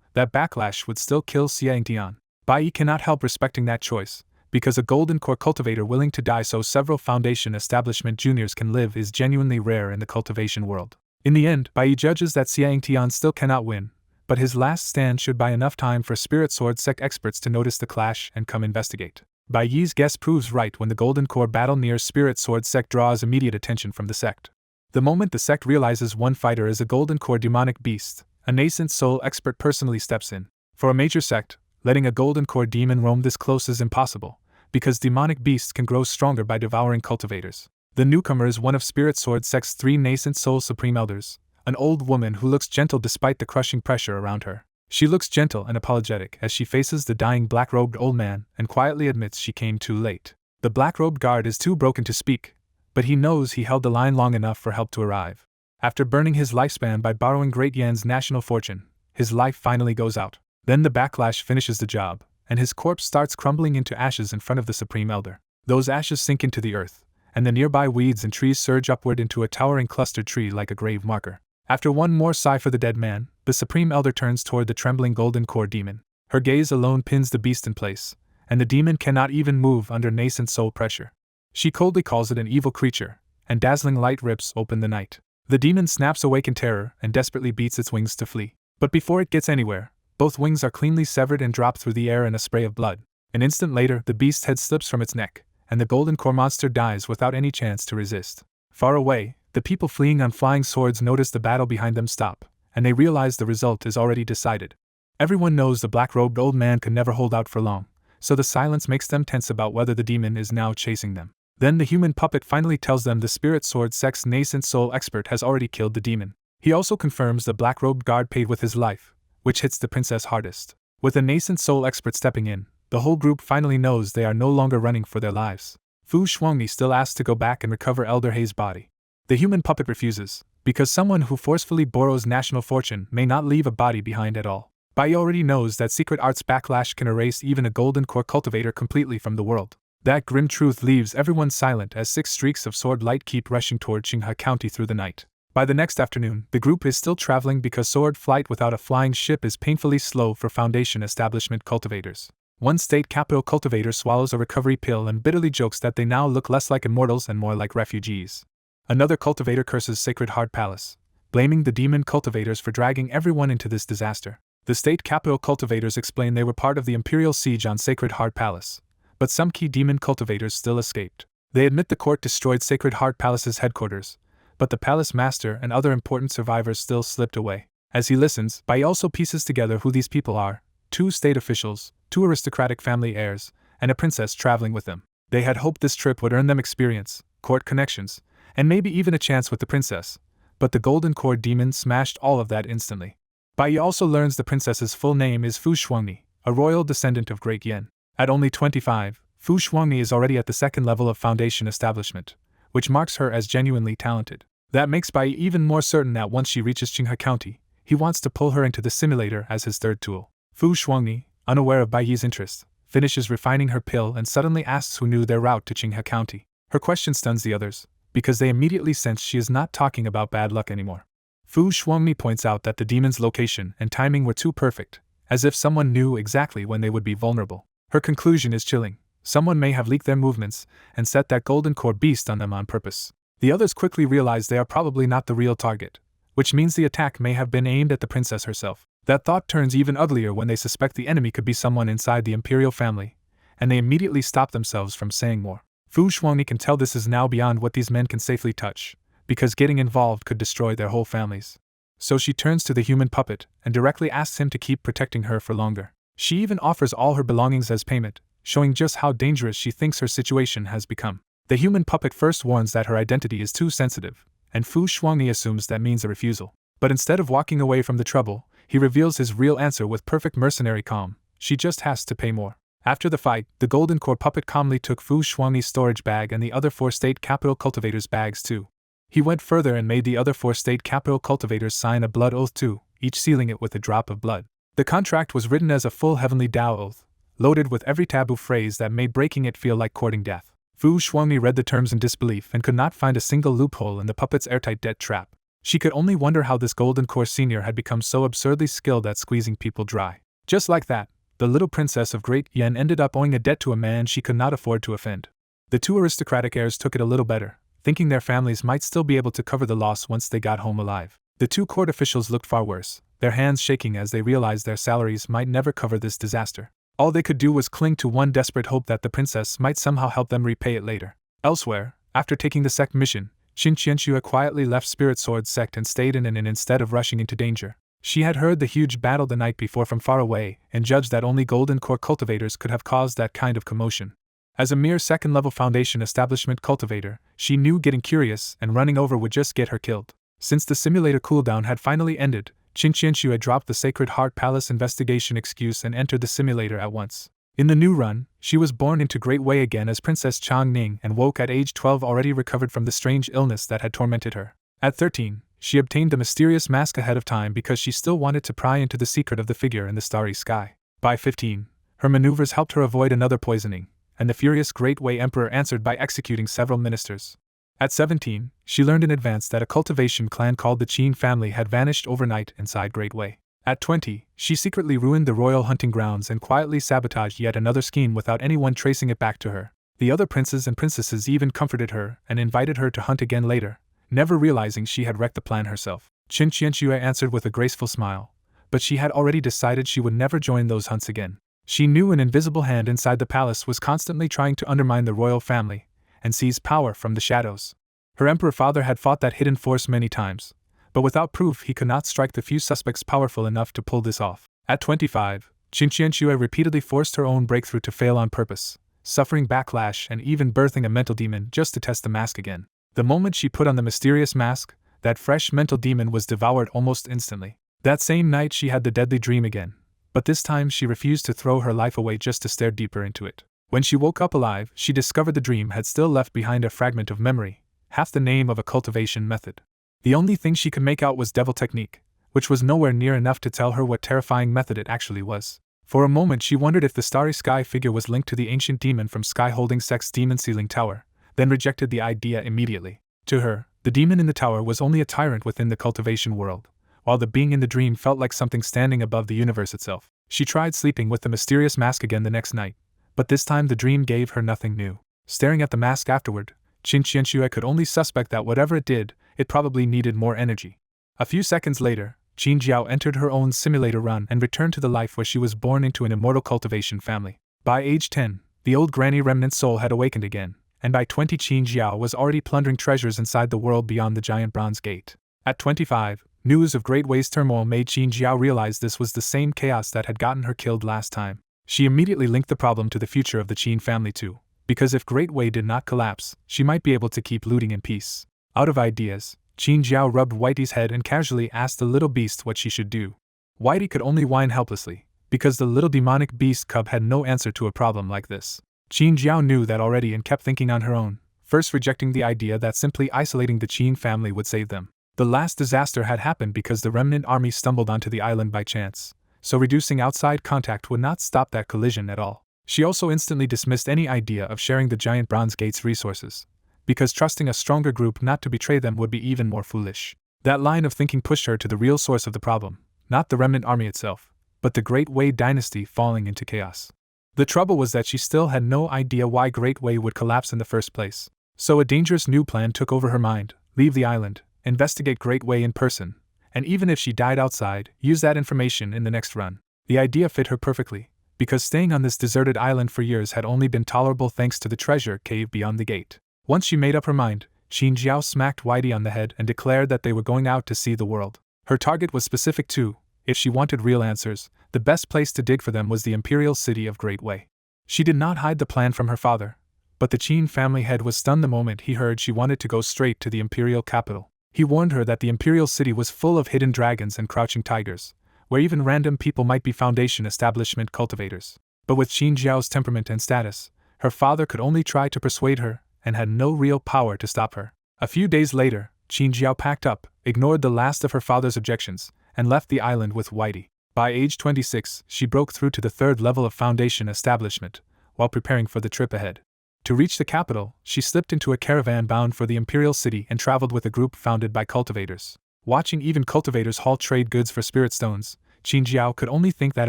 that backlash would still kill Xiangtian. Bai cannot help respecting that choice, because a Golden Core cultivator willing to die so several Foundation establishment juniors can live is genuinely rare in the cultivation world. In the end, Bai judges that Xiangtian still cannot win, but his last stand should buy enough time for Spirit Sword Sect experts to notice the clash and come investigate. Bai's guess proves right when the Golden Core battle near Spirit Sword Sect draws immediate attention from the sect. The moment the sect realizes one fighter is a Golden Core demonic beast, a nascent soul expert personally steps in. For a major sect, letting a Golden Core demon roam this close is impossible, because demonic beasts can grow stronger by devouring cultivators. The newcomer is one of Spirit Sword Sect's 3 nascent soul supreme elders, an old woman who looks gentle despite the crushing pressure around her. She looks gentle and apologetic as she faces the dying black-robed old man and quietly admits she came too late. The black-robed guard is too broken to speak, but he knows he held the line long enough for help to arrive. After burning his lifespan by borrowing Great Yan's national fortune, his life finally goes out. Then the backlash finishes the job, and his corpse starts crumbling into ashes in front of the Supreme Elder. Those ashes sink into the earth, and the nearby weeds and trees surge upward into a towering clustered tree like a grave marker. After one more sigh for the dead man, the Supreme Elder turns toward the trembling Golden Core demon. Her gaze alone pins the beast in place, and the demon cannot even move under nascent soul pressure. She coldly calls it an evil creature, and dazzling light rips open the night. The demon snaps awake in terror and desperately beats its wings to flee. But before it gets anywhere, both wings are cleanly severed and drop through the air in a spray of blood. An instant later, the beast's head slips from its neck, and the Golden Core monster dies without any chance to resist. Far away, the people fleeing on flying swords notice the battle behind them stop, and they realize the result is already decided. Everyone knows the black-robed old man can never hold out for long, so the silence makes them tense about whether the demon is now chasing them. Then the human puppet finally tells them the Spirit Sword Sect's nascent soul expert has already killed the demon. He also confirms the black-robed guard paid with his life, which hits the princess hardest. With a nascent soul expert stepping in, the whole group finally knows they are no longer running for their lives. Fu Shuangmi still asks to go back and recover Elder Hei's body. The human puppet refuses, because someone who forcefully borrows national fortune may not leave a body behind at all. Bai already knows that secret arts backlash can erase even a Golden Core cultivator completely from the world. That grim truth leaves everyone silent as 6 streaks of sword light keep rushing toward Qinghe County through the night. By the next afternoon, the group is still traveling because sword flight without a flying ship is painfully slow for Foundation establishment cultivators. One state capital cultivator swallows a recovery pill and bitterly jokes that they now look less like immortals and more like refugees. Another cultivator curses Sacred Heart Palace, blaming the demon cultivators for dragging everyone into this disaster. The state capital cultivators explained they were part of the imperial siege on Sacred Heart Palace, but some key demon cultivators still escaped. They admit the court destroyed Sacred Heart Palace's headquarters, but the palace master and other important survivors still slipped away. As he listens, Bai also pieces together who these people are: 2 state officials, 2 aristocratic family heirs, and a princess traveling with them. They had hoped this trip would earn them experience, court connections, and maybe even a chance with the princess, but the Golden Core demon smashed all of that instantly. Bai also learns the princess's full name is Fu Shuangni, a royal descendant of Great Yen. At only 25, Fu Shuangni is already at the 2nd level of foundation establishment, which marks her as genuinely talented. That makes Bai even more certain that once she reaches Qinghe County, he wants to pull her into the simulator as his 3rd tool. Fu Shuangni, unaware of Baiyi's interest, finishes refining her pill and suddenly asks who knew their route to Qinghe County. Her question stuns the others, because they immediately sense she is not talking about bad luck anymore. Fu Shuangni points out that the demon's location and timing were too perfect, as if someone knew exactly when they would be vulnerable. Her conclusion is chilling. Someone may have leaked their movements and set that golden core beast on them on purpose. The others quickly realize they are probably not the real target, which means the attack may have been aimed at the princess herself. That thought turns even uglier when they suspect the enemy could be someone inside the imperial family, and they immediately stop themselves from saying more. Fu Shuangni can tell this is now beyond what these men can safely touch, because getting involved could destroy their whole families. So she turns to the human puppet and directly asks him to keep protecting her for longer. She even offers all her belongings as payment, showing just how dangerous she thinks her situation has become. The human puppet first warns that her identity is too sensitive, and Fu Shuangni assumes that means a refusal. But instead of walking away from the trouble, he reveals his real answer with perfect mercenary calm: she just has to pay more. After the fight, the Golden Core puppet calmly took Fu Shuangni's storage bag and the other 4 state capital cultivators' bags too. He went further and made the other 4 state capital cultivators sign a blood oath too, each sealing it with a drop of blood. The contract was written as a full heavenly Tao oath, loaded with every taboo phrase that made breaking it feel like courting death. Fu Shuangni read the terms in disbelief and could not find a single loophole in the puppet's airtight debt trap. She could only wonder how this Golden Core senior had become so absurdly skilled at squeezing people dry. Just like that, the little princess of Great Yen ended up owing a debt to a man she could not afford to offend. The 2 aristocratic heirs took it a little better, thinking their families might still be able to cover the loss once they got home alive. The 2 court officials looked far worse, their hands shaking as they realized their salaries might never cover this disaster. All they could do was cling to one desperate hope that the princess might somehow help them repay it later. Elsewhere, after taking the sect mission, Qin Qianxue quietly left Spirit Sword's sect and stayed in an inn instead of rushing into danger. She had heard the huge battle the night before from far away and judged that only Golden Core cultivators could have caused that kind of commotion. As a mere 2nd-level foundation establishment cultivator, she knew getting curious and running over would just get her killed. Since the simulator cooldown had finally ended, Qin Qianxue dropped the Sacred Heart Palace investigation excuse and entered the simulator at once. In the new run, she was born into Great Wei again as Princess Chang Ning and woke at age 12 already recovered from the strange illness that had tormented her. At 13, she obtained the mysterious mask ahead of time because she still wanted to pry into the secret of the figure in the starry sky. By 15, her maneuvers helped her avoid another poisoning, and the furious Great Wei Emperor answered by executing several ministers. At 17, she learned in advance that a cultivation clan called the Qin family had vanished overnight inside Great Wei. At 20, she secretly ruined the royal hunting grounds and quietly sabotaged yet another scheme without anyone tracing it back to her. The other princes and princesses even comforted her and invited her to hunt again later, never realizing she had wrecked the plan herself. Qin Qianxue answered with a graceful smile, but she had already decided she would never join those hunts again. She knew an invisible hand inside the palace was constantly trying to undermine the royal family and seize power from the shadows. Her emperor father had fought that hidden force many times, but without proof he could not strike the few suspects powerful enough to pull this off. At 25, Qin Qianxue repeatedly forced her own breakthrough to fail on purpose, suffering backlash and even birthing a mental demon just to test the mask again. The moment she put on the mysterious mask, that fresh mental demon was devoured almost instantly. That same night she had the deadly dream again, but this time she refused to throw her life away just to stare deeper into it. When she woke up alive, she discovered the dream had still left behind a fragment of memory, half the name of a cultivation method. The only thing she could make out was Devil Technique, which was nowhere near enough to tell her what terrifying method it actually was. For a moment she wondered if the starry sky figure was linked to the ancient demon from Sky Holding Sect's demon sealing tower, then rejected the idea immediately. To her, the demon in the tower was only a tyrant within the cultivation world, while the being in the dream felt like something standing above the universe itself. She tried sleeping with the mysterious mask again the next night, but this time the dream gave her nothing new. Staring at the mask afterward, Qin Qianxue could only suspect that whatever it did, it probably needed more energy. A few seconds later, Qin Jiao entered her own simulator run and returned to the life where she was born into an immortal cultivation family. By age 10, the old granny remnant soul had awakened again, and by 20 Qin Jiao was already plundering treasures inside the world beyond the giant bronze gate. At 25, news of Great Way's turmoil made Qin Jiao realize this was the same chaos that had gotten her killed last time. She immediately linked the problem to the future of the Qin family too, because if Great Way did not collapse, she might be able to keep looting in peace. Out of ideas, Qin Jiao rubbed Whitey's head and casually asked the little beast what she should do. Whitey could only whine helplessly, because the little demonic beast cub had no answer to a problem like this. Qin Jiao knew that already and kept thinking on her own, first rejecting the idea that simply isolating the Qin family would save them. The last disaster had happened because the remnant army stumbled onto the island by chance, so reducing outside contact would not stop that collision at all. She also instantly dismissed any idea of sharing the giant bronze gate's resources, because trusting a stronger group not to betray them would be even more foolish. That line of thinking pushed her to the real source of the problem, not the remnant army itself, but the Great Way dynasty falling into chaos. The trouble was that she still had no idea why Great Way would collapse in the first place. So a dangerous new plan took over her mind: leave the island, investigate Great Way in person, and even if she died outside, use that information in the next run. The idea fit her perfectly, because staying on this deserted island for years had only been tolerable thanks to the treasure cave beyond the gate. Once she made up her mind, Qin Jiao smacked Whitey on the head and declared that they were going out to see the world. Her target was specific too. If she wanted real answers, the best place to dig for them was the imperial city of Great Way. She did not hide the plan from her father, but the Qin family head was stunned the moment he heard she wanted to go straight to the imperial capital. He warned her that the imperial city was full of hidden dragons and crouching tigers, where even random people might be Foundation establishment cultivators. But with Qin Jiao's temperament and status, her father could only try to persuade her, and had no real power to stop her. A few days later, Qin Jiao packed up, ignored the last of her father's objections, and left the island with Whitey. By age 26, she broke through to the third level of Foundation establishment, while preparing for the trip ahead. To reach the capital, she slipped into a caravan bound for the imperial city and traveled with a group founded by cultivators. Watching even cultivators haul trade goods for spirit stones, Qin Jiao could only think that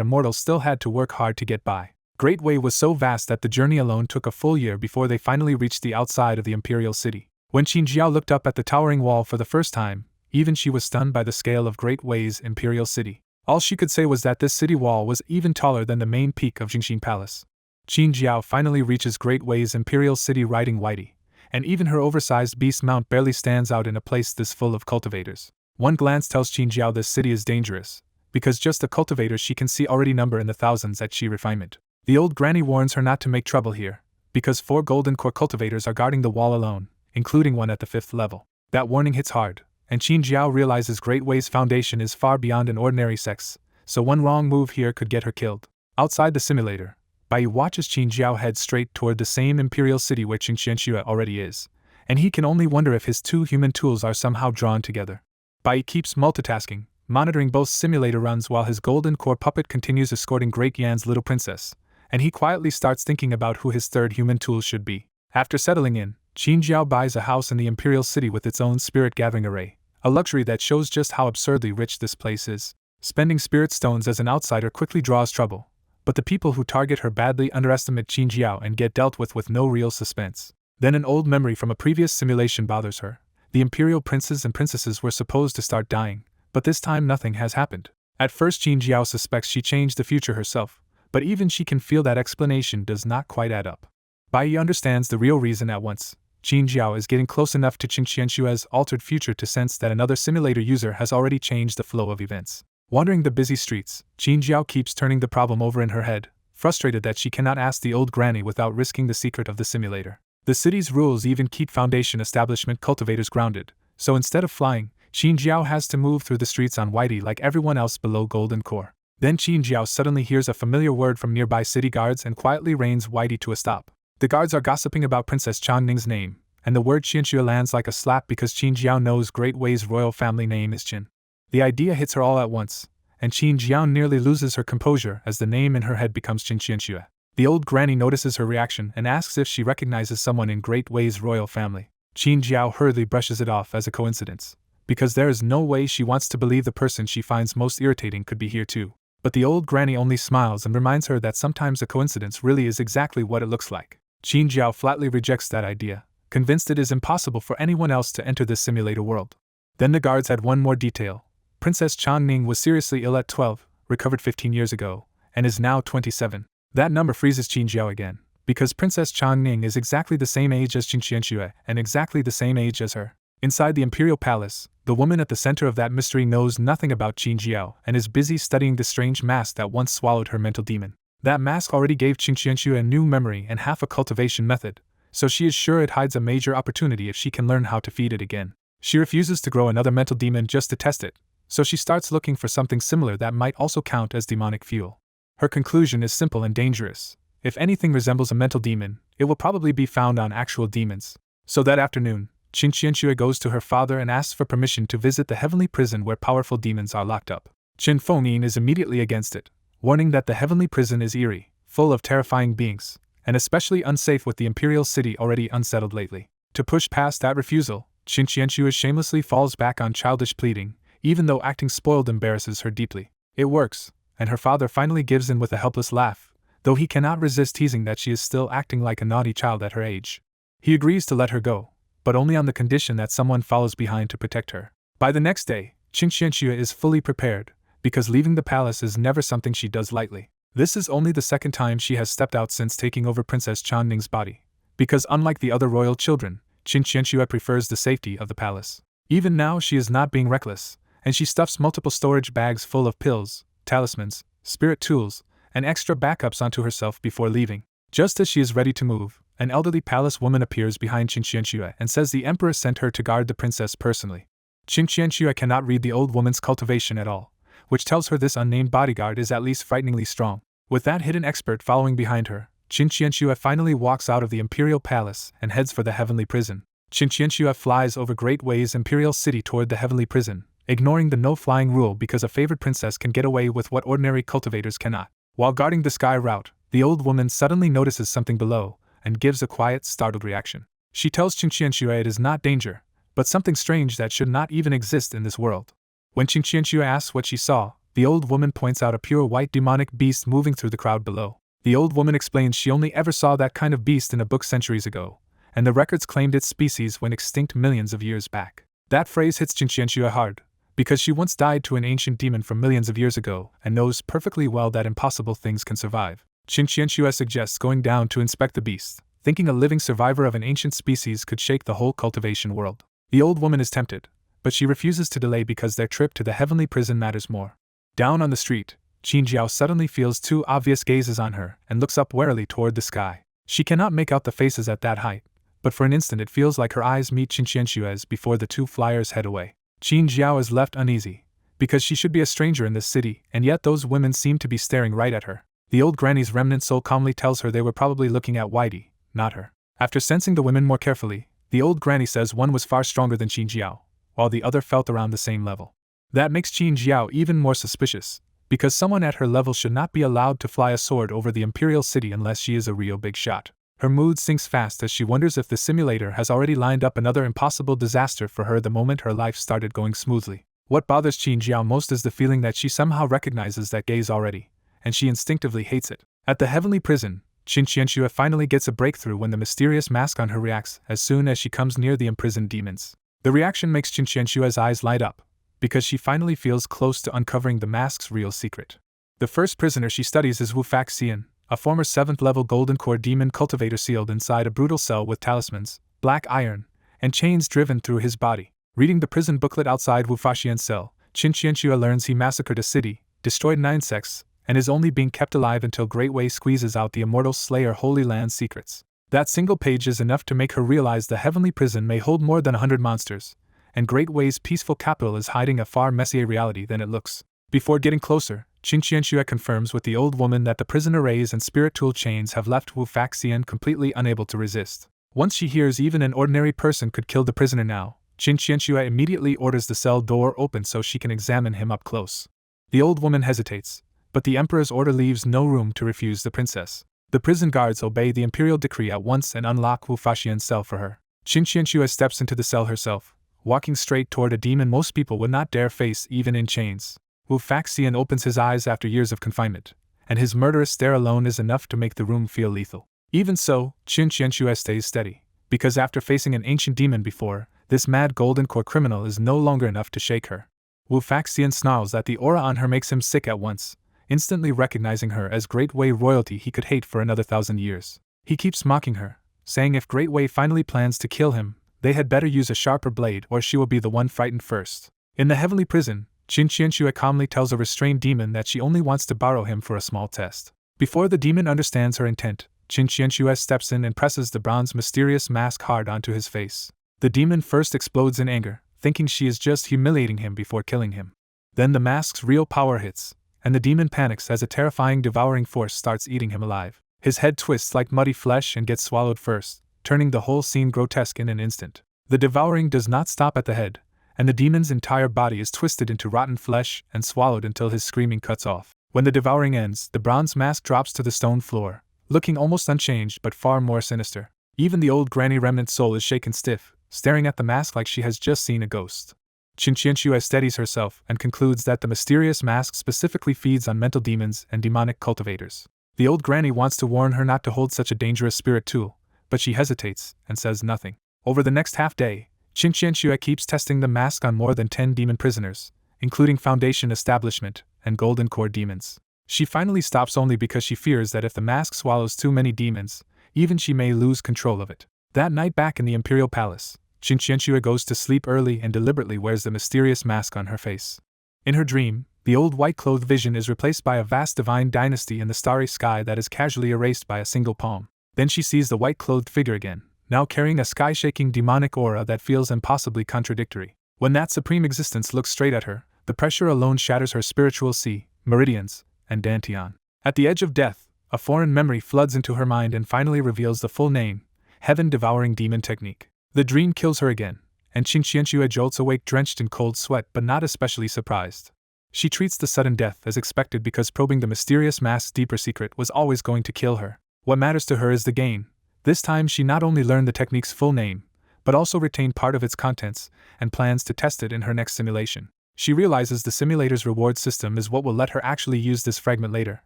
immortals still had to work hard to get by. Great Way was so vast that the journey alone took a full year before they finally reached the outside of the imperial city. When Qin Jiao looked up at the towering wall for the first time, even she was stunned by the scale of Great Way's imperial city. All she could say was that this city wall was even taller than the main peak of Jingxin Palace. Qin Jiao finally reaches Great Way's imperial city riding Whitey, and even her oversized beast mount barely stands out in a place this full of cultivators. One glance tells Qin Jiao this city is dangerous, because just the cultivators she can see already number in the thousands at Qi refinement. The old granny warns her not to make trouble here, because 4 golden core cultivators are guarding the wall alone, including one at the 5th level. That warning hits hard, and Qin Jiao realizes Great Way's foundation is far beyond an ordinary sex, so one wrong move here could get her killed. Outside the simulator, Bai watches Qin Jiao head straight toward the same imperial city where Qingqianxue already is, and he can only wonder if his 2 human tools are somehow drawn together. Bai keeps multitasking, monitoring both simulator runs while his golden core puppet continues escorting Great Yan's little princess, and he quietly starts thinking about who his 3rd human tool should be. After settling in, Qin Jiao buys a house in the imperial city with its own spirit gathering array, a luxury that shows just how absurdly rich this place is. Spending spirit stones as an outsider quickly draws trouble, but the people who target her badly underestimate Qin Jiao and get dealt with no real suspense. Then an old memory from a previous simulation bothers her. The imperial princes and princesses were supposed to start dying, but this time nothing has happened. At first Qin Jiao suspects she changed the future herself, but even she can feel that explanation does not quite add up. Bai understands the real reason at once. Qin Jiao is getting close enough to Qingqianxue's altered future to sense that another simulator user has already changed the flow of events. Wandering the busy streets, Qin Jiao keeps turning the problem over in her head, frustrated that she cannot ask the old granny without risking the secret of the simulator. The city's rules even keep Foundation establishment cultivators grounded, so instead of flying, Qin Jiao has to move through the streets on Whitey like everyone else below Golden Core. Then Qin Jiao suddenly hears a familiar word from nearby city guards and quietly reins Whitey to a stop. The guards are gossiping about Princess Changning's name, and the word Qianxue lands like a slap because Qin Jiao knows Great Way's royal family name is Qin. The idea hits her all at once, and Qin Jiao nearly loses her composure as the name in her head becomes Qingqianxue. The old granny notices her reaction and asks if she recognizes someone in Great Way's royal family. Qin Jiao hurriedly brushes it off as a coincidence, because there is no way she wants to believe the person she finds most irritating could be here too. But the old granny only smiles and reminds her that sometimes a coincidence really is exactly what it looks like. Qin Jiao flatly rejects that idea, convinced it is impossible for anyone else to enter this simulator world. Then the guards had one more detail. Princess Changning was seriously ill at 12, recovered 15 years ago, and is now 27. That number freezes Qin Jiao again, because Princess Changning is exactly the same age as Qin Qianxue and exactly the same age as her. Inside the Imperial Palace, the woman at the center of that mystery knows nothing about Qin Jiao and is busy studying the strange mask that once swallowed her mental demon. That mask already gave Qin Qianxue a new memory and half a cultivation method, so she is sure it hides a major opportunity if she can learn how to feed it again. She refuses to grow another mental demon just to test it, so she starts looking for something similar that might also count as demonic fuel. Her conclusion is simple and dangerous. If anything resembles a mental demon, it will probably be found on actual demons. So that afternoon, Qin Qianxue goes to her father and asks for permission to visit the heavenly prison where powerful demons are locked up. Qin Fengyin is immediately against it, warning that the heavenly prison is eerie, full of terrifying beings, and especially unsafe with the imperial city already unsettled lately. To push past that refusal, Qin Qianxue shamelessly falls back on childish pleading, even though acting spoiled embarrasses her deeply. It works, and her father finally gives in with a helpless laugh, though he cannot resist teasing that she is still acting like a naughty child at her age. He agrees to let her go, but only on the condition that someone follows behind to protect her. By the next day, Qin Qianxue is fully prepared, because leaving the palace is never something she does lightly. This is only the second time she has stepped out since taking over Princess Channing's body, because unlike the other royal children, Qin Qianxue prefers the safety of the palace. Even now she is not being reckless, and she stuffs multiple storage bags full of pills, talismans, spirit tools, and extra backups onto herself before leaving. Just as she is ready to move, an elderly palace woman appears behind Qin Qianxue and says the emperor sent her to guard the princess personally. Qin Qianxue cannot read the old woman's cultivation at all, which tells her this unnamed bodyguard is at least frighteningly strong. With that hidden expert following behind her, Qin Qianxue finally walks out of the imperial palace and heads for the heavenly prison. Qin Qianxue flies over Great Way's imperial city toward the heavenly prison, ignoring the no-flying rule because a favored princess can get away with what ordinary cultivators cannot. While guarding the sky route, the old woman suddenly notices something below and gives a quiet, startled reaction. She tells Qin Qianxue it is not danger, but something strange that should not even exist in this world. When Qin Qianxue asks what she saw, the old woman points out a pure white demonic beast moving through the crowd below. The old woman explains she only ever saw that kind of beast in a book centuries ago, and the records claimed its species went extinct millions of years back. That phrase hits Qin Qianxue hard, because she once died to an ancient demon from millions of years ago and knows perfectly well that impossible things can survive. Qin Qianxue suggests going down to inspect the beast, thinking a living survivor of an ancient species could shake the whole cultivation world. The old woman is tempted, but she refuses to delay because their trip to the heavenly prison matters more. Down on the street, Qin Jiao suddenly feels two obvious gazes on her and looks up warily toward the sky. She cannot make out the faces at that height, but for an instant it feels like her eyes meet Qin Qianxue's before the two flyers head away. Qin Jiao is left uneasy, because she should be a stranger in this city, and yet those women seem to be staring right at her. The old granny's remnant soul calmly tells her they were probably looking at Whitey, not her. After sensing the women more carefully, the old granny says one was far stronger than Qin Jiao, while the other felt around the same level. That makes Qin Jiao even more suspicious, because someone at her level should not be allowed to fly a sword over the imperial city unless she is a real big shot. Her mood sinks fast as she wonders if the simulator has already lined up another impossible disaster for her the moment her life started going smoothly. What bothers Qin Jiao most is the feeling that she somehow recognizes that gaze already, and she instinctively hates it. At the heavenly prison, Qin Qianxue finally gets a breakthrough when the mysterious mask on her reacts as soon as she comes near the imprisoned demons. The reaction makes Qin Qianxue's eyes light up, because she finally feels close to uncovering the mask's real secret. The first prisoner she studies is Wu Faxian, a former 7th-level Golden Core demon cultivator sealed inside a brutal cell with talismans, black iron, and chains driven through his body. Reading the prison booklet outside Wu Faxian's cell, Qin Qianxue learns he massacred a city, destroyed 9 sects, and is only being kept alive until Great Way squeezes out the immortal Slayer Holy Land secrets. That single page is enough to make her realize the heavenly prison may hold more than 100 monsters, and Great Way's peaceful capital is hiding a far messier reality than it looks. Before getting closer, Qin Qianxue confirms with the old woman that the prison arrays and spirit tool chains have left Wu Faxian completely unable to resist. Once she hears even an ordinary person could kill the prisoner now, Qin Qianxue immediately orders the cell door open so she can examine him up close. The old woman hesitates, but the emperor's order leaves no room to refuse the princess. The prison guards obey the imperial decree at once and unlock Wu Faxian's cell for her. Qin Qianxue steps into the cell herself, walking straight toward a demon most people would not dare face even in chains. Wu Faxian opens his eyes after years of confinement, and his murderous stare alone is enough to make the room feel lethal. Even so, Qin Qianxue stays steady, because after facing an ancient demon before, this mad golden core criminal is no longer enough to shake her. Wu Faxian snarls that the aura on her makes him sick at once, instantly recognizing her as Great Wei royalty he could hate for another 1,000 years. He keeps mocking her, saying if Great Wei finally plans to kill him, they had better use a sharper blade or she will be the one frightened first. In the heavenly prison, Qin Qianxue calmly tells a restrained demon that she only wants to borrow him for a small test. Before the demon understands her intent, Qin Qianxue steps in and presses the bronze mysterious mask hard onto his face. The demon first explodes in anger, thinking she is just humiliating him before killing him. Then the mask's real power hits, and the demon panics as a terrifying devouring force starts eating him alive. His head twists like muddy flesh and gets swallowed first, turning the whole scene grotesque in an instant. The devouring does not stop at the head, and the demon's entire body is twisted into rotten flesh and swallowed until his screaming cuts off. When the devouring ends, the bronze mask drops to the stone floor, looking almost unchanged but far more sinister. Even the old granny remnant soul is shaken stiff, staring at the mask like she has just seen a ghost. Qin Qianxue steadies herself and concludes that the mysterious mask specifically feeds on mental demons and demonic cultivators. The old granny wants to warn her not to hold such a dangerous spirit tool, but she hesitates and says nothing. Over the next half-day, Qin Qianxue keeps testing the mask on more than 10 demon prisoners, including Foundation Establishment and Golden Core demons. She finally stops only because she fears that if the mask swallows too many demons, even she may lose control of it. That night back in the Imperial Palace, Qin Qianxue goes to sleep early and deliberately wears the mysterious mask on her face. In her dream, the old white-clothed vision is replaced by a vast divine dynasty in the starry sky that is casually erased by a single palm. Then she sees the white-clothed figure again, now carrying a sky-shaking demonic aura that feels impossibly contradictory. When that supreme existence looks straight at her, the pressure alone shatters her spiritual sea, meridians, and dantian. At the edge of death, a foreign memory floods into her mind and finally reveals the full name, Heaven-Devouring Demon Technique. The dream kills her again, and Qin Qianxue jolts awake drenched in cold sweat but not especially surprised. She treats the sudden death as expected because probing the mysterious mask's deeper secret was always going to kill her. What matters to her is the gain. This time she not only learned the technique's full name, but also retained part of its contents and plans to test it in her next simulation. She realizes the simulator's reward system is what will let her actually use this fragment later,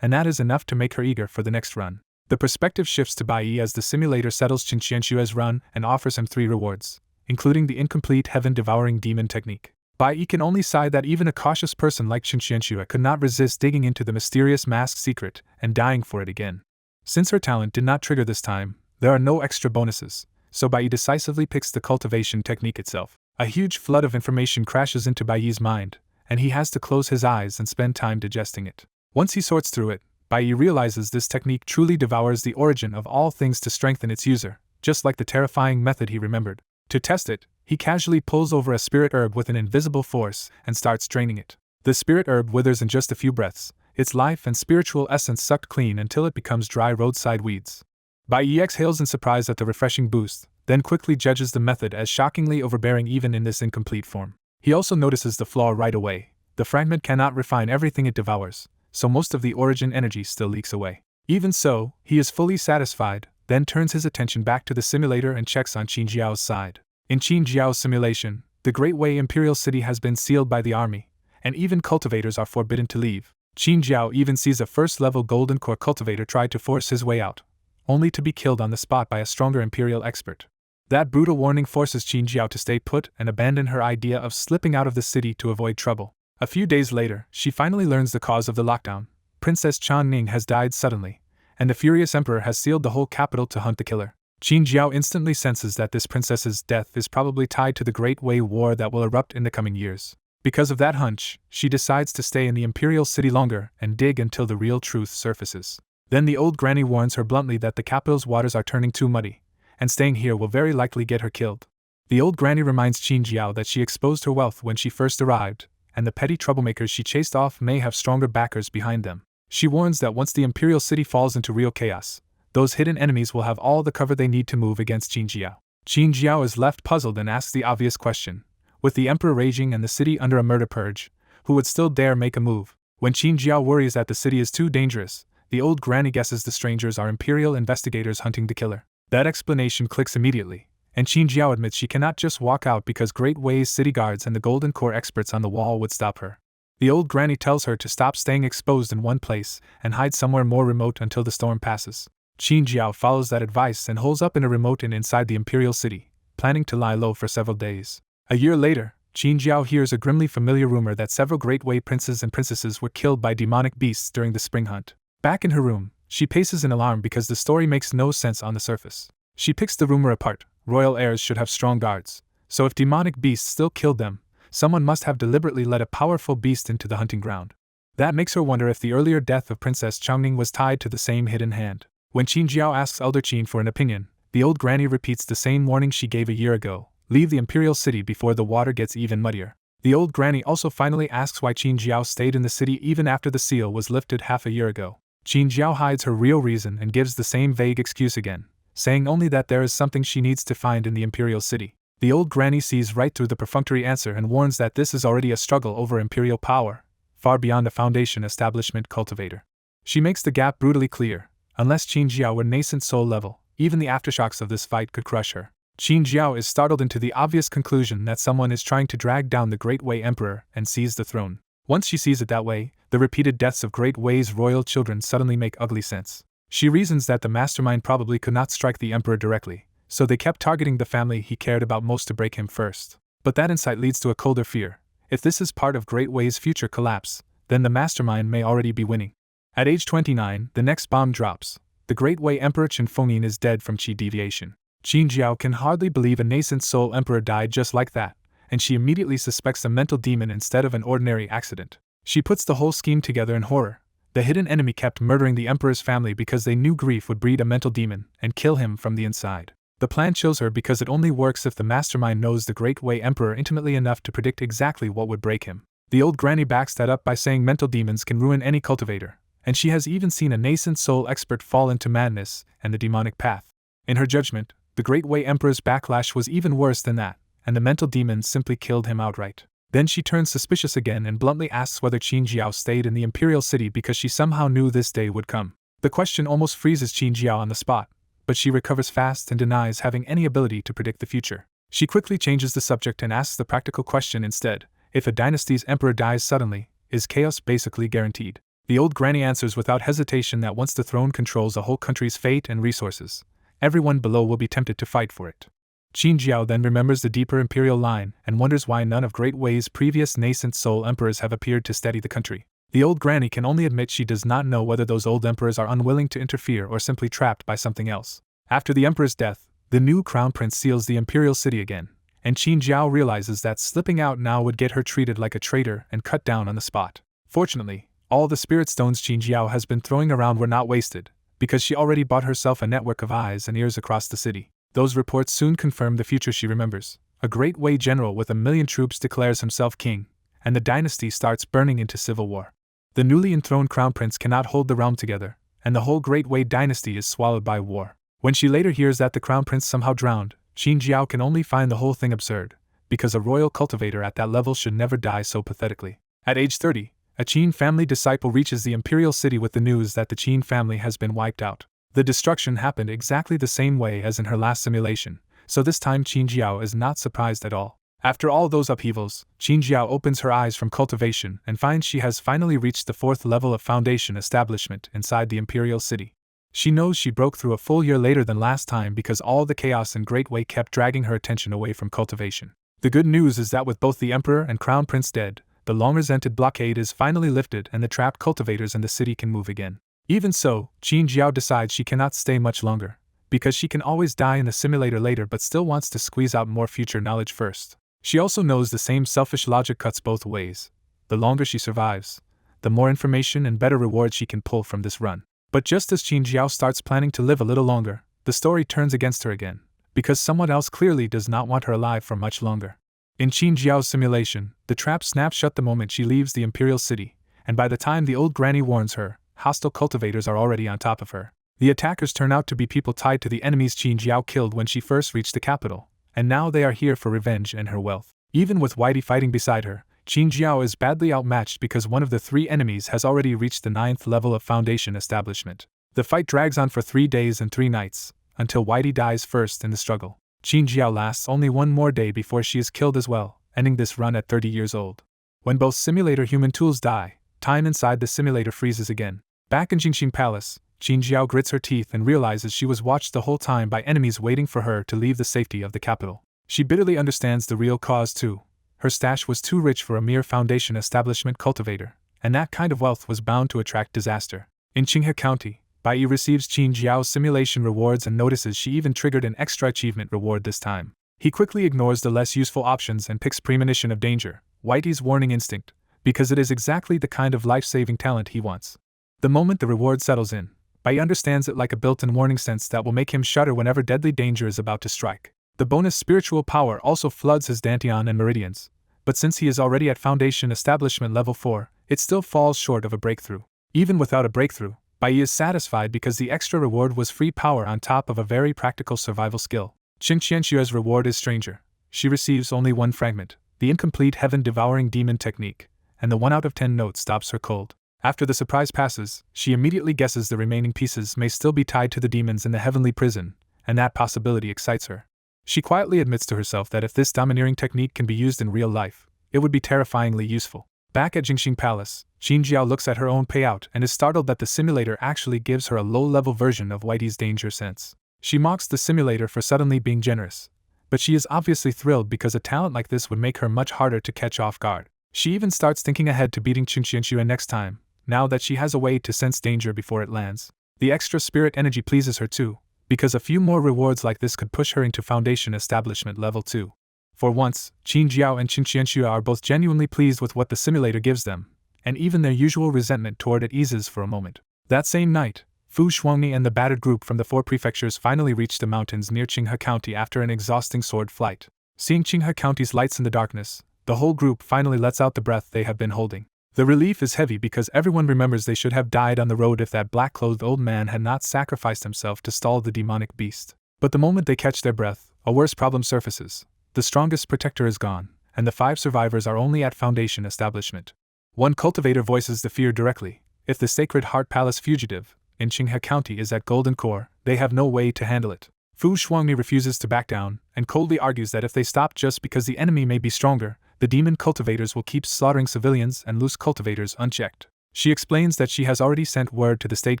and that is enough to make her eager for the next run. The perspective shifts to Bai Yi as the simulator settles Qin Qianxue's run and offers him 3 rewards, including the incomplete Heaven-Devouring Demon Technique. Bai Yi can only sigh that even a cautious person like Qin Qianxue could not resist digging into the mysterious mask's secret and dying for it again. Since her talent did not trigger this time, there are no extra bonuses, so Bai Yi decisively picks the cultivation technique itself. A huge flood of information crashes into Bai Yi's mind, and he has to close his eyes and spend time digesting it. Once he sorts through it, Bai Yi realizes this technique truly devours the origin of all things to strengthen its user, just like the terrifying method he remembered. To test it, he casually pulls over a spirit herb with an invisible force and starts draining it. The spirit herb withers in just a few breaths, its life and spiritual essence sucked clean until it becomes dry roadside weeds. Bai Yi exhales in surprise at the refreshing boost, then quickly judges the method as shockingly overbearing even in this incomplete form. He also notices the flaw right away. The fragment cannot refine everything it devours, so most of the origin energy still leaks away. Even so, he is fully satisfied, then turns his attention back to the simulator and checks on Qin Jiao's side. In Qin Jiao's simulation, the Great Wei Imperial City has been sealed by the army, and even cultivators are forbidden to leave. Qin Jiao even sees a first-level Golden Core cultivator try to force his way out, only to be killed on the spot by a stronger Imperial expert. That brutal warning forces Qin Jiao to stay put and abandon her idea of slipping out of the city to avoid trouble. A few days later, she finally learns the cause of the lockdown. Princess Chan Ning has died suddenly, and the furious emperor has sealed the whole capital to hunt the killer. Qin Jiao instantly senses that this princess's death is probably tied to the Great Wei War that will erupt in the coming years. Because of that hunch, she decides to stay in the Imperial City longer and dig until the real truth surfaces. Then the old granny warns her bluntly that the capital's waters are turning too muddy, and staying here will very likely get her killed. The old granny reminds Qin Jiao that she exposed her wealth when she first arrived, and the petty troublemakers she chased off may have stronger backers behind them. She warns that once the Imperial City falls into real chaos, those hidden enemies will have all the cover they need to move against Qin Jiao. Qin Jiao is left puzzled and asks the obvious question. With the emperor raging and the city under a murder purge, who would still dare make a move? When Qin Jiao worries that the city is too dangerous, the old granny guesses the strangers are Imperial investigators hunting the killer. That explanation clicks immediately, and Qin Jiao admits she cannot just walk out because Great Wei's city guards and the Golden Core experts on the wall would stop her. The old granny tells her to stop staying exposed in one place and hide somewhere more remote until the storm passes. Qin Jiao follows that advice and holds up in a remote inn inside the Imperial City, planning to lie low for several days. A year later, Qin Jiao hears a grimly familiar rumor that several Great Way princes and princesses were killed by demonic beasts during the spring hunt. Back in her room, she paces in alarm because the story makes no sense on the surface. She picks the rumor apart. Royal heirs should have strong guards, so if demonic beasts still killed them, someone must have deliberately led a powerful beast into the hunting ground. That makes her wonder if the earlier death of Princess Changning was tied to the same hidden hand. When Qin Jiao asks Elder Qin for an opinion, the old granny repeats the same warning she gave a year ago: leave the Imperial City before the water gets even muddier. The old granny also finally asks why Qin Jiao stayed in the city even after the seal was lifted half a year ago. Qin Jiao hides her real reason and gives the same vague excuse again, saying only that there is something she needs to find in the Imperial City. The old granny sees right through the perfunctory answer and warns that this is already a struggle over imperial power, far beyond a foundation establishment cultivator. She makes the gap brutally clear: unless Qin Jiao were nascent soul level, even the aftershocks of this fight could crush her. Qin Jiao is startled into the obvious conclusion that someone is trying to drag down the Great Way Emperor and seize the throne. Once she sees it that way, the repeated deaths of Great Way's royal children suddenly make ugly sense. She reasons that the mastermind probably could not strike the emperor directly, so they kept targeting the family he cared about most to break him first. But that insight leads to a colder fear. If this is part of Great Way's future collapse, then the mastermind may already be winning. At age 29, the next bomb drops. The Great Way Emperor Chen Fengyin is dead from qi deviation. Qin Jiao can hardly believe a nascent soul emperor died just like that, and she immediately suspects a mental demon instead of an ordinary accident. She puts the whole scheme together in horror. The hidden enemy kept murdering the emperor's family because they knew grief would breed a mental demon and kill him from the inside. The plan chills her because it only works if the mastermind knows the Great Way Emperor intimately enough to predict exactly what would break him. The old granny backs that up by saying mental demons can ruin any cultivator, and she has even seen a nascent soul expert fall into madness and the demonic path. In her judgment, the Great Way Emperor's backlash was even worse than that, and the mental demons simply killed him outright. Then she turns suspicious again and bluntly asks whether Qin Jiao stayed in the Imperial City because she somehow knew this day would come. The question almost freezes Qin Jiao on the spot, but she recovers fast and denies having any ability to predict the future. She quickly changes the subject and asks the practical question instead: if a dynasty's emperor dies suddenly, is chaos basically guaranteed? The old granny answers without hesitation that once the throne controls a whole country's fate and resources, everyone below will be tempted to fight for it. Qin Jiao then remembers the deeper imperial line and wonders why none of Great Way's previous nascent soul emperors have appeared to steady the country. The old granny can only admit she does not know whether those old emperors are unwilling to interfere or simply trapped by something else. After the emperor's death, the new crown prince seals the imperial city again, and Qin Jiao realizes that slipping out now would get her treated like a traitor and cut down on the spot. Fortunately, all the spirit stones Qin Jiao has been throwing around were not wasted, because she already bought herself a network of eyes and ears across the city. Those reports soon confirm the future she remembers. A Great Way general with 1,000,000 troops declares himself king, and the dynasty starts burning into civil war. The newly enthroned crown prince cannot hold the realm together, and the whole Great Way dynasty is swallowed by war. When she later hears that the crown prince somehow drowned, Qin Jiao can only find the whole thing absurd, because a royal cultivator at that level should never die so pathetically. At age 30, a Qin family disciple reaches the imperial city with the news that the Qin family has been wiped out. The destruction happened exactly the same way as in her last simulation, so this time Qin Jiao is not surprised at all. After all those upheavals, Qin Jiao opens her eyes from cultivation and finds she has finally reached the 4th level of foundation establishment inside the imperial city. She knows she broke through a full year later than last time because all the chaos in Great Way kept dragging her attention away from cultivation. The good news is that with both the emperor and crown prince dead, the long-resented blockade is finally lifted and the trapped cultivators in the city can move again. Even so, Qin Jiao decides she cannot stay much longer, because she can always die in the simulator later but still wants to squeeze out more future knowledge first. She also knows the same selfish logic cuts both ways. The longer she survives, the more information and better reward she can pull from this run. But just as Qin Jiao starts planning to live a little longer, the story turns against her again, because someone else clearly does not want her alive for much longer. In Qin Jiao's simulation, the trap snaps shut the moment she leaves the imperial city, and by the time the old granny warns her, hostile cultivators are already on top of her. The attackers turn out to be people tied to the enemies Qin Jiao killed when she first reached the capital, and now they are here for revenge and her wealth. Even with Whitey fighting beside her, Qin Jiao is badly outmatched because one of the 3 enemies has already reached the 9th level of foundation establishment. The fight drags on for 3 days and 3 nights, until Whitey dies first in the struggle. Qin Jiao lasts only 1 more day before she is killed as well, ending this run at 30 years old. When both simulator human tools die, time inside the simulator freezes again. Back in Jingxing Palace, Qin Jiao grits her teeth and realizes she was watched the whole time by enemies waiting for her to leave the safety of the capital. She bitterly understands the real cause too. Her stash was too rich for a mere foundation establishment cultivator, and that kind of wealth was bound to attract disaster. In Qinghe County, Bai receives Qin Jiao's simulation rewards and notices she even triggered an extra achievement reward this time. He quickly ignores the less useful options and picks Premonition of Danger, Whitey's warning instinct, because it is exactly the kind of life-saving talent he wants. The moment the reward settles in, Bai understands it like a built-in warning sense that will make him shudder whenever deadly danger is about to strike. The bonus spiritual power also floods his Dantian and meridians, but since he is already at Foundation Establishment Level 4, it still falls short of a breakthrough. Even without a breakthrough, Bai is satisfied because the extra reward was free power on top of a very practical survival skill. Qing Qianxue's reward is stranger. She receives only one fragment, the incomplete heaven-devouring demon technique, and the 1 out of 10 note stops her cold. After the surprise passes, she immediately guesses the remaining pieces may still be tied to the demons in the heavenly prison, and that possibility excites her. She quietly admits to herself that if this domineering technique can be used in real life, it would be terrifyingly useful. Back at Jingxing Palace, Qin Jiao looks at her own payout and is startled that the simulator actually gives her a low-level version of Whitey's danger sense. She mocks the simulator for suddenly being generous, but she is obviously thrilled because a talent like this would make her much harder to catch off guard. She even starts thinking ahead to beating Qing Qianxue next time, now that she has a way to sense danger before it lands. The extra spirit energy pleases her too, because a few more rewards like this could push her into Foundation Establishment Level 2. For once, Qin Jiao and Qing Qianxue are both genuinely pleased with what the simulator gives them, and even their usual resentment toward it eases for a moment. That same night, Fu Shuangni and the battered group from the 4 prefectures finally reached the mountains near Qinghe County after an exhausting sword flight. Seeing Qinghe County's lights in the darkness, the whole group finally lets out the breath they have been holding. The relief is heavy because everyone remembers they should have died on the road if that black-clothed old man had not sacrificed himself to stall the demonic beast. But the moment they catch their breath, a worse problem surfaces. The strongest protector is gone, and the 5 survivors are only at Foundation Establishment. One cultivator voices the fear directly. If the Sacred Heart Palace fugitive in Qinghe County is at Golden Core, they have no way to handle it. Fu Shuangni refuses to back down, and coldly argues that if they stop just because the enemy may be stronger, the demon cultivators will keep slaughtering civilians and loose cultivators unchecked. She explains that she has already sent word to the state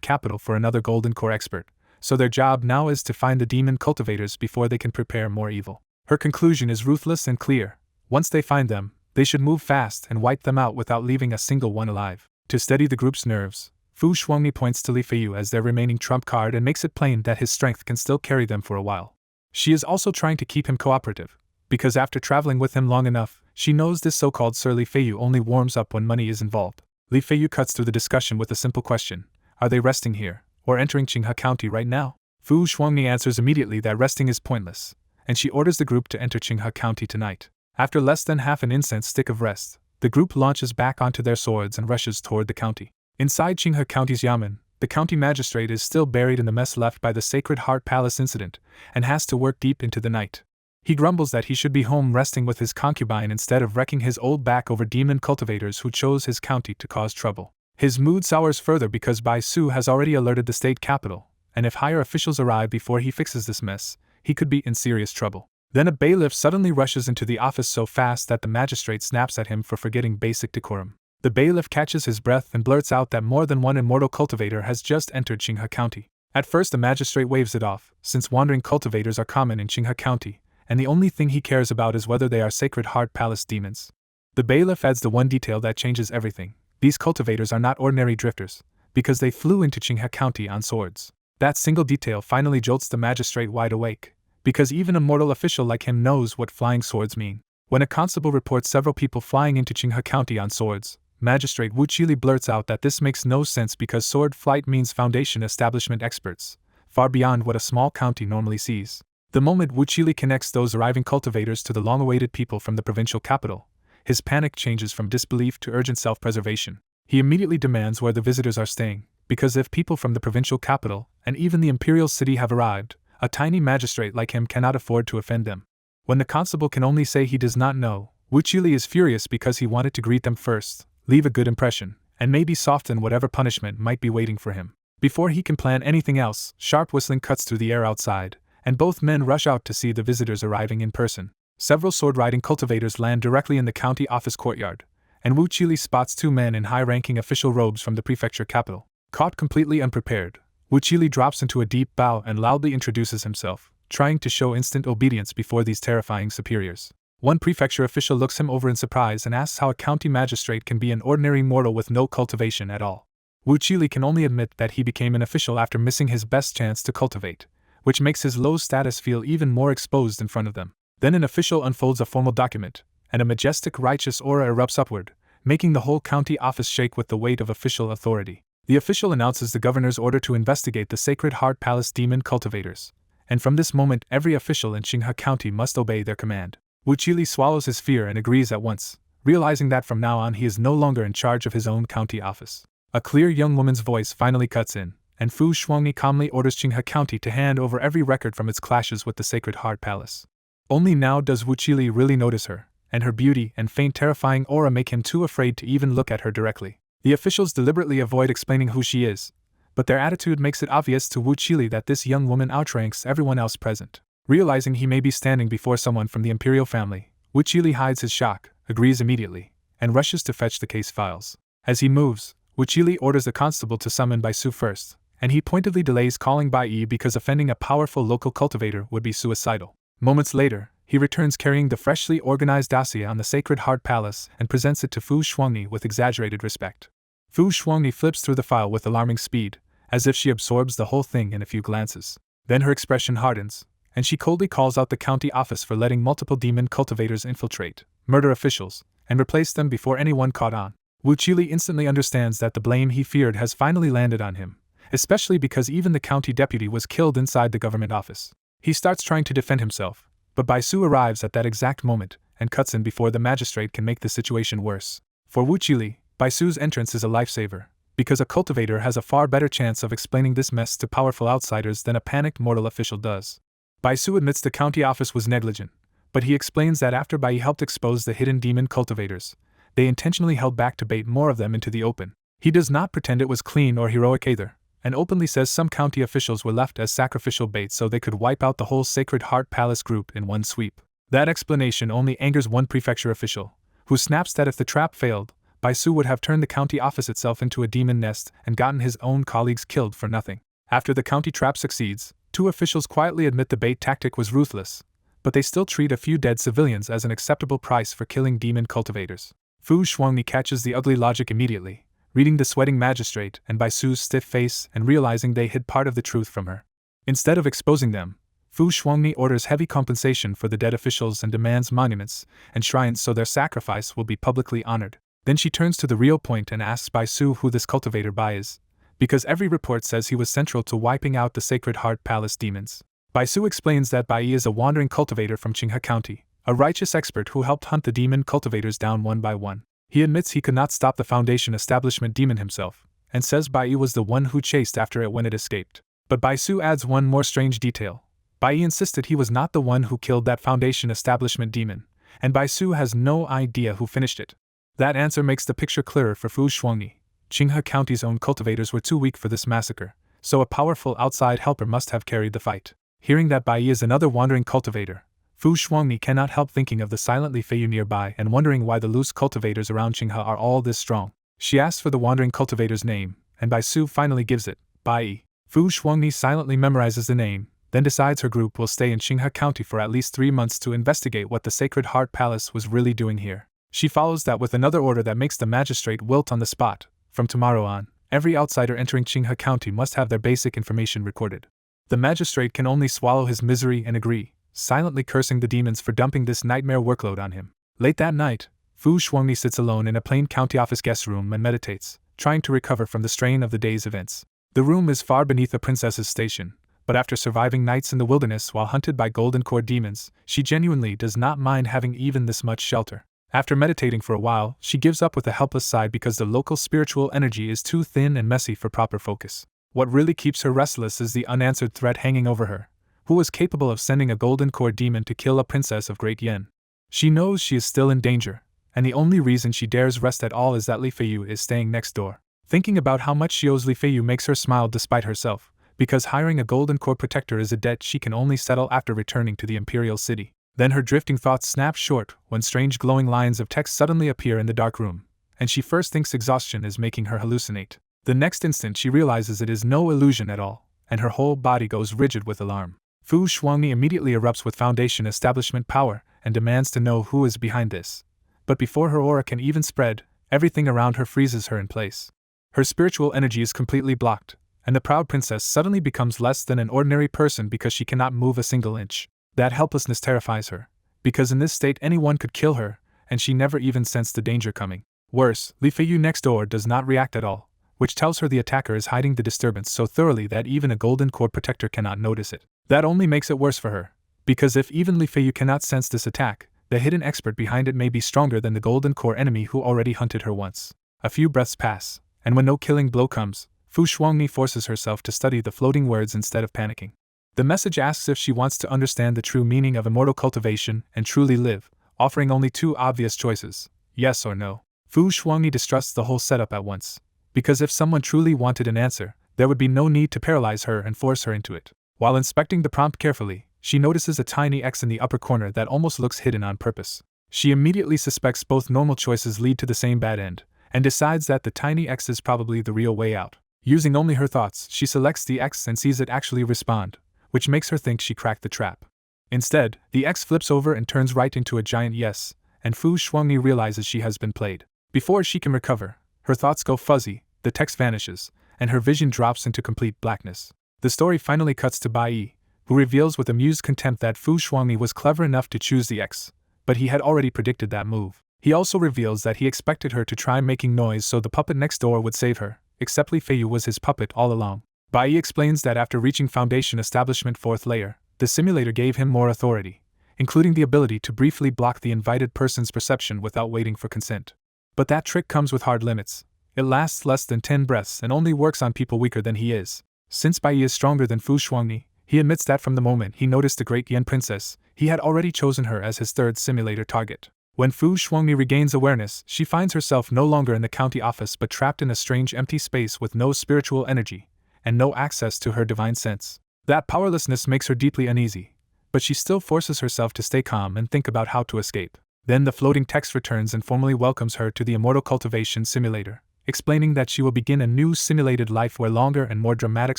capital for another Golden Core expert, so their job now is to find the demon cultivators before they can prepare more evil. Her conclusion is ruthless and clear. Once they find them, they should move fast and wipe them out without leaving a single one alive. To steady the group's nerves, Fu Shuangni points to Li Feiyu as their remaining trump card and makes it plain that his strength can still carry them for a while. She is also trying to keep him cooperative, because after traveling with him long enough, she knows this so-called Sir Li Feiyu only warms up when money is involved. Li Feiyu cuts through the discussion with a simple question: are they resting here, or entering Qinghe County right now? Fu Shuangni answers immediately that resting is pointless, and she orders the group to enter Qinghe County tonight. After less than half an incense stick of rest, the group launches back onto their swords and rushes toward the county. Inside Qinghe County's yamen, the county magistrate is still buried in the mess left by the Sacred Heart Palace incident, and has to work deep into the night. He grumbles that he should be home resting with his concubine instead of wrecking his old back over demon cultivators who chose his county to cause trouble. His mood sours further because Bai Su has already alerted the state capital, and if higher officials arrive before he fixes this mess, he could be in serious trouble. Then a bailiff suddenly rushes into the office so fast that the magistrate snaps at him for forgetting basic decorum. The bailiff catches his breath and blurts out that more than one immortal cultivator has just entered Qinghe County. At first the magistrate waves it off, since wandering cultivators are common in Qinghe County, and the only thing he cares about is whether they are Sacred Heart Palace demons. The bailiff adds the one detail that changes everything: these cultivators are not ordinary drifters, because they flew into Qinghe County on swords. That single detail finally jolts the magistrate wide awake, because even a mortal official like him knows what flying swords mean. When a constable reports several people flying into Qinghe County on swords, Magistrate Wu Qili blurts out that this makes no sense because sword flight means Foundation Establishment experts, far beyond what a small county normally sees. The moment Wu Qili connects those arriving cultivators to the long-awaited people from the provincial capital, his panic changes from disbelief to urgent self-preservation. He immediately demands where the visitors are staying, because if people from the provincial capital, and even the imperial city have arrived, a tiny magistrate like him cannot afford to offend them. When the constable can only say he does not know, Wu Qili is furious because he wanted to greet them first, leave a good impression, and maybe soften whatever punishment might be waiting for him. Before he can plan anything else, sharp whistling cuts through the air outside, and both men rush out to see the visitors arriving in person. Several sword-riding cultivators land directly in the county office courtyard, and Wu Qili spots 2 men in high-ranking official robes from the prefecture capital. Caught completely unprepared, Wu Qili drops into a deep bow and loudly introduces himself, trying to show instant obedience before these terrifying superiors. One prefecture official looks him over in surprise and asks how a county magistrate can be an ordinary mortal with no cultivation at all. Wu Qili can only admit that he became an official after missing his best chance to cultivate, which makes his low status feel even more exposed in front of them. Then an official unfolds a formal document, and a majestic righteous aura erupts upward, making the whole county office shake with the weight of official authority. The official announces the governor's order to investigate the Sacred Heart Palace demon cultivators, and from this moment every official in Qinghe County must obey their command. Wu Qili swallows his fear and agrees at once, realizing that from now on he is no longer in charge of his own county office. A clear young woman's voice finally cuts in, and Fu Shuangyi calmly orders Qinghe County to hand over every record from its clashes with the Sacred Heart Palace. Only now does Wu Qili really notice her, and her beauty and faint terrifying aura make him too afraid to even look at her directly. The officials deliberately avoid explaining who she is, but their attitude makes it obvious to Wu Qili that this young woman outranks everyone else present. Realizing he may be standing before someone from the imperial family, Wu Qili hides his shock, agrees immediately, and rushes to fetch the case files. As he moves, Wu Qili orders the constable to summon Bai Su first, and he pointedly delays calling Bai Yi because offending a powerful local cultivator would be suicidal. Moments later, he returns carrying the freshly organized dossier on the Sacred Heart Palace and presents it to Fu Shuangyi with exaggerated respect. Fu Shuangyi flips through the file with alarming speed, as if she absorbs the whole thing in a few glances. Then her expression hardens, and she coldly calls out the county office for letting multiple demon cultivators infiltrate, murder officials, and replace them before anyone caught on. Wu Qili instantly understands that the blame he feared has finally landed on him, especially because even the county deputy was killed inside the government office. He starts trying to defend himself, but Bai Su arrives at that exact moment and cuts in before the magistrate can make the situation worse. For Wu Qili, Bai Su's entrance is a lifesaver, because a cultivator has a far better chance of explaining this mess to powerful outsiders than a panicked mortal official does. Bai Su admits the county office was negligent, but he explains that after Bai helped expose the hidden demon cultivators, they intentionally held back to bait more of them into the open. He does not pretend it was clean or heroic either, and openly says some county officials were left as sacrificial bait so they could wipe out the whole Sacred Heart Palace group in one sweep. That explanation only angers one prefecture official, who snaps that if the trap failed, Bai Su would have turned the county office itself into a demon nest and gotten his own colleagues killed for nothing. After the county trap succeeds, two officials quietly admit the bait tactic was ruthless, but they still treat a few dead civilians as an acceptable price for killing demon cultivators. Fu Shuangyi catches the ugly logic immediately, reading the sweating magistrate and Bai Su's stiff face and realizing they hid part of the truth from her. Instead of exposing them, Fu Shuangyi orders heavy compensation for the dead officials and demands monuments and shrines so their sacrifice will be publicly honored. Then she turns to the real point and asks Bai Su who this cultivator Bai is, because every report says he was central to wiping out the Sacred Heart Palace demons. Bai Su explains that Bai is a wandering cultivator from Qinghe County, a righteous expert who helped hunt the demon cultivators down one by one. He admits he could not stop the Foundation establishment demon himself, and says Bai was the one who chased after it when it escaped. But Bai Su adds one more strange detail. Bai insisted he was not the one who killed that Foundation establishment demon, and Bai Su has no idea who finished it. That answer makes the picture clearer for Fu Shuangyi. Qinghe County's own cultivators were too weak for this massacre, so a powerful outside helper must have carried the fight. Hearing that Bai is another wandering cultivator, Fu Shuangyi cannot help thinking of the silent Li Feiyu nearby and wondering why the loose cultivators around Qinghe are all this strong. She asks for the wandering cultivator's name, and Bai Su finally gives it, Bai. Fu Shuangyi silently memorizes the name, then decides her group will stay in Qinghe County for at least 3 months to investigate what the Sacred Heart Palace was really doing here. She follows that with another order that makes the magistrate wilt on the spot. From tomorrow on, every outsider entering Qinghe County must have their basic information recorded. The magistrate can only swallow his misery and agree, silently cursing the demons for dumping this nightmare workload on him. Late that night, Fu Shuangyi sits alone in a plain county office guest room and meditates, trying to recover from the strain of the day's events. The room is far beneath a princess's station, but after surviving nights in the wilderness while hunted by golden core demons, she genuinely does not mind having even this much shelter. After meditating for a while, she gives up with a helpless sigh because the local spiritual energy is too thin and messy for proper focus. What really keeps her restless is the unanswered threat hanging over her. Who was capable of sending a golden core demon to kill a princess of great Yen? She knows she is still in danger, and the only reason she dares rest at all is that Li Feiyu is staying next door. Thinking about how much she owes Li Feiyu makes her smile despite herself, because hiring a golden core protector is a debt she can only settle after returning to the imperial city. Then her drifting thoughts snap short when strange glowing lines of text suddenly appear in the dark room, and she first thinks exhaustion is making her hallucinate. The next instant she realizes it is no illusion at all, and her whole body goes rigid with alarm. Fu Shuangni immediately erupts with Foundation establishment power and demands to know who is behind this. But before her aura can even spread, everything around her freezes her in place. Her spiritual energy is completely blocked, and the proud princess suddenly becomes less than an ordinary person because she cannot move a single inch. That helplessness terrifies her, because in this state anyone could kill her, and she never even sensed the danger coming. Worse, Li Feiyu next door does not react at all, which tells her the attacker is hiding the disturbance so thoroughly that even a golden cord protector cannot notice it. That only makes it worse for her, because if even Li Feiyu cannot sense this attack, the hidden expert behind it may be stronger than the golden core enemy who already hunted her once. A few breaths pass, and when no killing blow comes, Fu Shuangni forces herself to study the floating words instead of panicking. The message asks if she wants to understand the true meaning of immortal cultivation and truly live, offering only two obvious choices, yes or no. Fu Shuangni distrusts the whole setup at once, because if someone truly wanted an answer, there would be no need to paralyze her and force her into it. While inspecting the prompt carefully, she notices a tiny X in the upper corner that almost looks hidden on purpose. She immediately suspects both normal choices lead to the same bad end, and decides that the tiny X is probably the real way out. Using only her thoughts, she selects the X and sees it actually respond, which makes her think she cracked the trap. Instead, the X flips over and turns right into a giant yes, and Fu Shuangni realizes she has been played. Before she can recover, her thoughts go fuzzy, the text vanishes, and her vision drops into complete blackness. The story finally cuts to Bai Yi, who reveals with amused contempt that Fu Shuangni was clever enough to choose the X, but he had already predicted that move. He also reveals that he expected her to try making noise so the puppet next door would save her, except Li Feiyu was his puppet all along. Bai Yi explains that after reaching Foundation Establishment 4th layer, the simulator gave him more authority, including the ability to briefly block the invited person's perception without waiting for consent. But that trick comes with hard limits. It lasts less than 10 breaths and only works on people weaker than he is. Since Bai Yi is stronger than Fu Shuangni, he admits that from the moment he noticed the Great Yen Princess, he had already chosen her as his third simulator target. When Fu Shuangni regains awareness, she finds herself no longer in the county office but trapped in a strange empty space with no spiritual energy, and no access to her divine sense. That powerlessness makes her deeply uneasy, but she still forces herself to stay calm and think about how to escape. Then the floating text returns and formally welcomes her to the Immortal Cultivation Simulator, explaining that she will begin a new simulated life where longer and more dramatic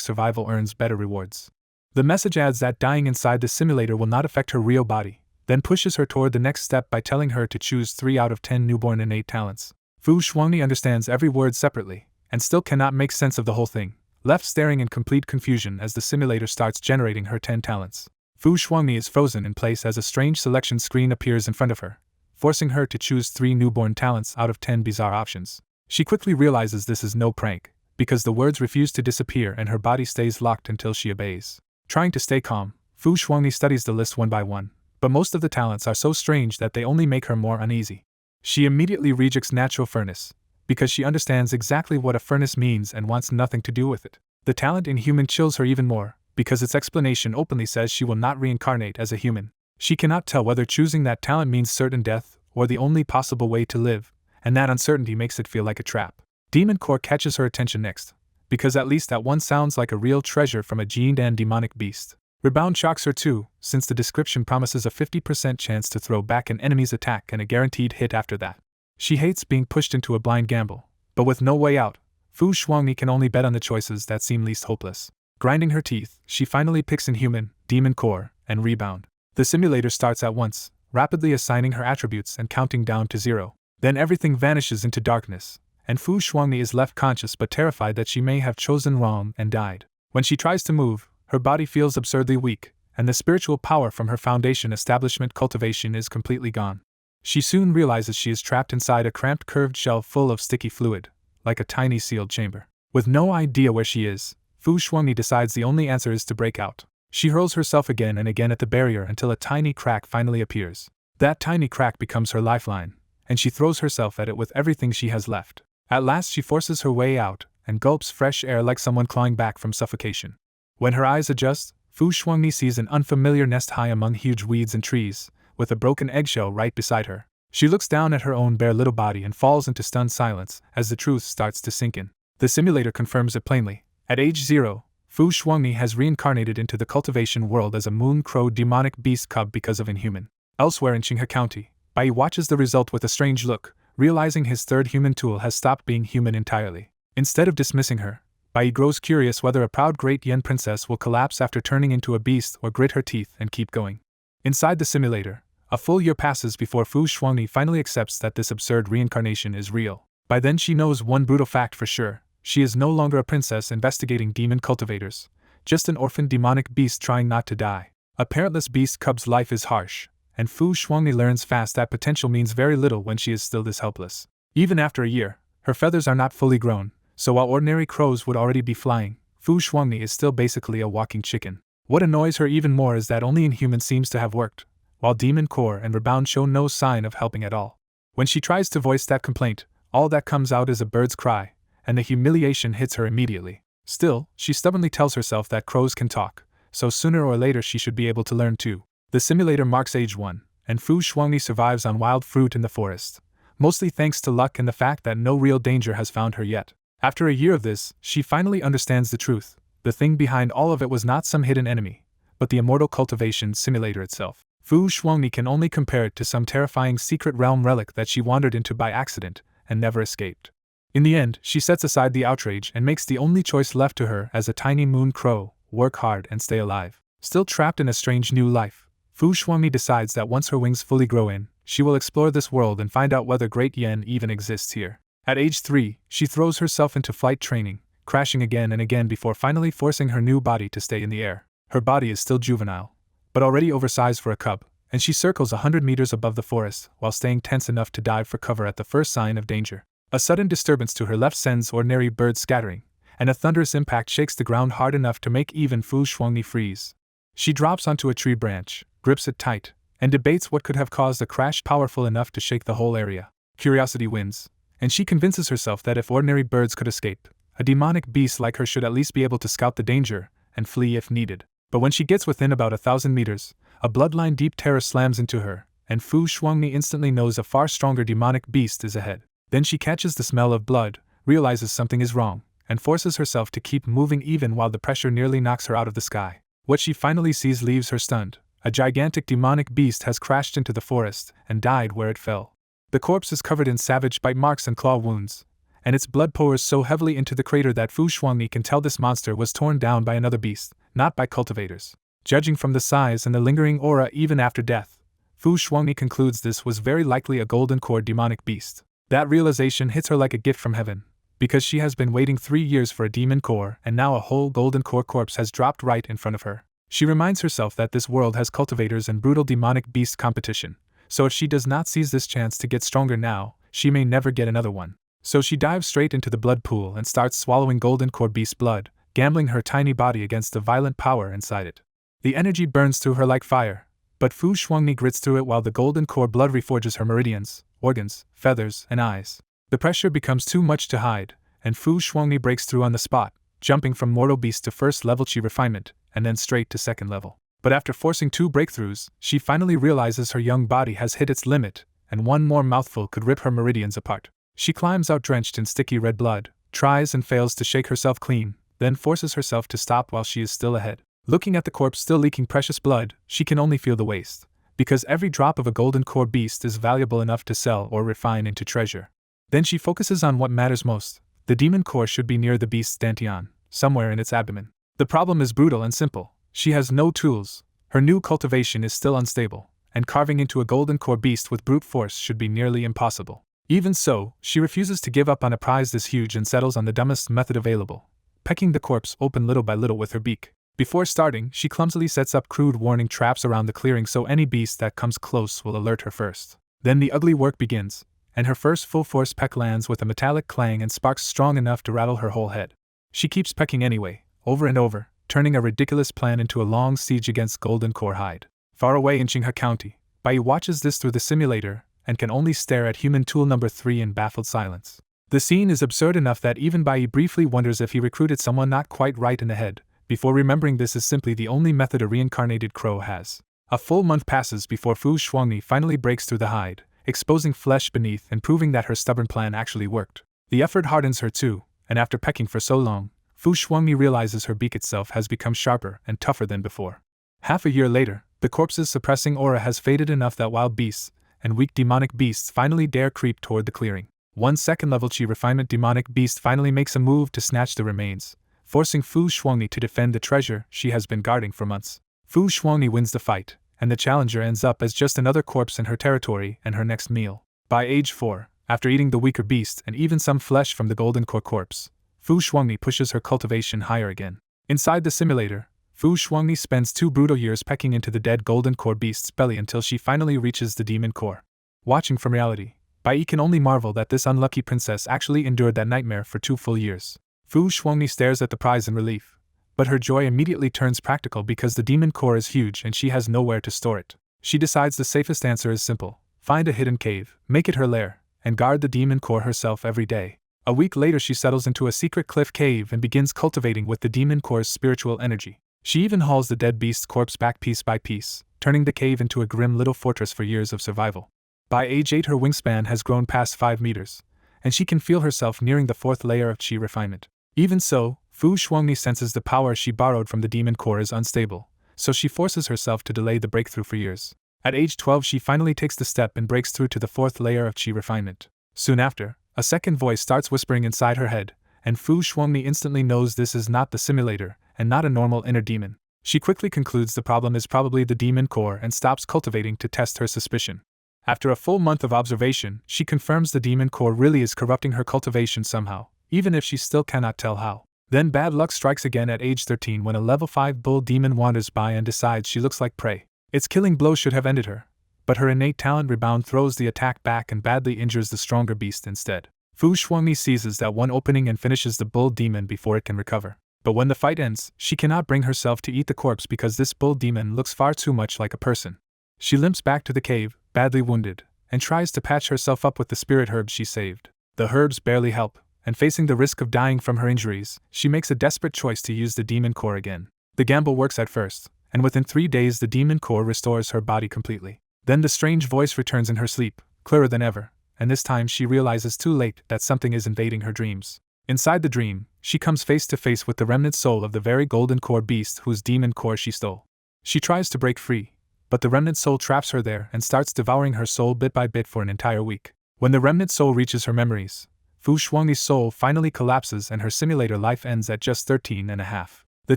survival earns better rewards. The message adds that dying inside the simulator will not affect her real body, then pushes her toward the next step by telling her to choose 3 out of 10 newborn innate talents. Fu Shuangni understands every word separately, and still cannot make sense of the whole thing, left staring in complete confusion as the simulator starts generating her 10 talents. Fu Shuangni is frozen in place as a strange selection screen appears in front of her, forcing her to choose 3 newborn talents out of 10 bizarre options. She quickly realizes this is no prank, because the words refuse to disappear and her body stays locked until she obeys. Trying to stay calm, Fu Shuangni studies the list one by one, but most of the talents are so strange that they only make her more uneasy. She immediately rejects natural furnace, because she understands exactly what a furnace means and wants nothing to do with it. The talent in human chills her even more, because its explanation openly says she will not reincarnate as a human. She cannot tell whether choosing that talent means certain death or the only possible way to live, and that uncertainty makes it feel like a trap. Demon Core catches her attention next, because at least that one sounds like a real treasure from a Jindan demonic beast. Rebound shocks her too, since the description promises a 50% chance to throw back an enemy's attack and a guaranteed hit after that. She hates being pushed into a blind gamble, but with no way out, Fu Shuangni can only bet on the choices that seem least hopeless. Grinding her teeth, she finally picks Inhuman, Demon Core, and Rebound. The simulator starts at once, rapidly assigning her attributes and counting down to 0. Then everything vanishes into darkness, and Fu Shuangni is left conscious but terrified that she may have chosen wrong and died. When she tries to move, her body feels absurdly weak, and the spiritual power from her Foundation Establishment cultivation is completely gone. She soon realizes she is trapped inside a cramped curved shell full of sticky fluid, like a tiny sealed chamber. With no idea where she is, Fu Shuangni decides the only answer is to break out. She hurls herself again and again at the barrier until a tiny crack finally appears. That tiny crack becomes her lifeline, and she throws herself at it with everything she has left. At last she forces her way out, and gulps fresh air like someone clawing back from suffocation. When her eyes adjust, Fu Shuangni sees an unfamiliar nest high among huge weeds and trees, with a broken eggshell right beside her. She looks down at her own bare little body and falls into stunned silence as the truth starts to sink in. The simulator confirms it plainly. At age 0, Fu Shuangni has reincarnated into the cultivation world as a moon crow demonic beast cub because of Inhuman. Elsewhere in Qinghe County, Bai watches the result with a strange look, realizing his third human tool has stopped being human entirely. Instead of dismissing her, Bai grows curious whether a proud great Yen princess will collapse after turning into a beast or grit her teeth and keep going. Inside the simulator, a full year passes before Fu Shuangni finally accepts that this absurd reincarnation is real. By then she knows one brutal fact for sure: she is no longer a princess investigating demon cultivators, just an orphan demonic beast trying not to die. A parentless beast cub's life is harsh, and Fu Shuangni learns fast that potential means very little when she is still this helpless. Even after a year, her feathers are not fully grown, so while ordinary crows would already be flying, Fu Shuangni is still basically a walking chicken. What annoys her even more is that only Inhuman seems to have worked, while Demon Core and Rebound show no sign of helping at all. When she tries to voice that complaint, all that comes out is a bird's cry, and the humiliation hits her immediately. Still, she stubbornly tells herself that crows can talk, so sooner or later she should be able to learn too. The simulator marks age 1, and Fu Shuangni survives on wild fruit in the forest, mostly thanks to luck and the fact that no real danger has found her yet. After a year of this, she finally understands the truth. The thing behind all of it was not some hidden enemy, but the immortal cultivation simulator itself. Fu Shuangni can only compare it to some terrifying secret realm relic that she wandered into by accident and never escaped. In the end, she sets aside the outrage and makes the only choice left to her as a tiny moon crow: work hard and stay alive. Still trapped in a strange new life, Fu Shuangni decides that once her wings fully grow in, she will explore this world and find out whether Great Yen even exists here. At age 3, she throws herself into flight training, crashing again and again before finally forcing her new body to stay in the air. Her body is still juvenile, but already oversized for a cub, and she circles 100 meters above the forest while staying tense enough to dive for cover at the first sign of danger. A sudden disturbance to her left sends ordinary birds scattering, and a thunderous impact shakes the ground hard enough to make even Fu Shuangni freeze. She drops onto a tree branch, grips it tight, and debates what could have caused a crash powerful enough to shake the whole area. Curiosity wins, and she convinces herself that if ordinary birds could escape, a demonic beast like her should at least be able to scout the danger and flee if needed. But when she gets within about 1,000 meters, a bloodline deep terror slams into her, and Fu Shuangni instantly knows a far stronger demonic beast is ahead. Then she catches the smell of blood, realizes something is wrong, and forces herself to keep moving even while the pressure nearly knocks her out of the sky. What she finally sees leaves her stunned. A gigantic demonic beast has crashed into the forest and died where it fell. The corpse is covered in savage bite marks and claw wounds, and its blood pours so heavily into the crater that Fu Shuangni can tell this monster was torn down by another beast, not by cultivators. Judging from the size and the lingering aura even after death, Fu Shuangni concludes this was very likely a golden core demonic beast. That realization hits her like a gift from heaven, because she has been waiting 3 years for a demon core and now a whole golden core corpse has dropped right in front of her. She reminds herself that this world has cultivators and brutal demonic beast competition, so if she does not seize this chance to get stronger now, she may never get another one. So she dives straight into the blood pool and starts swallowing golden core beast blood, gambling her tiny body against the violent power inside it. The energy burns through her like fire, but Fu Shuangni grits through it while the golden core blood reforges her meridians, organs, feathers, and eyes. The pressure becomes too much to hide, and Fu Shuangni breaks through on the spot, jumping from mortal beast to first level chi refinement, and then straight to second level. But after forcing 2 breakthroughs, she finally realizes her young body has hit its limit, and one more mouthful could rip her meridians apart. She climbs out drenched in sticky red blood, tries and fails to shake herself clean, then forces herself to stop while she is still ahead. Looking at the corpse still leaking precious blood, she can only feel the waste, because every drop of a golden core beast is valuable enough to sell or refine into treasure. Then she focuses on what matters most. The demon core should be near the beast's dantian, somewhere in its abdomen. The problem is brutal and simple. She has no tools, her new cultivation is still unstable, and carving into a golden core beast with brute force should be nearly impossible. Even so, she refuses to give up on a prize this huge and settles on the dumbest method available, pecking the corpse open little by little with her beak. Before starting, she clumsily sets up crude warning traps around the clearing so any beast that comes close will alert her first. Then the ugly work begins, and her first full-force peck lands with a metallic clang and sparks strong enough to rattle her whole head. She keeps pecking anyway, over and over, turning a ridiculous plan into a long siege against Golden Core Hide. Far away in Qinghe County, Bai watches this through the simulator and can only stare at human tool number 3 in baffled silence. The scene is absurd enough that even Bai briefly wonders if he recruited someone not quite right in the head, before remembering this is simply the only method a reincarnated crow has. A full month passes before Fu Shuangni finally breaks through the hide, exposing flesh beneath and proving that her stubborn plan actually worked. The effort hardens her too, and after pecking for so long, Fu Shuangni realizes her beak itself has become sharper and tougher than before. Half a year later, the corpse's suppressing aura has faded enough that wild beasts and weak demonic beasts finally dare creep toward the clearing. One second-level Chi Refinement demonic beast finally makes a move to snatch the remains, forcing Fu Shuangni to defend the treasure she has been guarding for months. Fu Shuangni wins the fight, and the challenger ends up as just another corpse in her territory and her next meal. By age 4, after eating the weaker beast and even some flesh from the golden core corpse, Fu Shuangni pushes her cultivation higher again. Inside the simulator, Fu Shuangni spends 2 brutal years pecking into the dead golden core beast's belly until she finally reaches the demon core. Watching from reality, Bai can only marvel that this unlucky princess actually endured that nightmare for 2 full years. Fu Shuangni stares at the prize in relief, but her joy immediately turns practical because the demon core is huge and she has nowhere to store it. She decides the safest answer is simple: find a hidden cave, make it her lair, and guard the demon core herself every day. A week later she settles into a secret cliff cave and begins cultivating with the demon core's spiritual energy. She even hauls the dead beast's corpse back piece by piece, turning the cave into a grim little fortress for years of survival. By age 8 her wingspan has grown past 5 meters, and she can feel herself nearing the 4th layer of Chi refinement. Even so, Fu Shuangni senses the power she borrowed from the demon core is unstable, so she forces herself to delay the breakthrough for years. At age 12 she finally takes the step and breaks through to the 4th layer of Chi refinement. Soon after, a second voice starts whispering inside her head, and Fu Shuangni instantly knows this is not the simulator, and not a normal inner demon. She quickly concludes the problem is probably the demon core and stops cultivating to test her suspicion. After a full month of observation, she confirms the demon core really is corrupting her cultivation somehow, even if she still cannot tell how. Then bad luck strikes again at age 13 when a level 5 bull demon wanders by and decides she looks like prey. Its killing blow should have ended her, but her innate talent rebound throws the attack back and badly injures the stronger beast instead. Fu Shuangni seizes that one opening and finishes the bull demon before it can recover. But when the fight ends, she cannot bring herself to eat the corpse because this bull demon looks far too much like a person. She limps back to the cave, badly wounded, and tries to patch herself up with the spirit herbs she saved. The herbs barely help, and facing the risk of dying from her injuries, she makes a desperate choice to use the demon core again. The gamble works at first, and within 3 days the demon core restores her body completely. Then the strange voice returns in her sleep, clearer than ever, and this time she realizes too late that something is invading her dreams. Inside the dream, she comes face to face with the remnant soul of the very golden core beast whose demon core she stole. She tries to break free, but the remnant soul traps her there and starts devouring her soul bit by bit for an entire week. When the remnant soul reaches her memories, Fu Shuangni's soul finally collapses and her simulator life ends at just 13 and a half. The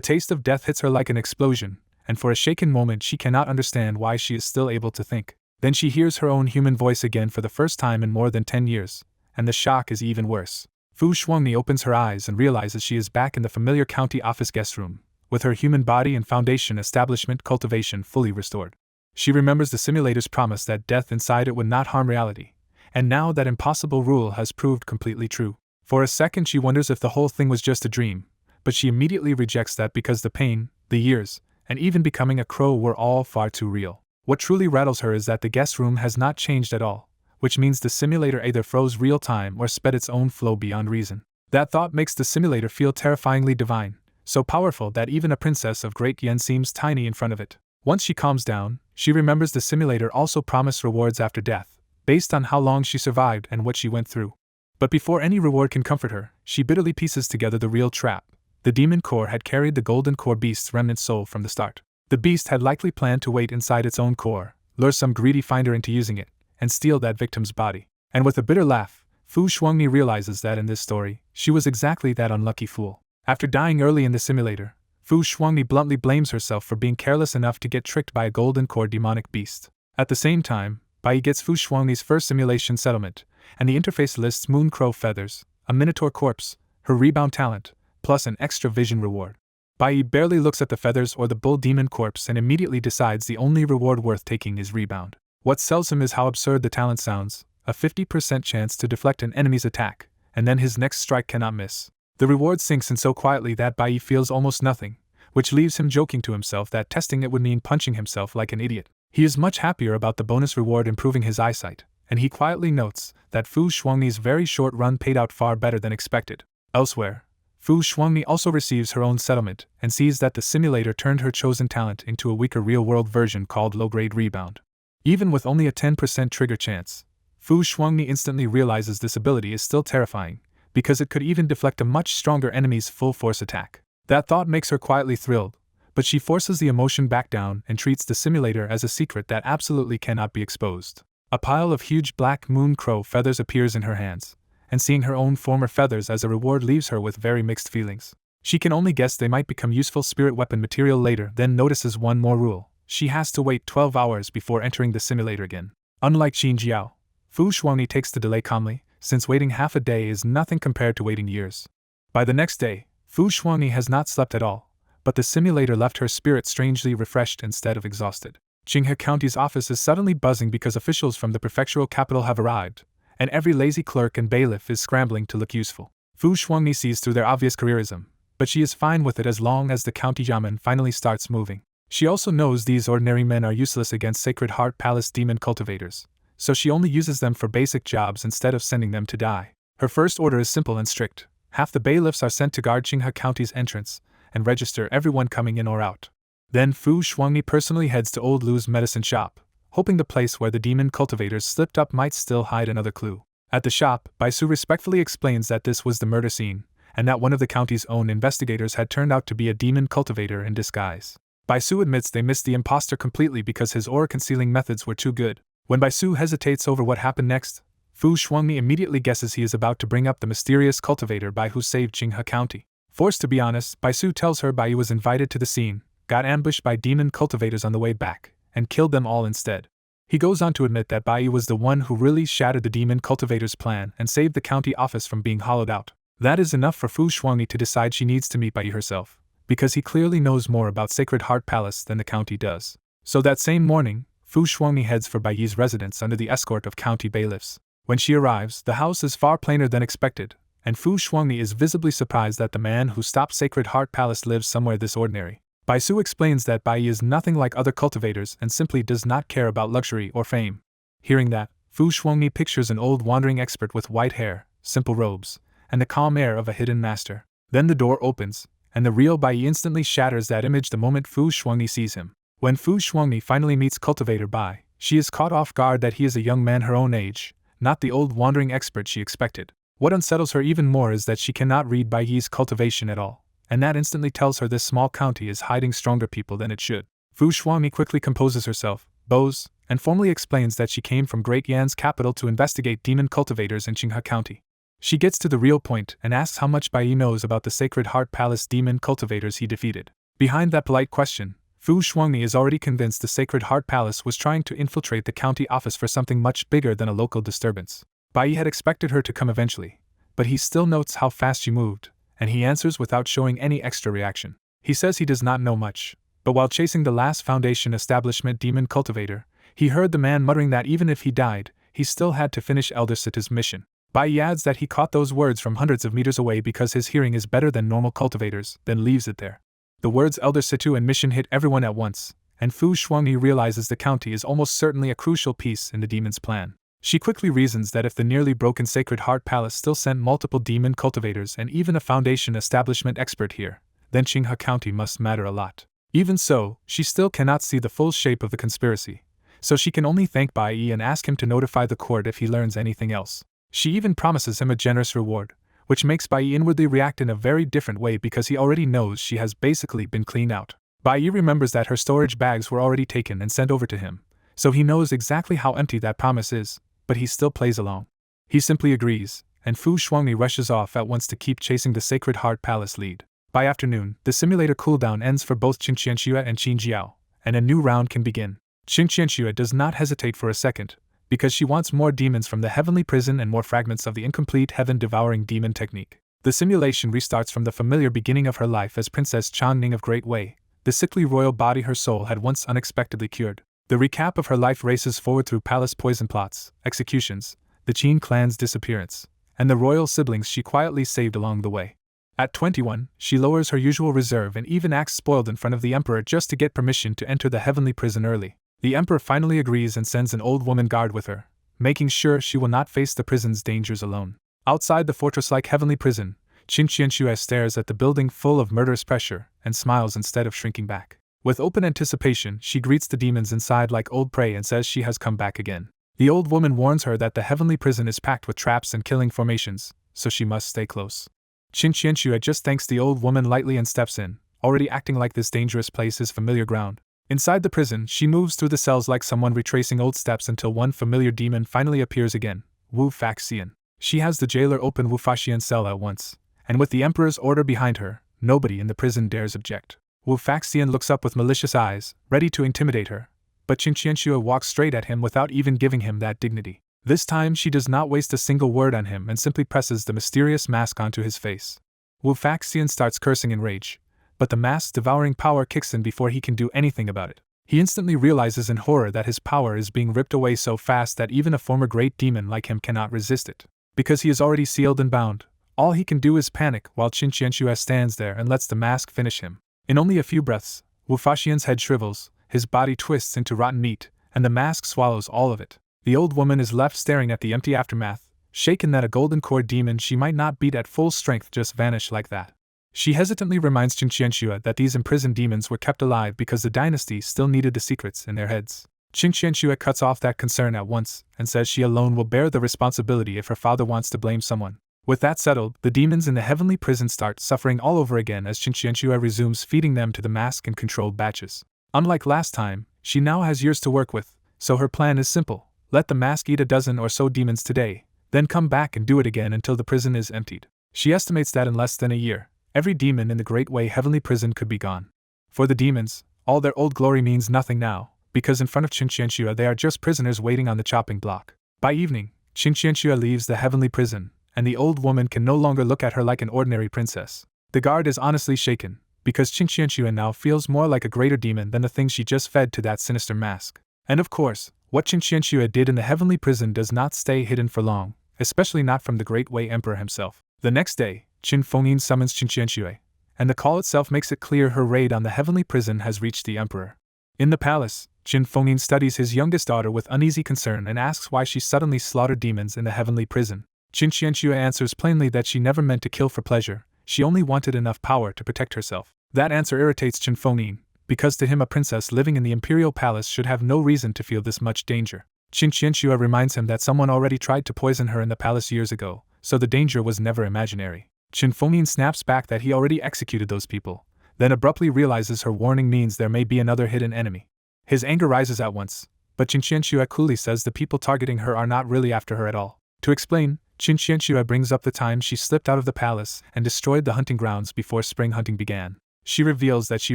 taste of death hits her like an explosion, and for a shaken moment she cannot understand why she is still able to think. Then she hears her own human voice again for the first time in more than 10 years, and the shock is even worse. Fu Shuangni opens her eyes and realizes she is back in the familiar county office guest room, with her human body and foundation establishment cultivation fully restored. She remembers the simulator's promise that death inside it would not harm reality, and now that impossible rule has proved completely true. For a second she wonders if the whole thing was just a dream, but she immediately rejects that because the pain, the years, and even becoming a crow were all far too real. What truly rattles her is that the guest room has not changed at all, which means the simulator either froze real time or sped its own flow beyond reason. That thought makes the simulator feel terrifyingly divine, so powerful that even a princess of Great Yen seems tiny in front of it. Once she calms down, she remembers the simulator also promised rewards after death, based on how long she survived and what she went through. But before any reward can comfort her, she bitterly pieces together the real trap. The demon core had carried the golden core beast's remnant soul from the start. The beast had likely planned to wait inside its own core, lure some greedy finder into using it, and steal that victim's body. And with a bitter laugh, Fu Shuangni realizes that in this story, she was exactly that unlucky fool. After dying early in the simulator, Fu Shuangni bluntly blames herself for being careless enough to get tricked by a golden core demonic beast. At the same time, Bai gets Fu Shuangni's first simulation settlement, and the interface lists moon crow feathers, a minotaur corpse, her rebound talent, plus an extra vision reward. Bai barely looks at the feathers or the bull demon corpse and immediately decides the only reward worth taking is rebound. What sells him is how absurd the talent sounds, a 50% chance to deflect an enemy's attack, and then his next strike cannot miss. The reward sinks in so quietly that Bai feels almost nothing, which leaves him joking to himself that testing it would mean punching himself like an idiot. He is much happier about the bonus reward improving his eyesight, and he quietly notes that Fu Shuangni's very short run paid out far better than expected. Elsewhere, Fu Shuangni also receives her own settlement and sees that the simulator turned her chosen talent into a weaker real-world version called low-grade rebound. Even with only a 10% trigger chance, Fu Shuangni instantly realizes this ability is still terrifying, because it could even deflect a much stronger enemy's full-force attack. That thought makes her quietly thrilled, but she forces the emotion back down and treats the simulator as a secret that absolutely cannot be exposed. A pile of huge black moon crow feathers appears in her hands, and seeing her own former feathers as a reward leaves her with very mixed feelings. She can only guess they might become useful spirit weapon material later, then notices one more rule. She has to wait 12 hours before entering the simulator again. Unlike Qin Jiao, Fu Shuangni takes the delay calmly, since waiting half a day is nothing compared to waiting years. By the next day, Fu Shuangni has not slept at all, but the simulator left her spirit strangely refreshed instead of exhausted. Qinghe County's office is suddenly buzzing because officials from the prefectural capital have arrived, and every lazy clerk and bailiff is scrambling to look useful. Fu Shuangni sees through their obvious careerism, but she is fine with it as long as the county yamen finally starts moving. She also knows these ordinary men are useless against Sacred Heart Palace demon cultivators, so she only uses them for basic jobs instead of sending them to die. Her first order is simple and strict. Half the bailiffs are sent to guard Qinghe County's entrance and register everyone coming in or out. Then Fu Shuangni personally heads to Old Lu's medicine shop, hoping the place where the demon cultivators slipped up might still hide another clue. At the shop, Baisu respectfully explains that this was the murder scene, and that one of the county's own investigators had turned out to be a demon cultivator in disguise. Baisu admits they missed the imposter completely because his aura-concealing methods were too good. When Baisu hesitates over what happened next, Fu Shuangni immediately guesses he is about to bring up the mysterious cultivator Bai who saved Qinghe County. Forced to be honest, Baisu tells her Bai was invited to the scene, got ambushed by demon cultivators on the way back, and killed them all instead. He goes on to admit that Bai was the one who really shattered the demon cultivators' plan and saved the county office from being hollowed out. That is enough for Fu Shuangni to decide she needs to meet Bai herself, because he clearly knows more about Sacred Heart Palace than the county does. So that same morning, Fu Shuangni heads for Bai's residence under the escort of county bailiffs. When she arrives, the house is far plainer than expected, and Fu Shuangni is visibly surprised that the man who stopped Sacred Heart Palace lives somewhere this ordinary. Baisu explains that Bai is nothing like other cultivators and simply does not care about luxury or fame. Hearing that, Fu Shuangni pictures an old wandering expert with white hair, simple robes, and the calm air of a hidden master. Then the door opens, and the real Bai instantly shatters that image the moment Fu Shuangni sees him. When Fu Shuangni finally meets Cultivator Bai, she is caught off guard that he is a young man her own age, not the old wandering expert she expected. What unsettles her even more is that she cannot read Bai's cultivation at all, and that instantly tells her this small county is hiding stronger people than it should. Fu Shuangni quickly composes herself, bows, and formally explains that she came from Great Yan's capital to investigate demon cultivators in Qinghe County. She gets to the real point and asks how much Bai knows about the Sacred Heart Palace demon cultivators he defeated. Behind that polite question, Fu Shuangni is already convinced the Sacred Heart Palace was trying to infiltrate the county office for something much bigger than a local disturbance. Bai had expected her to come eventually, but he still notes how fast she moved, and he answers without showing any extra reaction. He says he does not know much, but while chasing the last Foundation establishment demon cultivator, he heard the man muttering that even if he died, he still had to finish Elder Sita's mission. Bai adds that he caught those words from hundreds of meters away because his hearing is better than normal cultivators, then leaves it there. The words Elder Situ and mission hit everyone at once, and Fu Shuangni realizes the county is almost certainly a crucial piece in the demon's plan. She quickly reasons that if the nearly broken Sacred Heart Palace still sent multiple demon cultivators and even a Foundation establishment expert here, then Qinghe County must matter a lot. Even so, she still cannot see the full shape of the conspiracy, so she can only thank Bai and ask him to notify the court if he learns anything else. She even promises him a generous reward, which makes Bai inwardly react in a very different way because he already knows she has basically been cleaned out. Bai remembers that her storage bags were already taken and sent over to him, so he knows exactly how empty that promise is, but he still plays along. He simply agrees, and Fu Shuangni rushes off at once to keep chasing the Sacred Heart Palace lead. By afternoon, the simulator cooldown ends for both Qin Qianxue and Qin Jiao, and a new round can begin. Qin Qianxue does not hesitate for a second, because she wants more demons from the heavenly prison and more fragments of the incomplete heaven-devouring demon technique. The simulation restarts from the familiar beginning of her life as Princess Chan Ning of Great Wei, the sickly royal body her soul had once unexpectedly cured. The recap of her life races forward through palace poison plots, executions, the Qin clan's disappearance, and the royal siblings she quietly saved along the way. At 21, she lowers her usual reserve and even acts spoiled in front of the emperor just to get permission to enter the heavenly prison early. The emperor finally agrees and sends an old woman guard with her, making sure she will not face the prison's dangers alone. Outside the fortress-like heavenly prison, Qin Qianxue stares at the building full of murderous pressure and smiles instead of shrinking back. With open anticipation, she greets the demons inside like old prey and says she has come back again. The old woman warns her that the heavenly prison is packed with traps and killing formations, so she must stay close. Qin Qianxue just thanks the old woman lightly and steps in, already acting like this dangerous place is familiar ground. Inside the prison, she moves through the cells like someone retracing old steps until one familiar demon finally appears again, Wu Faxian. She has the jailer open Wu Faxian's cell at once, and with the Emperor's order behind her, nobody in the prison dares object. Wu Faxian looks up with malicious eyes, ready to intimidate her, but Qin Qianxue walks straight at him without even giving him that dignity. This time she does not waste a single word on him and simply presses the mysterious mask onto his face. Wu Faxian starts cursing in rage, but the mask's devouring power kicks in before he can do anything about it. He instantly realizes in horror that his power is being ripped away so fast that even a former great demon like him cannot resist it. Because he is already sealed and bound, all he can do is panic while Qin Qianxue stands there and lets the mask finish him. In only a few breaths, Wu Faxian's head shrivels, his body twists into rotten meat, and the mask swallows all of it. The old woman is left staring at the empty aftermath, shaken that a golden core demon she might not beat at full strength just vanished like that. She hesitantly reminds Qin Qianxue that these imprisoned demons were kept alive because the dynasty still needed the secrets in their heads. Qin Qianxue cuts off that concern at once and says she alone will bear the responsibility if her father wants to blame someone. With that settled, the demons in the heavenly prison start suffering all over again as Qin Qianxue resumes feeding them to the mask in controlled batches. Unlike last time, she now has years to work with, so her plan is simple. Let the mask eat a dozen or so demons today, then come back and do it again until the prison is emptied. She estimates that in less than a year, every demon in the Great Way Heavenly Prison could be gone. For the demons, all their old glory means nothing now, because in front of Qin Qianxue they are just prisoners waiting on the chopping block. By evening, Qin Qianxue leaves the heavenly prison, and the old woman can no longer look at her like an ordinary princess. The guard is honestly shaken, because Qin Qianxue now feels more like a greater demon than the thing she just fed to that sinister mask. And of course, what Qin Qianxue did in the heavenly prison does not stay hidden for long, especially not from the Great Way Emperor himself. The next day, Qin Fengyin summons Qin Qianxue, and the call itself makes it clear her raid on the heavenly prison has reached the Emperor. In the palace, Qin Fengyin studies his youngest daughter with uneasy concern and asks why she suddenly slaughtered demons in the heavenly prison. Qin Qianxue answers plainly that she never meant to kill for pleasure, she only wanted enough power to protect herself. That answer irritates Qin Fengyin, because to him a princess living in the imperial palace should have no reason to feel this much danger. Qin Qianxue reminds him that someone already tried to poison her in the palace years ago, so the danger was never imaginary. Qin Fengyin snaps back that he already executed those people, then abruptly realizes her warning means there may be another hidden enemy. His anger rises at once, but Qin Qianxue coolly says the people targeting her are not really after her at all. To explain, Qin Qianxue brings up the time she slipped out of the palace and destroyed the hunting grounds before spring hunting began. She reveals that she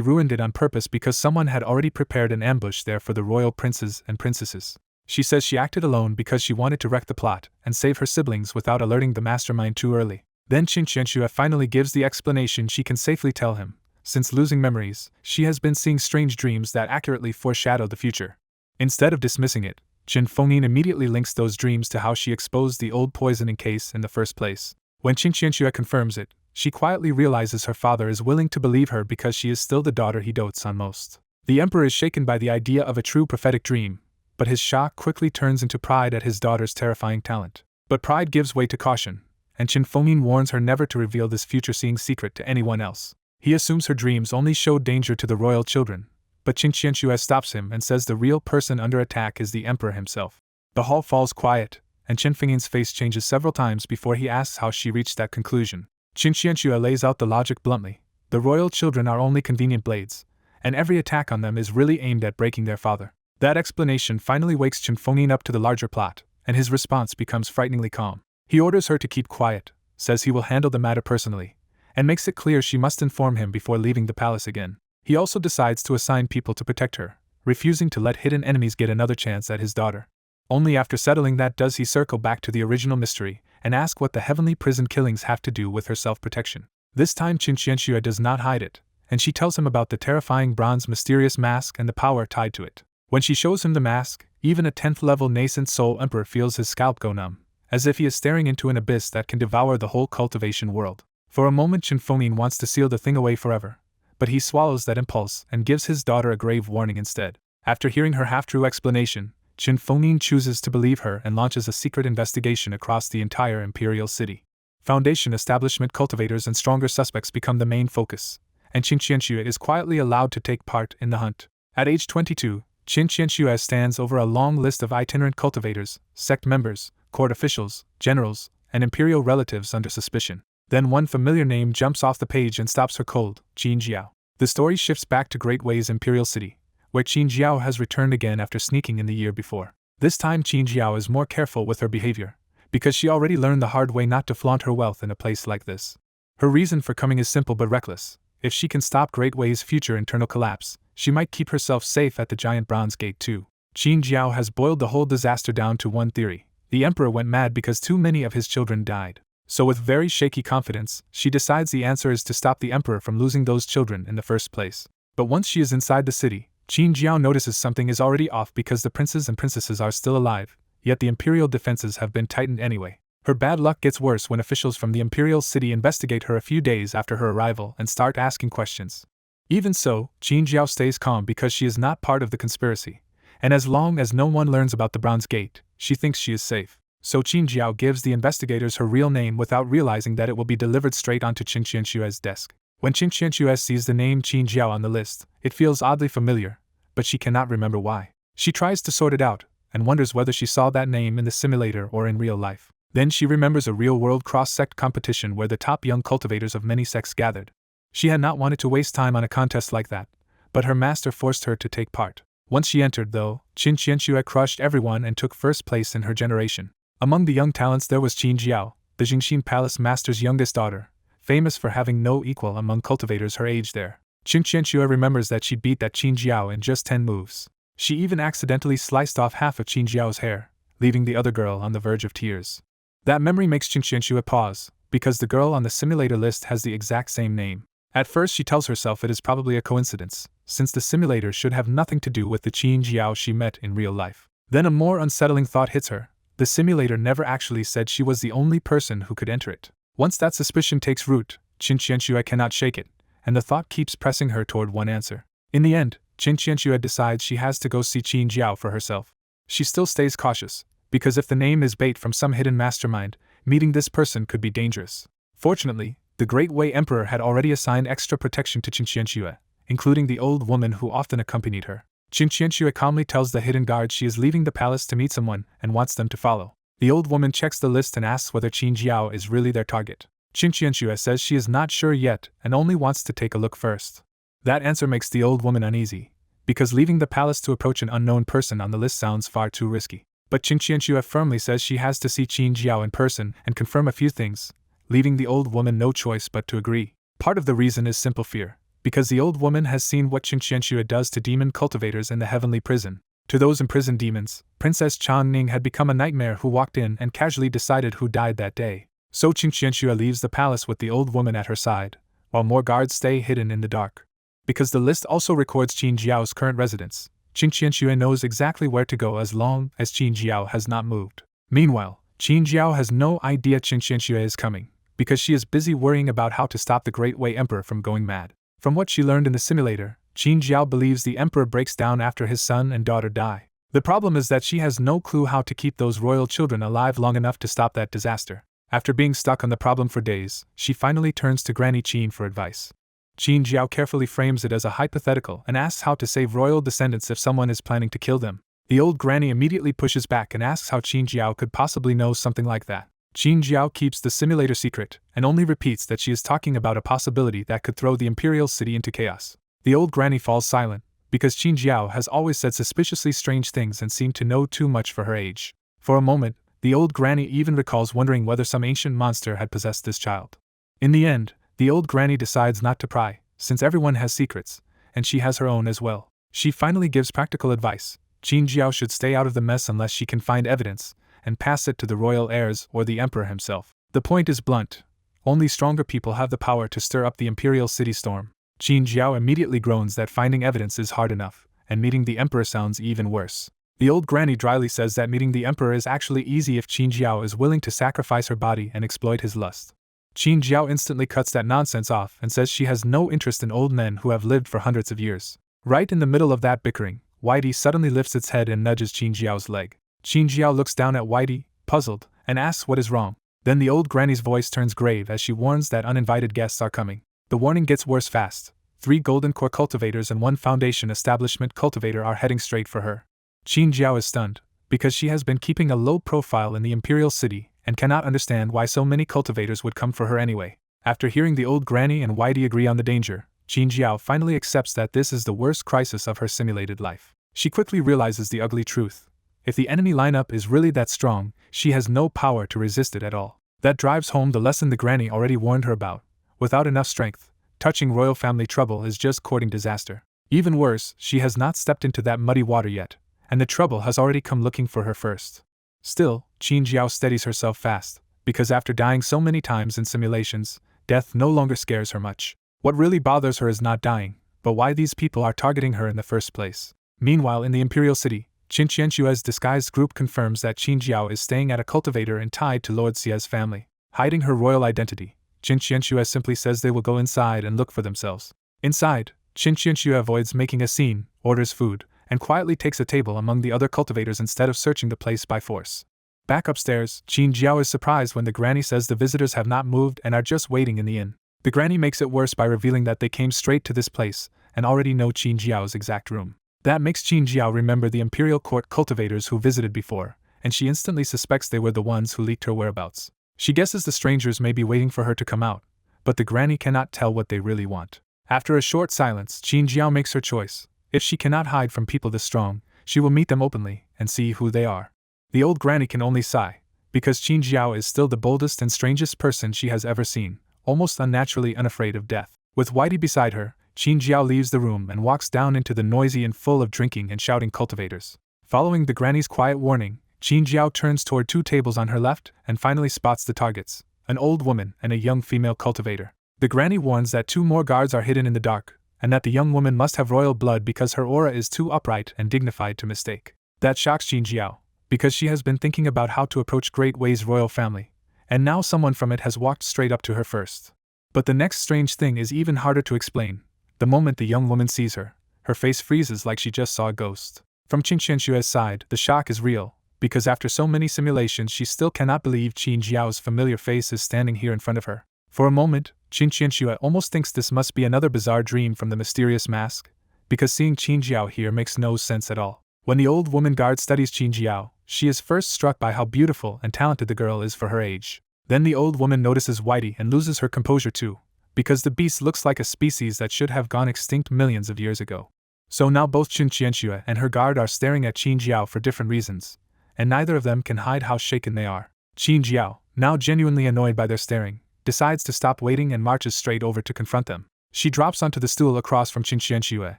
ruined it on purpose because someone had already prepared an ambush there for the royal princes and princesses. She says she acted alone because she wanted to wreck the plot and save her siblings without alerting the mastermind too early. Then Qin Qianxue finally gives the explanation she can safely tell him. Since losing memories, she has been seeing strange dreams that accurately foreshadow the future. Instead of dismissing it, Qin Fengyin immediately links those dreams to how she exposed the old poisoning case in the first place. When Qin Qianxue confirms it, she quietly realizes her father is willing to believe her because she is still the daughter he dotes on most. The emperor is shaken by the idea of a true prophetic dream, but his shock quickly turns into pride at his daughter's terrifying talent. But pride gives way to caution, and Qin Fengyin warns her never to reveal this future-seeing secret to anyone else. He assumes her dreams only showed danger to the royal children, but Qin Qianxue stops him and says the real person under attack is the emperor himself. The hall falls quiet, and Qin Fengyin's face changes several times before he asks how she reached that conclusion. Qin Qianxue lays out the logic bluntly. The royal children are only convenient blades, and every attack on them is really aimed at breaking their father. That explanation finally wakes Qin Fengyin up to the larger plot, and his response becomes frighteningly calm. He orders her to keep quiet, says he will handle the matter personally, and makes it clear she must inform him before leaving the palace again. He also decides to assign people to protect her, refusing to let hidden enemies get another chance at his daughter. Only after settling that does he circle back to the original mystery and ask what the heavenly prison killings have to do with her self-protection. This time Qin Qianxue does not hide it, and she tells him about the terrifying bronze mysterious mask and the power tied to it. When she shows him the mask, even a 10th-level nascent soul emperor feels his scalp go numb, as if he is staring into an abyss that can devour the whole cultivation world. For a moment Qin Fengyin wants to seal the thing away forever, but he swallows that impulse and gives his daughter a grave warning instead. After hearing her half-true explanation, Qin Fengyin chooses to believe her and launches a secret investigation across the entire imperial city. Foundation establishment cultivators and stronger suspects become the main focus, and Qin Qianxue is quietly allowed to take part in the hunt. At age 22, Qin Qianxue stands over a long list of itinerant cultivators, sect members, court officials, generals, and imperial relatives under suspicion. Then one familiar name jumps off the page and stops her cold: Qin Jiao. The story shifts back to Great Way's imperial city, where Qin Jiao has returned again after sneaking in the year before. This time Qin Jiao is more careful with her behavior, because she already learned the hard way not to flaunt her wealth in a place like this. Her reason for coming is simple but reckless. If she can stop Great Wei's future internal collapse, she might keep herself safe at the giant bronze gate too. Qin Jiao has boiled the whole disaster down to one theory. The emperor went mad because too many of his children died. So with very shaky confidence, she decides the answer is to stop the emperor from losing those children in the first place. But once she is inside the city, Qin Jiao notices something is already off because the princes and princesses are still alive, yet the imperial defenses have been tightened anyway. Her bad luck gets worse when officials from the imperial city investigate her a few days after her arrival and start asking questions. Even so, Qin Jiao stays calm because she is not part of the conspiracy, and as long as no one learns about the Bronze Gate, she thinks she is safe. So Qin Jiao gives the investigators her real name without realizing that it will be delivered straight onto Qin Qianshue's desk. When Qin Qianshue sees the name Qin Jiao on the list, it feels oddly familiar, but she cannot remember why. She tries to sort it out, and wonders whether she saw that name in the simulator or in real life. Then she remembers a real-world cross-sect competition where the top young cultivators of many sects gathered. She had not wanted to waste time on a contest like that, but her master forced her to take part. Once she entered, though, Qin Qianshue crushed everyone and took first place in her generation. Among the young talents there was Qin Jiao, the Jingxin Palace master's youngest daughter, famous for having no equal among cultivators her age there. Qin Qianshue remembers that she beat that Qin Jiao in just 10 moves. She even accidentally sliced off half of Qin Jiao's hair, leaving the other girl on the verge of tears. That memory makes Qin Qianshue pause, because the girl on the simulator list has the exact same name. At first she tells herself it is probably a coincidence, since the simulator should have nothing to do with the Qin Jiao she met in real life. Then a more unsettling thought hits her. The simulator never actually said she was the only person who could enter it. Once that suspicion takes root, Qin Qianshue cannot shake it, and the thought keeps pressing her toward one answer. In the end, Qin Qianshue decides she has to go see Qin Jiao for herself. She still stays cautious, because if the name is bait from some hidden mastermind, meeting this person could be dangerous. Fortunately, the Great Wei Emperor had already assigned extra protection to Qin Qianshue, including the old woman who often accompanied her. Qin Qianshue calmly tells the hidden guard she is leaving the palace to meet someone and wants them to follow. The old woman checks the list and asks whether Qin Jiao is really their target. Qin Qianshue says she is not sure yet and only wants to take a look first. That answer makes the old woman uneasy, because leaving the palace to approach an unknown person on the list sounds far too risky. But Qin Qianshue firmly says she has to see Qin Jiao in person and confirm a few things, leaving the old woman no choice but to agree. Part of the reason is simple fear, because the old woman has seen what Qin Qianshue does to demon cultivators in the heavenly prison. To those imprisoned demons, Princess Chan Ning had become a nightmare who walked in and casually decided who died that day. So Qin Qianshue leaves the palace with the old woman at her side, while more guards stay hidden in the dark. Because the list also records Qin Jiao's current residence, Qin Qianshue knows exactly where to go as long as Qin Jiao has not moved. Meanwhile, Qin Jiao has no idea Qin Qianshue is coming, because she is busy worrying about how to stop the Great Wei Emperor from going mad. From what she learned in the simulator, Qin Jiao believes the emperor breaks down after his son and daughter die. The problem is that she has no clue how to keep those royal children alive long enough to stop that disaster. After being stuck on the problem for days, she finally turns to Granny Qin for advice. Qin Jiao carefully frames it as a hypothetical and asks how to save royal descendants if someone is planning to kill them. The old granny immediately pushes back and asks how Qin Jiao could possibly know something like that. Qin Jiao keeps the simulator secret and only repeats that she is talking about a possibility that could throw the imperial city into chaos. The old granny falls silent, because Qin Jiao has always said suspiciously strange things and seemed to know too much for her age. For a moment, the old granny even recalls wondering whether some ancient monster had possessed this child. In the end, the old granny decides not to pry, since everyone has secrets, and she has her own as well. She finally gives practical advice. Qin Jiao should stay out of the mess unless she can find evidence, and pass it to the royal heirs or the emperor himself. The point is blunt. Only stronger people have the power to stir up the imperial city storm. Qin Jiao immediately groans that finding evidence is hard enough, and meeting the emperor sounds even worse. The old granny dryly says that meeting the emperor is actually easy if Qin Jiao is willing to sacrifice her body and exploit his lust. Qin Jiao instantly cuts that nonsense off and says she has no interest in old men who have lived for hundreds of years. Right in the middle of that bickering, Whitey suddenly lifts its head and nudges Qin Jiao's leg. Qin Jiao looks down at Whitey, puzzled, and asks what is wrong. Then the old granny's voice turns grave as she warns that uninvited guests are coming. The warning gets worse fast. 3 Golden Core cultivators and 1 Foundation establishment cultivator are heading straight for her. Qin Jiao is stunned, because she has been keeping a low profile in the imperial city and cannot understand why so many cultivators would come for her anyway. After hearing the old granny and Whitey agree on the danger, Qin Jiao finally accepts that this is the worst crisis of her simulated life. She quickly realizes the ugly truth. If the enemy lineup is really that strong, she has no power to resist it at all. That drives home the lesson the granny already warned her about. Without enough strength, touching royal family trouble is just courting disaster. Even worse, she has not stepped into that muddy water yet, and the trouble has already come looking for her first. Still, Qin Jiao steadies herself fast, because after dying so many times in simulations, death no longer scares her much. What really bothers her is not dying, but why these people are targeting her in the first place. Meanwhile, in the Imperial City, Qin Qianshua's disguised group confirms that Qin Jiao is staying at a cultivator and tied to Lord Xia's family. Hiding her royal identity, Qin Qianshua simply says they will go inside and look for themselves. Inside, Qin Qianshua avoids making a scene, orders food, and quietly takes a table among the other cultivators instead of searching the place by force. Back upstairs, Qin Jiao is surprised when the granny says the visitors have not moved and are just waiting in the inn. The granny makes it worse by revealing that they came straight to this place and already know Qin Jiao's exact room. That makes Qin Jiao remember the Imperial Court cultivators who visited before, and she instantly suspects they were the ones who leaked her whereabouts. She guesses the strangers may be waiting for her to come out, but the granny cannot tell what they really want. After a short silence, Qin Jiao makes her choice. If she cannot hide from people this strong, she will meet them openly and see who they are. The old granny can only sigh, because Qin Jiao is still the boldest and strangest person she has ever seen, almost unnaturally unafraid of death. With Whitey beside her, Qin Jiao leaves the room and walks down into the noisy and full of drinking and shouting cultivators. Following the granny's quiet warning, Qin Jiao turns toward two tables on her left and finally spots the targets, an old woman and a young female cultivator. The granny warns that two more guards are hidden in the dark, and that the young woman must have royal blood because her aura is too upright and dignified to mistake. That shocks Qin Jiao, because she has been thinking about how to approach Great Way's royal family, and now someone from it has walked straight up to her first. But the next strange thing is even harder to explain. The moment the young woman sees her, her face freezes like she just saw a ghost. From Qin Qianshua's side, the shock is real, because after so many simulations she still cannot believe Qin Jiao's familiar face is standing here in front of her. For a moment, Qin Qianshua almost thinks this must be another bizarre dream from the mysterious mask, because seeing Qin Jiao here makes no sense at all. When the old woman guard studies Qin Jiao, she is first struck by how beautiful and talented the girl is for her age. Then the old woman notices Whitey and loses her composure too, because the beast looks like a species that should have gone extinct millions of years ago. So now both Qin Qianshua and her guard are staring at Qin Jiao for different reasons, and neither of them can hide how shaken they are. Qin Jiao, now genuinely annoyed by their staring, decides to stop waiting and marches straight over to confront them. She drops onto the stool across from Qin Qianshua,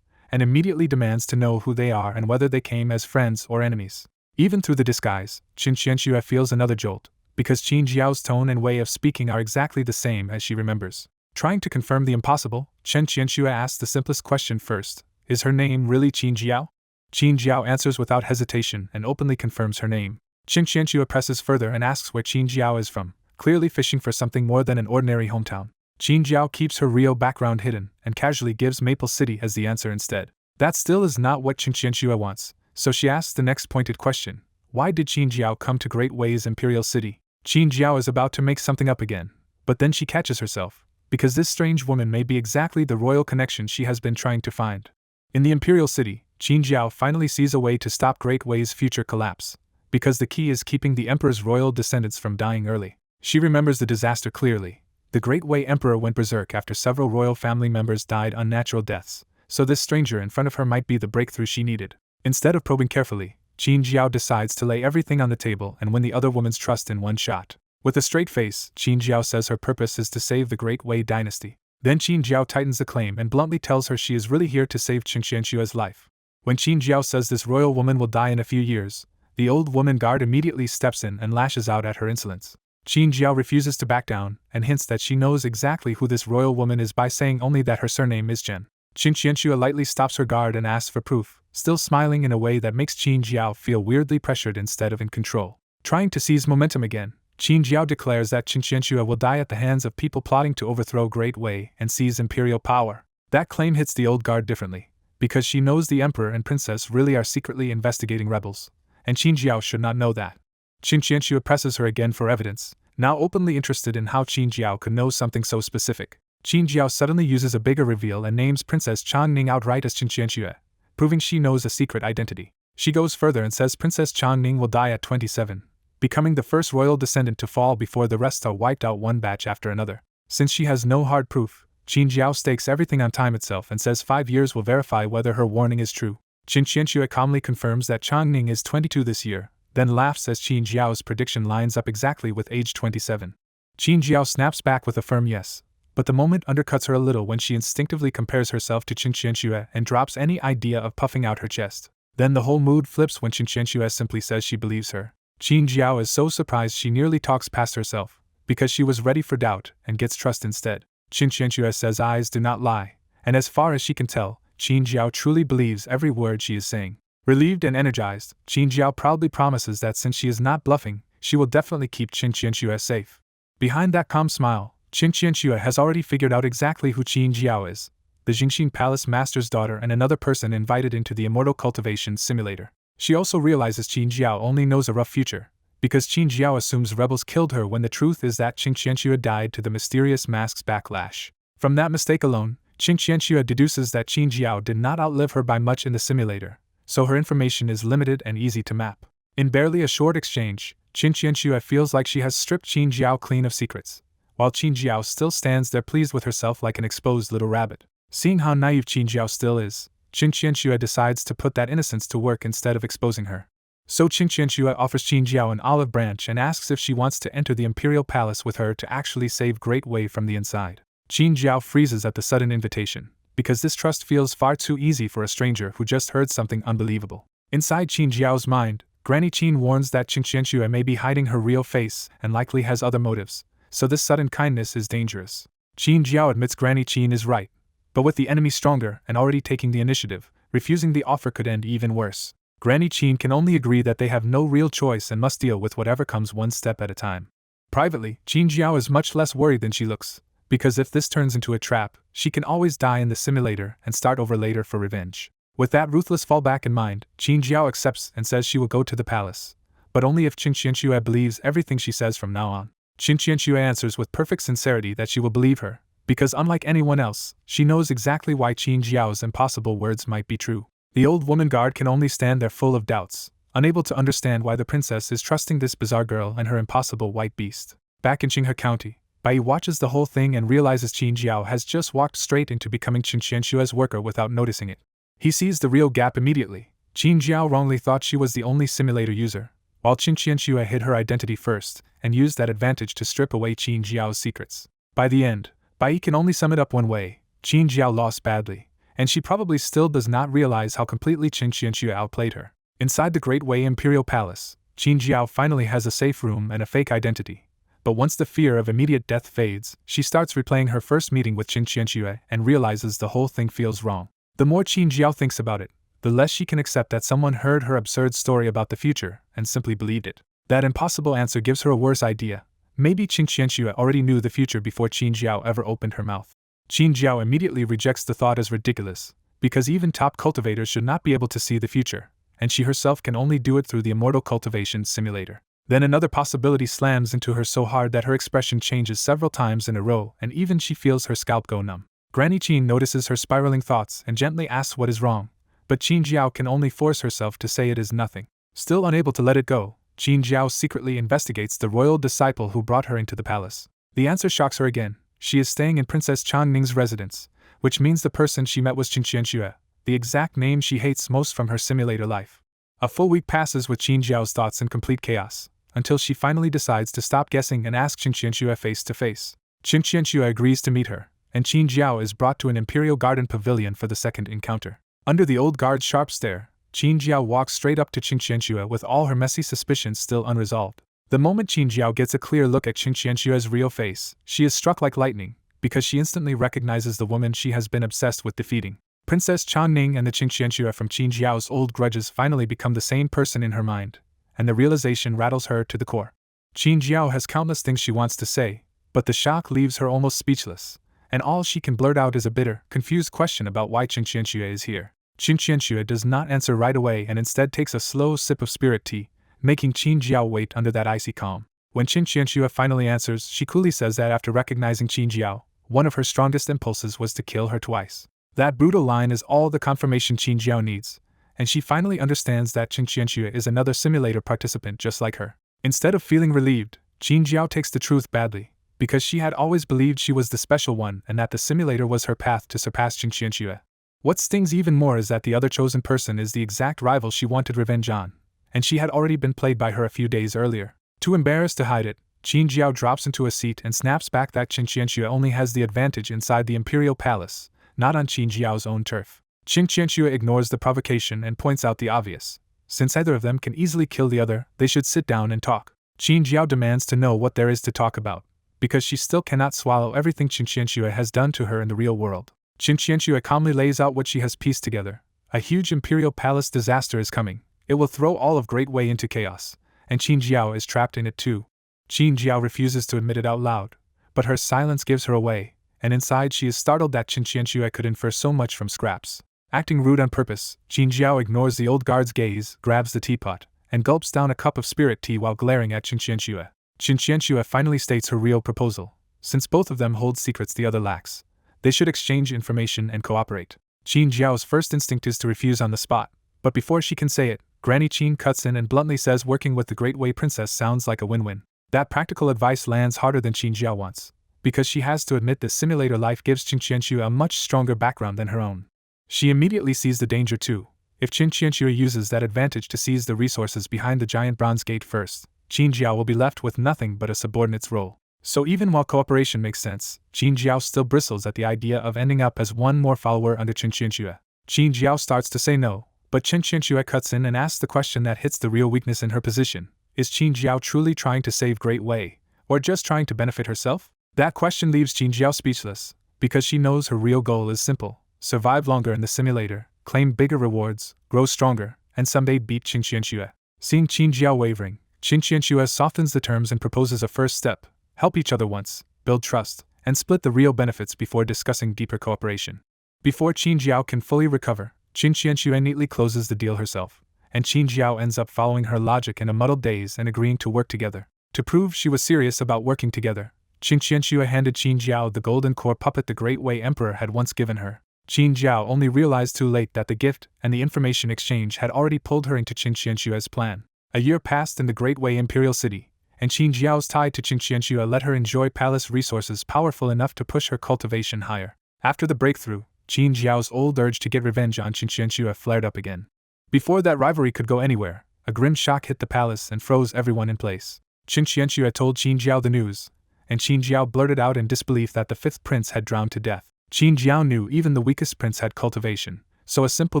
and immediately demands to know who they are and whether they came as friends or enemies. Even through the disguise, Qin Qianshua feels another jolt, because Qin Jiao's tone and way of speaking are exactly the same as she remembers. Trying to confirm the impossible, Qin Qianshua asks the simplest question first: is her name really Qin Jiao? Qin Jiao answers without hesitation and openly confirms her name. Qin Qianshua presses further and asks where Qin Jiao is from, clearly fishing for something more than an ordinary hometown. Qin Jiao keeps her Rio background hidden and casually gives Maple City as the answer instead. That still is not what Qin Qianshua wants, so she asks the next pointed question: why did Qin Jiao come to Great Way's Imperial City? Qin Jiao is about to make something up again, but then she catches herself, because this strange woman may be exactly the royal connection she has been trying to find. In the Imperial City, Qin Jiao finally sees a way to stop Great Way's future collapse, because the key is keeping the Emperor's royal descendants from dying early. She remembers the disaster clearly. The Great Way Emperor went berserk after several royal family members died unnatural deaths, so this stranger in front of her might be the breakthrough she needed. Instead of probing carefully, Qin Jiao decides to lay everything on the table and win the other woman's trust in one shot. With a straight face, Qin Jiao says her purpose is to save the Great Wei dynasty. Then Qin Jiao tightens the claim and bluntly tells her she is really here to save Qin Qianshua's life. When Qin Jiao says this royal woman will die in a few years, the old woman guard immediately steps in and lashes out at her insolence. Qin Jiao refuses to back down and hints that she knows exactly who this royal woman is by saying only that her surname is Jen. Qin Qianshua lightly stops her guard and asks for proof, still smiling in a way that makes Qin Jiao feel weirdly pressured instead of in control. Trying to seize momentum again, Qin Jiao declares that Qin Qianshua will die at the hands of people plotting to overthrow Great Wei and seize imperial power. That claim hits the old guard differently, because she knows the emperor and princess really are secretly investigating rebels, and Qin Jiao should not know that. Qin Qianshua presses her again for evidence, now openly interested in how Qin Jiao could know something so specific. Qin Jiao suddenly uses a bigger reveal and names Princess Changning outright as Qin Qianshua, proving she knows a secret identity. She goes further and says Princess Changning will die at 27, becoming the first royal descendant to fall before the rest are wiped out one batch after another. Since she has no hard proof, Qin Jiao stakes everything on time itself and says 5 years will verify whether her warning is true. Qin Qianxue calmly confirms that Changning is 22 this year, then laughs as Qin Jiao's prediction lines up exactly with age 27. Qin Jiao snaps back with a firm yes, but the moment undercuts her a little when she instinctively compares herself to Qin Qianxue and drops any idea of puffing out her chest. Then the whole mood flips when Qin Qianxue simply says she believes her. Qin Jiao is so surprised she nearly talks past herself, because she was ready for doubt and gets trust instead. Qin Qianxue says eyes do not lie, and as far as she can tell, Qin Jiao truly believes every word she is saying. Relieved and energized, Qin Jiao proudly promises that since she is not bluffing, she will definitely keep Qin Qianxue safe. Behind that calm smile, Qin Qianxue has already figured out exactly who Qin Jiao is, the Jingxin Palace Master's daughter and another person invited into the Immortal Cultivation Simulator. She also realizes Qin Jiao only knows a rough future, because Qin Jiao assumes rebels killed her when the truth is that Qin Qianxue died to the mysterious mask's backlash. From that mistake alone, Qin Qianxue deduces that Qin Jiao did not outlive her by much in the simulator, so her information is limited and easy to map. In barely a short exchange, Qin Qianxue feels like she has stripped Qin Jiao clean of secrets, while Qin Jiao still stands there pleased with herself like an exposed little rabbit. Seeing how naive Qin Jiao still is, Qin Qianxue decides to put that innocence to work instead of exposing her. So Qin Qianxue offers Qin Jiao an olive branch and asks if she wants to enter the Imperial Palace with her to actually save Great Wei from the inside. Qin Jiao freezes at the sudden invitation, because this trust feels far too easy for a stranger who just heard something unbelievable. Inside Qin Jiao's mind, Granny Qin warns that Qin Qianxue may be hiding her real face and likely has other motives, so this sudden kindness is dangerous. Qin Jiao admits Granny Qin is right, but with the enemy stronger and already taking the initiative, refusing the offer could end even worse. Granny Qin can only agree that they have no real choice and must deal with whatever comes one step at a time. Privately, Qin Jiao is much less worried than she looks, because if this turns into a trap, she can always die in the simulator and start over later for revenge. With that ruthless fallback in mind, Qin Jiao accepts and says she will go to the palace, but only if Qin Qianxue believes everything she says from now on. Qin Qianxue answers with perfect sincerity that she will believe her, because unlike anyone else, she knows exactly why Qin Jiao's impossible words might be true. The old woman guard can only stand there full of doubts, unable to understand why the princess is trusting this bizarre girl and her impossible white beast. Back in Qinghe County, Bai watches the whole thing and realizes Qin Jiao has just walked straight into becoming Qin Qianxue's worker without noticing it. He sees the real gap immediately. Qin Jiao wrongly thought she was the only simulator user, while Qin Qianxue hid her identity first and used that advantage to strip away Qin Jiao's secrets. By the end, Bai can only sum it up one way: Qin Jiao lost badly, and she probably still does not realize how completely Qin Qianxue outplayed her. Inside the Great Wei Imperial Palace, Qin Jiao finally has a safe room and a fake identity. But once the fear of immediate death fades, she starts replaying her first meeting with Qin Qianxue and realizes the whole thing feels wrong. The more Qin Jiao thinks about it, the less she can accept that someone heard her absurd story about the future and simply believed it. That impossible answer gives her a worse idea. Maybe Qin Qianxue already knew the future before Qin Jiao ever opened her mouth. Qin Jiao immediately rejects the thought as ridiculous, because even top cultivators should not be able to see the future, and she herself can only do it through the Immortal Cultivation Simulator. Then another possibility slams into her so hard that her expression changes several times in a row and even she feels her scalp go numb. Granny Qin notices her spiraling thoughts and gently asks what is wrong, but Qin Jiao can only force herself to say it is nothing. Still unable to let it go, Qin Jiao secretly investigates the royal disciple who brought her into the palace. The answer shocks her again. She is staying in Princess Changning's residence, which means the person she met was Qin Qianxue, the exact name she hates most from her simulator life. A full week passes with Qin Jiao's thoughts in complete chaos, until she finally decides to stop guessing and ask Qin Qianxue face to face. Qin Qianxue agrees to meet her, and Qin Jiao is brought to an Imperial Garden Pavilion for the second encounter. Under the old guard's sharp stare, Qin Jiao walks straight up to Qin Qianxue with all her messy suspicions still unresolved. The moment Qin Jiao gets a clear look at Qin Qianxue's real face, she is struck like lightning, because she instantly recognizes the woman she has been obsessed with defeating. Princess Changning and the Qin Qianxue from Qin Jiao's old grudges finally become the same person in her mind, and the realization rattles her to the core. Qin Jiao has countless things she wants to say, but the shock leaves her almost speechless, and all she can blurt out is a bitter, confused question about why Qin Qianxue is here. Qin Qianxue does not answer right away and instead takes a slow sip of spirit tea, making Qin Jiao wait under that icy calm. When Qin Qianxue finally answers, she coolly says that after recognizing Qin Jiao, one of her strongest impulses was to kill her twice. That brutal line is all the confirmation Qin Jiao needs, and she finally understands that Qin Qianxue is another simulator participant just like her. Instead of feeling relieved, Qin Jiao takes the truth badly, because she had always believed she was the special one and that the simulator was her path to surpass Qin Qianxue. What stings even more is that the other chosen person is the exact rival she wanted revenge on, and she had already been played by her a few days earlier. Too embarrassed to hide it, Qin Jiao drops into a seat and snaps back that Qin Qianxue only has the advantage inside the Imperial Palace, not on Qin Jiao's own turf. Qin Qianxue ignores the provocation and points out the obvious. Since either of them can easily kill the other, they should sit down and talk. Qin Jiao demands to know what there is to talk about, because she still cannot swallow everything Qin Qianxue has done to her in the real world. Qin Qianxue calmly lays out what she has pieced together. A huge Imperial Palace disaster is coming. It will throw all of Great Wei into chaos, and Qin Jiao is trapped in it too. Qin Jiao refuses to admit it out loud, but her silence gives her away, and inside she is startled that Qin Qianxue could infer so much from scraps. Acting rude on purpose, Qin Jiao ignores the old guard's gaze, grabs the teapot, and gulps down a cup of spirit tea while glaring at Qin Qianxue. Qin Qianxue finally states her real proposal. Since both of them hold secrets the other lacks, they should exchange information and cooperate. Qin Jiao's first instinct is to refuse on the spot, but before she can say it, Granny Qin cuts in and bluntly says working with the Great Wei Princess sounds like a win-win. That practical advice lands harder than Qin Jiao wants, because she has to admit this simulator life gives Qin Qianxue a much stronger background than her own. She immediately sees the danger too. If Qin Qianxue uses that advantage to seize the resources behind the giant bronze gate first, Qin Jiao will be left with nothing but a subordinate's role. So even while cooperation makes sense, Qin Jiao still bristles at the idea of ending up as one more follower under Qin Qianxue. Qin Jiao starts to say no, but Qin Qianxue cuts in and asks the question that hits the real weakness in her position. Is Qin Jiao truly trying to save Great Wei, or just trying to benefit herself? That question leaves Qin Jiao speechless, because she knows her real goal is simple: survive longer in the simulator, claim bigger rewards, grow stronger, and someday beat Qin Qianxue. Seeing Qin Jiao wavering, Qin Qianxue softens the terms and proposes a first step: help each other once, build trust, and split the real benefits before discussing deeper cooperation. Before Qin Jiao can fully recover, Qin Qianxue neatly closes the deal herself, and Qin Jiao ends up following her logic in a muddled daze and agreeing to work together. To prove she was serious about working together, Qin Qianxue handed Qin Jiao the golden core puppet the Great Wei Emperor had once given her. Qin Jiao only realized too late that the gift and the information exchange had already pulled her into Qin Qianxue's plan. A year passed in the Great Wei Imperial City, and Qin Jiao's tie to Qin Qianxue let her enjoy palace resources powerful enough to push her cultivation higher. After the breakthrough, Qin Jiao's old urge to get revenge on Qin Qianxue flared up again. Before that rivalry could go anywhere, a grim shock hit the palace and froze everyone in place. Qin Qianxue told Qin Jiao the news, and Qin Jiao blurted out in disbelief that the fifth prince had drowned to death. Qin Jiao knew even the weakest prince had cultivation, so a simple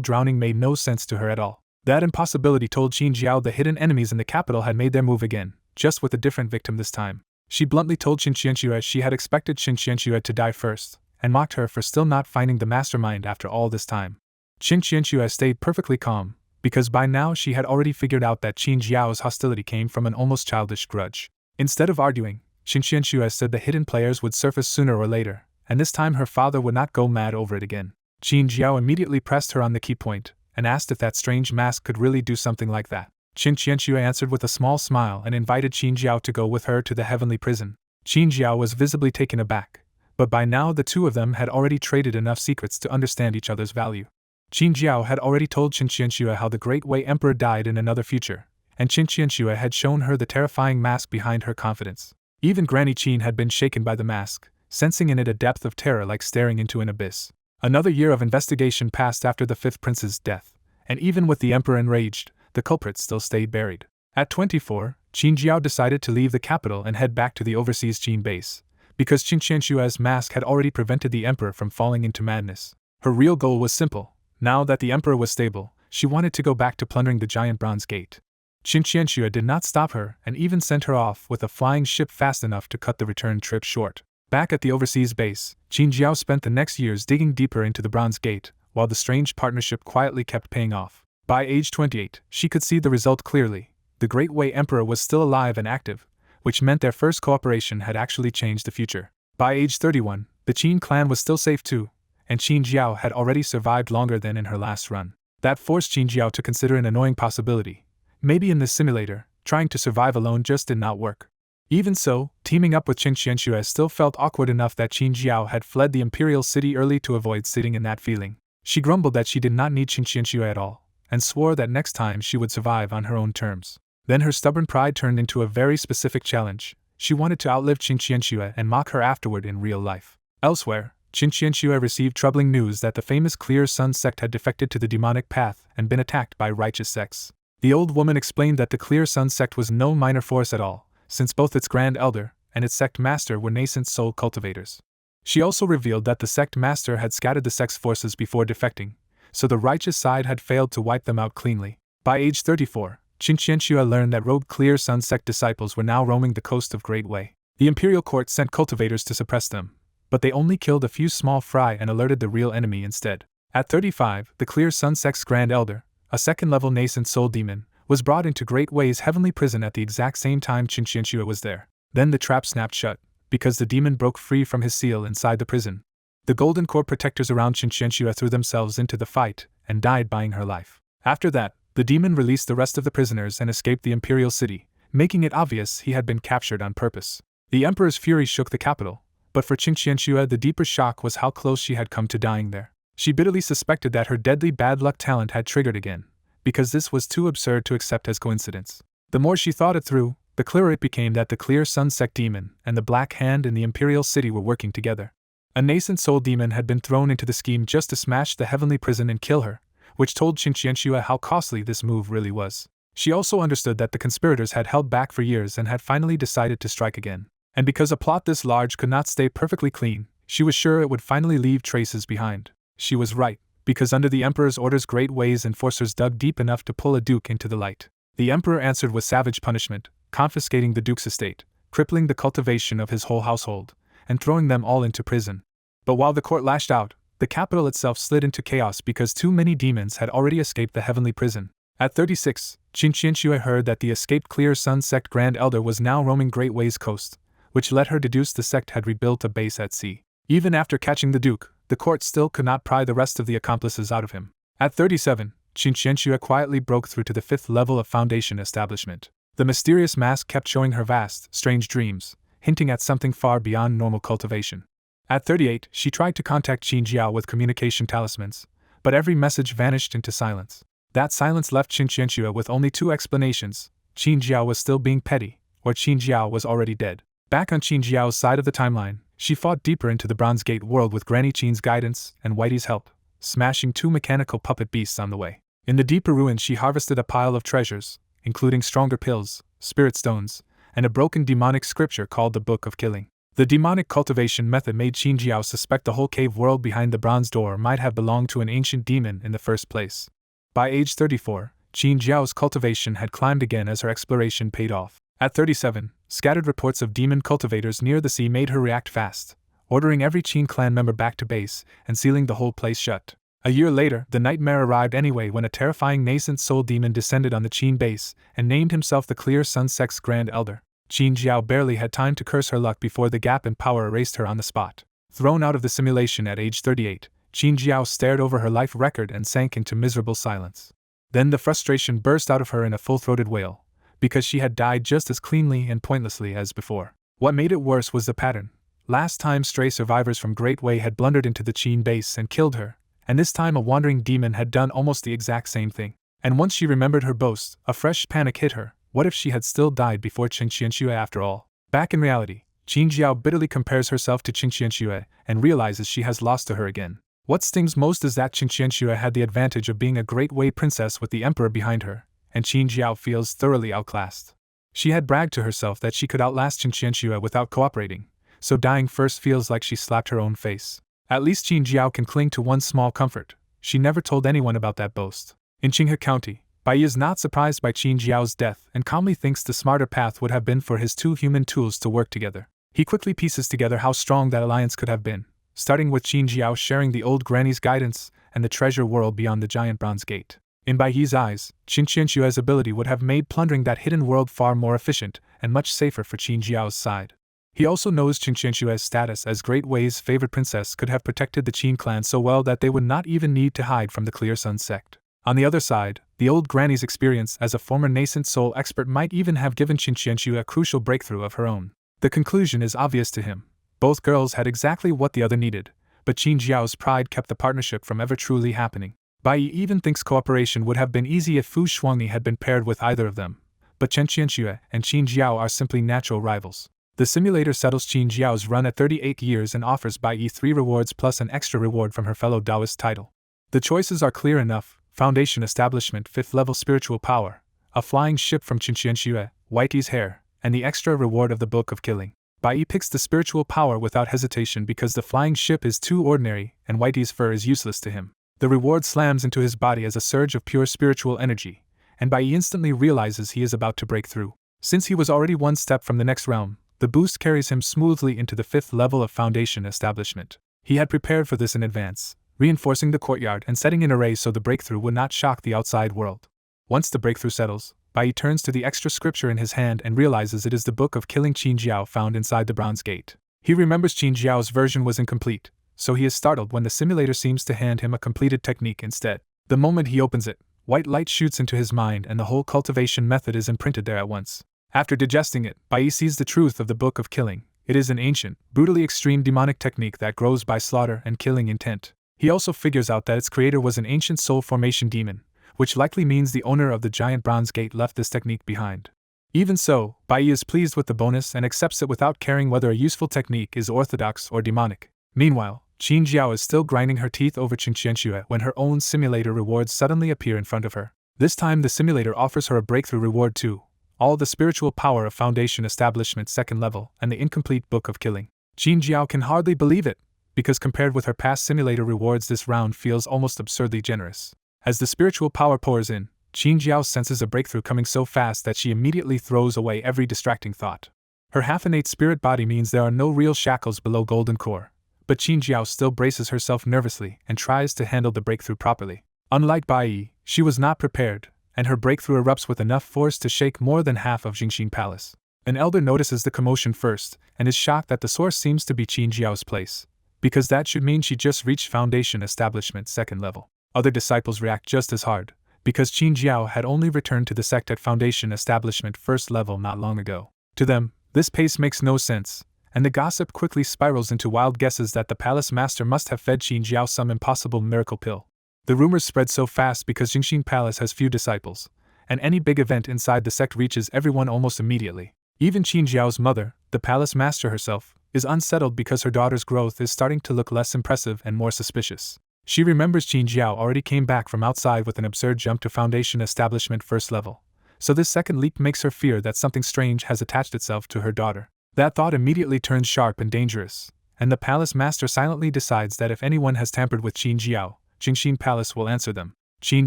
drowning made no sense to her at all. That impossibility told Qin Jiao the hidden enemies in the capital had made their move again, just with a different victim this time. She bluntly told Qin Qianxue she had expected Qin Qianxue to die first, and mocked her for still not finding the mastermind after all this time. Qin Qianxue stayed perfectly calm, because by now she had already figured out that Qin Jiao's hostility came from an almost childish grudge. Instead of arguing, Qin Qianxue said the hidden players would surface sooner or later, and this time her father would not go mad over it again. Qin Jiao immediately pressed her on the key point, and asked if that strange mask could really do something like that. Qin Qianxue answered with a small smile and invited Qin Jiao to go with her to the heavenly prison. Qin Jiao was visibly taken aback, but by now the two of them had already traded enough secrets to understand each other's value. Qin Jiao had already told Qin Qianxue how the Great Wei Emperor died in another future, and Qin Qianxue had shown her the terrifying mask behind her confidence. Even Granny Qin had been shaken by the mask, sensing in it a depth of terror like staring into an abyss. Another year of investigation passed after the fifth prince's death, and even with the emperor enraged, the culprit still stayed buried. At 24, Qin Jiao decided to leave the capital and head back to the overseas Qin base, because Qin Qianxue's mask had already prevented the emperor from falling into madness. Her real goal was simple. Now that the emperor was stable, she wanted to go back to plundering the giant bronze gate. Qin Qianxue did not stop her and even sent her off with a flying ship fast enough to cut the return trip short. Back at the overseas base, Qin Jiao spent the next years digging deeper into the bronze gate, while the strange partnership quietly kept paying off. By age 28, she could see the result clearly. The Great Wei Emperor was still alive and active, which meant their first cooperation had actually changed the future. By age 31, the Qin clan was still safe too, and Qin Jiao had already survived longer than in her last run. That forced Qin Jiao to consider an annoying possibility. Maybe in this simulator, trying to survive alone just did not work. Even so, teaming up with Qin Qianxue still felt awkward enough that Qin Jiao had fled the imperial city early to avoid sitting in that feeling. She grumbled that she did not need Qin Qianxue at all, and swore that next time she would survive on her own terms. Then her stubborn pride turned into a very specific challenge. She wanted to outlive Qin Qianxue and mock her afterward in real life. Elsewhere, Qianxue received troubling news that the famous Clear Sun sect had defected to the demonic path and been attacked by righteous sects. The old woman explained that the Clear Sun sect was no minor force at all, since both its Grand Elder and its sect master were nascent soul cultivators. She also revealed that the sect master had scattered the sect's forces before defecting, so the righteous side had failed to wipe them out cleanly. By age 34, Qianxue learned that rogue Clear Sun sect disciples were now roaming the coast of Great Wei. The imperial court sent cultivators to suppress them, but they only killed a few small fry and alerted the real enemy instead. At 35, the Clear Sun sect's Grand Elder, a second-level nascent soul demon, was brought into Great Wei's heavenly prison at the exact same time Qianxue was there. Then the trap snapped shut, because the demon broke free from his seal inside the prison. The Golden Core protectors around Qianxue threw themselves into the fight and died buying her life. After that, the demon released the rest of the prisoners and escaped the imperial city, making it obvious he had been captured on purpose. The emperor's fury shook the capital, but for Qianxue the deeper shock was how close she had come to dying there. She bitterly suspected that her deadly bad luck talent had triggered again, because this was too absurd to accept as coincidence. The more she thought it through, the clearer it became that the Clear Sun sect demon and the Black Hand in the imperial city were working together. A nascent soul demon had been thrown into the scheme just to smash the heavenly prison and kill her, which told Qianxue how costly this move really was. She also understood that the conspirators had held back for years and had finally decided to strike again. And because a plot this large could not stay perfectly clean, she was sure it would finally leave traces behind. She was right, because under the Emperor's orders Great Wei's enforcers dug deep enough to pull a duke into the light. The Emperor answered with savage punishment, confiscating the duke's estate, crippling the cultivation of his whole household, and throwing them all into prison. But while the court lashed out, the capital itself slid into chaos because too many demons had already escaped the heavenly prison. At 36, Qianxue heard that the escaped Clear Sun sect Grand Elder was now roaming Great Wei's coast, which led her deduce the sect had rebuilt a base at sea. Even after catching the duke, the court still could not pry the rest of the accomplices out of him. At 37, Qianxue quietly broke through to the 5th level of Foundation establishment. The mysterious mask kept showing her vast, strange dreams, hinting at something far beyond normal cultivation. At 38, she tried to contact Qin Jiao with communication talismans, but every message vanished into silence. That silence left Qianxue with only two explanations: Qin Jiao was still being petty, or Qin Jiao was already dead. Back on Qin Jiao's side of the timeline, she fought deeper into the Bronze Gate world with Granny Qin's guidance and Whitey's help, smashing 2 mechanical puppet beasts on the way. In the deeper ruins she harvested a pile of treasures, including stronger pills, spirit stones, and a broken demonic scripture called the Book of Killing. The demonic cultivation method made Qin Jiao suspect the whole cave world behind the bronze door might have belonged to an ancient demon in the first place. By age 34, Qin Jiao's cultivation had climbed again as her exploration paid off. At 37, scattered reports of demon cultivators near the sea made her react fast, ordering every Qin clan member back to base and sealing the whole place shut. A year later, the nightmare arrived anyway when a terrifying nascent soul demon descended on the Qin base and named himself the Clear Sun sect's Grand Elder. Qin Jiao barely had time to curse her luck before the gap in power erased her on the spot. Thrown out of the simulation at age 38, Qin Jiao stared over her life record and sank into miserable silence. Then the frustration burst out of her in a full-throated wail, because she had died just as cleanly and pointlessly as before. What made it worse was the pattern. Last time stray survivors from Great Wei had blundered into the Qin base and killed her, and this time a wandering demon had done almost the exact same thing. And once she remembered her boast, a fresh panic hit her. What if she had still died before Qianxue after all? Back in reality, Qin Jiao bitterly compares herself to Qianxue and realizes she has lost to her again. What stings most is that Qianxue had the advantage of being a Great Wei princess with the emperor behind her, and Qin Jiao feels thoroughly outclassed. She had bragged to herself that she could outlast Qianxue without cooperating, so dying first feels like she slapped her own face. At least Qin Jiao can cling to one small comfort: she never told anyone about that boast. In Qinghe County, Bai is not surprised by Qin Jiao's death and calmly thinks the smarter path would have been for his two human tools to work together. He quickly pieces together how strong that alliance could have been, starting with Qin Jiao sharing the old granny's guidance and the treasure world beyond the giant bronze gate. In Bai Yi's eyes, Qianxue's ability would have made plundering that hidden world far more efficient and much safer for Qin Jiao's side. He also knows Qianxue's status as Great Wei's favorite princess could have protected the Qin clan so well that they would not even need to hide from the Clear Sun sect. On the other side, the old granny's experience as a former nascent soul expert might even have given Qianxue a crucial breakthrough of her own. The conclusion is obvious to him. Both girls had exactly what the other needed, but Qin Jiao's pride kept the partnership from ever truly happening. Bai Yi even thinks cooperation would have been easy if Fu Shuangni had been paired with either of them, but Qianxue and Qin Jiao are simply natural rivals. The simulator settles Qin Jiao's run at 38 years and offers Bai Yi 3 rewards plus an extra reward from her fellow Taoist title. The choices are clear enough: Foundation Establishment 5th level Spiritual Power, a flying ship from Qinxianxue, Whitey's hair, and the extra reward of the Book of Killing. Bai Yi picks the Spiritual Power without hesitation because the flying ship is too ordinary and Whitey's fur is useless to him. The reward slams into his body as a surge of pure spiritual energy, and Bai Yi instantly realizes he is about to break through. Since he was already one step from the next realm, the boost carries him smoothly into the 5th level of Foundation Establishment. He had prepared for this in advance, reinforcing the courtyard and setting an array so the breakthrough would not shock the outside world. Once the breakthrough settles, Bai Yi turns to the extra scripture in his hand and realizes it is the Book of Killing Qin Jiao found inside the Bronze Gate. He remembers Qin Jiao's version was incomplete, so he is startled when the simulator seems to hand him a completed technique instead. The moment he opens it, white light shoots into his mind and the whole cultivation method is imprinted there at once. After digesting it, Bai Yi sees the truth of the Book of Killing. It is an ancient, brutally extreme demonic technique that grows by slaughter and killing intent. He also figures out that its creator was an ancient soul formation demon, which likely means the owner of the giant bronze gate left this technique behind. Even so, Bai Yi is pleased with the bonus and accepts it without caring whether a useful technique is orthodox or demonic. Meanwhile, Qin Jiao is still grinding her teeth over Qinxianxue when her own simulator rewards suddenly appear in front of her. This time the simulator offers her a breakthrough reward too: all the spiritual power of Foundation Establishment 2nd level and the incomplete Book of Killing. Qin Jiao can hardly believe it, because compared with her past simulator rewards this round feels almost absurdly generous. As the spiritual power pours in, Qin Jiao senses a breakthrough coming so fast that she immediately throws away every distracting thought. Her half-innate spirit body means there are no real shackles below Golden Core, but Qin Jiao still braces herself nervously and tries to handle the breakthrough properly. Unlike Bai Yi, she was not prepared, and her breakthrough erupts with enough force to shake more than half of Jingxin Palace. An elder notices the commotion first and is shocked that the source seems to be Qin Jiao's place, because that should mean she just reached Foundation Establishment 2nd level. Other disciples react just as hard, because Qin Jiao had only returned to the sect at Foundation Establishment 1st level not long ago. To them, this pace makes no sense, and the gossip quickly spirals into wild guesses that the palace master must have fed Qin Jiao some impossible miracle pill. The rumors spread so fast because Jingxin Palace has few disciples, and any big event inside the sect reaches everyone almost immediately. Even Qin Jiao's mother, the palace master herself, is unsettled because her daughter's growth is starting to look less impressive and more suspicious. She remembers Qin Jiao already came back from outside with an absurd jump to Foundation Establishment 1st level, so this second leap makes her fear that something strange has attached itself to her daughter. That thought immediately turns sharp and dangerous, and the palace master silently decides that if anyone has tampered with Qin Jiao, Jingxin Palace will answer them. Qin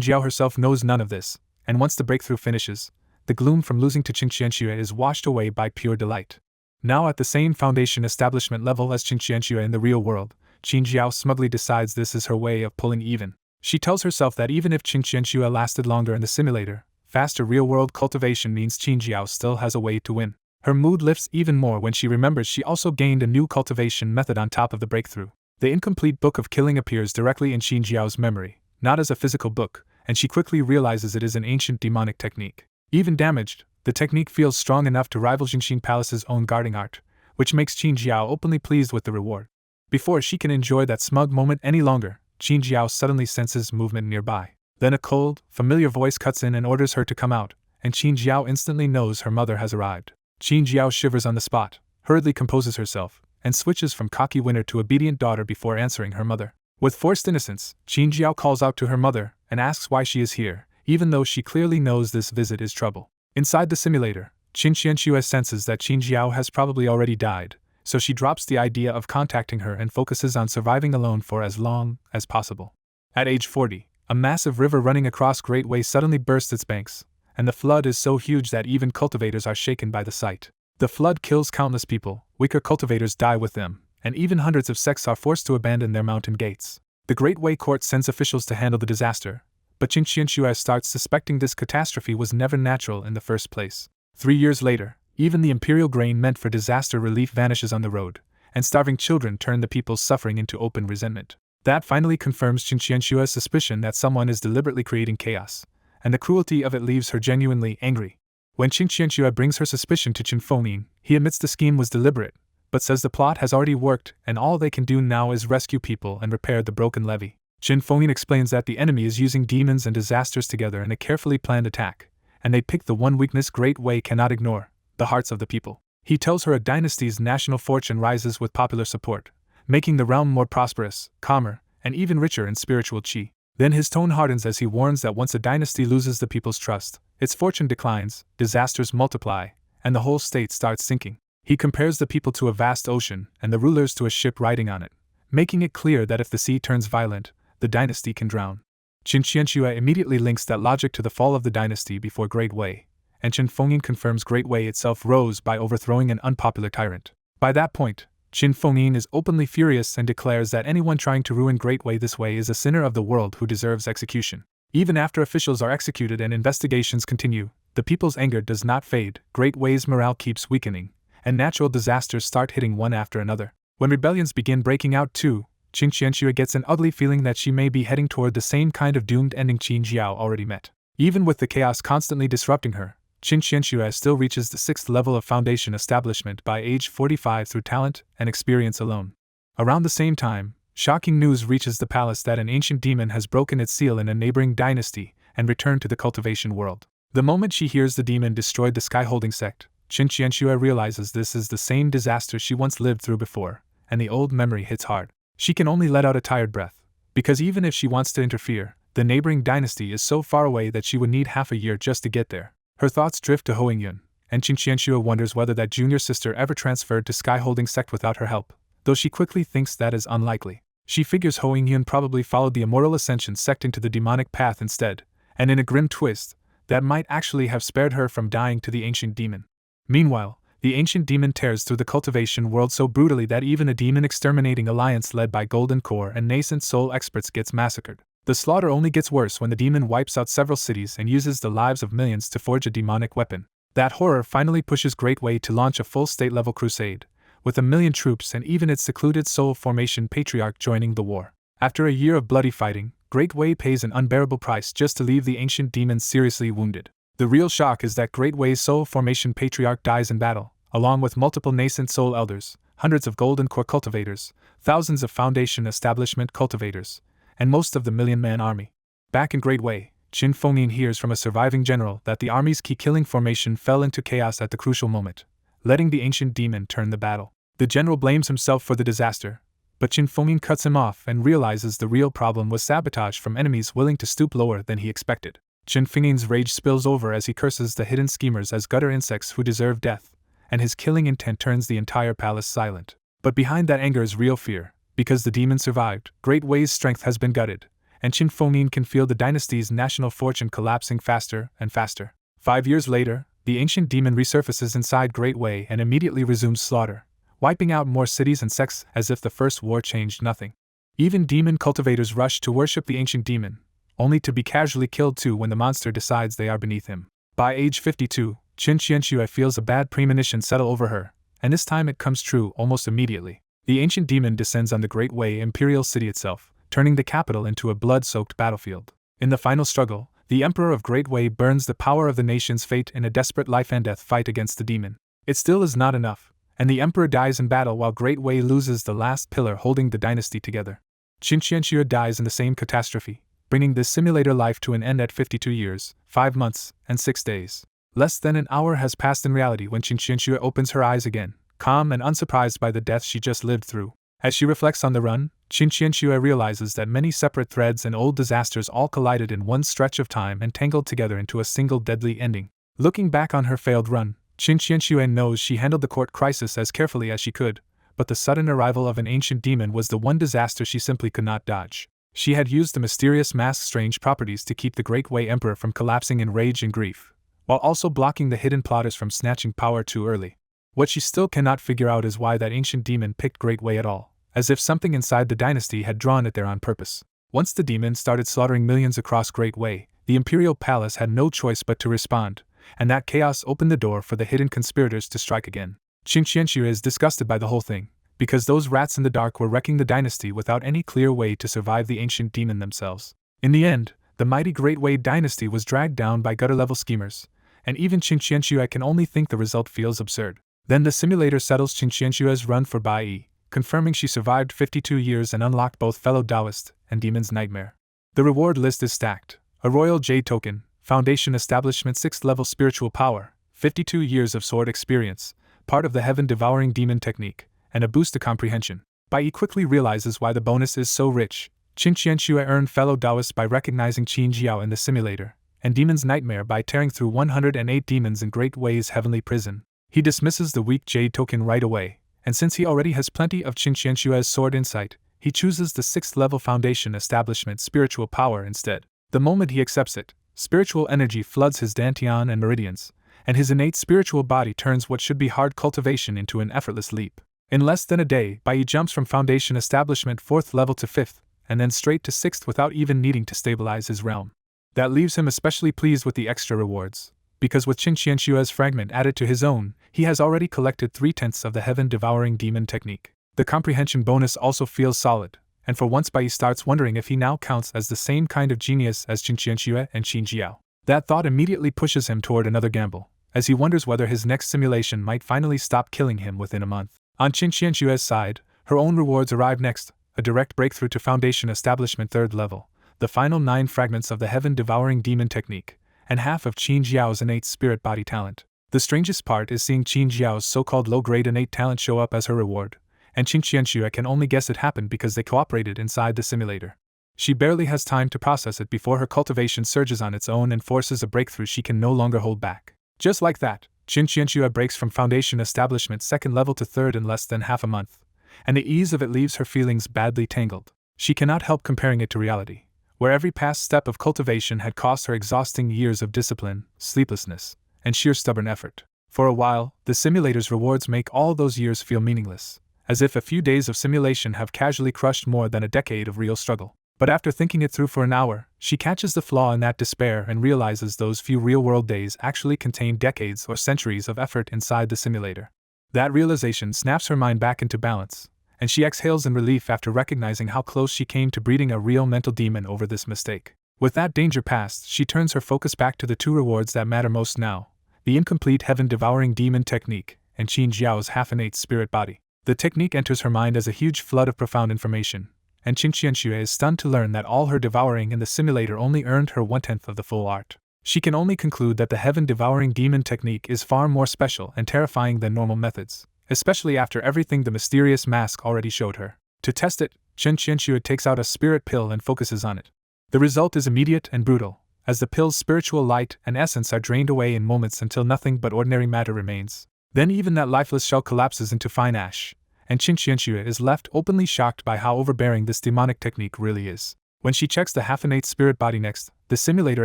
Jiao herself knows none of this, and once the breakthrough finishes, the gloom from losing to Qinxianxue is washed away by pure delight. Now at the same Foundation Establishment level as Qinxianxue in the real world, Qin Jiao smugly decides this is her way of pulling even. She tells herself that even if Qinxianxue lasted longer in the simulator, faster real-world cultivation means Qin Jiao still has a way to win. Her mood lifts even more when she remembers she also gained a new cultivation method on top of the breakthrough. The incomplete Book of Killing appears directly in Qin Jiao's memory, not as a physical book, and she quickly realizes it is an ancient demonic technique. Even damaged, the technique feels strong enough to rival Jingxin Palace's own guarding art, which makes Qin Jiao openly pleased with the reward. Before she can enjoy that smug moment any longer, Qin Jiao suddenly senses movement nearby. Then a cold, familiar voice cuts in and orders her to come out, and Qin Jiao instantly knows her mother has arrived. Qin Jiao shivers on the spot, hurriedly composes herself, and switches from cocky winner to obedient daughter before answering her mother. With forced innocence, Qin Jiao calls out to her mother and asks why she is here, even though she clearly knows this visit is trouble. Inside the simulator, Qinxianxue senses that Qin Jiao has probably already died, so she drops the idea of contacting her and focuses on surviving alone for as long as possible. At age 40, a massive river running across Great Way suddenly bursts its banks, and the flood is so huge that even cultivators are shaken by the sight. The flood kills countless people, weaker cultivators die with them, and even hundreds of sects are forced to abandon their mountain gates. The Great Way Court sends officials to handle the disaster, but Qinxianxue starts suspecting this catastrophe was never natural in the first place. 3 years later, even the imperial grain meant for disaster relief vanishes on the road, and starving children turn the people's suffering into open resentment. That finally confirms Qinxianxue's suspicion that someone is deliberately creating chaos, and the cruelty of it leaves her genuinely angry. When Qinxianxue brings her suspicion to Qin Fengyin, he admits the scheme was deliberate, but says the plot has already worked and all they can do now is rescue people and repair the broken levee. Qin Fengyin explains that the enemy is using demons and disasters together in a carefully planned attack, and they pick the one weakness Great Way cannot ignore: the hearts of the people. He tells her a dynasty's national fortune rises with popular support, making the realm more prosperous, calmer, and even richer in spiritual chi. Then his tone hardens as he warns that once a dynasty loses the people's trust, its fortune declines, disasters multiply, and the whole state starts sinking. He compares the people to a vast ocean and the rulers to a ship riding on it, making it clear that if the sea turns violent, the dynasty can drown. Qin Qianxue immediately links that logic to the fall of the dynasty before Great Wei, and Qin Fengyin confirms Great Wei itself rose by overthrowing an unpopular tyrant. By that point, Qin Fengyin is openly furious and declares that anyone trying to ruin Great Wei this way is a sinner of the world who deserves execution. Even after officials are executed and investigations continue, the people's anger does not fade, Great Wei's morale keeps weakening, and natural disasters start hitting one after another. When rebellions begin breaking out too, Qin Qianxue gets an ugly feeling that she may be heading toward the same kind of doomed ending Qin Jiao already met. Even with the chaos constantly disrupting her, Qin Qianxue still reaches the 6th level of foundation establishment by age 45 through talent and experience alone. Around the same time, shocking news reaches the palace that an ancient demon has broken its seal in a neighboring dynasty and returned to the cultivation world. The moment she hears the demon destroyed the sky-holding sect, Qin Qianxue realizes this is the same disaster she once lived through before, and the old memory hits hard. She can only let out a tired breath, because even if she wants to interfere, the neighboring dynasty is so far away that she would need half a year just to get there. Her thoughts drift to Hoengyun, and Qin Qianxue wonders whether that junior sister ever transferred to sky-holding sect without her help, though she quickly thinks that is unlikely. She figures Hoengyun probably followed the Immortal Ascension sect into the demonic path instead, and in a grim twist, that might actually have spared her from dying to the ancient demon. Meanwhile, the ancient demon tears through the cultivation world so brutally that even a demon-exterminating alliance led by Golden Core and nascent soul experts gets massacred. The slaughter only gets worse when the demon wipes out several cities and uses the lives of millions to forge a demonic weapon. That horror finally pushes Great Wei to launch a full state-level crusade, with 1 million troops and even its secluded soul formation patriarch joining the war. After a year of bloody fighting, Great Wei pays an unbearable price just to leave the ancient demon seriously wounded. The real shock is that Great Wei's soul formation patriarch dies in battle, along with multiple nascent soul elders, hundreds of golden core cultivators, thousands of foundation establishment cultivators, and most of the million-man army. Back in Great Wei, Qin Fengyin hears from a surviving general that the army's key killing formation fell into chaos at the crucial moment, letting the ancient demon turn the battle. The general blames himself for the disaster, but Qin Fengyin cuts him off and realizes the real problem was sabotage from enemies willing to stoop lower than he expected. Qin Fengyin's rage spills over as he curses the hidden schemers as gutter insects who deserve death, and his killing intent turns the entire palace silent. But behind that anger is real fear, because the demon survived, Great Wei's strength has been gutted, and Qin Fengyin can feel the dynasty's national fortune collapsing faster and faster. 5 years later, the ancient demon resurfaces inside Great Wei and immediately resumes slaughter, wiping out more cities and sects as if the first war changed nothing. Even demon cultivators rush to worship the ancient demon, only to be casually killed too when the monster decides they are beneath him. By age 52, Qin Qianxue feels a bad premonition settle over her, and this time it comes true almost immediately. The ancient demon descends on the Great Wei imperial city itself, turning the capital into a blood-soaked battlefield. In the final struggle, the Emperor of Great Wei burns the power of the nation's fate in a desperate life-and-death fight against the demon. It still is not enough, and the Emperor dies in battle while Great Wei loses the last pillar holding the dynasty together. Qin Qianxue dies in the same catastrophe, bringing this simulator life to an end at 52 years, 5 months, and 6 days. Less than an hour has passed in reality when Qin Qianxue opens her eyes again, calm and unsurprised by the death she just lived through. As she reflects on the run, Qin Qianxue realizes that many separate threads and old disasters all collided in one stretch of time and tangled together into a single deadly ending. Looking back on her failed run, Qin Qianxue knows she handled the court crisis as carefully as she could, but the sudden arrival of an ancient demon was the one disaster she simply could not dodge. She had used the mysterious mask's strange properties to keep the Great Wei Emperor from collapsing in rage and grief, while also blocking the hidden plotters from snatching power too early. What she still cannot figure out is why that ancient demon picked Great Wei at all, as if something inside the dynasty had drawn it there on purpose. Once the demon started slaughtering millions across Great Wei, the imperial palace had no choice but to respond, and that chaos opened the door for the hidden conspirators to strike again. Qin Qianxue is disgusted by the whole thing, because those rats in the dark were wrecking the dynasty without any clear way to survive the ancient demon themselves. In the end, the mighty Great Wei dynasty was dragged down by gutter-level schemers, and even Qin Qianxue can only think the result feels absurd. Then the simulator settles Qin Qianxue's run for Bai Yi, confirming she survived 52 years and unlocked both fellow Taoist and Demon's Nightmare. The reward list is stacked: a Royal Jade Token, Foundation Establishment 6th level Spiritual Power, 52 years of sword experience, part of the heaven-devouring demon technique, and a boost to comprehension. Bai quickly realizes why the bonus is so rich. Qin Qianxue earned fellow Taoists by recognizing Qin Jiao in the simulator, and Demon's Nightmare by tearing through 108 demons in Great Way's heavenly prison. He dismisses the weak Jade token right away, and since he already has plenty of Qin Qianxue's sword insight, he chooses the 6th level foundation establishment spiritual power instead. The moment he accepts it, spiritual energy floods his dantian and meridians, and his innate spiritual body turns what should be hard cultivation into an effortless leap. In less than a day, Bai jumps from foundation establishment 4th level to 5th, and then straight to 6th without even needing to stabilize his realm. That leaves him especially pleased with the extra rewards, because with Qin Qianxue's fragment added to his own, he has already collected 3/10 of the heaven-devouring demon technique. The comprehension bonus also feels solid, and for once Bai starts wondering if he now counts as the same kind of genius as Qin Qianxue and Qin Jiao. That thought immediately pushes him toward another gamble, as he wonders whether his next simulation might finally stop killing him within a month. On Qin Qianxue's side, her own rewards arrive next, a direct breakthrough to Foundation Establishment 3rd level, the final 9 fragments of the heaven-devouring demon technique, and half of Qin Jiao's innate spirit body talent. The strangest part is seeing Qin Jiao's so-called low-grade innate talent show up as her reward, and Qin Qianxue can only guess it happened because they cooperated inside the simulator. She barely has time to process it before her cultivation surges on its own and forces a breakthrough she can no longer hold back. Just like that, Qin Qianxue breaks from Foundation Establishment 2nd level to 3rd in less than half a month, and the ease of it leaves her feelings badly tangled. She cannot help comparing it to reality, where every past step of cultivation had cost her exhausting years of discipline, sleeplessness, and sheer stubborn effort. For a while, the simulator's rewards make all those years feel meaningless, as if a few days of simulation have casually crushed more than a decade of real struggle. But after thinking it through for an hour, she catches the flaw in that despair and realizes those few real-world days actually contain decades or centuries of effort inside the simulator. That realization snaps her mind back into balance, and she exhales in relief after recognizing how close she came to breeding a real mental demon over this mistake. With that danger past, she turns her focus back to the 2 rewards that matter most now, the incomplete heaven-devouring demon technique and Qin Jiao's half-innate spirit body. The technique enters her mind as a huge flood of profound information, and Qin Qianxue is stunned to learn that all her devouring in the simulator only earned her 1/10 of the full art. She can only conclude that the heaven-devouring demon technique is far more special and terrifying than normal methods, especially after everything the mysterious mask already showed her. To test it, Qin Qianxue takes out a spirit pill and focuses on it. The result is immediate and brutal, as the pill's spiritual light and essence are drained away in moments until nothing but ordinary matter remains. Then even that lifeless shell collapses into fine ash, and Qin Qianxue is left openly shocked by how overbearing this demonic technique really is. When she checks the half-innate spirit body next, the simulator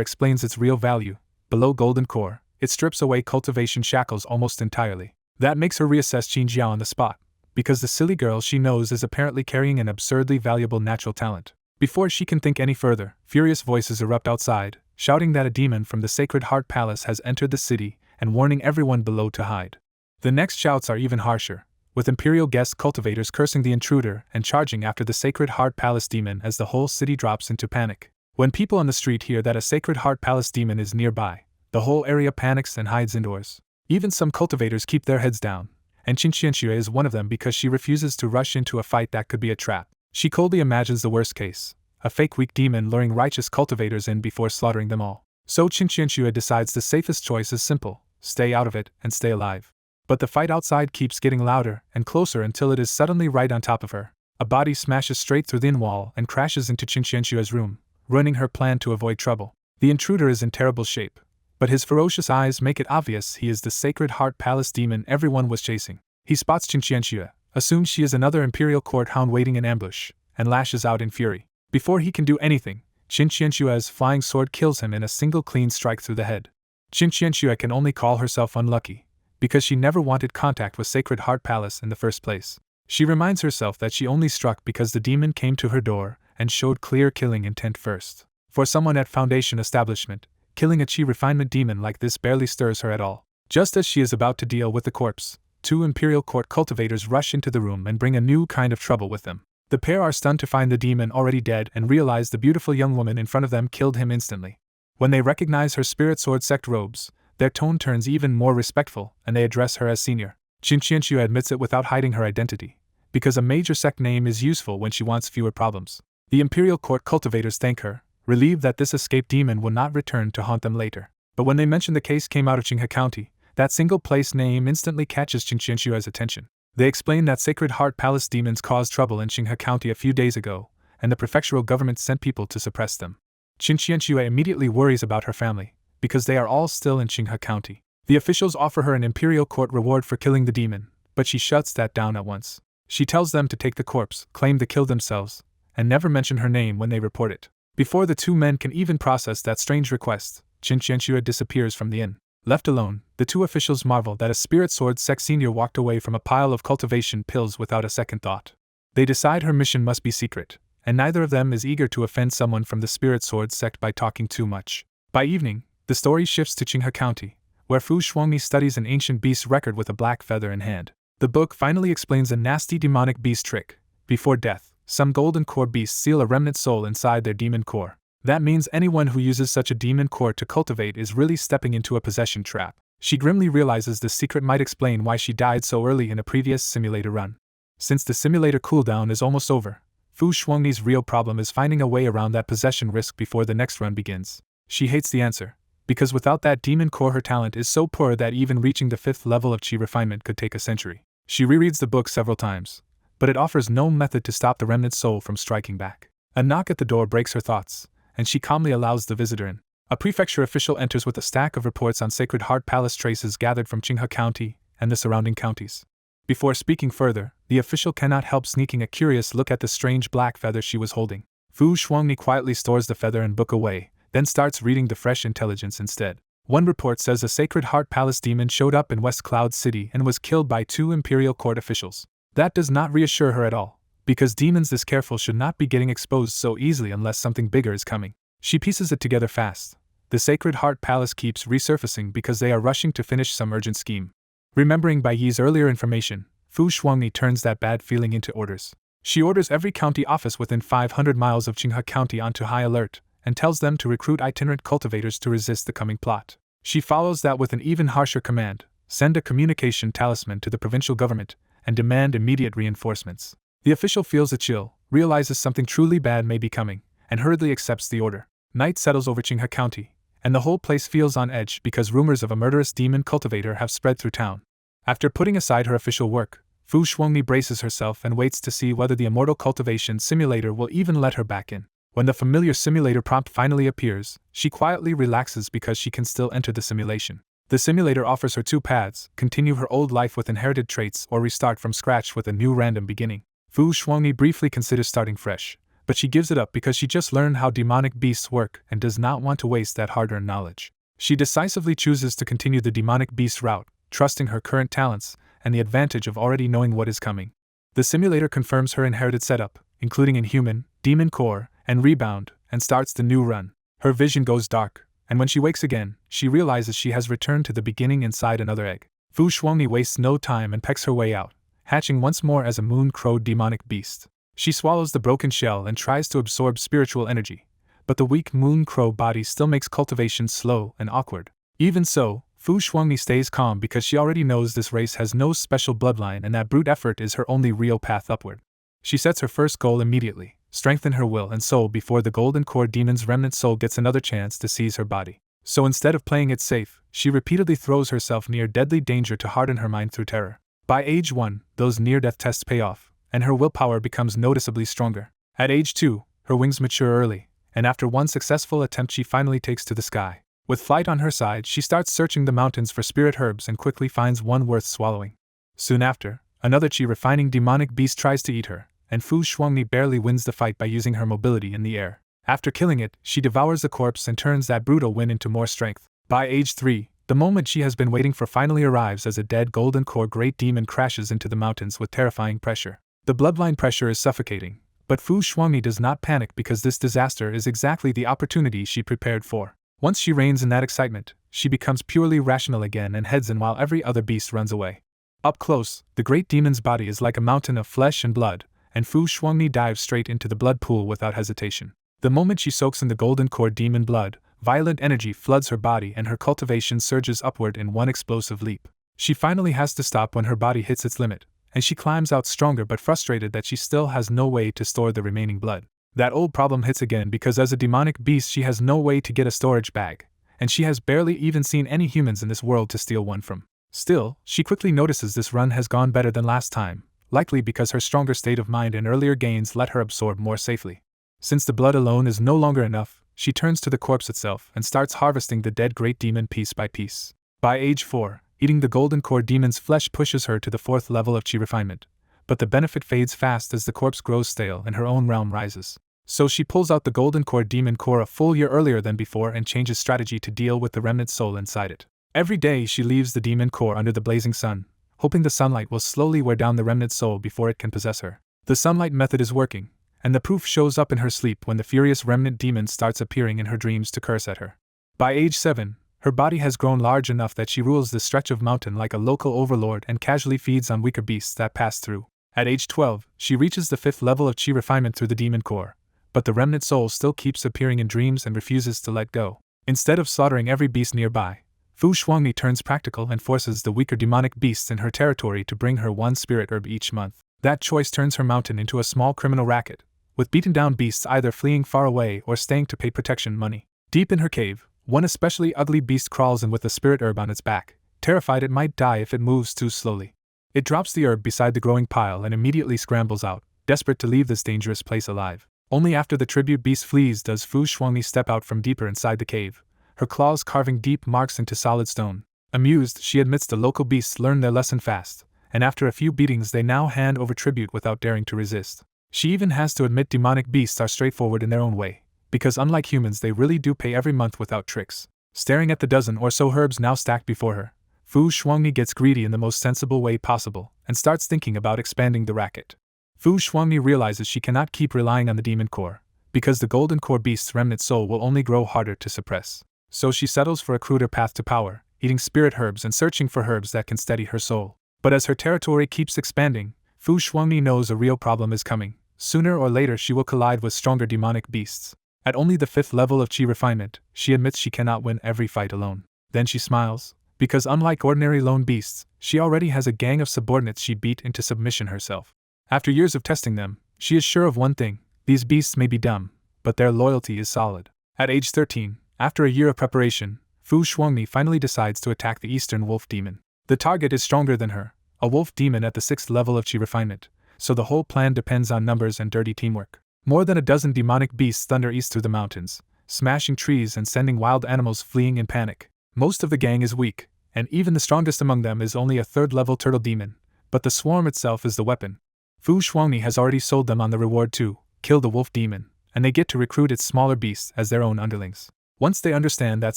explains its real value. Below golden core, it strips away cultivation shackles almost entirely. That makes her reassess Qin Jiao on the spot, because the silly girl she knows is apparently carrying an absurdly valuable natural talent. Before she can think any further, furious voices erupt outside, shouting that a demon from the Sacred Heart Palace has entered the city and warning everyone below to hide. The next shouts are even harsher, with Imperial guest cultivators cursing the intruder and charging after the Sacred Heart Palace demon as the whole city drops into panic. When people on the street hear that a Sacred Heart Palace demon is nearby, the whole area panics and hides indoors. Even some cultivators keep their heads down, and Qin Qianxue is one of them because she refuses to rush into a fight that could be a trap. She coldly imagines the worst case, a fake weak demon luring righteous cultivators in before slaughtering them all. So Qin Qianxue decides the safest choice is simple: stay out of it and stay alive. But the fight outside keeps getting louder and closer until it is suddenly right on top of her. A body smashes straight through the in-wall and crashes into Qin Qianxue's room, ruining her plan to avoid trouble. The intruder is in terrible shape, but his ferocious eyes make it obvious he is the Sacred Heart Palace demon everyone was chasing. He spots Qin Qianxue, assumes she is another Imperial Court hound waiting in ambush, and lashes out in fury. Before he can do anything, Qin Qianxue's flying sword kills him in a single clean strike through the head. Qin Qianxue can only call herself unlucky, because she never wanted contact with Sacred Heart Palace in the first place. She reminds herself that she only struck because the demon came to her door and showed clear killing intent first. For someone at Foundation Establishment, killing a chi refinement demon like this barely stirs her at all. Just as she is about to deal with the corpse, 2 Imperial Court cultivators rush into the room and bring a new kind of trouble with them. The pair are stunned to find the demon already dead and realize the beautiful young woman in front of them killed him instantly. When they recognize her spirit sword sect robes, their tone turns even more respectful, and they address her as senior. Qin Qianxue admits it without hiding her identity, because a major sect name is useful when she wants fewer problems. The Imperial Court cultivators thank her, relieved that this escaped demon will not return to haunt them later. But when they mention the case came out of Qinghe County, That single place name instantly catches Qingqianshua's attention. They explain that Sacred Heart Palace demons caused trouble in Qinghe County a few days ago, and the prefectural government sent people to suppress them. Qingqianshua immediately worries about her family, because they are all still in Qinghe County. The officials offer her an imperial court reward for killing the demon, but she shuts that down at once. She tells them to take the corpse, claim they killed themselves, and never mention her name when they report it. Before the two men can even process that strange request, Qingqianshua disappears from the inn. Left alone, the two officials marvel that a spirit sword sect senior walked away from a pile of cultivation pills without a second thought. They decide her mission must be secret, and neither of them is eager to offend someone from the spirit sword sect by talking too much. By evening, the story shifts to Qinghe County, where Fu Shuangni studies an ancient beast record with a black feather in hand. The book finally explains a nasty demonic beast trick. Before death, some golden core beasts seal a remnant soul inside their demon core. That means anyone who uses such a demon core to cultivate is really stepping into a possession trap. She grimly realizes this secret might explain why she died so early in a previous simulator run. Since the simulator cooldown is almost over, Fu Shuangni's real problem is finding a way around that possession risk before the next run begins. She hates the answer, because without that demon core her talent is so poor that even reaching the 5th level of chi refinement could take a century. She rereads the book several times, but it offers no method to stop the remnant soul from striking back. A knock at the door breaks her thoughts, and she calmly allows the visitor in. A prefecture official enters with a stack of reports on Sacred Heart Palace traces gathered from Qinghe County and the surrounding counties. Before speaking further, the official cannot help sneaking a curious look at the strange black feather she was holding. Fu Shuangni quietly stores the feather and book away, then starts reading the fresh intelligence instead. One report says a Sacred Heart Palace demon showed up in West Cloud City and was killed by 2 imperial court officials. That does not reassure her at all, because demons this careful should not be getting exposed so easily unless something bigger is coming. She pieces it together fast. The Sacred Heart Palace keeps resurfacing because they are rushing to finish some urgent scheme. Remembering Bai Yi's earlier information, Fu Shuangni turns that bad feeling into orders. She orders every county office within 500 miles of Qinghe County onto high alert, and tells them to recruit itinerant cultivators to resist the coming plot. She follows that with an even harsher command: send a communication talisman to the provincial government, and demand immediate reinforcements. The official feels a chill, realizes something truly bad may be coming, and hurriedly accepts the order. Night settles over Qinghe County, and the whole place feels on edge because rumors of a murderous demon cultivator have spread through town. After putting aside her official work, Fu Shuangni braces herself and waits to see whether the immortal cultivation simulator will even let her back in. When the familiar simulator prompt finally appears, she quietly relaxes because she can still enter the simulation. The simulator offers her 2 paths: continue her old life with inherited traits or restart from scratch with a new random beginning. Fu Shuangni briefly considers starting fresh, but she gives it up because she just learned how demonic beasts work and does not want to waste that hard-earned knowledge. She decisively chooses to continue the demonic beast route, trusting her current talents and the advantage of already knowing what is coming. The simulator confirms her inherited setup, including Inhuman, Demon Core, and Rebound, and starts the new run. Her vision goes dark, and when she wakes again, she realizes she has returned to the beginning inside another egg. Fu Shuangni wastes no time and pecks her way out, hatching once more as a moon-crowed demonic beast. She swallows the broken shell and tries to absorb spiritual energy, but the weak moon-crow body still makes cultivation slow and awkward. Even so, Fu Shuangni stays calm because she already knows this race has no special bloodline and that brute effort is her only real path upward. She sets her first goal immediately: strengthen her will and soul before the golden core demon's remnant soul gets another chance to seize her body. So instead of playing it safe, she repeatedly throws herself near deadly danger to harden her mind through terror. By age 1, those near-death tests pay off, and her willpower becomes noticeably stronger. At age 2, her wings mature early, and after one successful attempt she finally takes to the sky. With flight on her side, she starts searching the mountains for spirit herbs and quickly finds one worth swallowing. Soon after, another chi-refining demonic beast tries to eat her, and Fu Shuangni barely wins the fight by using her mobility in the air. After killing it, she devours the corpse and turns that brutal win into more strength. By age 3, the moment she has been waiting for finally arrives as a dead golden core great demon crashes into the mountains with terrifying pressure. The bloodline pressure is suffocating, but Fu Shuangni does not panic because this disaster is exactly the opportunity she prepared for. Once she reigns in that excitement, she becomes purely rational again and heads in while every other beast runs away. Up close, the great demon's body is like a mountain of flesh and blood, and Fu Shuangni dives straight into the blood pool without hesitation. The moment she soaks in the golden core demon blood, violent energy floods her body and her cultivation surges upward in one explosive leap. She finally has to stop when her body hits its limit, and she climbs out stronger but frustrated that she still has no way to store the remaining blood. That old problem hits again because as a demonic beast she has no way to get a storage bag, and she has barely even seen any humans in this world to steal one from. Still, she quickly notices this run has gone better than last time, likely because her stronger state of mind and earlier gains let her absorb more safely. Since the blood alone is no longer enough, she turns to the corpse itself and starts harvesting the dead great demon piece by piece. By age 4, eating the golden core demon's flesh pushes her to the 4th level of chi refinement, but the benefit fades fast as the corpse grows stale and her own realm rises. So she pulls out the golden core demon core a full year earlier than before and changes strategy to deal with the remnant soul inside it. Every day she leaves the demon core under the blazing sun, hoping the sunlight will slowly wear down the remnant soul before it can possess her. The sunlight method is working, and the proof shows up in her sleep when the furious remnant demon starts appearing in her dreams to curse at her. By age 7, her body has grown large enough that she rules the stretch of mountain like a local overlord and casually feeds on weaker beasts that pass through. At age 12, she reaches the 5th level of chi refinement through the demon core, but the remnant soul still keeps appearing in dreams and refuses to let go. Instead of slaughtering every beast nearby, Fu Shuangni turns practical and forces the weaker demonic beasts in her territory to bring her one spirit herb each month. That choice turns her mountain into a small criminal racket, with beaten down beasts either fleeing far away or staying to pay protection money. Deep in her cave, one especially ugly beast crawls in with the spirit herb on its back, terrified it might die if it moves too slowly. It drops the herb beside the growing pile and immediately scrambles out, desperate to leave this dangerous place alive. Only after the tribute beast flees does Fu Shuangni step out from deeper inside the cave, her claws carving deep marks into solid stone. Amused, she admits the local beasts learn their lesson fast, and after a few beatings they now hand over tribute without daring to resist. She even has to admit demonic beasts are straightforward in their own way, because unlike humans they really do pay every month without tricks. Staring at the dozen or so herbs now stacked before her, Fu Shuangni gets greedy in the most sensible way possible, and starts thinking about expanding the racket. Fu Shuangni realizes she cannot keep relying on the demon core, because the golden core beast's remnant soul will only grow harder to suppress. So she settles for a cruder path to power, eating spirit herbs and searching for herbs that can steady her soul. But as her territory keeps expanding, Fu Shuangni knows a real problem is coming. Sooner or later she will collide with stronger demonic beasts. At only the 5th level of chi refinement, she admits she cannot win every fight alone. Then she smiles, because unlike ordinary lone beasts, she already has a gang of subordinates she beat into submission herself. After years of testing them, she is sure of one thing: these beasts may be dumb, but their loyalty is solid. At age 13, after a year of preparation, Fu Shuangni finally decides to attack the Eastern Wolf Demon. The target is stronger than her, a wolf demon at the 6th level of chi refinement, so the whole plan depends on numbers and dirty teamwork. More than a dozen demonic beasts thunder east through the mountains, smashing trees and sending wild animals fleeing in panic. Most of the gang is weak, and even the strongest among them is only a 3rd level turtle demon, but the swarm itself is the weapon. Fu Shuangni has already sold them on the reward to kill the wolf demon, and they get to recruit its smaller beasts as their own underlings. Once they understand that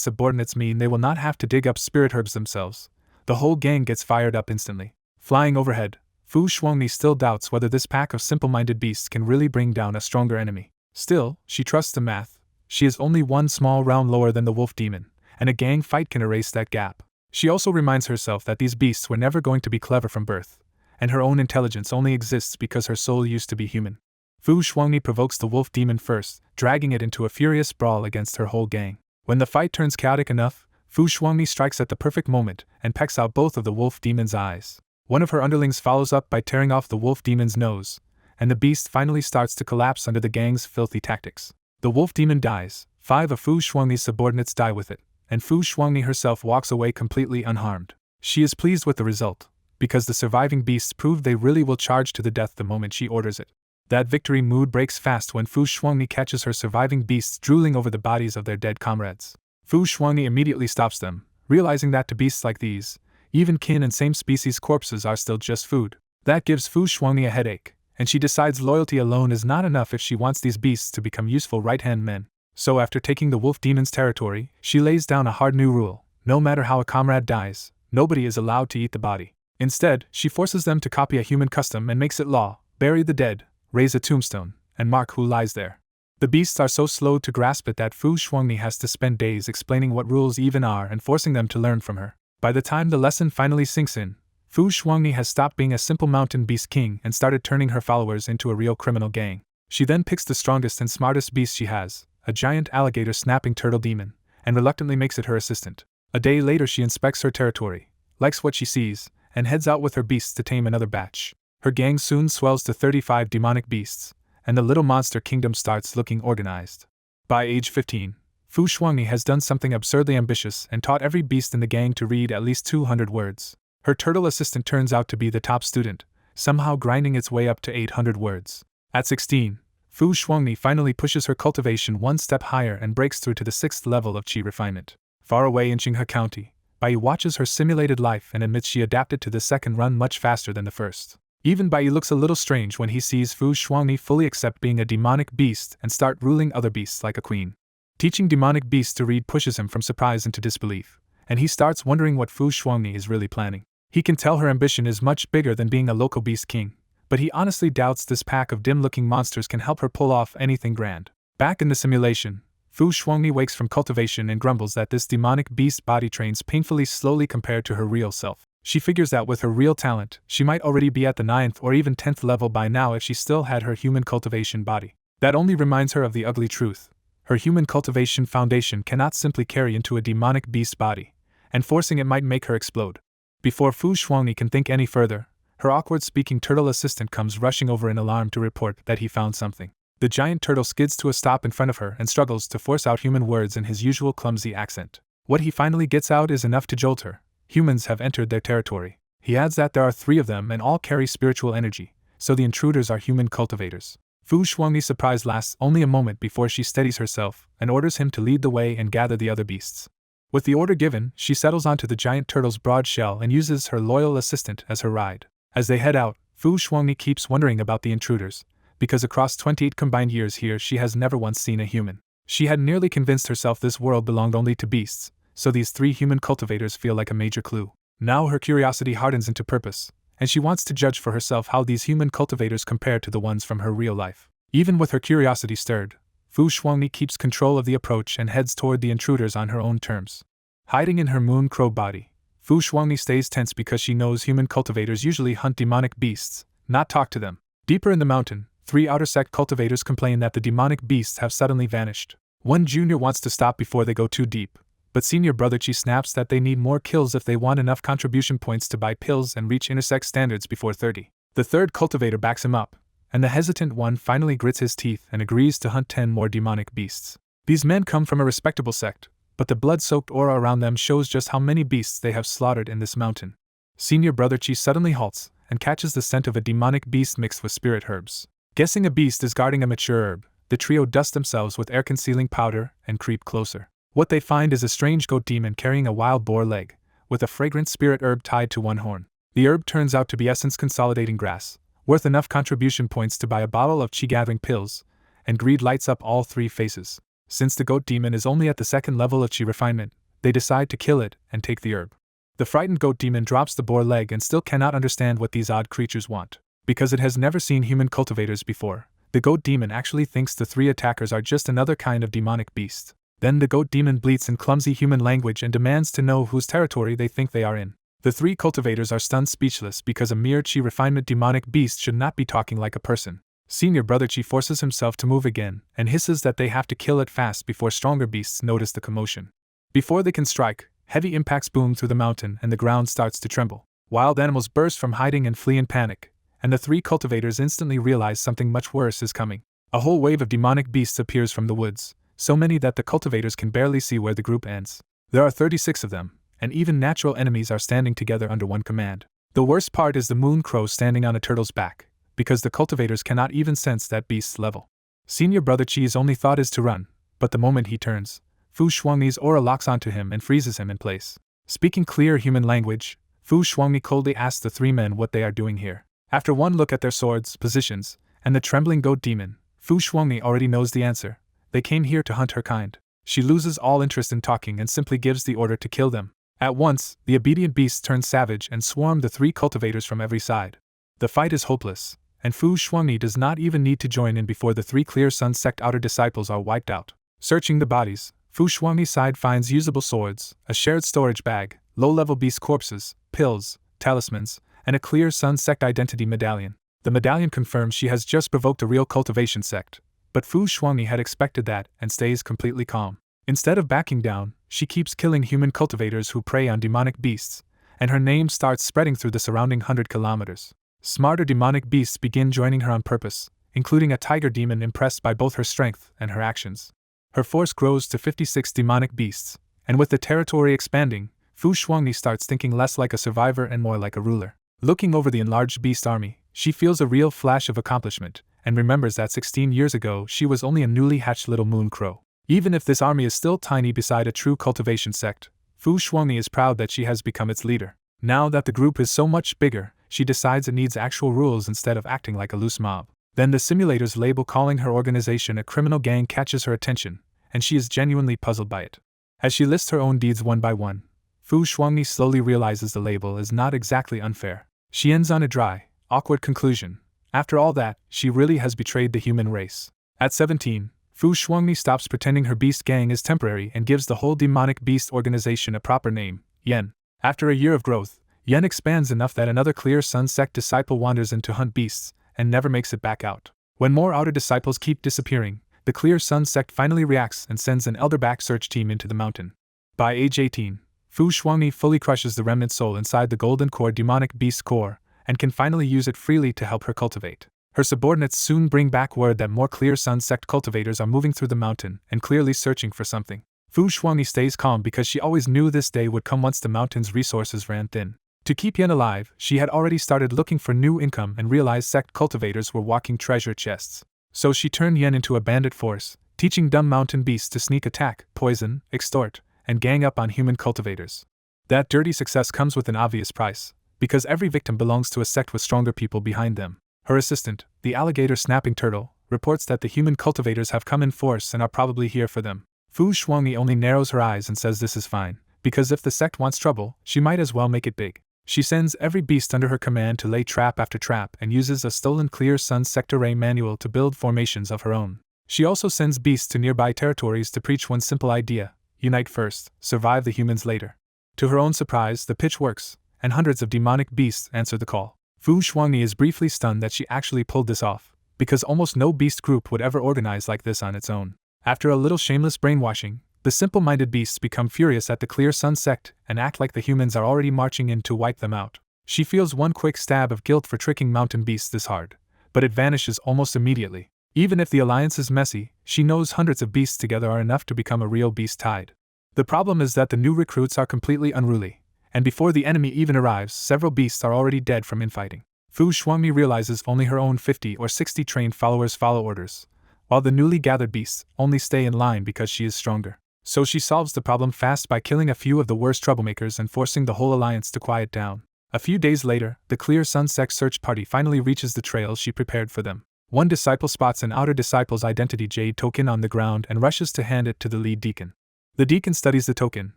subordinates mean they will not have to dig up spirit herbs themselves, the whole gang gets fired up instantly. Flying overhead, Fu Shuangni still doubts whether this pack of simple-minded beasts can really bring down a stronger enemy. Still, she trusts the math. She is only one small round lower than the wolf demon, and a gang fight can erase that gap. She also reminds herself that these beasts were never going to be clever from birth, and her own intelligence only exists because her soul used to be human. Fu Shuangni provokes the wolf demon first, dragging it into a furious brawl against her whole gang. When the fight turns chaotic enough, Fu Shuangni strikes at the perfect moment and pecks out both of the wolf demon's eyes. One of her underlings follows up by tearing off the wolf demon's nose, and the beast finally starts to collapse under the gang's filthy tactics. The wolf demon dies, 5 of Fu Shuangni's subordinates die with it, and Fu Shuangni herself walks away completely unharmed. She is pleased with the result, because the surviving beasts prove they really will charge to the death the moment she orders it. That victory mood breaks fast when Fu Shuangni catches her surviving beasts drooling over the bodies of their dead comrades. Fu Shuangni immediately stops them, realizing that to beasts like these, even kin and same species corpses are still just food. That gives Fu Shuangni a headache, and she decides loyalty alone is not enough if she wants these beasts to become useful right-hand men. So after taking the wolf demon's territory, she lays down a hard new rule: no matter how a comrade dies, nobody is allowed to eat the body. Instead, she forces them to copy a human custom and makes it law: bury the dead, raise a tombstone, and mark who lies there. The beasts are so slow to grasp it that Fu Shuangni has to spend days explaining what rules even are and forcing them to learn from her. By the time the lesson finally sinks in, Fu Shuangni has stopped being a simple mountain beast king and started turning her followers into a real criminal gang. She then picks the strongest and smartest beast she has, a giant alligator snapping turtle demon, and reluctantly makes it her assistant. A day later she inspects her territory, likes what she sees, and heads out with her beasts to tame another batch. Her gang soon swells to 35 demonic beasts, and the little monster kingdom starts looking organized. By age 15, Fu Shuangni has done something absurdly ambitious and taught every beast in the gang to read at least 200 words. Her turtle assistant turns out to be the top student, somehow grinding its way up to 800 words. At 16, Fu Shuangni finally pushes her cultivation one step higher and breaks through to the 6th level of qi refinement. Far away in Qinghe County, Bai watches her simulated life and admits she adapted to the second run much faster than the first. Even Bai looks a little strange when he sees Fu Shuangni fully accept being a demonic beast and start ruling other beasts like a queen. Teaching demonic beasts to read pushes him from surprise into disbelief, and he starts wondering what Fu Shuangni is really planning. He can tell her ambition is much bigger than being a local beast king, but he honestly doubts this pack of dim-looking monsters can help her pull off anything grand. Back in the simulation, Fu Shuangni wakes from cultivation and grumbles that this demonic beast body trains painfully slowly compared to her real self. She figures that with her real talent, she might already be at the 9th or even 10th level by now if she still had her human cultivation body. That only reminds her of the ugly truth. Her human cultivation foundation cannot simply carry into a demonic beast body, and forcing it might make her explode. Before Fu Shuangni can think any further, her awkward-speaking turtle assistant comes rushing over in alarm to report that he found something. The giant turtle skids to a stop in front of her and struggles to force out human words in his usual clumsy accent. What he finally gets out is enough to jolt her. Humans have entered their territory. He adds that there are 3 of them and all carry spiritual energy, so the intruders are human cultivators. Fu Shuangni's surprise lasts only a moment before she steadies herself and orders him to lead the way and gather the other beasts. With the order given, she settles onto the giant turtle's broad shell and uses her loyal assistant as her ride. As they head out, Fu Shuangni keeps wondering about the intruders, because across 28 combined years here she has never once seen a human. She had nearly convinced herself this world belonged only to beasts, so these 3 human cultivators feel like a major clue. Now her curiosity hardens into purpose, and she wants to judge for herself how these human cultivators compare to the ones from her real life. Even with her curiosity stirred, Fu Shuangni keeps control of the approach and heads toward the intruders on her own terms. Hiding in her moon crow body, Fu Shuangni stays tense because she knows human cultivators usually hunt demonic beasts, not talk to them. Deeper in the mountain, 3 outer sect cultivators complain that the demonic beasts have suddenly vanished. One junior wants to stop before they go too deep, but senior brother Chi snaps that they need more kills if they want enough contribution points to buy pills and reach intersect standards before 30. The 3rd cultivator backs him up, and the hesitant one finally grits his teeth and agrees to hunt 10 more demonic beasts. These men come from a respectable sect, but the blood-soaked aura around them shows just how many beasts they have slaughtered in this mountain. Senior brother Chi suddenly halts and catches the scent of a demonic beast mixed with spirit herbs. Guessing a beast is guarding a mature herb, the trio dust themselves with air-concealing powder and creep closer. What they find is a strange goat demon carrying a wild boar leg, with a fragrant spirit herb tied to one horn. The herb turns out to be essence-consolidating grass, worth enough contribution points to buy a bottle of chi-gathering pills, and greed lights up all 3 faces. Since the goat demon is only at the 2nd level of chi refinement, they decide to kill it and take the herb. The frightened goat demon drops the boar leg and still cannot understand what these odd creatures want. Because it has never seen human cultivators before, the goat demon actually thinks the 3 attackers are just another kind of demonic beast. Then the goat demon bleats in clumsy human language and demands to know whose territory they think they are in. The 3 cultivators are stunned speechless because a mere chi refinement demonic beast should not be talking like a person. Senior brother Chi forces himself to move again and hisses that they have to kill it fast before stronger beasts notice the commotion. Before they can strike, heavy impacts boom through the mountain and the ground starts to tremble. Wild animals burst from hiding and flee in panic, and the 3 cultivators instantly realize something much worse is coming. A whole wave of demonic beasts appears from the woods, so many that the cultivators can barely see where the group ends. There are 36 of them, and even natural enemies are standing together under one command. The worst part is the moon crow standing on a turtle's back, because the cultivators cannot even sense that beast's level. Senior brother Chi's only thought is to run, but the moment he turns, Fu Shuangni's aura locks onto him and freezes him in place. Speaking clear human language, Fu Shuangni coldly asks the 3 men what they are doing here. After one look at their swords, positions, and the trembling goat demon, Fu Shuangni already knows the answer. They came here to hunt her kind. She loses all interest in talking and simply gives the order to kill them. At once, the obedient beasts turn savage and swarm the 3 cultivators from every side. The fight is hopeless, and Fu Shuangni does not even need to join in before the 3 Clear Sun sect outer disciples are wiped out. Searching the bodies, Fu Shuangni's side finds usable swords, a shared storage bag, low-level beast corpses, pills, talismans, and a Clear Sun sect identity medallion. The medallion confirms she has just provoked a real cultivation sect, but Fu Shuangni had expected that and stays completely calm. Instead of backing down, she keeps killing human cultivators who prey on demonic beasts, and her name starts spreading through the surrounding 100 kilometers. Smarter demonic beasts begin joining her on purpose, including a tiger demon impressed by both her strength and her actions. Her force grows to 56 demonic beasts, and with the territory expanding, Fu Shuangni starts thinking less like a survivor and more like a ruler. Looking over the enlarged beast army, she feels a real flash of accomplishment, and remembers that 16 years ago she was only a newly hatched little moon crow. Even if this army is still tiny beside a true cultivation sect, Fu Shuangni is proud that she has become its leader. Now that the group is so much bigger, she decides it needs actual rules instead of acting like a loose mob. Then the simulator's label calling her organization a criminal gang catches her attention, and she is genuinely puzzled by it. As she lists her own deeds one by one, Fu Shuangni slowly realizes the label is not exactly unfair. She ends on a dry, awkward conclusion. After all that, she really has betrayed the human race. At 17, Fu Shuangni stops pretending her beast gang is temporary and gives the whole demonic beast organization a proper name, Yen. After a year of growth, Yen expands enough that another Clear Sun sect disciple wanders in to hunt beasts, and never makes it back out. When more outer disciples keep disappearing, the Clear Sun sect finally reacts and sends an elderback search team into the mountain. By age 18, Fu Shuangni fully crushes the remnant soul inside the golden core demonic beast core, and can finally use it freely to help her cultivate. Her subordinates soon bring back word that more Clear Sun sect cultivators are moving through the mountain and clearly searching for something. Fu Shuangni stays calm because she always knew this day would come once the mountain's resources ran thin. To keep Yen alive, she had already started looking for new income and realized sect cultivators were walking treasure chests. So she turned Yen into a bandit force, teaching dumb mountain beasts to sneak attack, poison, extort, and gang up on human cultivators. That dirty success comes with an obvious price, because every victim belongs to a sect with stronger people behind them. Her assistant, the alligator snapping turtle, reports that the human cultivators have come in force and are probably here for them. Fu Shuangni only narrows her eyes and says this is fine, because if the sect wants trouble, she might as well make it big. She sends every beast under her command to lay trap after trap and uses a stolen Clear Sun Sect array manual to build formations of her own. She also sends beasts to nearby territories to preach one simple idea: unite first, survive the humans later. To her own surprise, the pitch works, and hundreds of demonic beasts answer the call. Fu Shuangni is briefly stunned that she actually pulled this off, because almost no beast group would ever organize like this on its own. After a little shameless brainwashing, the simple-minded beasts become furious at the Clear Sun sect and act like the humans are already marching in to wipe them out. She feels one quick stab of guilt for tricking mountain beasts this hard, but it vanishes almost immediately. Even if the alliance is messy, she knows hundreds of beasts together are enough to become a real beast tide. The problem is that the new recruits are completely unruly, and before the enemy even arrives, several beasts are already dead from infighting. Fu Shuangni realizes only her own 50 or 60 trained followers follow orders, while the newly gathered beasts only stay in line because she is stronger. So she solves the problem fast by killing a few of the worst troublemakers and forcing the whole alliance to quiet down. A few days later, the Clear Sun sect search party finally reaches the trail she prepared for them. One disciple spots an outer disciple's identity jade token on the ground and rushes to hand it to the lead deacon. The deacon studies the token,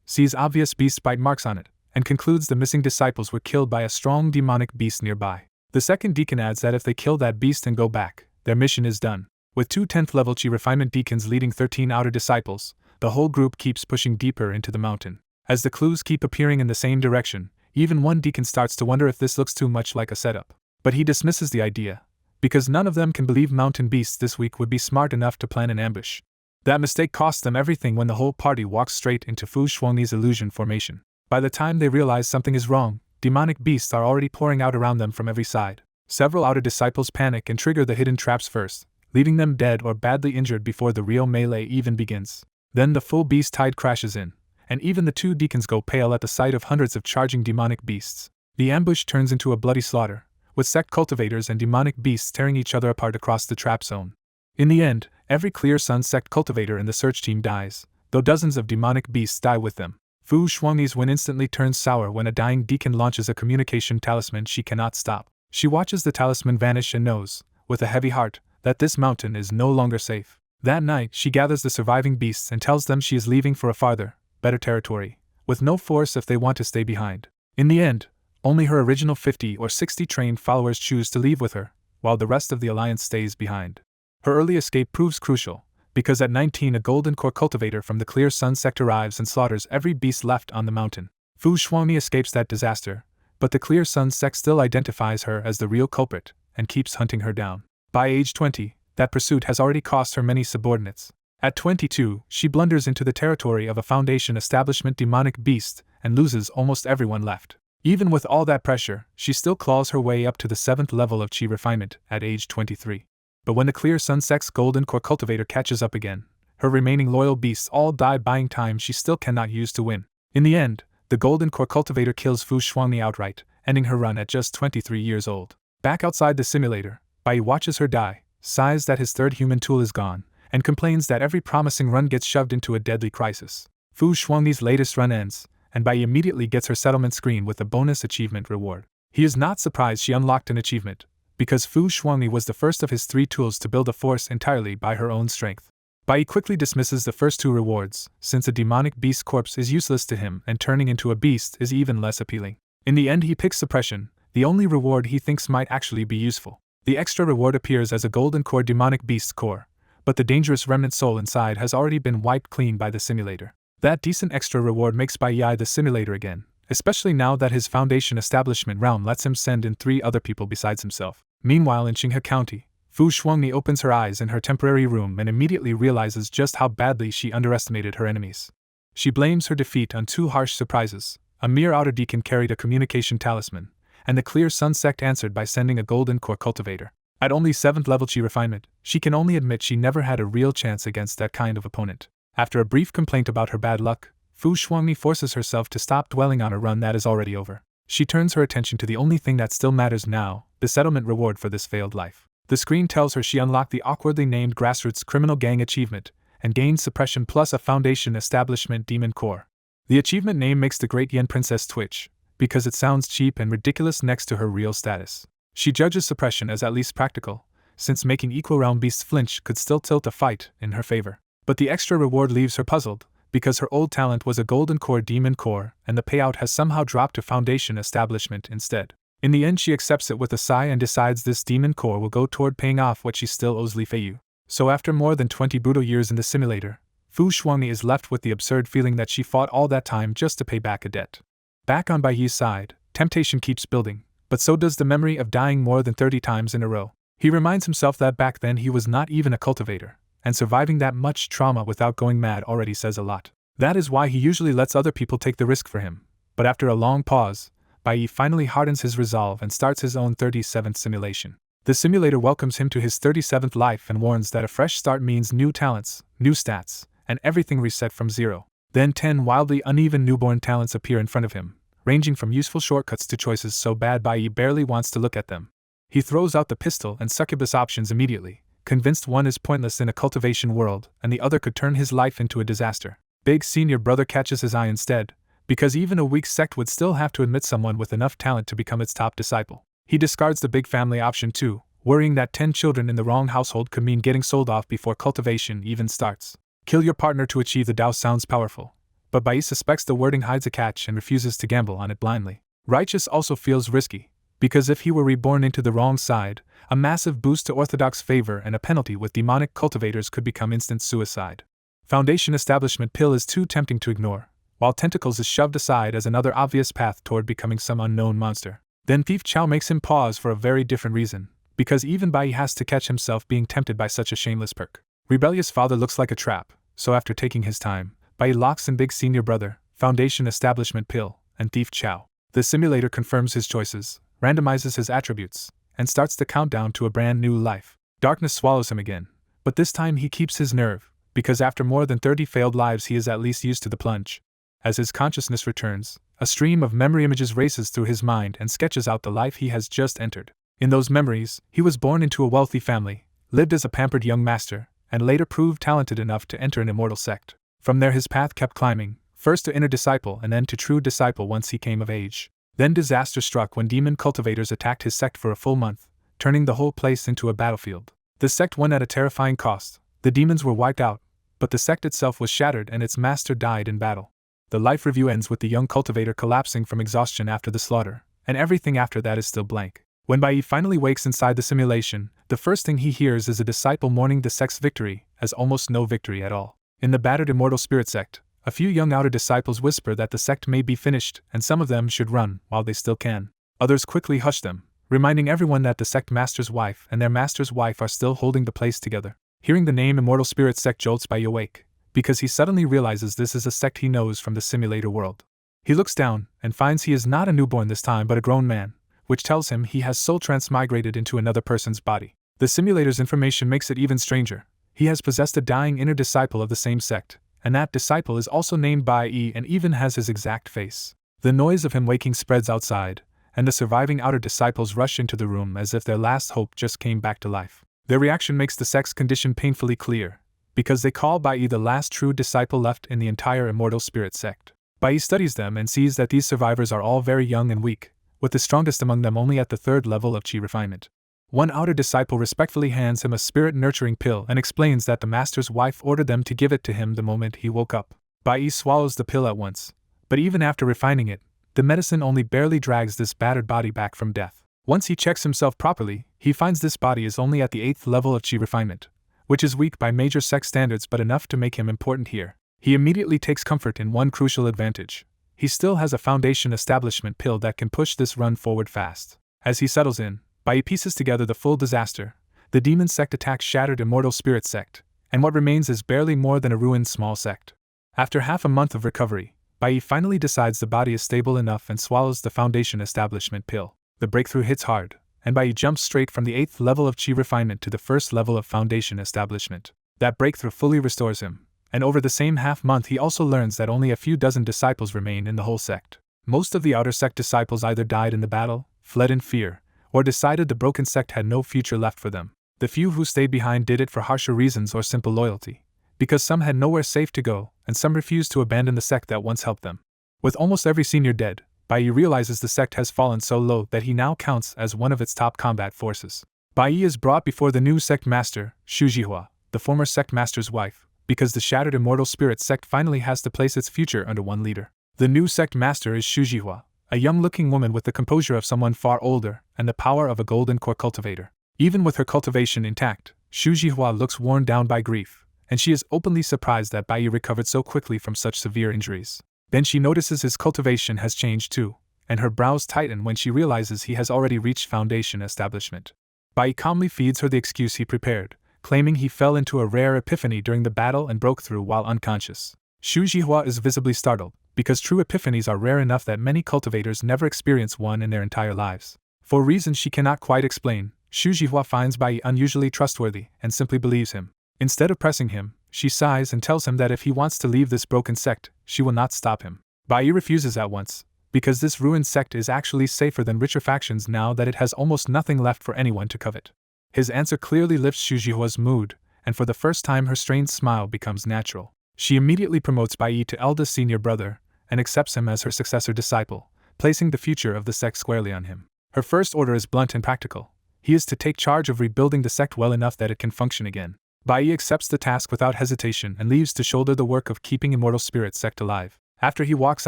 sees obvious beast bite marks on it, and concludes the missing disciples were killed by a strong demonic beast nearby. The second deacon adds that if they kill that beast and go back, their mission is done. With two 10th level Chi refinement deacons leading 13 outer disciples, the whole group keeps pushing deeper into the mountain. As the clues keep appearing in the same direction, even one deacon starts to wonder if this looks too much like a setup. But he dismisses the idea, because none of them can believe mountain beasts this weak would be smart enough to plan an ambush. That mistake costs them everything when the whole party walks straight into Fu Shuangni's illusion formation. By the time they realize something is wrong, demonic beasts are already pouring out around them from every side. Several outer disciples panic and trigger the hidden traps first, leaving them dead or badly injured before the real melee even begins. Then the full beast tide crashes in, and even the two deacons go pale at the sight of hundreds of charging demonic beasts. The ambush turns into a bloody slaughter, with sect cultivators and demonic beasts tearing each other apart across the trap zone. In the end, every Clear Sun sect cultivator in the search team dies, though dozens of demonic beasts die with them. Fu Shuangni's win instantly turns sour when a dying deacon launches a communication talisman she cannot stop. She watches the talisman vanish and knows, with a heavy heart, that this mountain is no longer safe. That night, she gathers the surviving beasts and tells them she is leaving for a farther, better territory, with no force if they want to stay behind. In the end, only her original 50 or 60 trained followers choose to leave with her, while the rest of the alliance stays behind. Her early escape proves crucial, because at 19 a golden core cultivator from the Clear Sun sect arrives and slaughters every beast left on the mountain. Fu Shuangni escapes that disaster, but the Clear Sun sect still identifies her as the real culprit, and keeps hunting her down. By age 20, that pursuit has already cost her many subordinates. At 22, she blunders into the territory of a Foundation establishment demonic beast and loses almost everyone left. Even with all that pressure, she still claws her way up to the 7th level of Chi refinement at age 23. But when the Clear Sun sect's golden core cultivator catches up again, Her remaining loyal beasts all die, buying time she still cannot use to win. In the end, the Golden Core cultivator kills Fu Shuangni outright, ending her run at just 23 years old. Back outside the simulator, Bai watches her die, sighs that his third human tool is gone, and complains that every promising run gets shoved into a deadly crisis. Fu Shuangni's latest run ends, and Bai immediately gets her settlement screen with a bonus achievement reward. He is not surprised she unlocked an achievement, because Fu Shuangni was the first of his 3 tools to build a force entirely by her own strength. Bai quickly dismisses the first 2 rewards, since a demonic beast corpse is useless to him and turning into a beast is even less appealing. In the end he picks suppression, the only reward he thinks might actually be useful. The extra reward appears as a golden core demonic beast core, but the dangerous remnant soul inside has already been wiped clean by the simulator. That decent extra reward makes Bai Yi the simulator again, especially now that his foundation establishment realm lets him send in 3 other people besides himself. Meanwhile in Qinghe County, Fu Shuangni opens her eyes in her temporary room and immediately realizes just how badly she underestimated her enemies. She blames her defeat on 2 harsh surprises. A mere outer deacon carried a communication talisman, and the Clear Sun sect answered by sending a golden core cultivator. At only 7th level chi refinement, she can only admit she never had a real chance against that kind of opponent. After a brief complaint about her bad luck, Fu Shuangni forces herself to stop dwelling on a run that is already over. She turns her attention to the only thing that still matters now, the settlement reward for this failed life. The screen tells her she unlocked the awkwardly named Grassroots Criminal Gang achievement, and gained suppression plus a Foundation Establishment Demon Core. The achievement name makes the Great Yen Princess twitch, because it sounds cheap and ridiculous next to her real status. She judges suppression as at least practical, since making Equal Realm beasts flinch could still tilt a fight in her favor. But the extra reward leaves her puzzled, because her old talent was a Golden Core Demon Core and the payout has somehow dropped to Foundation Establishment instead. In the end she accepts it with a sigh and decides this Demon Core will go toward paying off what she still owes Li Feiyu. So after more than 20 brutal years in the simulator, Fu Shuangni is left with the absurd feeling that she fought all that time just to pay back a debt. Back on Bai Yi's side, temptation keeps building, but so does the memory of dying more than 30 times in a row. He reminds himself that back then he was not even a cultivator, and surviving that much trauma without going mad already says a lot. That is why he usually lets other people take the risk for him. But after a long pause, Bai Yi finally hardens his resolve and starts his own 37th simulation. The simulator welcomes him to his 37th life and warns that a fresh start means new talents, new stats, and everything reset from 0. Then 10 wildly uneven newborn talents appear in front of him, ranging from useful shortcuts to choices so bad Bai Yi barely wants to look at them. He throws out the pistol and succubus options immediately, convinced one is pointless in a cultivation world and the other could turn his life into a disaster. Big senior brother catches his eye instead, because even a weak sect would still have to admit someone with enough talent to become its top disciple. He discards the big family option too, worrying that 10 children in the wrong household could mean getting sold off before cultivation even starts. Kill your partner to achieve the Tao sounds powerful, but Bai suspects the wording hides a catch and refuses to gamble on it blindly. Righteous also feels risky, because if he were reborn into the wrong side, a massive boost to orthodox favor and a penalty with demonic cultivators could become instant suicide. Foundation Establishment Pill is too tempting to ignore, while Tentacles is shoved aside as another obvious path toward becoming some unknown monster. Then Thief Chow makes him pause for a very different reason, because even Bai has to catch himself being tempted by such a shameless perk. Rebellious Father looks like a trap, so after taking his time, Bai locks in Big Senior Brother, Foundation Establishment Pill, and Thief Chow. The simulator confirms his choices, randomizes his attributes, and starts the countdown to a brand new life. Darkness swallows him again, but this time he keeps his nerve, because after more than 30 failed lives he is at least used to the plunge. As his consciousness returns, a stream of memory images races through his mind and sketches out the life he has just entered. In those memories, he was born into a wealthy family, lived as a pampered young master, and later proved talented enough to enter an immortal sect. From there his path kept climbing, first to inner disciple and then to true disciple once he came of age. Then disaster struck when demon cultivators attacked his sect for a full month, turning the whole place into a battlefield. The sect won at a terrifying cost. The demons were wiped out, but the sect itself was shattered and its master died in battle. The life review ends with the young cultivator collapsing from exhaustion after the slaughter, and everything after that is still blank. When Bai finally wakes inside the simulation, the first thing he hears is a disciple mourning the sect's victory as almost no victory at all. In the battered immortal spirit sect, a few young outer disciples whisper that the sect may be finished and some of them should run while they still can. Others quickly hush them, reminding everyone that the sect master's wife and their master's wife are still holding the place together. Hearing the name Immortal Spirit Sect jolts Bai awake, because he suddenly realizes this is a sect he knows from the simulator world. He looks down and finds he is not a newborn this time but a grown man, which tells him he has soul transmigrated into another person's body. The simulator's information makes it even stranger. He has possessed a dying inner disciple of the same sect, and that disciple is also named Bai and even has his exact face. The noise of him waking spreads outside, and the surviving outer disciples rush into the room as if their last hope just came back to life. Their reaction makes the sect's condition painfully clear, because they call Bai the last true disciple left in the entire immortal spirit sect. Bai studies them and sees that these survivors are all very young and weak, with the strongest among them only at the 3rd level of chi refinement. One outer disciple respectfully hands him a spirit-nurturing pill and explains that the master's wife ordered them to give it to him the moment he woke up. Bai swallows the pill at once, but even after refining it, the medicine only barely drags this battered body back from death. Once he checks himself properly, he finds this body is only at the 8th level of chi refinement, which is weak by major sect standards but enough to make him important here. He immediately takes comfort in one crucial advantage. He still has a foundation establishment pill that can push this run forward fast. As he settles in, Bai pieces together the full disaster. The demon sect attacks shattered immortal spirit sect, and what remains is barely more than a ruined small sect. After half a month of recovery, Bai finally decides the body is stable enough and swallows the foundation establishment pill. The breakthrough hits hard, and Bai jumps straight from the 8th level of chi refinement to the 1st level of foundation establishment. That breakthrough fully restores him, and over the same half-month he also learns that only a few dozen disciples remain in the whole sect. Most of the outer sect disciples either died in the battle, fled in fear, or decided the broken sect had no future left for them. The few who stayed behind did it for harsher reasons or simple loyalty, because some had nowhere safe to go, and some refused to abandon the sect that once helped them. With almost every senior dead, Bai realizes the sect has fallen so low that he now counts as one of its top combat forces. Bai is brought before the new sect master, Shujihua, the former sect master's wife, because the shattered immortal spirit sect finally has to place its future under one leader. The new sect master is Shujihua, a young-looking woman with the composure of someone far older and the power of a golden core cultivator. Even with her cultivation intact, Shujihua looks worn down by grief, and she is openly surprised that Bai recovered so quickly from such severe injuries. Then she notices his cultivation has changed too, and her brows tighten when she realizes he has already reached foundation establishment. Bai calmly feeds her the excuse he prepared, claiming he fell into a rare epiphany during the battle and broke through while unconscious. Shujihua is visibly startled, because true epiphanies are rare enough that many cultivators never experience one in their entire lives. For reasons she cannot quite explain, Shujihua finds Bai unusually trustworthy and simply believes him. Instead of pressing him, she sighs and tells him that if he wants to leave this broken sect, she will not stop him. Bai refuses at once, because this ruined sect is actually safer than richer factions now that it has almost nothing left for anyone to covet. His answer clearly lifts Shujihua's mood, and for the first time her strained smile becomes natural. She immediately promotes Bai to eldest senior brother, and accepts him as her successor disciple, placing the future of the sect squarely on him. Her first order is blunt and practical. He is to take charge of rebuilding the sect well enough that it can function again. Bai accepts the task without hesitation and leaves to shoulder the work of keeping Immortal Spirit sect alive. After he walks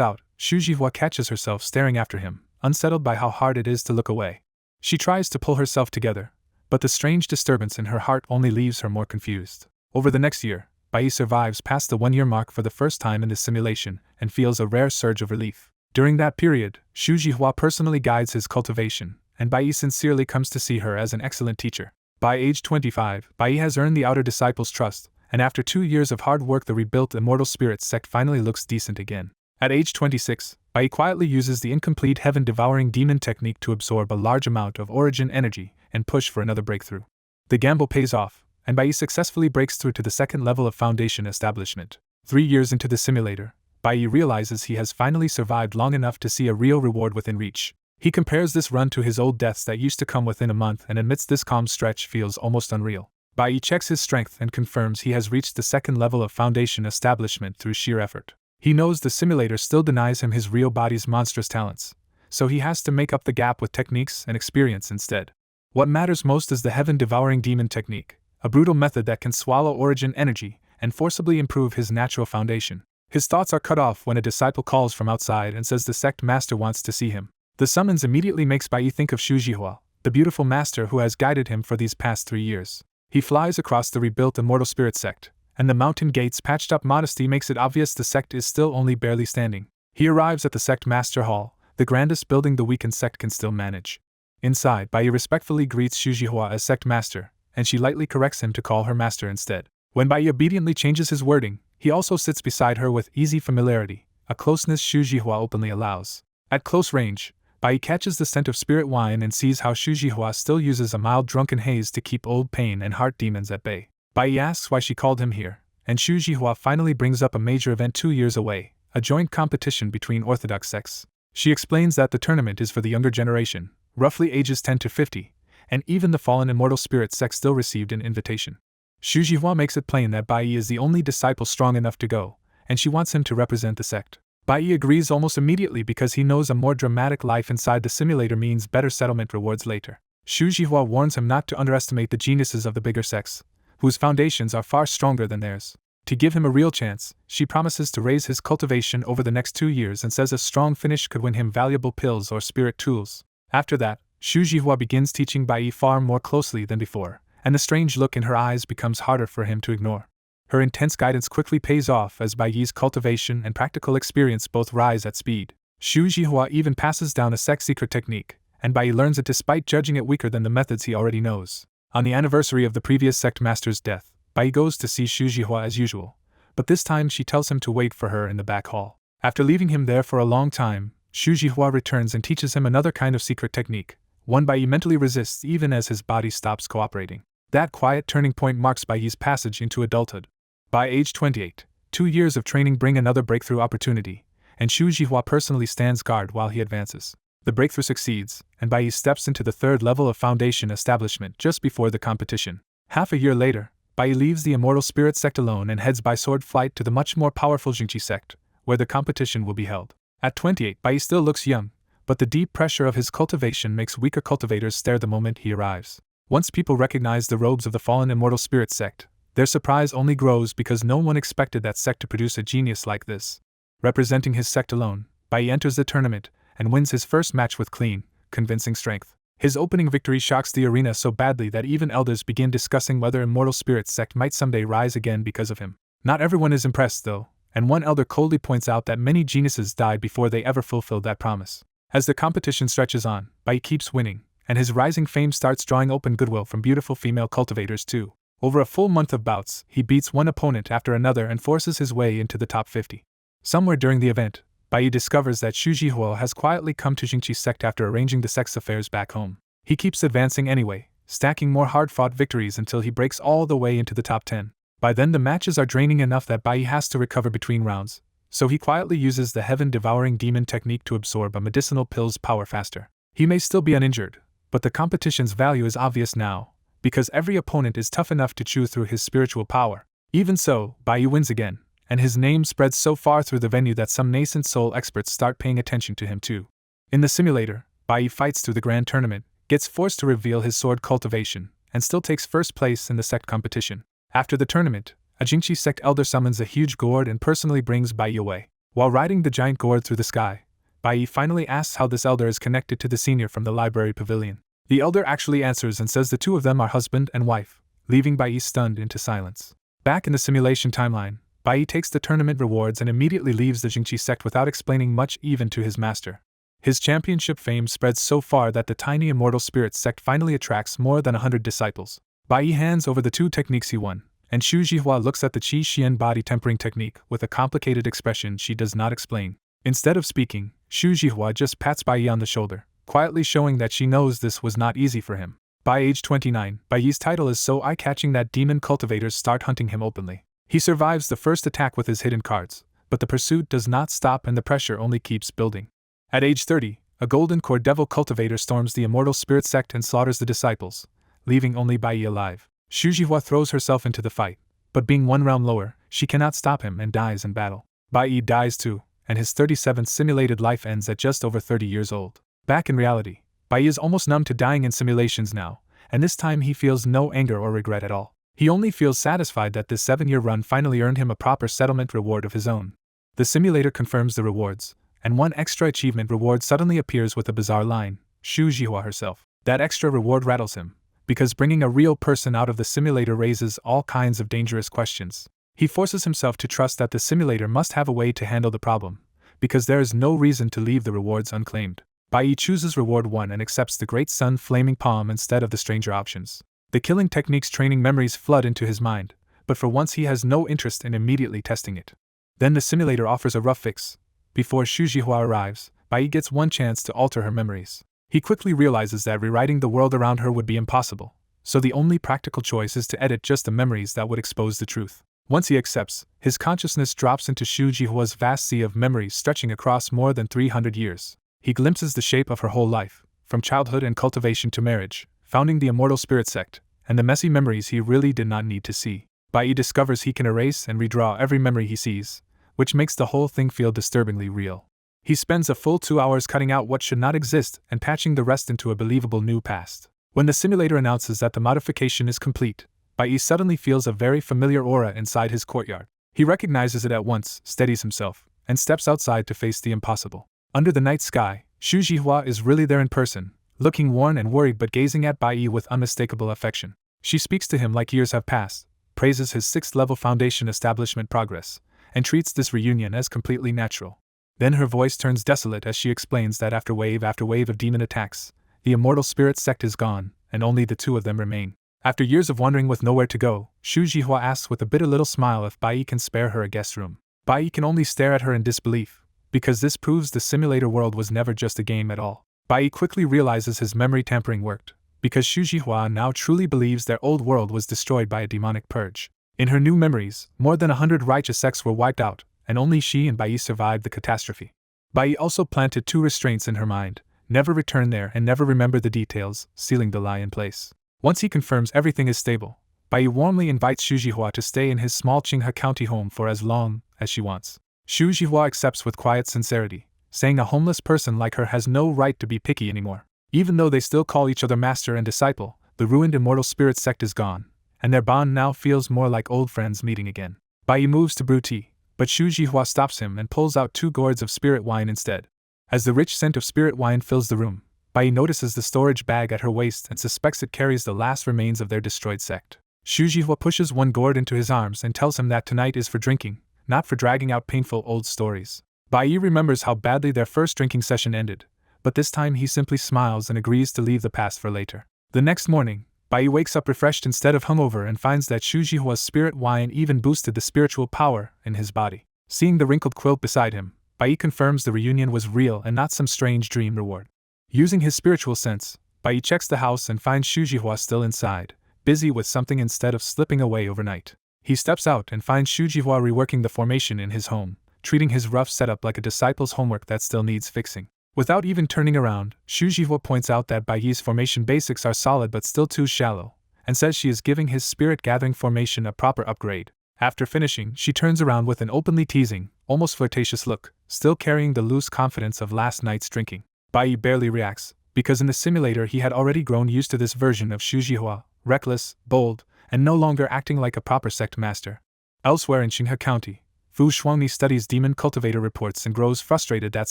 out, Shujihua catches herself staring after him, unsettled by how hard it is to look away. She tries to pull herself together, but the strange disturbance in her heart only leaves her more confused. Over the next year, Bai survives past the 1-year mark for the first time in this simulation and feels a rare surge of relief. During that period, Shujihua personally guides his cultivation, and Bai sincerely comes to see her as an excellent teacher. By age 25, Bai has earned the outer disciples' trust, and after 2 years of hard work the rebuilt Immortal Spirit sect finally looks decent again. At age 26, Bai quietly uses the incomplete heaven-devouring demon technique to absorb a large amount of origin energy and push for another breakthrough. The gamble pays off, and Bai successfully breaks through to the 2nd level of foundation establishment. 3 years into the simulator, Bai realizes he has finally survived long enough to see a real reward within reach. He compares this run to his old deaths that used to come within a month and admits this calm stretch feels almost unreal. Bai checks his strength and confirms he has reached the 2nd level of foundation establishment through sheer effort. He knows the simulator still denies him his real body's monstrous talents, so he has to make up the gap with techniques and experience instead. What matters most is the heaven-devouring demon technique, a brutal method that can swallow origin energy and forcibly improve his natural foundation. His thoughts are cut off when a disciple calls from outside and says the sect master wants to see him. The summons immediately makes Bai think of Shujihua, the beautiful master who has guided him for these past 3 years. He flies across the rebuilt Immortal Spirit sect, and the mountain gate's patched-up modesty makes it obvious the sect is still only barely standing. He arrives at the sect master hall, the grandest building the weakened sect can still manage. Inside, Bai respectfully greets Shujihua as sect master, and she lightly corrects him to call her master instead. When Bai obediently changes his wording, he also sits beside her with easy familiarity, a closeness Shujihua openly allows. At close range, Bai catches the scent of spirit wine and sees how Shujihua still uses a mild drunken haze to keep old pain and heart demons at bay. Bai asks why she called him here, and Xu Jihua finally brings up a major event 2 years away, a joint competition between orthodox sects. She explains that the tournament is for the younger generation, roughly ages 10 to 50, and even the fallen immortal spirit sect still received an invitation. Xu Jihua makes it plain that Bai is the only disciple strong enough to go, and she wants him to represent the sect. Bai agrees almost immediately because he knows a more dramatic life inside the simulator means better settlement rewards later. Xu Jihua warns him not to underestimate the geniuses of the bigger sects, whose foundations are far stronger than theirs. To give him a real chance, she promises to raise his cultivation over the next 2 years and says a strong finish could win him valuable pills or spirit tools. After that, Xu Jihua begins teaching Bai far more closely than before, and the strange look in her eyes becomes harder for him to ignore. Her intense guidance quickly pays off as Bai's cultivation and practical experience both rise at speed. Xu Jihua even passes down a sect secret technique, and Bai learns it despite judging it weaker than the methods he already knows. On the anniversary of the previous sect master's death, Bai goes to see Xu Jihua as usual, but this time she tells him to wait for her in the back hall. After leaving him there for a long time, Xu Jihua returns and teaches him another kind of secret technique, one Bai mentally resists even as his body stops cooperating. That quiet turning point marks Bai's passage into adulthood. By age 28, 2 years of training bring another breakthrough opportunity, and Xu Jihua personally stands guard while he advances. The breakthrough succeeds, and Bai steps into the 3rd level of foundation establishment just before the competition. Half a year later, Bai leaves the immortal spirit sect alone and heads by sword flight to the much more powerful Jingqi sect, where the competition will be held. At 28, Bai still looks young, but the deep pressure of his cultivation makes weaker cultivators stare the moment he arrives. Once people recognize the robes of the fallen immortal spirit sect, their surprise only grows because no one expected that sect to produce a genius like this. Representing his sect alone, Bai enters the tournament and wins his first match with clean, convincing strength. His opening victory shocks the arena so badly that even elders begin discussing whether immortal spirit sect might someday rise again because of him. Not everyone is impressed though, and one elder coldly points out that many geniuses died before they ever fulfilled that promise. As the competition stretches on, Bai keeps winning, and his rising fame starts drawing open goodwill from beautiful female cultivators too. Over a full month of bouts, he beats one opponent after another and forces his way into the top 50. Somewhere during the event, Bai discovers that Xu Jihua has quietly come to Jingqi sect after arranging the sect's affairs back home. He keeps advancing anyway, stacking more hard-fought victories until he breaks all the way into the top 10. By then the matches are draining enough that Bai has to recover between rounds, so he quietly uses the heaven-devouring demon technique to absorb a medicinal pill's power faster. He may still be uninjured, but the competition's value is obvious now, because every opponent is tough enough to chew through his spiritual power. Even so, Bai wins again, and his name spreads so far through the venue that some nascent soul experts start paying attention to him too. In the simulator, Bai fights through the grand tournament, gets forced to reveal his sword cultivation, and still takes first place in the sect competition. After the tournament, a Jingqi sect elder summons a huge gourd and personally brings Bai away. While riding the giant gourd through the sky, Bai finally asks how this elder is connected to the senior from the library pavilion. The elder actually answers and says the two of them are husband and wife, leaving Bai stunned into silence. Back in the simulation timeline, Bai takes the tournament rewards and immediately leaves the Jingqi sect without explaining much even to his master. His championship fame spreads so far that the tiny immortal spirit sect finally attracts more than 100 disciples. Bai hands over the 2 techniques he won, and Xu Jihua looks at the Qi Xian body tempering technique with a complicated expression she does not explain. Instead of speaking, Xu Jihua just pats Bai on the shoulder, quietly showing that she knows this was not easy for him. By age 29, Bai's title is so eye-catching that demon cultivators start hunting him openly. He survives the first attack with his hidden cards, but the pursuit does not stop and the pressure only keeps building. At age 30, a golden core devil cultivator storms the immortal spirit sect and slaughters the disciples, leaving only Bai alive. Xu Jihua throws herself into the fight, but being 1 round lower, she cannot stop him and dies in battle. Bai dies too, and his 37th simulated life ends at just over 30 years old. Back in reality, Bai is almost numb to dying in simulations now, and this time he feels no anger or regret at all. He only feels satisfied that this 7-year run finally earned him a proper settlement reward of his own. The simulator confirms the rewards, and one extra achievement reward suddenly appears with a bizarre line, Xu Jihua herself. That extra reward rattles him, because bringing a real person out of the simulator raises all kinds of dangerous questions. He forces himself to trust that the simulator must have a way to handle the problem, because there is no reason to leave the rewards unclaimed. Bai chooses reward 1 and accepts the Great Sun Flaming Palm instead of the stranger options. The killing technique's training memories flood into his mind, but for once he has no interest in immediately testing it. Then the simulator offers a rough fix. Before Xu Jihua arrives, Bai gets one chance to alter her memories. He quickly realizes that rewriting the world around her would be impossible, so the only practical choice is to edit just the memories that would expose the truth. Once he accepts, his consciousness drops into Shu Jihua's vast sea of memories stretching across more than 300 years. He glimpses the shape of her whole life, from childhood and cultivation to marriage, founding the immortal spirit sect, and the messy memories he really did not need to see. Bai discovers he can erase and redraw every memory he sees, which makes the whole thing feel disturbingly real. He spends a full 2 hours cutting out what should not exist and patching the rest into a believable new past. When the simulator announces that the modification is complete, Bai suddenly feels a very familiar aura inside his courtyard. He recognizes it at once, steadies himself, and steps outside to face the impossible. Under the night sky, Shu Jihua is really there in person, looking worn and worried but gazing at Bai with unmistakable affection. She speaks to him like years have passed, praises his 6th-level foundation establishment progress, and treats this reunion as completely natural. Then her voice turns desolate as she explains that after wave of demon attacks, the immortal spirit sect is gone, and only the 2 of them remain. After years of wandering with nowhere to go, Shu Jihua asks with a bitter little smile if Bai can spare her a guest room. Bai can only stare at her in disbelief, because this proves the simulator world was never just a game at all. Bai quickly realizes his memory tampering worked, because Shu Jihua now truly believes their old world was destroyed by a demonic purge. In her new memories, more than 100 righteous sects were wiped out, and only she and Bai survived the catastrophe. Bai also planted 2 restraints in her mind: never return there and never remember the details, sealing the lie in place. Once he confirms everything is stable, Bai warmly invites Shu Jihua to stay in his small Qinghe County home for as long as she wants. Shu Jihua accepts with quiet sincerity, saying a homeless person like her has no right to be picky anymore. Even though they still call each other master and disciple, the ruined immortal spirit sect is gone, and their bond now feels more like old friends meeting again. Bai moves to brew tea, but Shu Jihua stops him and pulls out 2 gourds of spirit wine instead. As the rich scent of spirit wine fills the room, Bai notices the storage bag at her waist and suspects it carries the last remains of their destroyed sect. Shu Jihua pushes 1 gourd into his arms and tells him that tonight is for drinking, not for dragging out painful old stories. Bai remembers how badly their first drinking session ended, but this time he simply smiles and agrees to leave the past for later. The next morning, Bai wakes up refreshed instead of hungover and finds that Shu Jihua's spirit wine even boosted the spiritual power in his body. Seeing the wrinkled quilt beside him, Bai confirms the reunion was real and not some strange dream reward. Using his spiritual sense, Bai checks the house and finds Shu Jihua still inside, busy with something instead of slipping away overnight. He steps out and finds Shu Jihua reworking the formation in his home, treating his rough setup like a disciple's homework that still needs fixing. Without even turning around, Shu Jihua points out that Baiyi's formation basics are solid but still too shallow, and says she is giving his spirit-gathering formation a proper upgrade. After finishing, she turns around with an openly teasing, almost flirtatious look, still carrying the loose confidence of last night's drinking. Baiyi barely reacts, because in the simulator he had already grown used to this version of Shu Jihua, reckless, bold, and no longer acting like a proper sect master. Elsewhere in Qinghe County, Fu Shuangni studies demon cultivator reports and grows frustrated that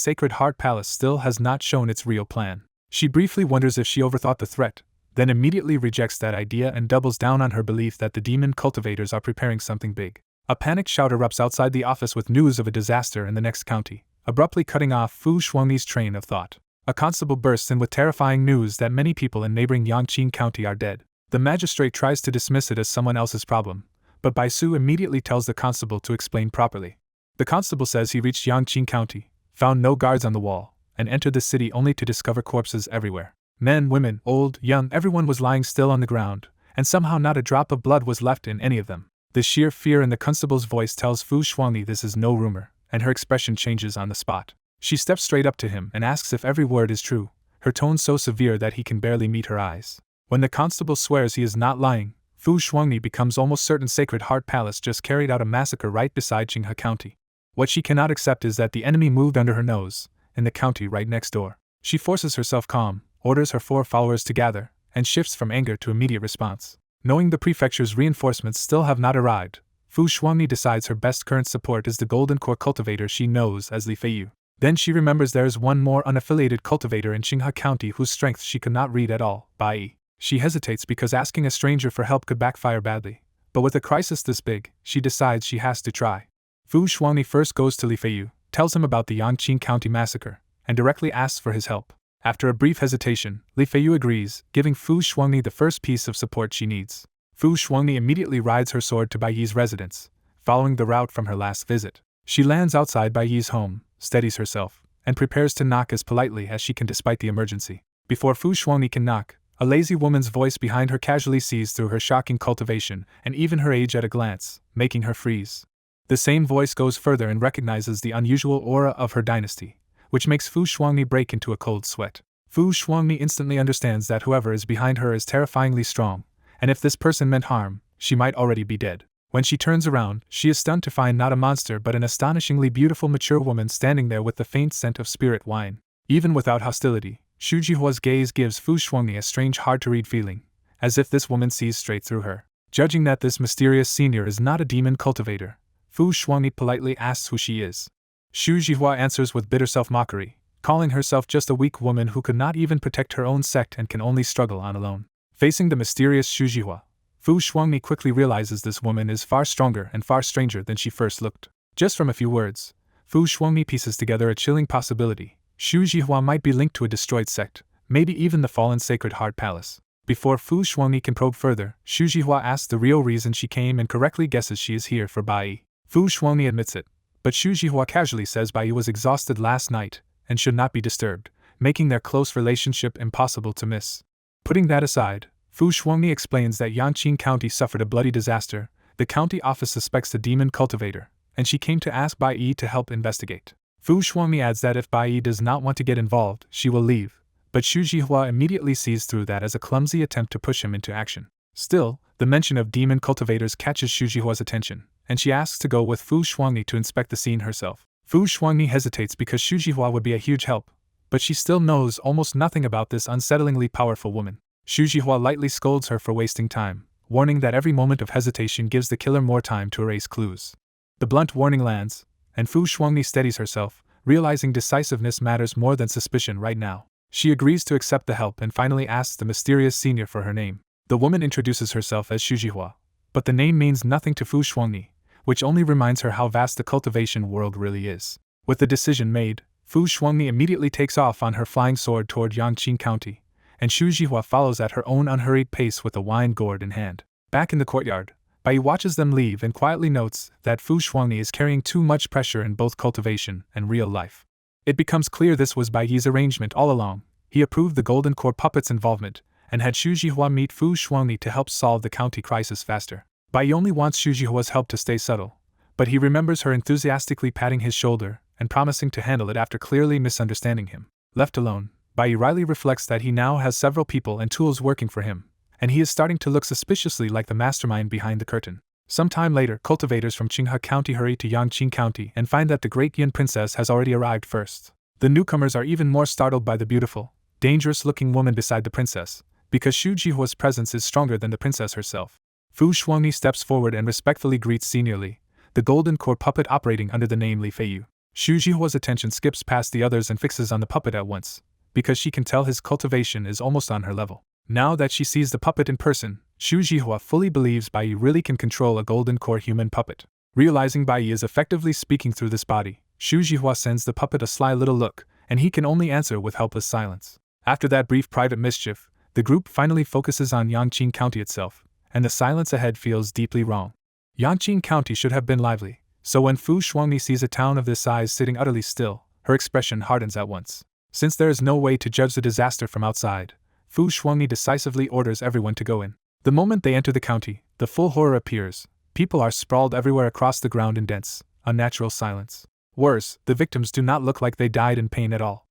Sacred Heart Palace still has not shown its real plan. She briefly wonders if she overthought the threat, then immediately rejects that idea and doubles down on her belief that the demon cultivators are preparing something big. A panicked shout erupts outside the office with news of a disaster in the next county, abruptly cutting off Fu Shuangni's train of thought. A constable bursts in with terrifying news that many people in neighboring Yangqing County are dead. The magistrate tries to dismiss it as someone else's problem, but Bai Su immediately tells the constable to explain properly. The constable says he reached Yangqing County, found no guards on the wall, and entered the city only to discover corpses everywhere. Men, women, old, young, everyone was lying still on the ground, and somehow not a drop of blood was left in any of them. The sheer fear in the constable's voice tells Fu Shuangni this is no rumor, and her expression changes on the spot. She steps straight up to him and asks if every word is true, her tone so severe that he can barely meet her eyes. When the constable swears he is not lying, Fu Shuangni becomes almost certain Sacred Heart Palace just carried out a massacre right beside Qinghe County. What she cannot accept is that the enemy moved under her nose, in the county right next door. She forces herself calm, orders her 4 followers to gather, and shifts from anger to immediate response. Knowing the prefecture's reinforcements still have not arrived, Fu Shuangni decides her best current support is the Golden Core cultivator she knows as Li Feiyu. Then she remembers there is one more unaffiliated cultivator in Qinghe County whose strength she could not read at all, Bai. She hesitates because asking a stranger for help could backfire badly, but with a crisis this big, she decides she has to try. Fu Shuangni first goes to Li Feiyu, tells him about the Yangqing County massacre, and directly asks for his help. After a brief hesitation, Li Feiyu agrees, giving Fu Shuangni the first piece of support she needs. Fu Shuangni immediately rides her sword to Baiyi's residence, following the route from her last visit. She lands outside Baiyi's home, steadies herself, and prepares to knock as politely as she can despite the emergency. Before Fu Shuangni can knock, A lazy woman's voice behind her casually sees through her shocking cultivation and even her age at a glance, making her freeze. The same voice goes further and recognizes the unusual aura of her dynasty, which makes Fu Shuangni break into a cold sweat. Fu Shuangni instantly understands that whoever is behind her is terrifyingly strong, and if this person meant harm, she might already be dead. When she turns around, she is stunned to find not a monster but an astonishingly beautiful mature woman standing there with the faint scent of spirit wine. Even without hostility, Xu Jihua's gaze gives Fu Shuangni a strange hard-to-read feeling, as if this woman sees straight through her. Judging that this mysterious senior is not a demon cultivator, Fu Shuangni politely asks who she is. Xu Jihua answers with bitter self-mockery, calling herself just a weak woman who could not even protect her own sect and can only struggle on alone. Facing the mysterious Xu Jihua, Fu Shuangni quickly realizes this woman is far stronger and far stranger than she first looked. Just from a few words, Fu Shuangni pieces together a chilling possibility. Xu Jihua might be linked to a destroyed sect, maybe even the fallen Sacred Heart Palace. Before Fu Shuangni can probe further, Xu Jihua asks the real reason she came and correctly guesses she is here for Bai. Fu Shuangni admits it, but Xu Jihua casually says Bai was exhausted last night and should not be disturbed, making their close relationship impossible to miss. Putting that aside, Fu Shuangni explains that Yangqing County suffered a bloody disaster, the county office suspects a demon cultivator, and she came to ask Bai Yi to help investigate. Fu Shuangni adds that if Bai Yi does not want to get involved, she will leave, but Xu Jihua immediately sees through that as a clumsy attempt to push him into action. Still, the mention of demon cultivators catches Xu Jihua's attention, and she asks to go with Fu Shuangni to inspect the scene herself. Fu Shuangni hesitates because Xu Jihua would be a huge help, but she still knows almost nothing about this unsettlingly powerful woman. Xu Jihua lightly scolds her for wasting time, warning that every moment of hesitation gives the killer more time to erase clues. The blunt warning lands, and Fu Shuangni steadies herself, realizing decisiveness matters more than suspicion right now. She agrees to accept the help and finally asks the mysterious senior for her name. The woman introduces herself as Xu Jihua, but the name means nothing to Fu Shuangni, which only reminds her how vast the cultivation world really is. With the decision made, Fu Shuangni immediately takes off on her flying sword toward Yangqing County, and Xu Jihua follows at her own unhurried pace with a wine gourd in hand. Back in the courtyard, Bai watches them leave and quietly notes that Fu Shuangni is carrying too much pressure in both cultivation and real life. It becomes clear this was Bai Yi's arrangement all along. He approved the Golden Core puppet's involvement, and had Xu Jihua meet Fu Shuangni to help solve the county crisis faster. Bai only wants Xu Jihua's help to stay subtle, but he remembers her enthusiastically patting his shoulder and promising to handle it after clearly misunderstanding him. Left alone, Bai wryly reflects that he now has several people and tools working for him, and he is starting to look suspiciously like the mastermind behind the curtain. Some time later, cultivators from Qinghe County hurry to Yangqing County and find that the Great Yin Princess has already arrived first. The newcomers are even more startled by the beautiful, dangerous-looking woman beside the princess, because Xu Jihua's presence is stronger than the princess herself. Fu Shuangni steps forward and respectfully greets Senior Li, the Golden Core puppet operating under the name Li Feiyu. Xu Jihua's attention skips past the others and fixes on the puppet at once, because she can tell his cultivation is almost on her level. Now that she sees the puppet in person, Xu Jihua fully believes Bai Yi really can control a Golden Core human puppet. Realizing Bai Yi is effectively speaking through this body, Xu Jihua sends the puppet a sly little look, and he can only answer with helpless silence. After that brief private mischief, the group finally focuses on Yangqing County itself, and the silence ahead feels deeply wrong. Yangqing County should have been lively, so when Fu Shuangni sees a town of this size sitting utterly still, her expression hardens at once. Since there is no way to judge the disaster from outside, Fu Shuangni decisively orders everyone to go in. The moment they enter the county, the full horror appears. People are sprawled everywhere across the ground in dense, unnatural silence. Worse, the victims do not look like they died in pain at all.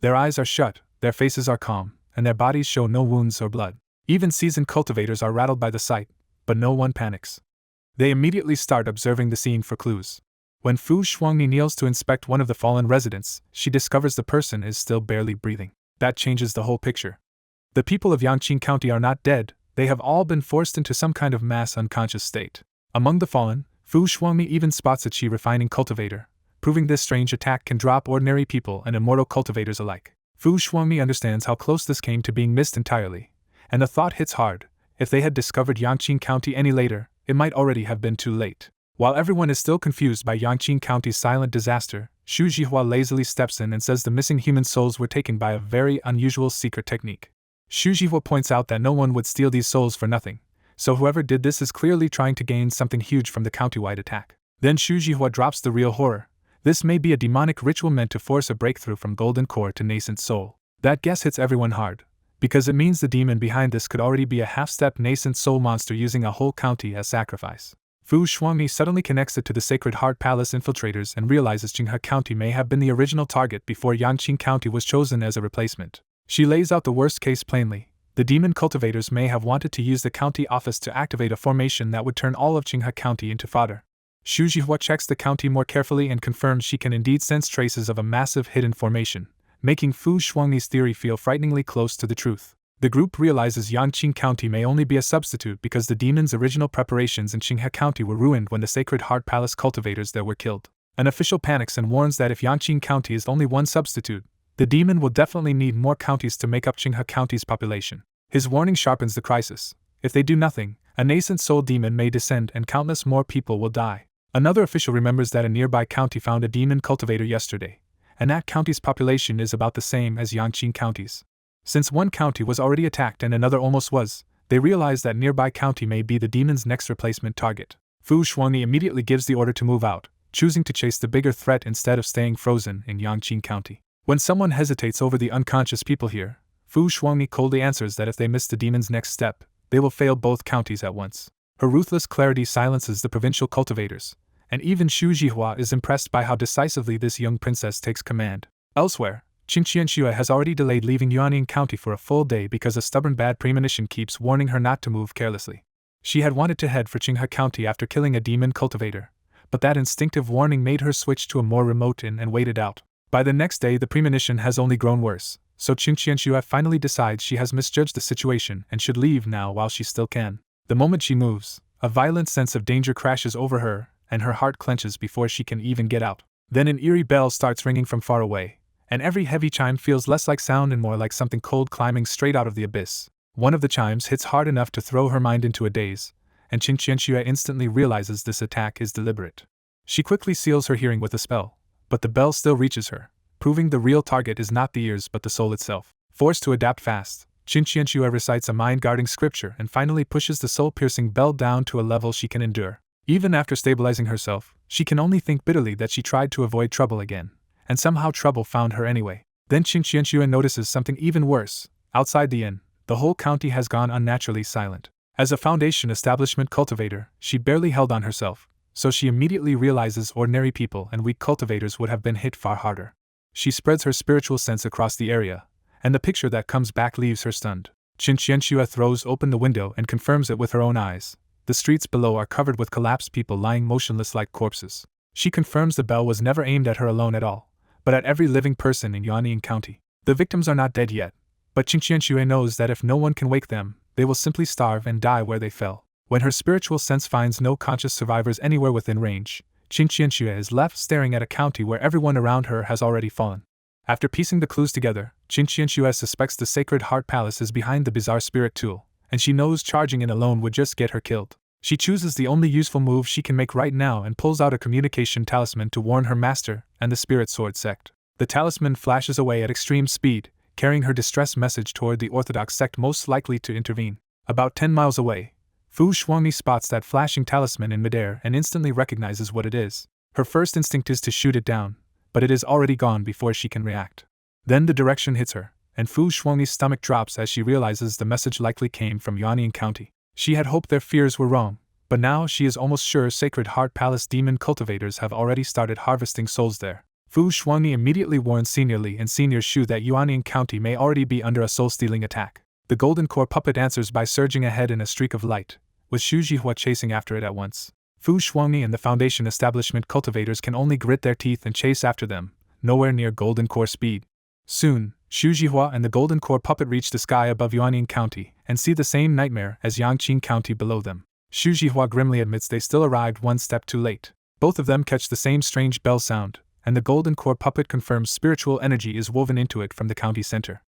Their eyes are shut, their faces are calm, and their bodies show no wounds or blood. Even seasoned cultivators are rattled by the sight, but no one panics. They immediately start observing the scene for clues. When Fu Shuangni kneels to inspect one of the fallen residents, she discovers the person is still barely breathing. That changes the whole picture. The people of Yangqing County are not dead, they have all been forced into some kind of mass unconscious state. Among the fallen, Fu Shuangni even spots a qi refining cultivator, proving this strange attack can drop ordinary people and immortal cultivators alike. Fu Shuangni understands how close this came to being missed entirely, and the thought hits hard. If they had discovered Yangqing County any later, it might already have been too late. While everyone is still confused by Yangqing County's silent disaster, Xu Jihua lazily steps in and says the missing human souls were taken by a very unusual secret technique. Xu Jihua points out that no one would steal these souls for nothing, so whoever did this is clearly trying to gain something huge from the countywide attack. Then Xu Jihua drops the real horror. This may be a demonic ritual meant to force a breakthrough from Golden Core to nascent soul. That guess hits everyone hard, because it means the demon behind this could already be a half-step nascent soul monster using a whole county as sacrifice. Fu Shuangni suddenly connects it to the Sacred Heart Palace infiltrators and realizes Qinghe County may have been the original target before Yangqing County was chosen as a replacement. She lays out the worst case plainly. The demon cultivators may have wanted to use the county office to activate a formation that would turn all of Qinghe County into fodder. Xu Jihua checks the county more carefully and confirms she can indeed sense traces of a massive hidden formation, making Fu Shuangni's theory feel frighteningly close to the truth. The group realizes Yangqing County may only be a substitute because the demon's original preparations in Qinghe County were ruined when the Sacred Heart Palace cultivators there were killed. An official panics and warns that if Yangqing County is only one substitute, the demon will definitely need more counties to make up Qinghe County's population. His warning sharpens the crisis. If they do nothing, a nascent soul demon may descend and countless more people will die. Another official remembers that a nearby county found a demon cultivator yesterday, and that county's population is about the same as Yangqing County's. Since one county was already attacked and another almost was, they realize that nearby county may be the demon's next replacement target. Fu Shuangni immediately gives the order to move out, choosing to chase the bigger threat instead of staying frozen in Yangqing County. When someone hesitates over the unconscious people here, Fu Shuangni coldly answers that if they miss the demon's next step, they will fail both counties at once. Her ruthless clarity silences the provincial cultivators, and even Xu Jihua is impressed by how decisively this young princess takes command. Elsewhere, Qin Qianxue has already delayed leaving Yuanying County for a full day because a stubborn bad premonition keeps warning her not to move carelessly. She had wanted to head for Qinghe County after killing a demon cultivator, but that instinctive warning made her switch to a more remote inn and wait it out. By the next day the premonition has only grown worse, so Qin Qianxue finally decides she has misjudged the situation and should leave now while she still can. The moment she moves, a violent sense of danger crashes over her, and her heart clenches before she can even get out. Then an eerie bell starts ringing from far away, and every heavy chime feels less like sound and more like something cold climbing straight out of the abyss. One of the chimes hits hard enough to throw her mind into a daze, and Qin Qianxue instantly realizes this attack is deliberate. She quickly seals her hearing with a spell, but the bell still reaches her, proving the real target is not the ears but the soul itself. Forced to adapt fast, Qin Qianxue recites a mind-guarding scripture and finally pushes the soul-piercing bell down to a level she can endure. Even after stabilizing herself, she can only think bitterly that she tried to avoid trouble again, and somehow trouble found her anyway. Then Qin Qianxue notices something even worse. Outside the inn, the whole county has gone unnaturally silent. As a foundation establishment cultivator, she barely held on herself, so she immediately realizes ordinary people and weak cultivators would have been hit far harder. She spreads her spiritual sense across the area, and the picture that comes back leaves her stunned. Qin Qianxue throws open the window and confirms it with her own eyes. The streets below are covered with collapsed people lying motionless like corpses. She confirms the bell was never aimed at her alone at all, but at every living person in Yuanying County. The victims are not dead yet, but Qin Qianxue knows that if no one can wake them, they will simply starve and die where they fell. When her spiritual sense finds no conscious survivors anywhere within range, Qin Qianxue is left staring at a county where everyone around her has already fallen. After piecing the clues together, Qin Qianxue suspects the Sacred Heart Palace is behind the bizarre spirit tool, and she knows charging in alone would just get her killed. She chooses the only useful move she can make right now and pulls out a communication talisman to warn her master and the Spirit Sword sect. The talisman flashes away at extreme speed, carrying her distress message toward the Orthodox sect most likely to intervene. About 10 miles away, Fu Shuangni spots that flashing talisman in midair and instantly recognizes what it is. Her first instinct is to shoot it down, but it is already gone before she can react. Then the direction hits her, and Fu Shuangni's stomach drops as she realizes the message likely came from Yuanying County. She had hoped their fears were wrong, but now she is almost sure Sacred Heart Palace demon cultivators have already started harvesting souls there. Fu Shuangni immediately warns Senior Li and Senior Shu that Yuanying County may already be under a soul-stealing attack. The Golden Core puppet answers by surging ahead in a streak of light, with Xu Jihua chasing after it at once. Fu Shuangni and the Foundation establishment cultivators can only grit their teeth and chase after them, nowhere near Golden Core speed. Soon, Xu Jihua and the Golden Core puppet reach the sky above Yuanying County and see the same nightmare as Yangqing County below them. Xu Jihua grimly admits they still arrived one step too late. Both of them catch the same strange bell sound, and the Golden Core puppet confirms spiritual energy is woven into it from the county center.